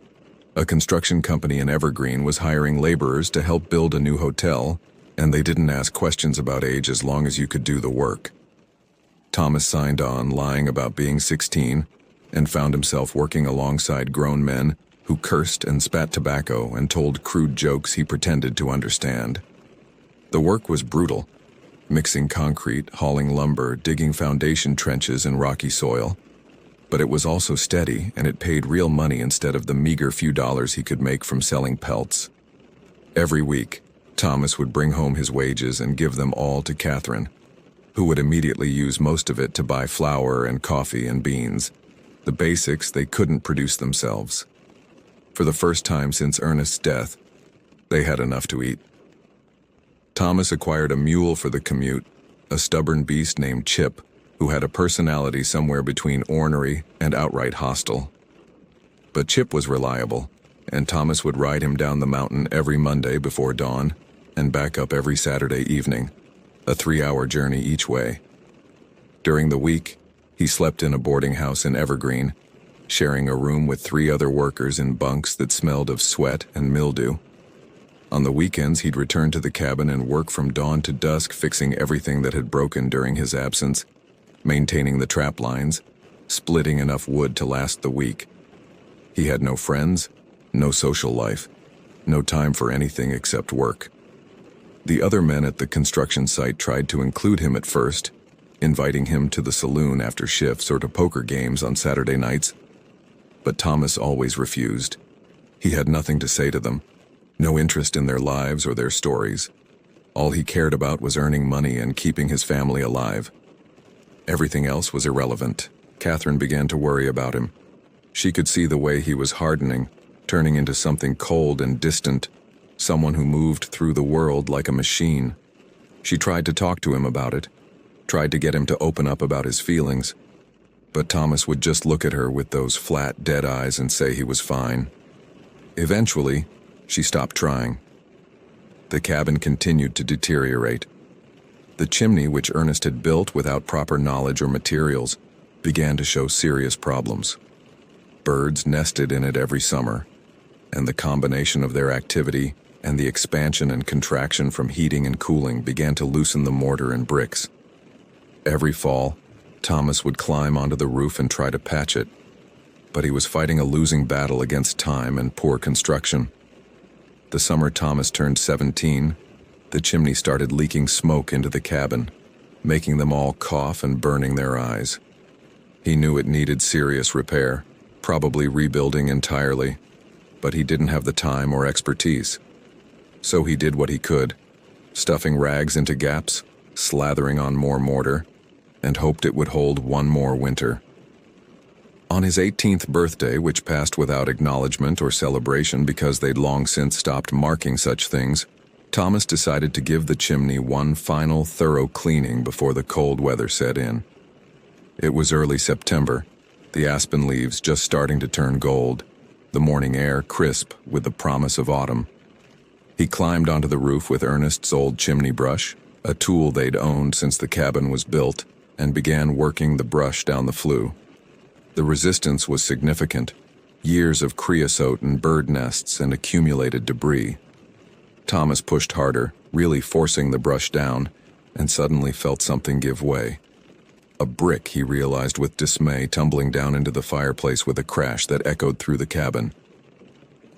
A construction company in Evergreen was hiring laborers to help build a new hotel, and they didn't ask questions about age as long as you could do the work. Thomas signed on, lying about being 16, and found himself working alongside grown men who cursed and spat tobacco and told crude jokes he pretended to understand. The work was brutal, mixing concrete, hauling lumber, digging foundation trenches in rocky soil. But it was also steady, and it paid real money instead of the meager few dollars he could make from selling pelts. Every week, Thomas would bring home his wages and give them all to Catherine, who would immediately use most of it to buy flour and coffee and beans, the basics they couldn't produce themselves. For the first time since Ernest's death, they had enough to eat. Thomas acquired a mule for the commute, a stubborn beast named Chip, who had a personality somewhere between ornery and outright hostile. But Chip was reliable, and Thomas would ride him down the mountain every Monday before dawn and back up every Saturday evening, a 3-hour journey each way. During the week, he slept in a boarding house in Evergreen, sharing a room with 3 other workers in bunks that smelled of sweat and mildew. On the weekends, he'd return to the cabin and work from dawn to dusk, fixing everything that had broken during his absence, maintaining the trap lines, splitting enough wood to last the week. He had no friends, no social life, no time for anything except work. The other men at the construction site tried to include him at first, inviting him to the saloon after shifts or to poker games on Saturday nights. But Thomas always refused. He had nothing to say to them, no interest in their lives or their stories. All he cared about was earning money and keeping his family alive. Everything else was irrelevant. Catherine began to worry about him. She could see the way he was hardening, turning into something cold and distant, someone who moved through the world like a machine. She tried to talk to him about it, tried to get him to open up about his feelings, but Thomas would just look at her with those flat, dead eyes and say he was fine. Eventually, she stopped trying. The cabin continued to deteriorate. The chimney, which Ernest had built without proper knowledge or materials, began to show serious problems. Birds nested in it every summer, and the combination of their activity and the expansion and contraction from heating and cooling began to loosen the mortar and bricks. Every fall, Thomas would climb onto the roof and try to patch it, but he was fighting a losing battle against time and poor construction. The summer Thomas turned 17, the chimney started leaking smoke into the cabin, making them all cough and burning their eyes. He knew it needed serious repair, probably rebuilding entirely, but he didn't have the time or expertise. So he did what he could, stuffing rags into gaps, slathering on more mortar, and hoped it would hold one more winter. On his 18th birthday, which passed without acknowledgement or celebration because they'd long since stopped marking such things, Thomas decided to give the chimney one final thorough cleaning before the cold weather set in. It was early September, the aspen leaves just starting to turn gold, the morning air crisp with the promise of autumn. He climbed onto the roof with Ernest's old chimney brush, a tool they'd owned since the cabin was built, and began working the brush down the flue. The resistance was significant, years of creosote and bird nests and accumulated debris. Thomas pushed harder, really forcing the brush down, and suddenly felt something give way. A brick, he realized with dismay, tumbling down into the fireplace with a crash that echoed through the cabin.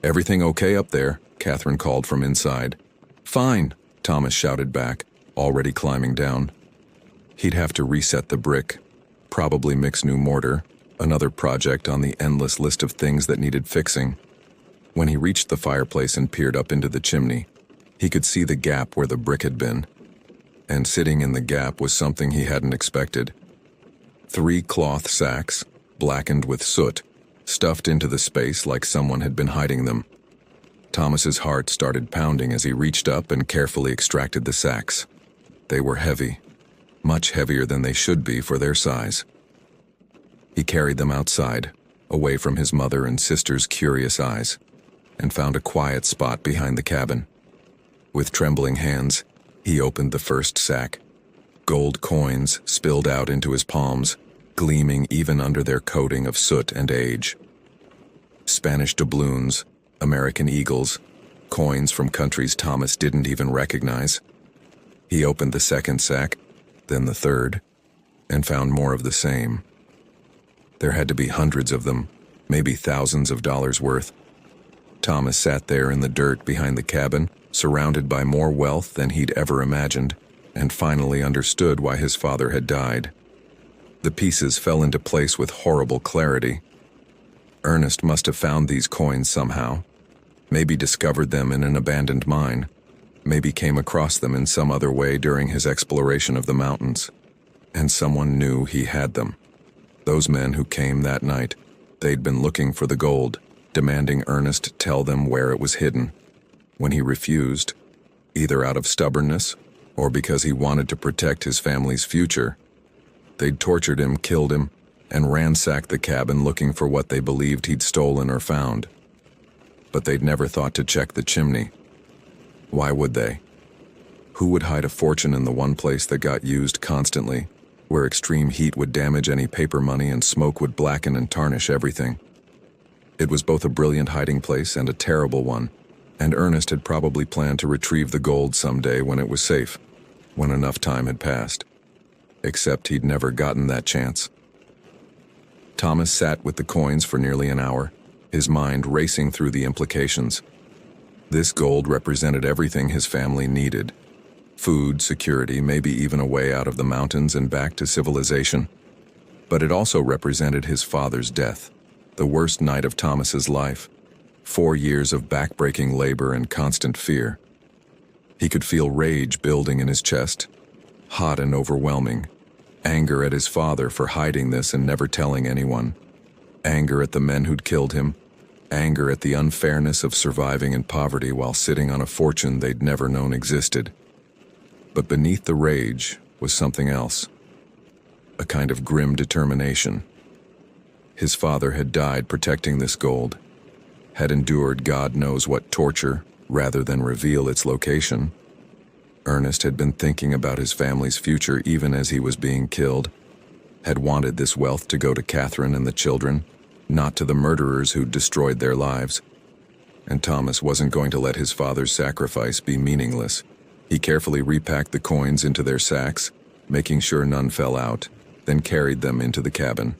"Everything okay up there?" Catherine called from inside. "Fine," Thomas shouted back, already climbing down. He'd have to reset the brick, probably mix new mortar, another project on the endless list of things that needed fixing. When he reached the fireplace and peered up into the chimney, he could see the gap where the brick had been. And sitting in the gap was something he hadn't expected. 3 cloth sacks, blackened with soot, stuffed into the space like someone had been hiding them. Thomas's heart started pounding as he reached up and carefully extracted the sacks. They were heavy, much heavier than they should be for their size. He carried them outside, away from his mother and sister's curious eyes, and found a quiet spot behind the cabin. With trembling hands, he opened the first sack. Gold coins spilled out into his palms, gleaming even under their coating of soot and age. Spanish doubloons, American eagles, coins from countries Thomas didn't even recognize. He opened the second sack, then the third, and found more of the same. There had to be hundreds of them, maybe thousands of dollars worth. Thomas sat there in the dirt behind the cabin, surrounded by more wealth than he'd ever imagined, and finally understood why his father had died. The pieces fell into place with horrible clarity. Ernest must have found these coins somehow, maybe discovered them in an abandoned mine, maybe came across them in some other way during his exploration of the mountains, and someone knew he had them. Those men who came that night, they'd been looking for the gold, demanding Ernest tell them where it was hidden. When he refused, either out of stubbornness or because he wanted to protect his family's future, they'd tortured him, killed him, and ransacked the cabin looking for what they believed he'd stolen or found. But they'd never thought to check the chimney. Why would they? Who would hide a fortune in the one place that got used constantly, where extreme heat would damage any paper money and smoke would blacken and tarnish everything? It was both a brilliant hiding place and a terrible one, and Ernest had probably planned to retrieve the gold someday when it was safe, when enough time had passed. Except he'd never gotten that chance. Thomas sat with the coins for nearly an hour, his mind racing through the implications. This gold represented everything his family needed. Food, security, maybe even a way out of the mountains and back to civilization. But it also represented his father's death, the worst night of Thomas's life. 4 years of backbreaking labor and constant fear. He could feel rage building in his chest, hot and overwhelming. Anger at his father for hiding this and never telling anyone. Anger at the men who'd killed him. Anger at the unfairness of surviving in poverty while sitting on a fortune they'd never known existed. But beneath the rage was something else. A kind of grim determination. His father had died protecting this gold, had endured God knows what torture rather than reveal its location. Ernest had been thinking about his family's future even as he was being killed, had wanted this wealth to go to Catherine and the children, not to the murderers who'd destroyed their lives. And Thomas wasn't going to let his father's sacrifice be meaningless. He carefully repacked the coins into their sacks, making sure none fell out, then carried them into the cabin.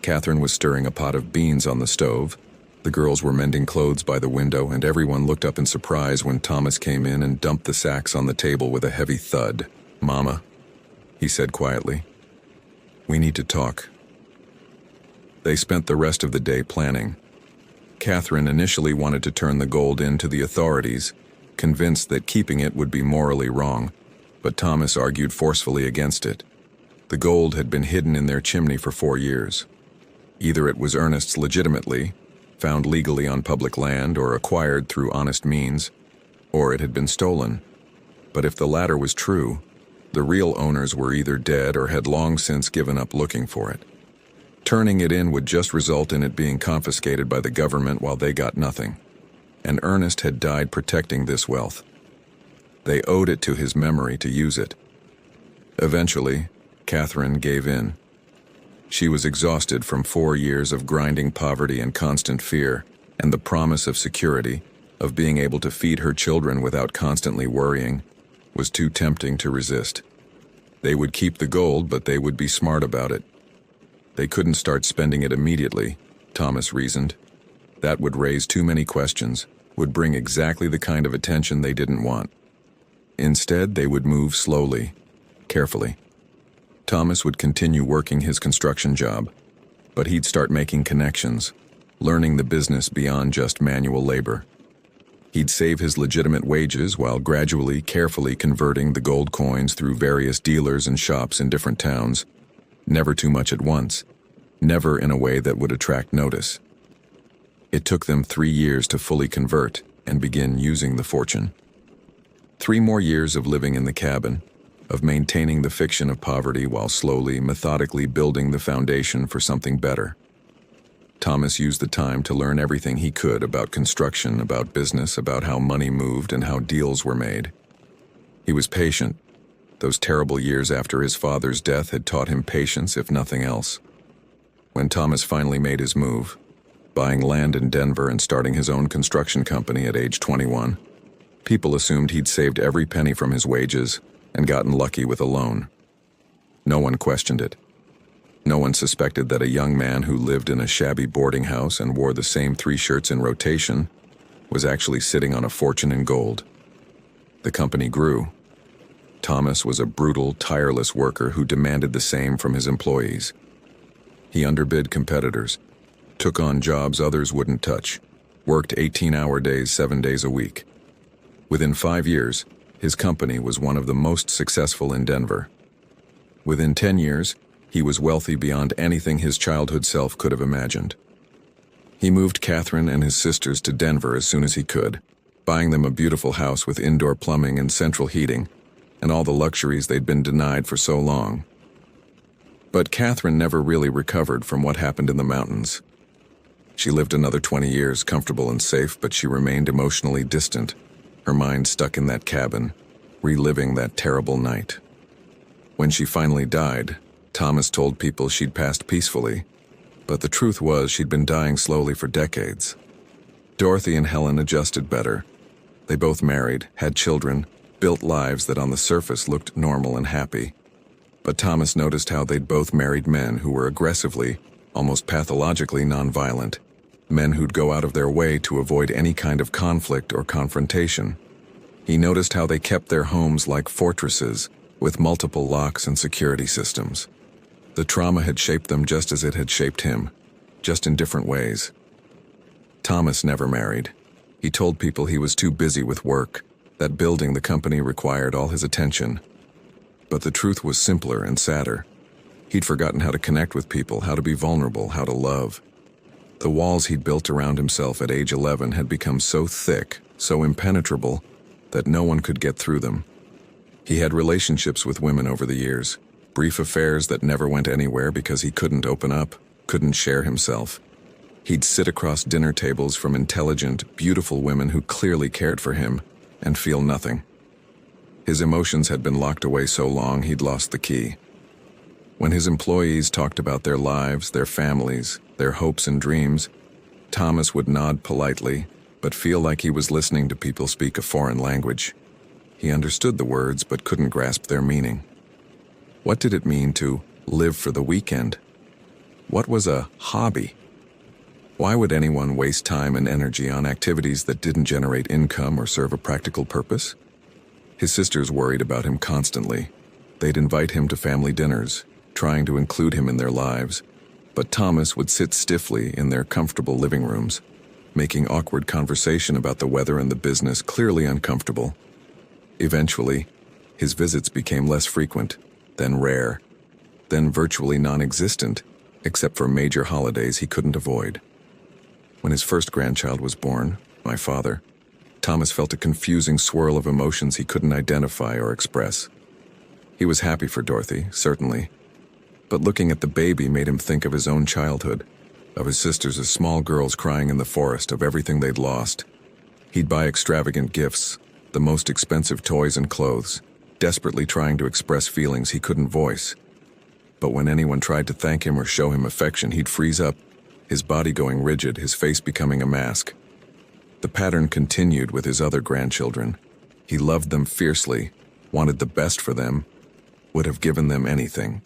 Catherine was stirring a pot of beans on the stove. The girls were mending clothes by the window, and everyone looked up in surprise when Thomas came in and dumped the sacks on the table with a heavy thud. "Mama," he said quietly, "we need to talk." They spent the rest of the day planning. Catherine initially wanted to turn the gold in to the authorities, convinced that keeping it would be morally wrong, but Thomas argued forcefully against it. The gold had been hidden in their chimney for 4 years. Either it was Ernest's legitimately, found legally on public land or acquired through honest means, or it had been stolen. But if the latter was true, the real owners were either dead or had long since given up looking for it. Turning it in would just result in it being confiscated by the government while they got nothing. And Ernest had died protecting this wealth. They owed it to his memory to use it. Eventually, Catherine gave in. She was exhausted from 4 years of grinding poverty and constant fear, and the promise of security, of being able to feed her children without constantly worrying, was too tempting to resist. They would keep the gold, but they would be smart about it. They couldn't start spending it immediately, Thomas reasoned. That would raise too many questions, would bring exactly the kind of attention they didn't want. Instead, they would move slowly, carefully. Thomas would continue working his construction job, but he'd start making connections, learning the business beyond just manual labor. He'd save his legitimate wages while gradually, carefully converting the gold coins through various dealers and shops in different towns, never too much at once, never in a way that would attract notice. It took them 3 years to fully convert and begin using the fortune. 3 more years of living in the cabin, of maintaining the fiction of poverty while slowly, methodically building the foundation for something better. Thomas used the time to learn everything he could about construction, about business, about how money moved and how deals were made. He was patient. Those terrible years after his father's death had taught him patience, if nothing else. When Thomas finally made his move, buying land in Denver and starting his own construction company at age 21, people assumed he'd saved every penny from his wages and gotten lucky with a loan. No one questioned it. No one suspected that a young man who lived in a shabby boarding house and wore the same 3 shirts in rotation was actually sitting on a fortune in gold. The company grew. Thomas was a brutal, tireless worker who demanded the same from his employees. He underbid competitors, took on jobs others wouldn't touch, worked 18-hour days 7 days a week. Within 5 years, his company was one of the most successful in Denver. Within 10 years, he was wealthy beyond anything his childhood self could have imagined. He moved Catherine and his sisters to Denver as soon as he could, buying them a beautiful house with indoor plumbing and central heating, and all the luxuries they'd been denied for so long. But Catherine never really recovered from what happened in the mountains. She lived another 20 years, comfortable and safe, but she remained emotionally distant, her mind stuck in that cabin, reliving that terrible night. When she finally died, Thomas told people she'd passed peacefully, but the truth was she'd been dying slowly for decades. Dorothy and Helen adjusted better. They both married, had children, built lives that on the surface looked normal and happy. But Thomas noticed how they'd both married men who were aggressively, almost pathologically nonviolent, men who'd go out of their way to avoid any kind of conflict or confrontation. He noticed how they kept their homes like fortresses, with multiple locks and security systems. The trauma had shaped them just as it had shaped him, just in different ways. Thomas never married. He told people he was too busy with work, that building the company required all his attention. But the truth was simpler and sadder. He'd forgotten how to connect with people, how to be vulnerable, how to love. The walls he'd built around himself at age 11 had become so thick, so impenetrable, that no one could get through them. He had relationships with women over the years, brief affairs that never went anywhere because he couldn't open up, couldn't share himself. He'd sit across dinner tables from intelligent, beautiful women who clearly cared for him, and feel nothing. His emotions had been locked away so long he'd lost the key. When his employees talked about their lives, their families, their hopes and dreams, Thomas would nod politely, but feel like he was listening to people speak a foreign language. He understood the words but couldn't grasp their meaning. What did it mean to live for the weekend? What was a hobby? Why would anyone waste time and energy on activities that didn't generate income or serve a practical purpose? His sisters worried about him constantly. They'd invite him to family dinners, trying to include him in their lives, but Thomas would sit stiffly in their comfortable living rooms, making awkward conversation about the weather and the business clearly uncomfortable. Eventually, his visits became less frequent, then rare, then virtually non-existent, except for major holidays he couldn't avoid. When his first grandchild was born, my father, Thomas felt a confusing swirl of emotions he couldn't identify or express. He was happy for Dorothy, certainly, but looking at the baby made him think of his own childhood, of his sisters as small girls crying in the forest, of everything they'd lost. He'd buy extravagant gifts, the most expensive toys and clothes, desperately trying to express feelings he couldn't voice. But when anyone tried to thank him or show him affection, he'd freeze up, his body going rigid, his face becoming a mask. The pattern continued with his other grandchildren. He loved them fiercely, wanted the best for them, would have given them anything.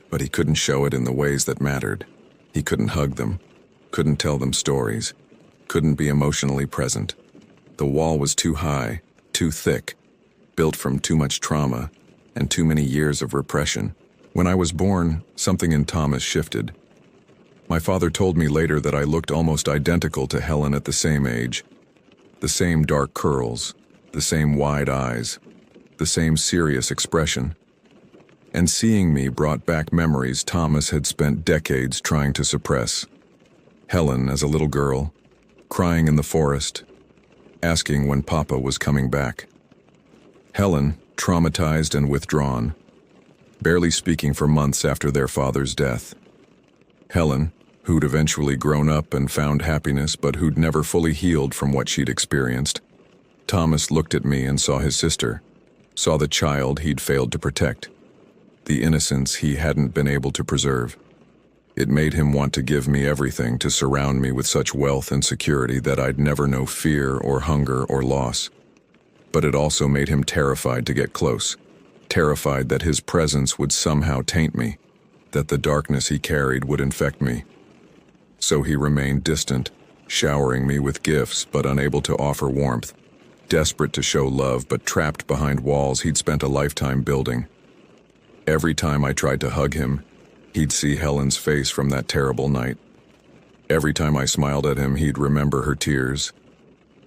But he couldn't show it in the ways that mattered. He couldn't hug them, couldn't tell them stories, couldn't be emotionally present. The wall was too high, too thick, built from too much trauma and too many years of repression. When I was born, something in Thomas shifted. My father told me later that I looked almost identical to Helen at the same age. The same dark curls, the same wide eyes, the same serious expression. And seeing me brought back memories Thomas had spent decades trying to suppress. Helen as a little girl, crying in the forest, asking when Papa was coming back. Helen, traumatized and withdrawn, barely speaking for months after their father's death. Helen, who'd eventually grown up and found happiness but who'd never fully healed from what she'd experienced. Thomas looked at me and saw his sister, saw the child he'd failed to protect, the innocence he hadn't been able to preserve. It made him want to give me everything, to surround me with such wealth and security that I'd never know fear or hunger or loss. But it also made him terrified to get close, terrified that his presence would somehow taint me, that the darkness he carried would infect me. So he remained distant, showering me with gifts but unable to offer warmth, desperate to show love but trapped behind walls he'd spent a lifetime building. Every time I tried to hug him, he'd see Helen's face from that terrible night. Every time I smiled at him, he'd remember her tears.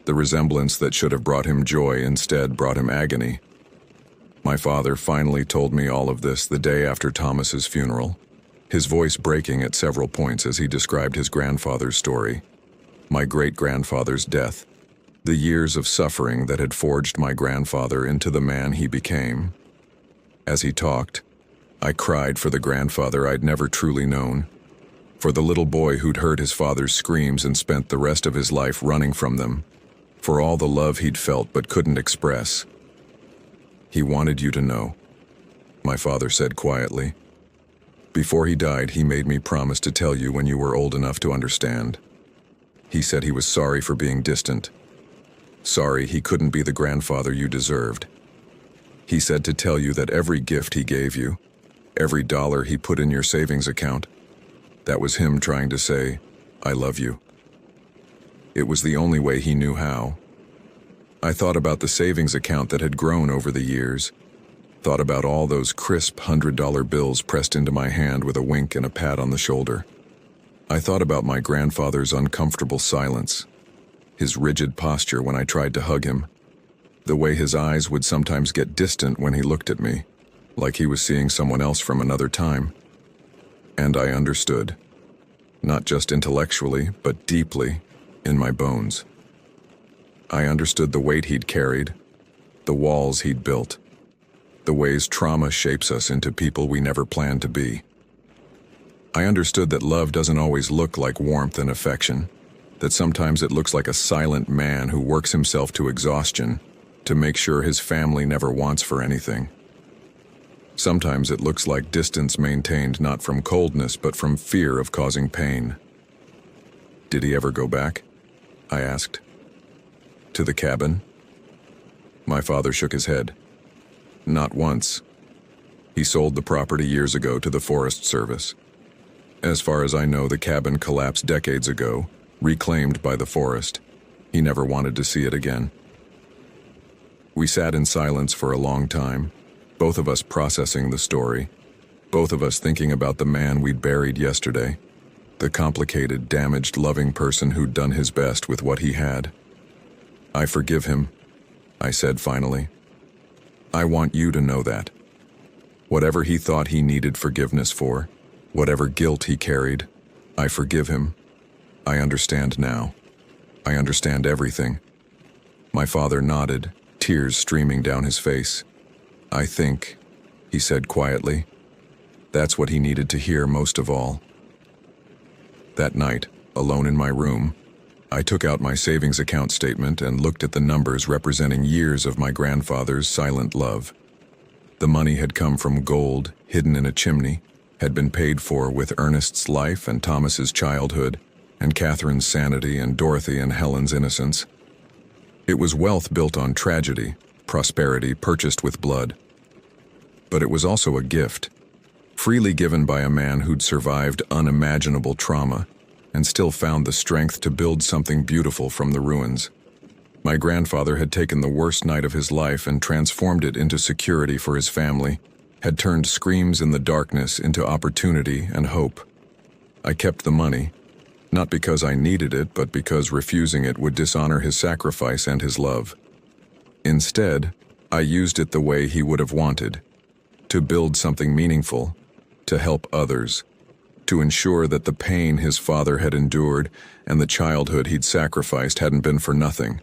The resemblance that should have brought him joy instead brought him agony. My father finally told me all of this the day after Thomas's funeral, his voice breaking at several points as he described his grandfather's story, my great-grandfather's death, the years of suffering that had forged my grandfather into the man he became. As he talked, I cried for the grandfather I'd never truly known, for the little boy who'd heard his father's screams and spent the rest of his life running from them, for all the love he'd felt but couldn't express. He wanted you to know, my father said quietly. Before he died, he made me promise to tell you when you were old enough to understand. He said he was sorry for being distant, sorry he couldn't be the grandfather you deserved. He said to tell you that every gift he gave you, every dollar he put in your savings account, that was him trying to say, I love you. It was the only way he knew how. I thought about the savings account that had grown over the years, thought about all those crisp $100 bills pressed into my hand with a wink and a pat on the shoulder. I thought about my grandfather's uncomfortable silence, his rigid posture when I tried to hug him, the way his eyes would sometimes get distant when he looked at me, like he was seeing someone else from another time. And I understood, not just intellectually, but deeply in my bones. I understood the weight he'd carried, the walls he'd built, the ways trauma shapes us into people we never planned to be. I understood that love doesn't always look like warmth and affection, that sometimes it looks like a silent man who works himself to exhaustion to make sure his family never wants for anything. Sometimes it looks like distance maintained not from coldness but from fear of causing pain. Did he ever go back? I asked. To the cabin? My father shook his head. Not once. He sold the property years ago to the Forest Service. As far as I know, the cabin collapsed decades ago, reclaimed by the forest. He never wanted to see it again. We sat in silence for a long time, both of us processing the story, both of us thinking about the man we'd buried yesterday, the complicated, damaged, loving person who'd done his best with what he had. I forgive him, I said finally. I want you to know that. Whatever he thought he needed forgiveness for, whatever guilt he carried, I forgive him. I understand now. I understand everything. My father nodded, tears streaming down his face. I think, he said quietly, that's what he needed to hear most of all. That night, alone in my room, I took out my savings account statement and looked at the numbers representing years of my grandfather's silent love. The money had come from gold hidden in a chimney, had been paid for with Ernest's life and Thomas's childhood, and Catherine's sanity and Dorothy and Helen's innocence. It was wealth built on tragedy, prosperity purchased with blood. But it was also a gift, freely given by a man who'd survived unimaginable trauma and still found the strength to build something beautiful from the ruins. My grandfather had taken the worst night of his life and transformed it into security for his family, had turned screams in the darkness into opportunity and hope. I kept the money, not because I needed it, but because refusing it would dishonor his sacrifice and his love. Instead, I used it the way he would have wanted, to build something meaningful, to help others, to ensure that the pain his father had endured and the childhood he'd sacrificed hadn't been for nothing.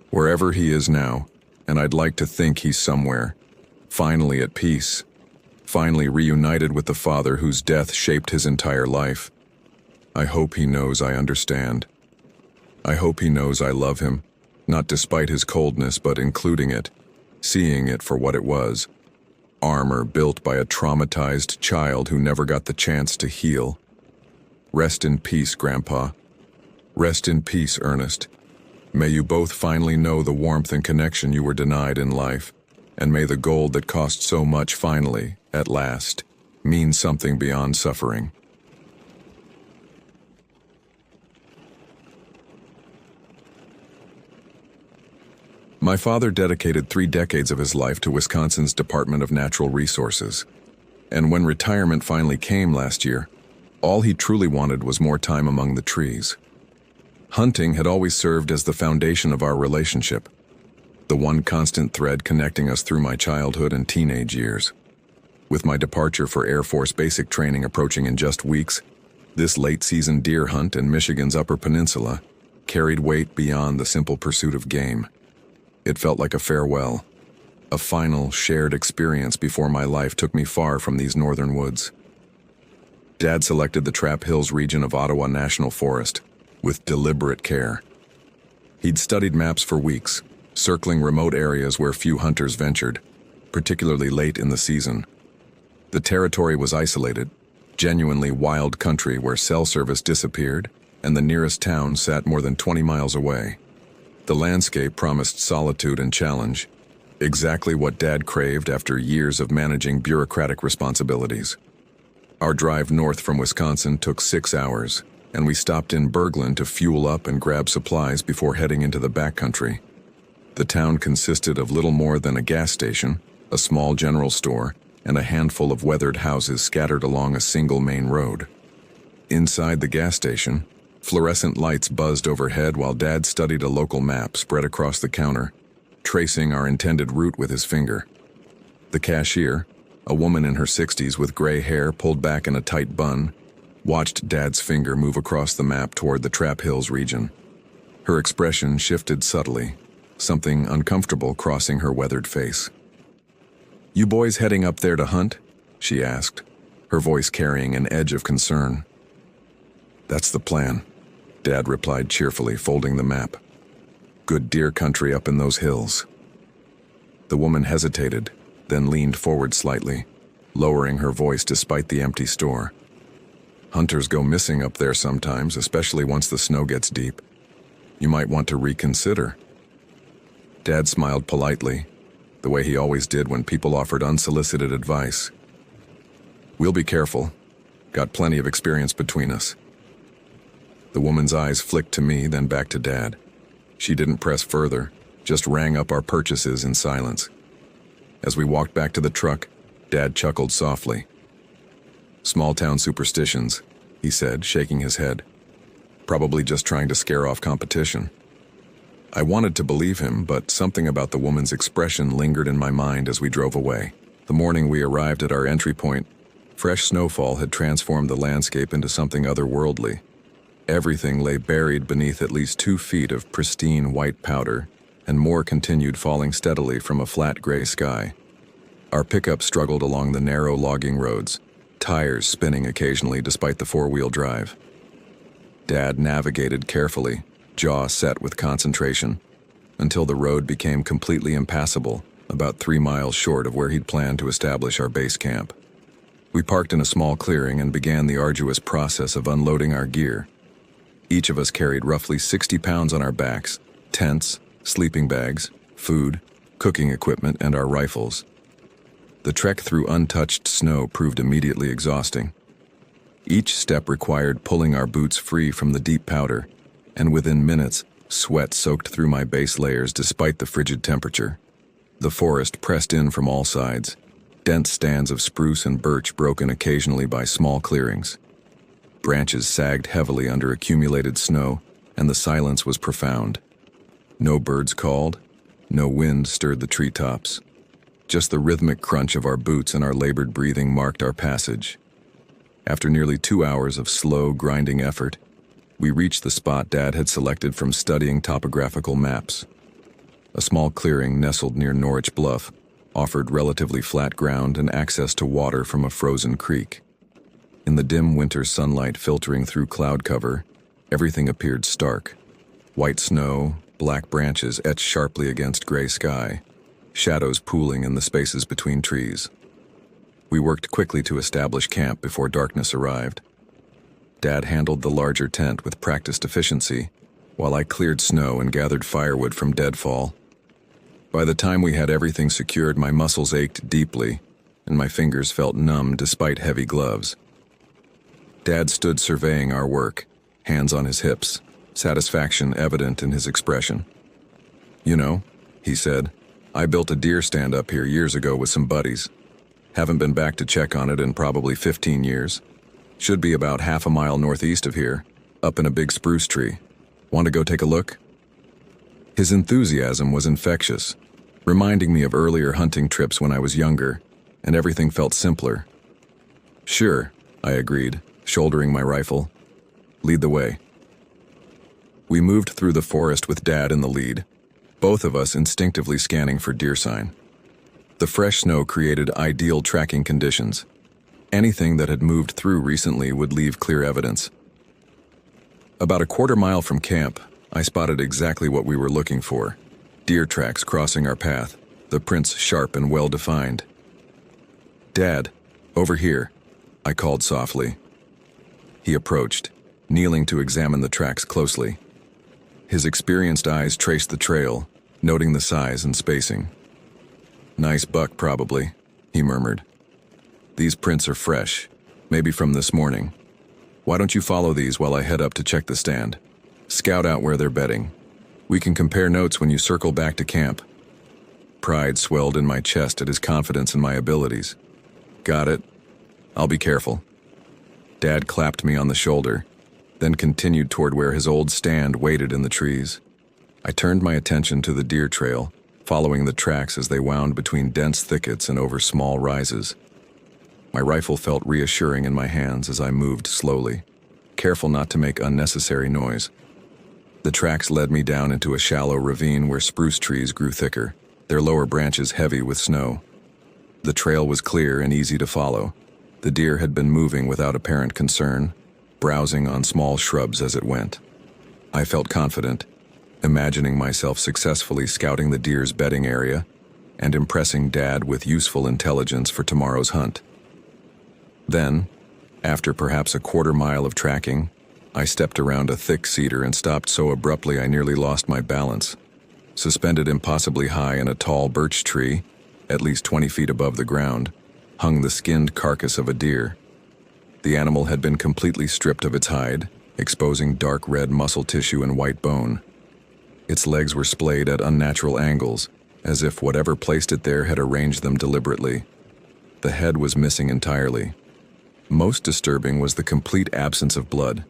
Wherever he is now, and I'd like to think he's somewhere, finally at peace, finally reunited with the father whose death shaped his entire life. I hope he knows I understand. I hope he knows I love him, not despite his coldness, but including it, seeing it for what it was. Armor built by a traumatized child who never got the chance to heal. Rest in peace, Grandpa. Rest in peace, Ernest. May you both finally know the warmth and connection you were denied in life, and may the gold that cost so much finally, at last, mean something beyond suffering. My father dedicated 3 decades of his life to Wisconsin's Department of Natural Resources, and when retirement finally came last year, all he truly wanted was more time among the trees. Hunting had always served as the foundation of our relationship, the one constant thread connecting us through my childhood and teenage years. With my departure for Air Force basic training approaching in just weeks, this late-season deer hunt in Michigan's Upper Peninsula carried weight beyond the simple pursuit of game. It felt like a farewell, a final shared experience before my life took me far from these northern woods. Dad selected the Trap Hills region of Ottawa National Forest with deliberate care. He'd studied maps for weeks, circling remote areas where few hunters ventured, particularly late in the season. The territory was isolated, genuinely wild country where cell service disappeared and the nearest town sat more than 20 miles away. The landscape promised solitude and challenge, exactly what Dad craved after years of managing bureaucratic responsibilities. Our drive north from Wisconsin took 6 hours, and we stopped in Berglund to fuel up and grab supplies before heading into the backcountry. The town consisted of little more than a gas station, a small general store, and a handful of weathered houses scattered along a single main road. Inside the gas station, fluorescent lights buzzed overhead while Dad studied a local map spread across the counter, tracing our intended route with his finger. The cashier, a woman in her 60s with gray hair pulled back in a tight bun, watched Dad's finger move across the map toward the Trap Hills region. Her expression shifted subtly, something uncomfortable crossing her weathered face. "You boys heading up there to hunt?" she asked, her voice carrying an edge of concern. "That's the plan," Dad replied cheerfully, folding the map. "Good deer country up in those hills." The woman hesitated, then leaned forward slightly, lowering her voice despite the empty store. "Hunters go missing up there sometimes, especially once the snow gets deep. You might want to reconsider." Dad smiled politely, the way he always did when people offered unsolicited advice. "We'll be careful. Got plenty of experience between us." The woman's eyes flicked to me, then back to Dad. She didn't press further, just rang up our purchases in silence. As we walked back to the truck, Dad chuckled softly. "Small-town superstitions," he said, shaking his head. "Probably just trying to scare off competition." I wanted to believe him, but something about the woman's expression lingered in my mind as we drove away. The morning we arrived at our entry point, fresh snowfall had transformed the landscape into something otherworldly. Everything lay buried beneath at least 2 feet of pristine white powder, and more continued falling steadily from a flat gray sky. Our pickup struggled along the narrow logging roads, tires spinning occasionally despite the 4-wheel drive. Dad navigated carefully, jaw set with concentration, until the road became completely impassable, about 3 miles short of where he'd planned to establish our base camp. We parked in a small clearing and began the arduous process of unloading our gear. Each of us carried roughly 60 pounds on our backs: tents, sleeping bags, food, cooking equipment, and our rifles. The trek through untouched snow proved immediately exhausting. Each step required pulling our boots free from the deep powder, and within minutes, sweat soaked through my base layers despite the frigid temperature. The forest pressed in from all sides, dense stands of spruce and birch broken occasionally by small clearings. Branches sagged heavily under accumulated snow, and the silence was profound. No birds called, no wind stirred the treetops. Just the rhythmic crunch of our boots and our labored breathing marked our passage. After nearly 2 hours of slow, grinding effort, we reached the spot Dad had selected from studying topographical maps. A small clearing nestled near Norwich Bluff offered relatively flat ground and access to water from a frozen creek. In the dim winter sunlight filtering through cloud cover, everything appeared stark. White snow, black branches etched sharply against gray sky, shadows pooling in the spaces between trees. We worked quickly to establish camp before darkness arrived. Dad handled the larger tent with practiced efficiency, while I cleared snow and gathered firewood from deadfall. By the time we had everything secured, my muscles ached deeply, and my fingers felt numb despite heavy gloves. Dad stood surveying our work, hands on his hips, satisfaction evident in his expression. "You know," he said, "I built a deer stand up here years ago with some buddies. Haven't been back to check on it in probably 15 years. Should be about half a mile northeast of here, up in a big spruce tree. Want to go take a look?" His enthusiasm was infectious, reminding me of earlier hunting trips when I was younger, and everything felt simpler. "Sure," I agreed, shouldering my rifle. "Lead the way." We moved through the forest with Dad in the lead, both of us instinctively scanning for deer sign. The fresh snow created ideal tracking conditions. Anything that had moved through recently would leave clear evidence. About a quarter mile from camp, I spotted exactly what we were looking for: deer tracks crossing our path, the prints sharp and well-defined. "Dad, over here," I called softly. He approached, kneeling to examine the tracks closely. His experienced eyes traced the trail, noting the size and spacing. "Nice buck, probably," he murmured. "These prints are fresh, maybe from this morning. Why don't you follow these while I head up to check the stand? Scout out where they're bedding. We can compare notes when you circle back to camp. Pride swelled in my chest at his confidence in my abilities. Got it. I'll be careful. Dad clapped me on the shoulder, then continued toward where his old stand waited in the trees. I turned my attention to the deer trail, following the tracks as they wound between dense thickets and over small rises. My rifle felt reassuring in my hands as I moved slowly, careful not to make unnecessary noise. The tracks led me down into a shallow ravine where spruce trees grew thicker, their lower branches heavy with snow. The trail was clear and easy to follow. The deer had been moving without apparent concern, browsing on small shrubs as it went. I felt confident, imagining myself successfully scouting the deer's bedding area and impressing Dad with useful intelligence for tomorrow's hunt. Then, after perhaps a quarter-mile of tracking, I stepped around a thick cedar and stopped so abruptly I nearly lost my balance. Suspended impossibly high in a tall birch tree, at least 20 feet above the ground, hung the skinned carcass of a deer. The animal had been completely stripped of its hide, exposing dark red muscle tissue and white bone. Its legs were splayed at unnatural angles, as if whatever placed it there had arranged them deliberately. The head was missing entirely. Most disturbing was the complete absence of blood.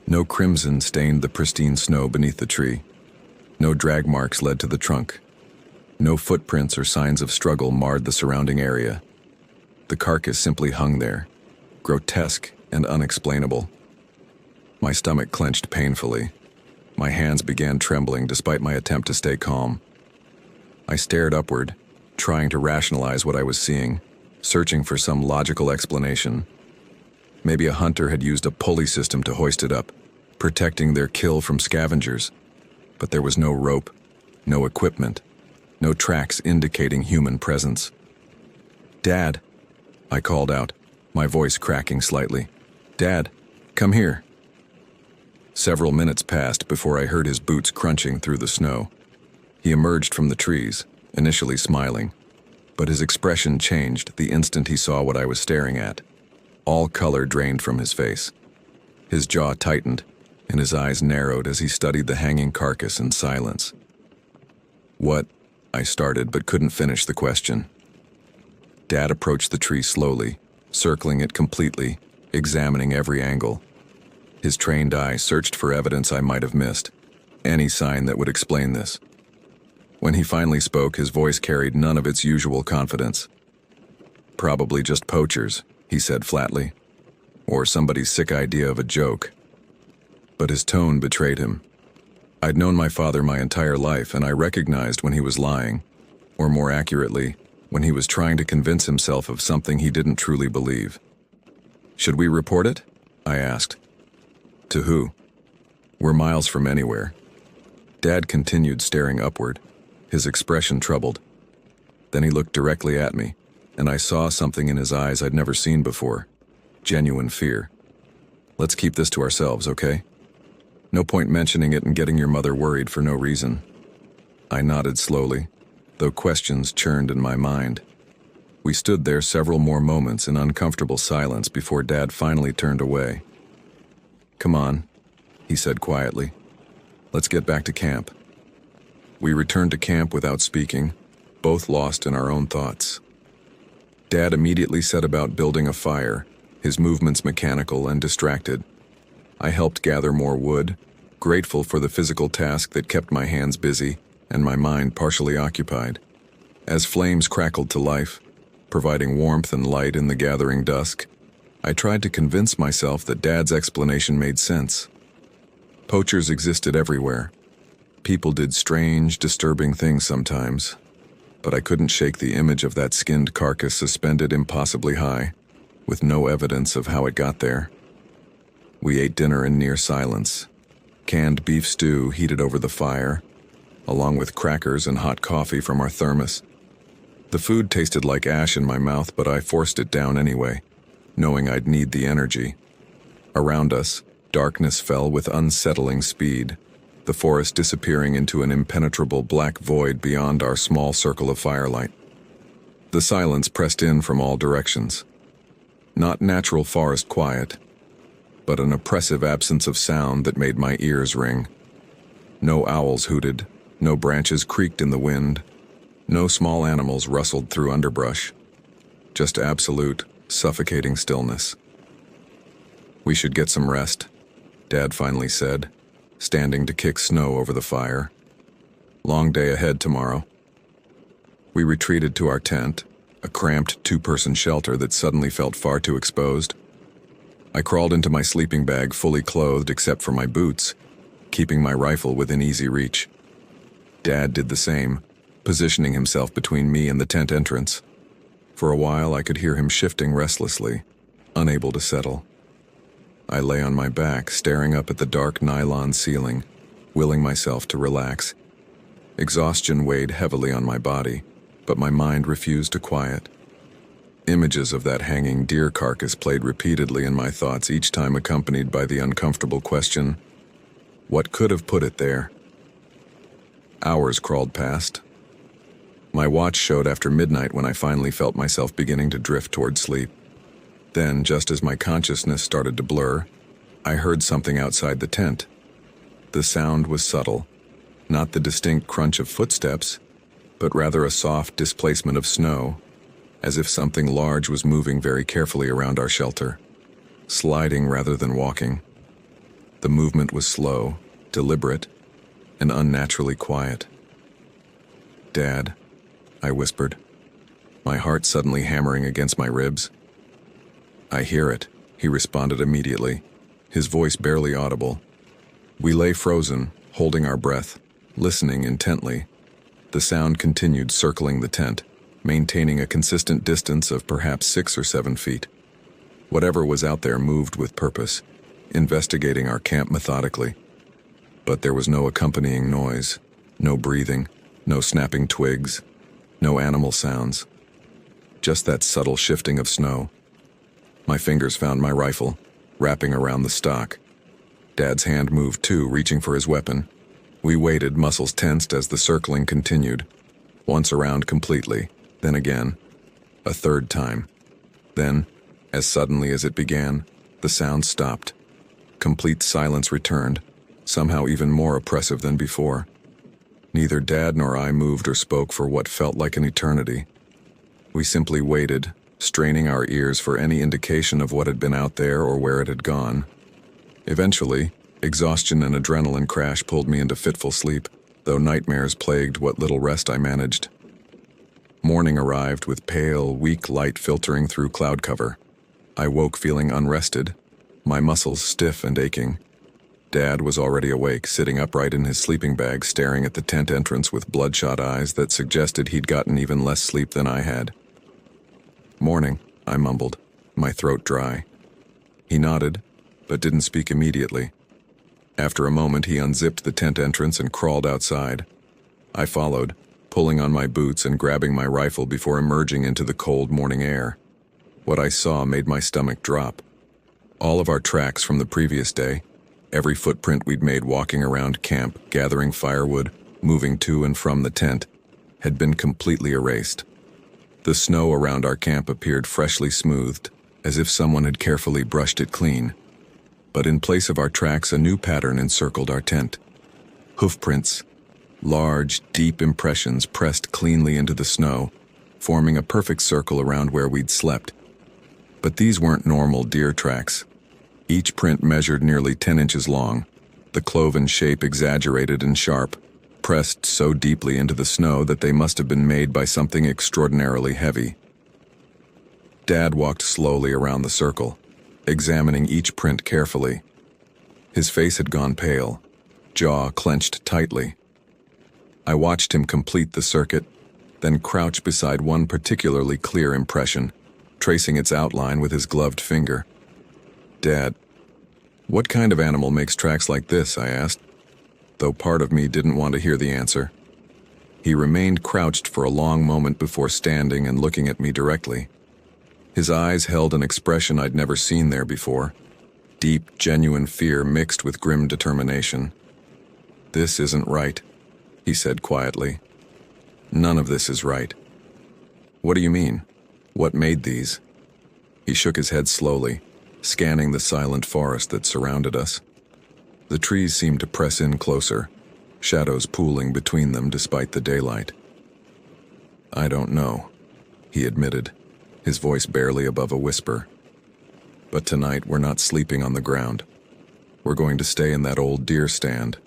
No crimson stained the pristine snow beneath the tree. No drag marks led to the trunk. No footprints or signs of struggle marred the surrounding area. The carcass simply hung there, grotesque and unexplainable. My stomach clenched painfully. My hands began trembling despite my attempt to stay calm. I stared upward, trying to rationalize what I was seeing, searching for some logical explanation. Maybe a hunter had used a pulley system to hoist it up, protecting their kill from scavengers. But there was no rope, no equipment, no tracks indicating human presence. "Dad," I called out, my voice cracking slightly. "Dad, come here." Several minutes passed before I heard his boots crunching through the snow. He emerged from the trees, initially smiling, but his expression changed the instant he saw what I was staring at. All color drained from his face. His jaw tightened, and his eyes narrowed as he studied the hanging carcass in silence. "What?" I started, but couldn't finish the question. Dad approached the tree slowly, circling it completely, examining every angle. His trained eye searched for evidence I might have missed, any sign that would explain this. When he finally spoke, his voice carried none of its usual confidence. "Probably just poachers," he said flatly, "or somebody's sick idea of a joke." But his tone betrayed him. I'd known my father my entire life, and I recognized when he was lying, or more accurately, when he was trying to convince himself of something he didn't truly believe. "Should we report it?" I asked. "To who?" "We're miles from anywhere." Dad continued staring upward, his expression troubled. Then he looked directly at me, and I saw something in his eyes I'd never seen before. Genuine fear. "Let's keep this to ourselves, okay? No point mentioning it and getting your mother worried for no reason." I nodded slowly, though questions churned in my mind. We stood there several more moments in uncomfortable silence before Dad finally turned away. "Come on," he said quietly. "Let's get back to camp." We returned to camp without speaking, both lost in our own thoughts. Dad immediately set about building a fire, his movements mechanical and distracted. I helped gather more wood, grateful for the physical task that kept my hands busy and my mind partially occupied. As flames crackled to life, providing warmth and light in the gathering dusk, I tried to convince myself that Dad's explanation made sense. Poachers existed everywhere. People did strange, disturbing things sometimes, but I couldn't shake the image of that skinned carcass suspended impossibly high, with no evidence of how it got there. We ate dinner in near silence. Canned beef stew heated over the fire, along with crackers and hot coffee from our thermos. The food tasted like ash in my mouth, but I forced it down anyway, knowing I'd need the energy. Around us, darkness fell with unsettling speed, the forest disappearing into an impenetrable black void beyond our small circle of firelight. The silence pressed in from all directions. Not natural forest quiet, but an oppressive absence of sound that made my ears ring. No owls hooted, no branches creaked in the wind, no small animals rustled through underbrush. Just absolute, suffocating stillness. "We should get some rest," Dad finally said, standing to kick snow over the fire. "Long day ahead tomorrow." We retreated to our tent, a cramped two-person shelter that suddenly felt far too exposed. I crawled into my sleeping bag fully clothed except for my boots, keeping my rifle within easy reach. Dad did the same, positioning himself between me and the tent entrance. For a while I could hear him shifting restlessly, unable to settle. I lay on my back, staring up at the dark nylon ceiling, willing myself to relax. Exhaustion weighed heavily on my body, but my mind refused to quiet. Images of that hanging deer carcass played repeatedly in my thoughts, each time accompanied by the uncomfortable question, what could have put it there? Hours crawled past. My watch showed after midnight when I finally felt myself beginning to drift toward sleep. Then, just as my consciousness started to blur, I heard something outside the tent. The sound was subtle, not the distinct crunch of footsteps, but rather a soft displacement of snow, as if something large was moving very carefully around our shelter, sliding rather than walking. The movement was slow, deliberate, and unnaturally quiet. "Dad," I whispered, my heart suddenly hammering against my ribs. "I hear it," he responded immediately, his voice barely audible. We lay frozen, holding our breath, listening intently. The sound continued circling the tent, maintaining a consistent distance of perhaps 6 or 7 feet. Whatever was out there moved with purpose, investigating our camp methodically. But there was no accompanying noise, no breathing, no snapping twigs, no animal sounds. Just that subtle shifting of snow. My fingers found my rifle, wrapping around the stock. Dad's hand moved too, reaching for his weapon. We waited, muscles tensed as the circling continued. Once around completely, then again. A third time. Then, as suddenly as it began, the sound stopped. Complete silence returned, somehow even more oppressive than before. Neither Dad nor I moved or spoke for what felt like an eternity. We simply waited, straining our ears for any indication of what had been out there or where it had gone. Eventually, exhaustion and adrenaline crash pulled me into fitful sleep, though nightmares plagued what little rest I managed. Morning arrived with pale, weak light filtering through cloud cover. I woke feeling unrested, my muscles stiff and aching. Dad was already awake, sitting upright in his sleeping bag, staring at the tent entrance with bloodshot eyes that suggested he'd gotten even less sleep than I had. "Morning," I mumbled, my throat dry. He nodded, but didn't speak immediately. After a moment, he unzipped the tent entrance and crawled outside. I followed, pulling on my boots and grabbing my rifle before emerging into the cold morning air. What I saw made my stomach drop. All of our tracks from the previous day, every footprint we'd made walking around camp, gathering firewood, moving to and from the tent, had been completely erased. The snow around our camp appeared freshly smoothed, as if someone had carefully brushed it clean. But in place of our tracks, a new pattern encircled our tent. Hoofprints, large, deep impressions pressed cleanly into the snow, forming a perfect circle around where we'd slept. But these weren't normal deer tracks. Each print measured nearly 10 inches long, the cloven shape exaggerated and sharp, pressed so deeply into the snow that they must have been made by something extraordinarily heavy. Dad walked slowly around the circle, examining each print carefully. His face had gone pale, jaw clenched tightly. I watched him complete the circuit, then crouch beside one particularly clear impression, tracing its outline with his gloved finger. "Dad, what kind of animal makes tracks like this?" I asked, though part of me didn't want to hear the answer. He remained crouched for a long moment before standing and looking at me directly. His eyes held an expression I'd never seen there before, deep, genuine fear mixed with grim determination. "This isn't right," he said quietly. "None of this is right." "What do you mean? What made these?" He shook his head slowly, scanning the silent forest that surrounded us. The trees seemed to press in closer, shadows pooling between them despite the daylight. "I don't know," he admitted, his voice barely above a whisper. "But tonight we're not sleeping on the ground. We're going to stay in that old deer stand."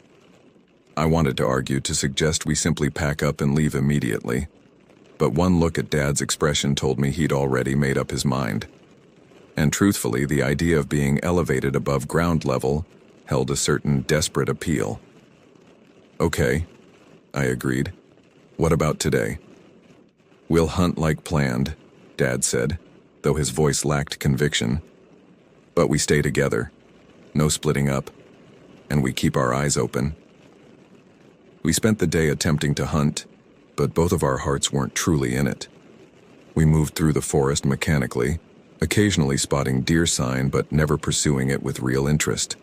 I wanted to argue to suggest we simply pack up and leave immediately, but one look at Dad's expression told me he'd already made up his mind. And truthfully, the idea of being elevated above ground level held a certain desperate appeal. "Okay," I agreed. "What about today?" "We'll hunt like planned," Dad said, though his voice lacked conviction. "But we stay together, no splitting up, and we keep our eyes open." We spent the day attempting to hunt, but both of our hearts weren't truly in it. We moved through the forest mechanically, occasionally spotting deer sign but never pursuing it with real interest.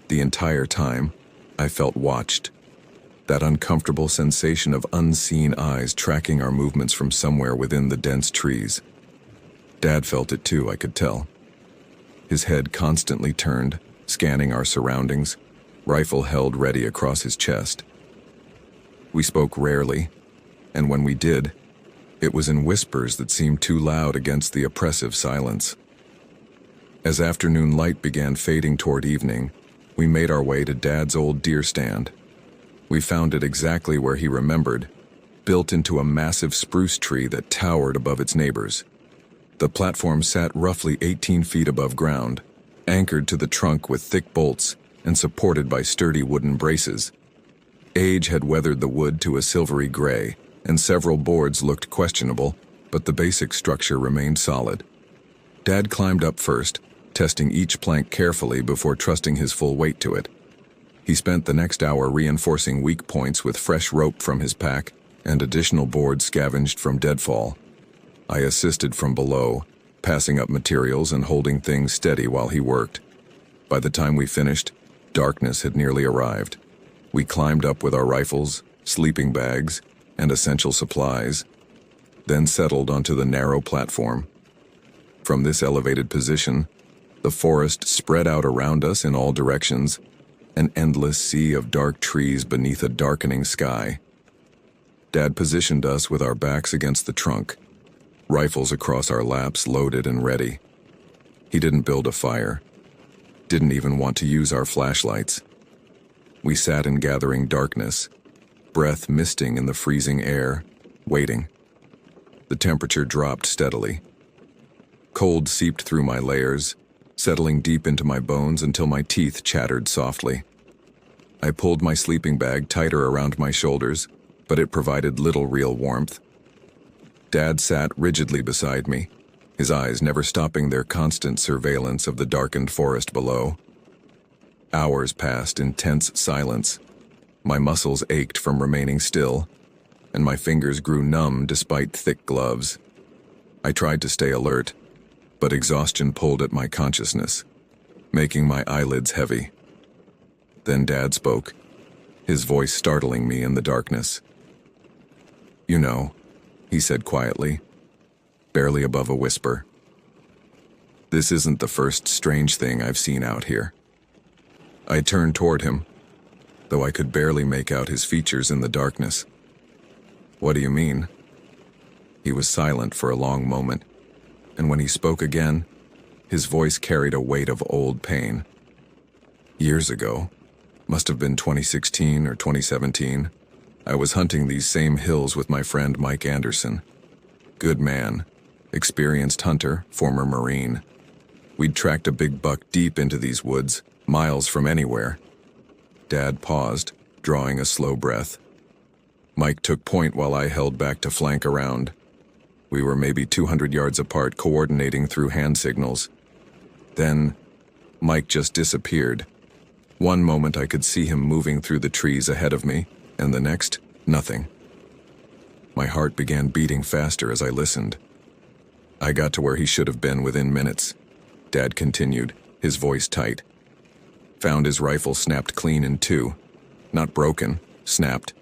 The entire time, I felt watched. That uncomfortable sensation of unseen eyes tracking our movements from somewhere within the dense trees. Dad felt it too, I could tell. His head constantly turned, scanning our surroundings, rifle held ready across his chest. We spoke rarely, and when we did, it was in whispers that seemed too loud against the oppressive silence. As afternoon light began fading toward evening, we made our way to Dad's old deer stand. We found it exactly where he remembered, built into a massive spruce tree that towered above its neighbors. The platform sat roughly 18 feet above ground, anchored to the trunk with thick bolts and supported by sturdy wooden braces. Age had weathered the wood to a silvery gray, and several boards looked questionable, but the basic structure remained solid. Dad climbed up first, testing each plank carefully before trusting his full weight to it. He spent the next hour reinforcing weak points with fresh rope from his pack and additional boards scavenged from deadfall. I assisted from below, passing up materials and holding things steady while he worked. By the time we finished, darkness had nearly arrived. We climbed up with our rifles, sleeping bags, and essential supplies, then settled onto the narrow platform. From this elevated position, the forest spread out around us in all directions, an endless sea of dark trees beneath a darkening sky. Dad positioned us with our backs against the trunk, rifles across our laps loaded and ready. He didn't build a fire, didn't even want to use our flashlights. We sat in gathering darkness, breath misting in the freezing air, waiting. The temperature dropped steadily. Cold seeped through my layers, settling deep into my bones until my teeth chattered softly. I pulled my sleeping bag tighter around my shoulders, but it provided little real warmth. Dad sat rigidly beside me, his eyes never stopping their constant surveillance of the darkened forest below. Hours passed in tense silence. My muscles ached from remaining still, and my fingers grew numb despite thick gloves. I tried to stay alert, but exhaustion pulled at my consciousness, making my eyelids heavy. Then Dad spoke, his voice startling me in the darkness. "You know," he said quietly, barely above a whisper, "this isn't the first strange thing I've seen out here." I turned toward him, though I could barely make out his features in the darkness. "What do you mean?" He was silent for a long moment, and when he spoke again, his voice carried a weight of old pain. "Years ago, must have been 2016 or 2017, I was hunting these same hills with my friend Mike Anderson. Good man, experienced hunter, former Marine. We'd tracked a big buck deep into these woods, miles from anywhere." Dad paused, drawing a slow breath. Mike took point while I held back to flank around. We were maybe 200 yards apart, coordinating through hand signals. Then, Mike just disappeared. One moment I could see him moving through the trees ahead of me, and the next, nothing. My heart began beating faster as I listened. I got to where he should have been within minutes. Dad continued, his voice tight. Found his rifle snapped clean in two. Not broken, snapped.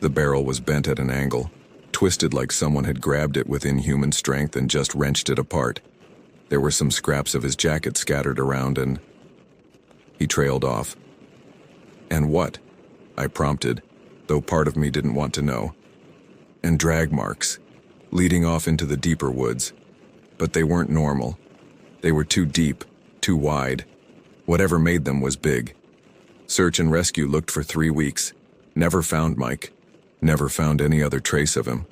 The barrel was bent at an angle, twisted like someone had grabbed it with inhuman strength and just wrenched it apart. There were some scraps of his jacket scattered around and... He trailed off. "And what?" I prompted, though part of me didn't want to know. And drag marks, leading off into the deeper woods. But they weren't normal. They were too deep, too wide. Whatever made them was big. Search and rescue looked for 3 weeks. Never found Mike. Never found any other trace of him.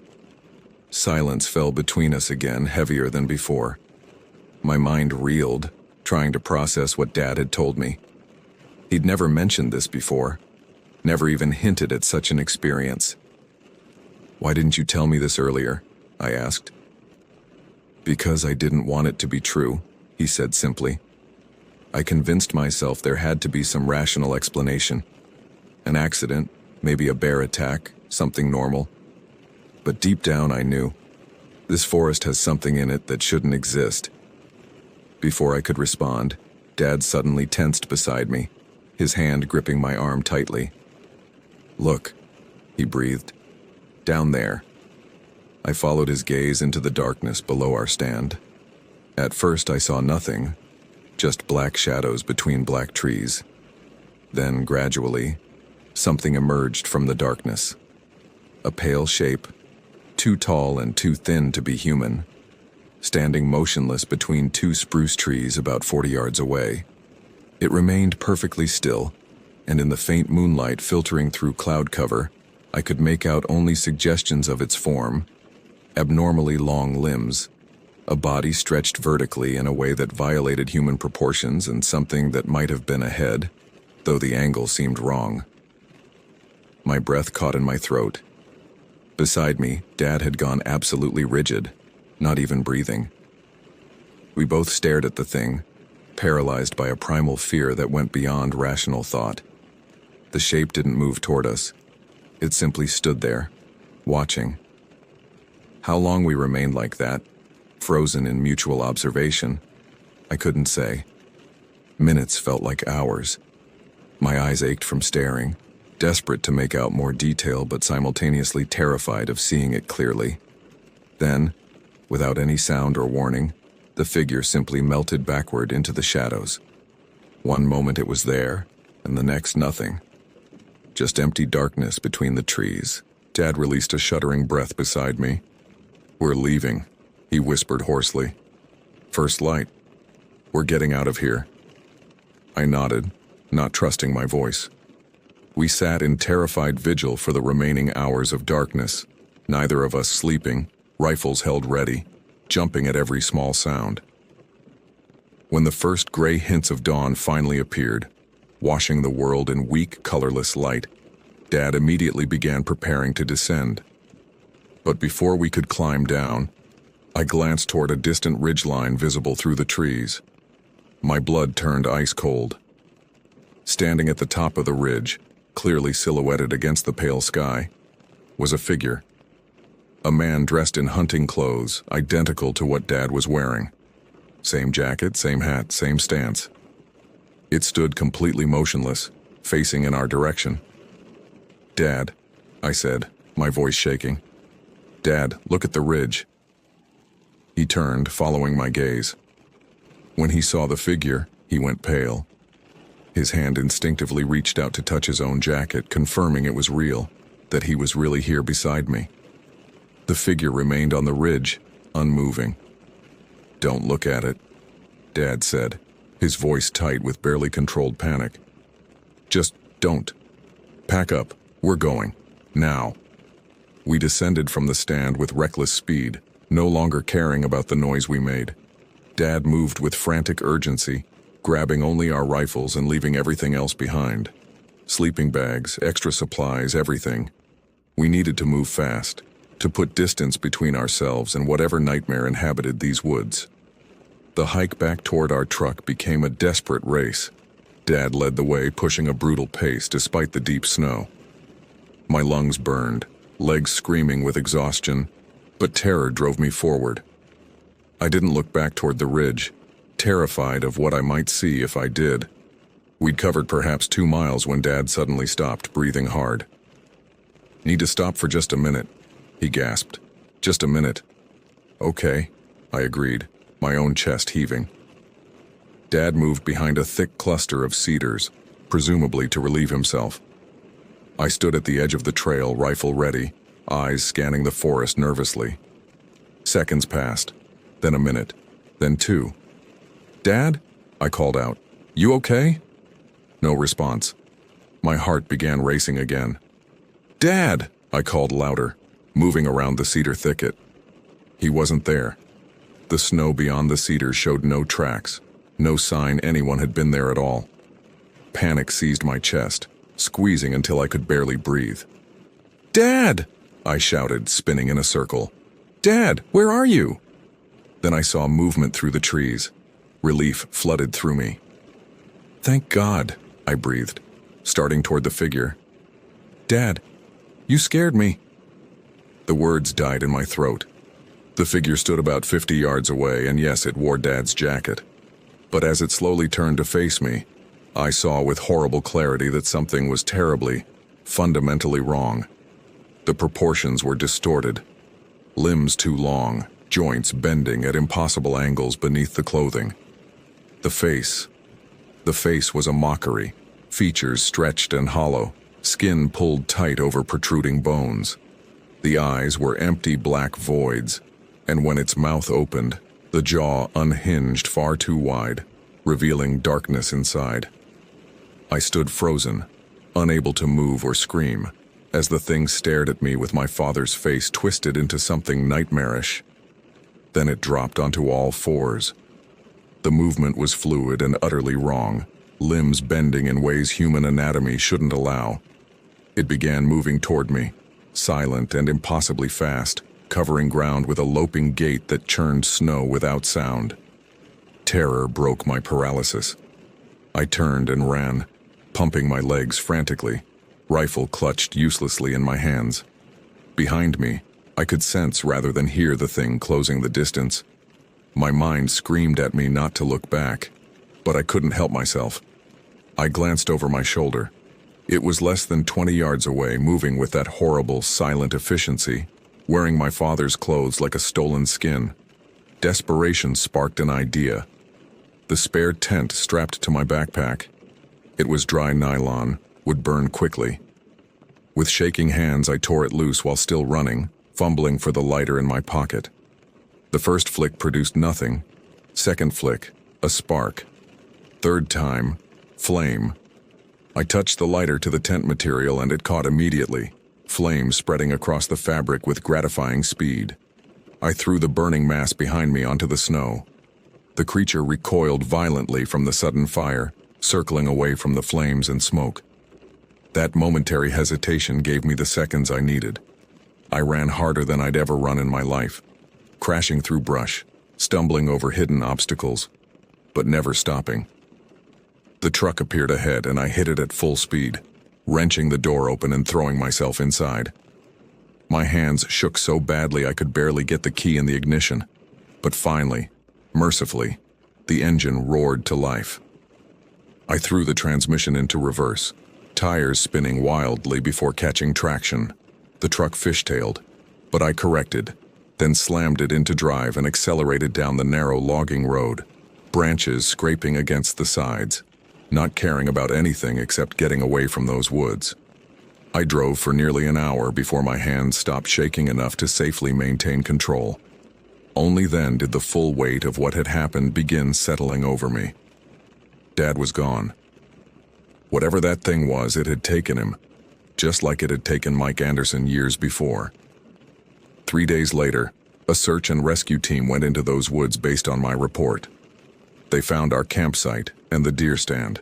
Silence fell between us again, heavier than before. My mind reeled, trying to process what Dad had told me. He'd never mentioned this before, never even hinted at such an experience. "Why didn't you tell me this earlier?" I asked. "Because I didn't want it to be true," he said simply. I convinced myself there had to be some rational explanation. An accident, maybe a bear attack, something normal. But deep down I knew, this forest has something in it that shouldn't exist. Before I could respond, Dad suddenly tensed beside me, his hand gripping my arm tightly. "Look," he breathed. "Down there." I followed his gaze into the darkness below our stand. At first I saw nothing, just black shadows between black trees. Then, gradually, something emerged from the darkness. A pale shape, too tall and too thin to be human, standing motionless between 2 spruce trees about 40 yards away. It remained perfectly still, and in the faint moonlight filtering through cloud cover, I could make out only suggestions of its form: abnormally long limbs, a body stretched vertically in a way that violated human proportions, and something that might have been a head, though the angle seemed wrong. My breath caught in my throat. Beside me, Dad had gone absolutely rigid, not even breathing. We both stared at the thing, paralyzed by a primal fear that went beyond rational thought. The shape didn't move toward us. It simply stood there, watching. How long we remained like that, frozen in mutual observation, I couldn't say. Minutes felt like hours. My eyes ached from staring, desperate to make out more detail but simultaneously terrified of seeing it clearly. Then, without any sound or warning, the figure simply melted backward into the shadows. One moment it was there, and the next nothing. Just empty darkness between the trees. Dad released a shuddering breath beside me. "We're leaving," he whispered hoarsely. "First light. We're getting out of here." I nodded, not trusting my voice. We sat in terrified vigil for the remaining hours of darkness, neither of us sleeping, rifles held ready, jumping at every small sound. When the first gray hints of dawn finally appeared, washing the world in weak, colorless light, Dad immediately began preparing to descend. But before we could climb down, I glanced toward a distant ridgeline visible through the trees. My blood turned ice cold. Standing at the top of the ridge, clearly silhouetted against the pale sky, was a figure. A man dressed in hunting clothes, identical to what Dad was wearing. Same jacket, same hat, same stance. It stood completely motionless, facing in our direction. "Dad," I said, my voice shaking. "Dad, look at the ridge." He turned, following my gaze. When he saw the figure, he went pale. His hand instinctively reached out to touch his own jacket, confirming it was real, that he was really here beside me. The figure remained on the ridge, unmoving. "Don't look at it," Dad said, his voice tight with barely controlled panic. "Just don't. Pack up. We're going. Now." We descended from the stand with reckless speed, no longer caring about the noise we made. Dad moved with frantic urgency, grabbing only our rifles and leaving everything else behind. Sleeping bags, extra supplies, everything. We needed to move fast, to put distance between ourselves and whatever nightmare inhabited these woods. The hike back toward our truck became a desperate race. Dad led the way, pushing a brutal pace despite the deep snow. My lungs burned, legs screaming with exhaustion, but terror drove me forward. I didn't look back toward the ridge, terrified of what I might see if I did. We'd covered perhaps 2 miles when Dad suddenly stopped, breathing hard. "Need to stop for just a minute," he gasped. "Just a minute." "Okay," I agreed, my own chest heaving. Dad moved behind a thick cluster of cedars, presumably to relieve himself. I stood at the edge of the trail, rifle ready, eyes scanning the forest nervously. Seconds passed, then a minute, then 2. "Dad?" I called out. "You okay?" No response. My heart began racing again. "Dad!" I called louder, moving around the cedar thicket. He wasn't there. The snow beyond the cedars showed no tracks, no sign anyone had been there at all. Panic seized my chest, squeezing until I could barely breathe. "Dad!" I shouted, spinning in a circle. "Dad, where are you?" Then I saw movement through the trees. Relief flooded through me. "Thank God," I breathed, starting toward the figure. "Dad, you scared me." The words died in my throat. The figure stood about 50 yards away, and yes, it wore Dad's jacket. But as it slowly turned to face me, I saw with horrible clarity that something was terribly, fundamentally wrong. The proportions were distorted. Limbs too long, joints bending at impossible angles beneath the clothing. The face was a mockery, features stretched and hollow, skin pulled tight over protruding bones. The eyes were empty black voids, and when its mouth opened, the jaw unhinged far too wide, revealing darkness inside. I stood frozen, unable to move or scream, as the thing stared at me with my father's face twisted into something nightmarish. Then it dropped onto all fours. The movement was fluid and utterly wrong, limbs bending in ways human anatomy shouldn't allow. It began moving toward me, silent and impossibly fast, covering ground with a loping gait that churned snow without sound. Terror broke my paralysis. I turned and ran, pumping my legs frantically, rifle clutched uselessly in my hands. Behind me, I could sense rather than hear the thing closing the distance. My mind screamed at me not to look back, but I couldn't help myself. I glanced over my shoulder. It was less than 20 yards away, moving with that horrible, silent efficiency, wearing my father's clothes like a stolen skin. Desperation sparked an idea. The spare tent strapped to my backpack. It was dry nylon, would burn quickly. With shaking hands, I tore it loose while still running, fumbling for the lighter in my pocket. The first flick produced nothing. Second flick, a spark. Third time, flame. I touched the lighter to the tent material and it caught immediately, flame spreading across the fabric with gratifying speed. I threw the burning mass behind me onto the snow. The creature recoiled violently from the sudden fire, circling away from the flames and smoke. That momentary hesitation gave me the seconds I needed. I ran harder than I'd ever run in my life, crashing through brush, stumbling over hidden obstacles, but never stopping. The truck appeared ahead and I hit it at full speed, wrenching the door open and throwing myself inside. My hands shook so badly I could barely get the key in the ignition, but finally, mercifully, the engine roared to life. I threw the transmission into reverse, tires spinning wildly before catching traction. The truck fishtailed, but I corrected, then slammed it into drive and accelerated down the narrow logging road, branches scraping against the sides, not caring about anything except getting away from those woods. I drove for nearly an hour before my hands stopped shaking enough to safely maintain control. Only then did the full weight of what had happened begin settling over me. Dad was gone. Whatever that thing was, it had taken him, just like it had taken Mike Anderson years before. 3 days later, a search and rescue team went into those woods based on my report. They found our campsite and the deer stand.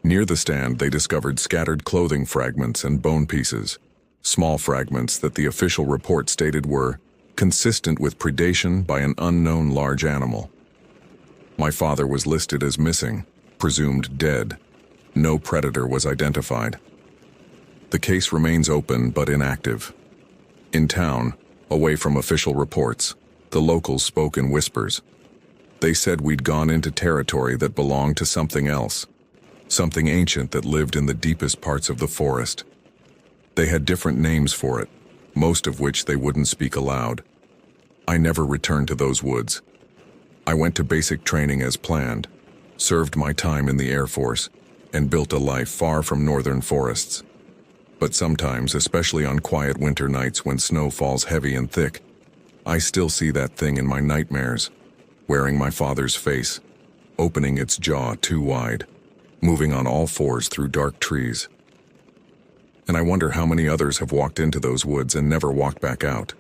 Near the stand, they discovered scattered clothing fragments and bone pieces, small fragments that the official report stated were consistent with predation by an unknown large animal. My father was listed as missing, presumed dead. No predator was identified. The case remains open but inactive. In town, away from official reports, the locals spoke in whispers. They said we'd gone into territory that belonged to something else, something ancient that lived in the deepest parts of the forest. They had different names for it, most of which they wouldn't speak aloud. I never returned to those woods. I went to basic training as planned, served my time in the Air Force, and built a life far from northern forests. But sometimes, especially on quiet winter nights when snow falls heavy and thick, I still see that thing in my nightmares, wearing my father's face, opening its jaw too wide, moving on all fours through dark trees. And I wonder how many others have walked into those woods and never walked back out.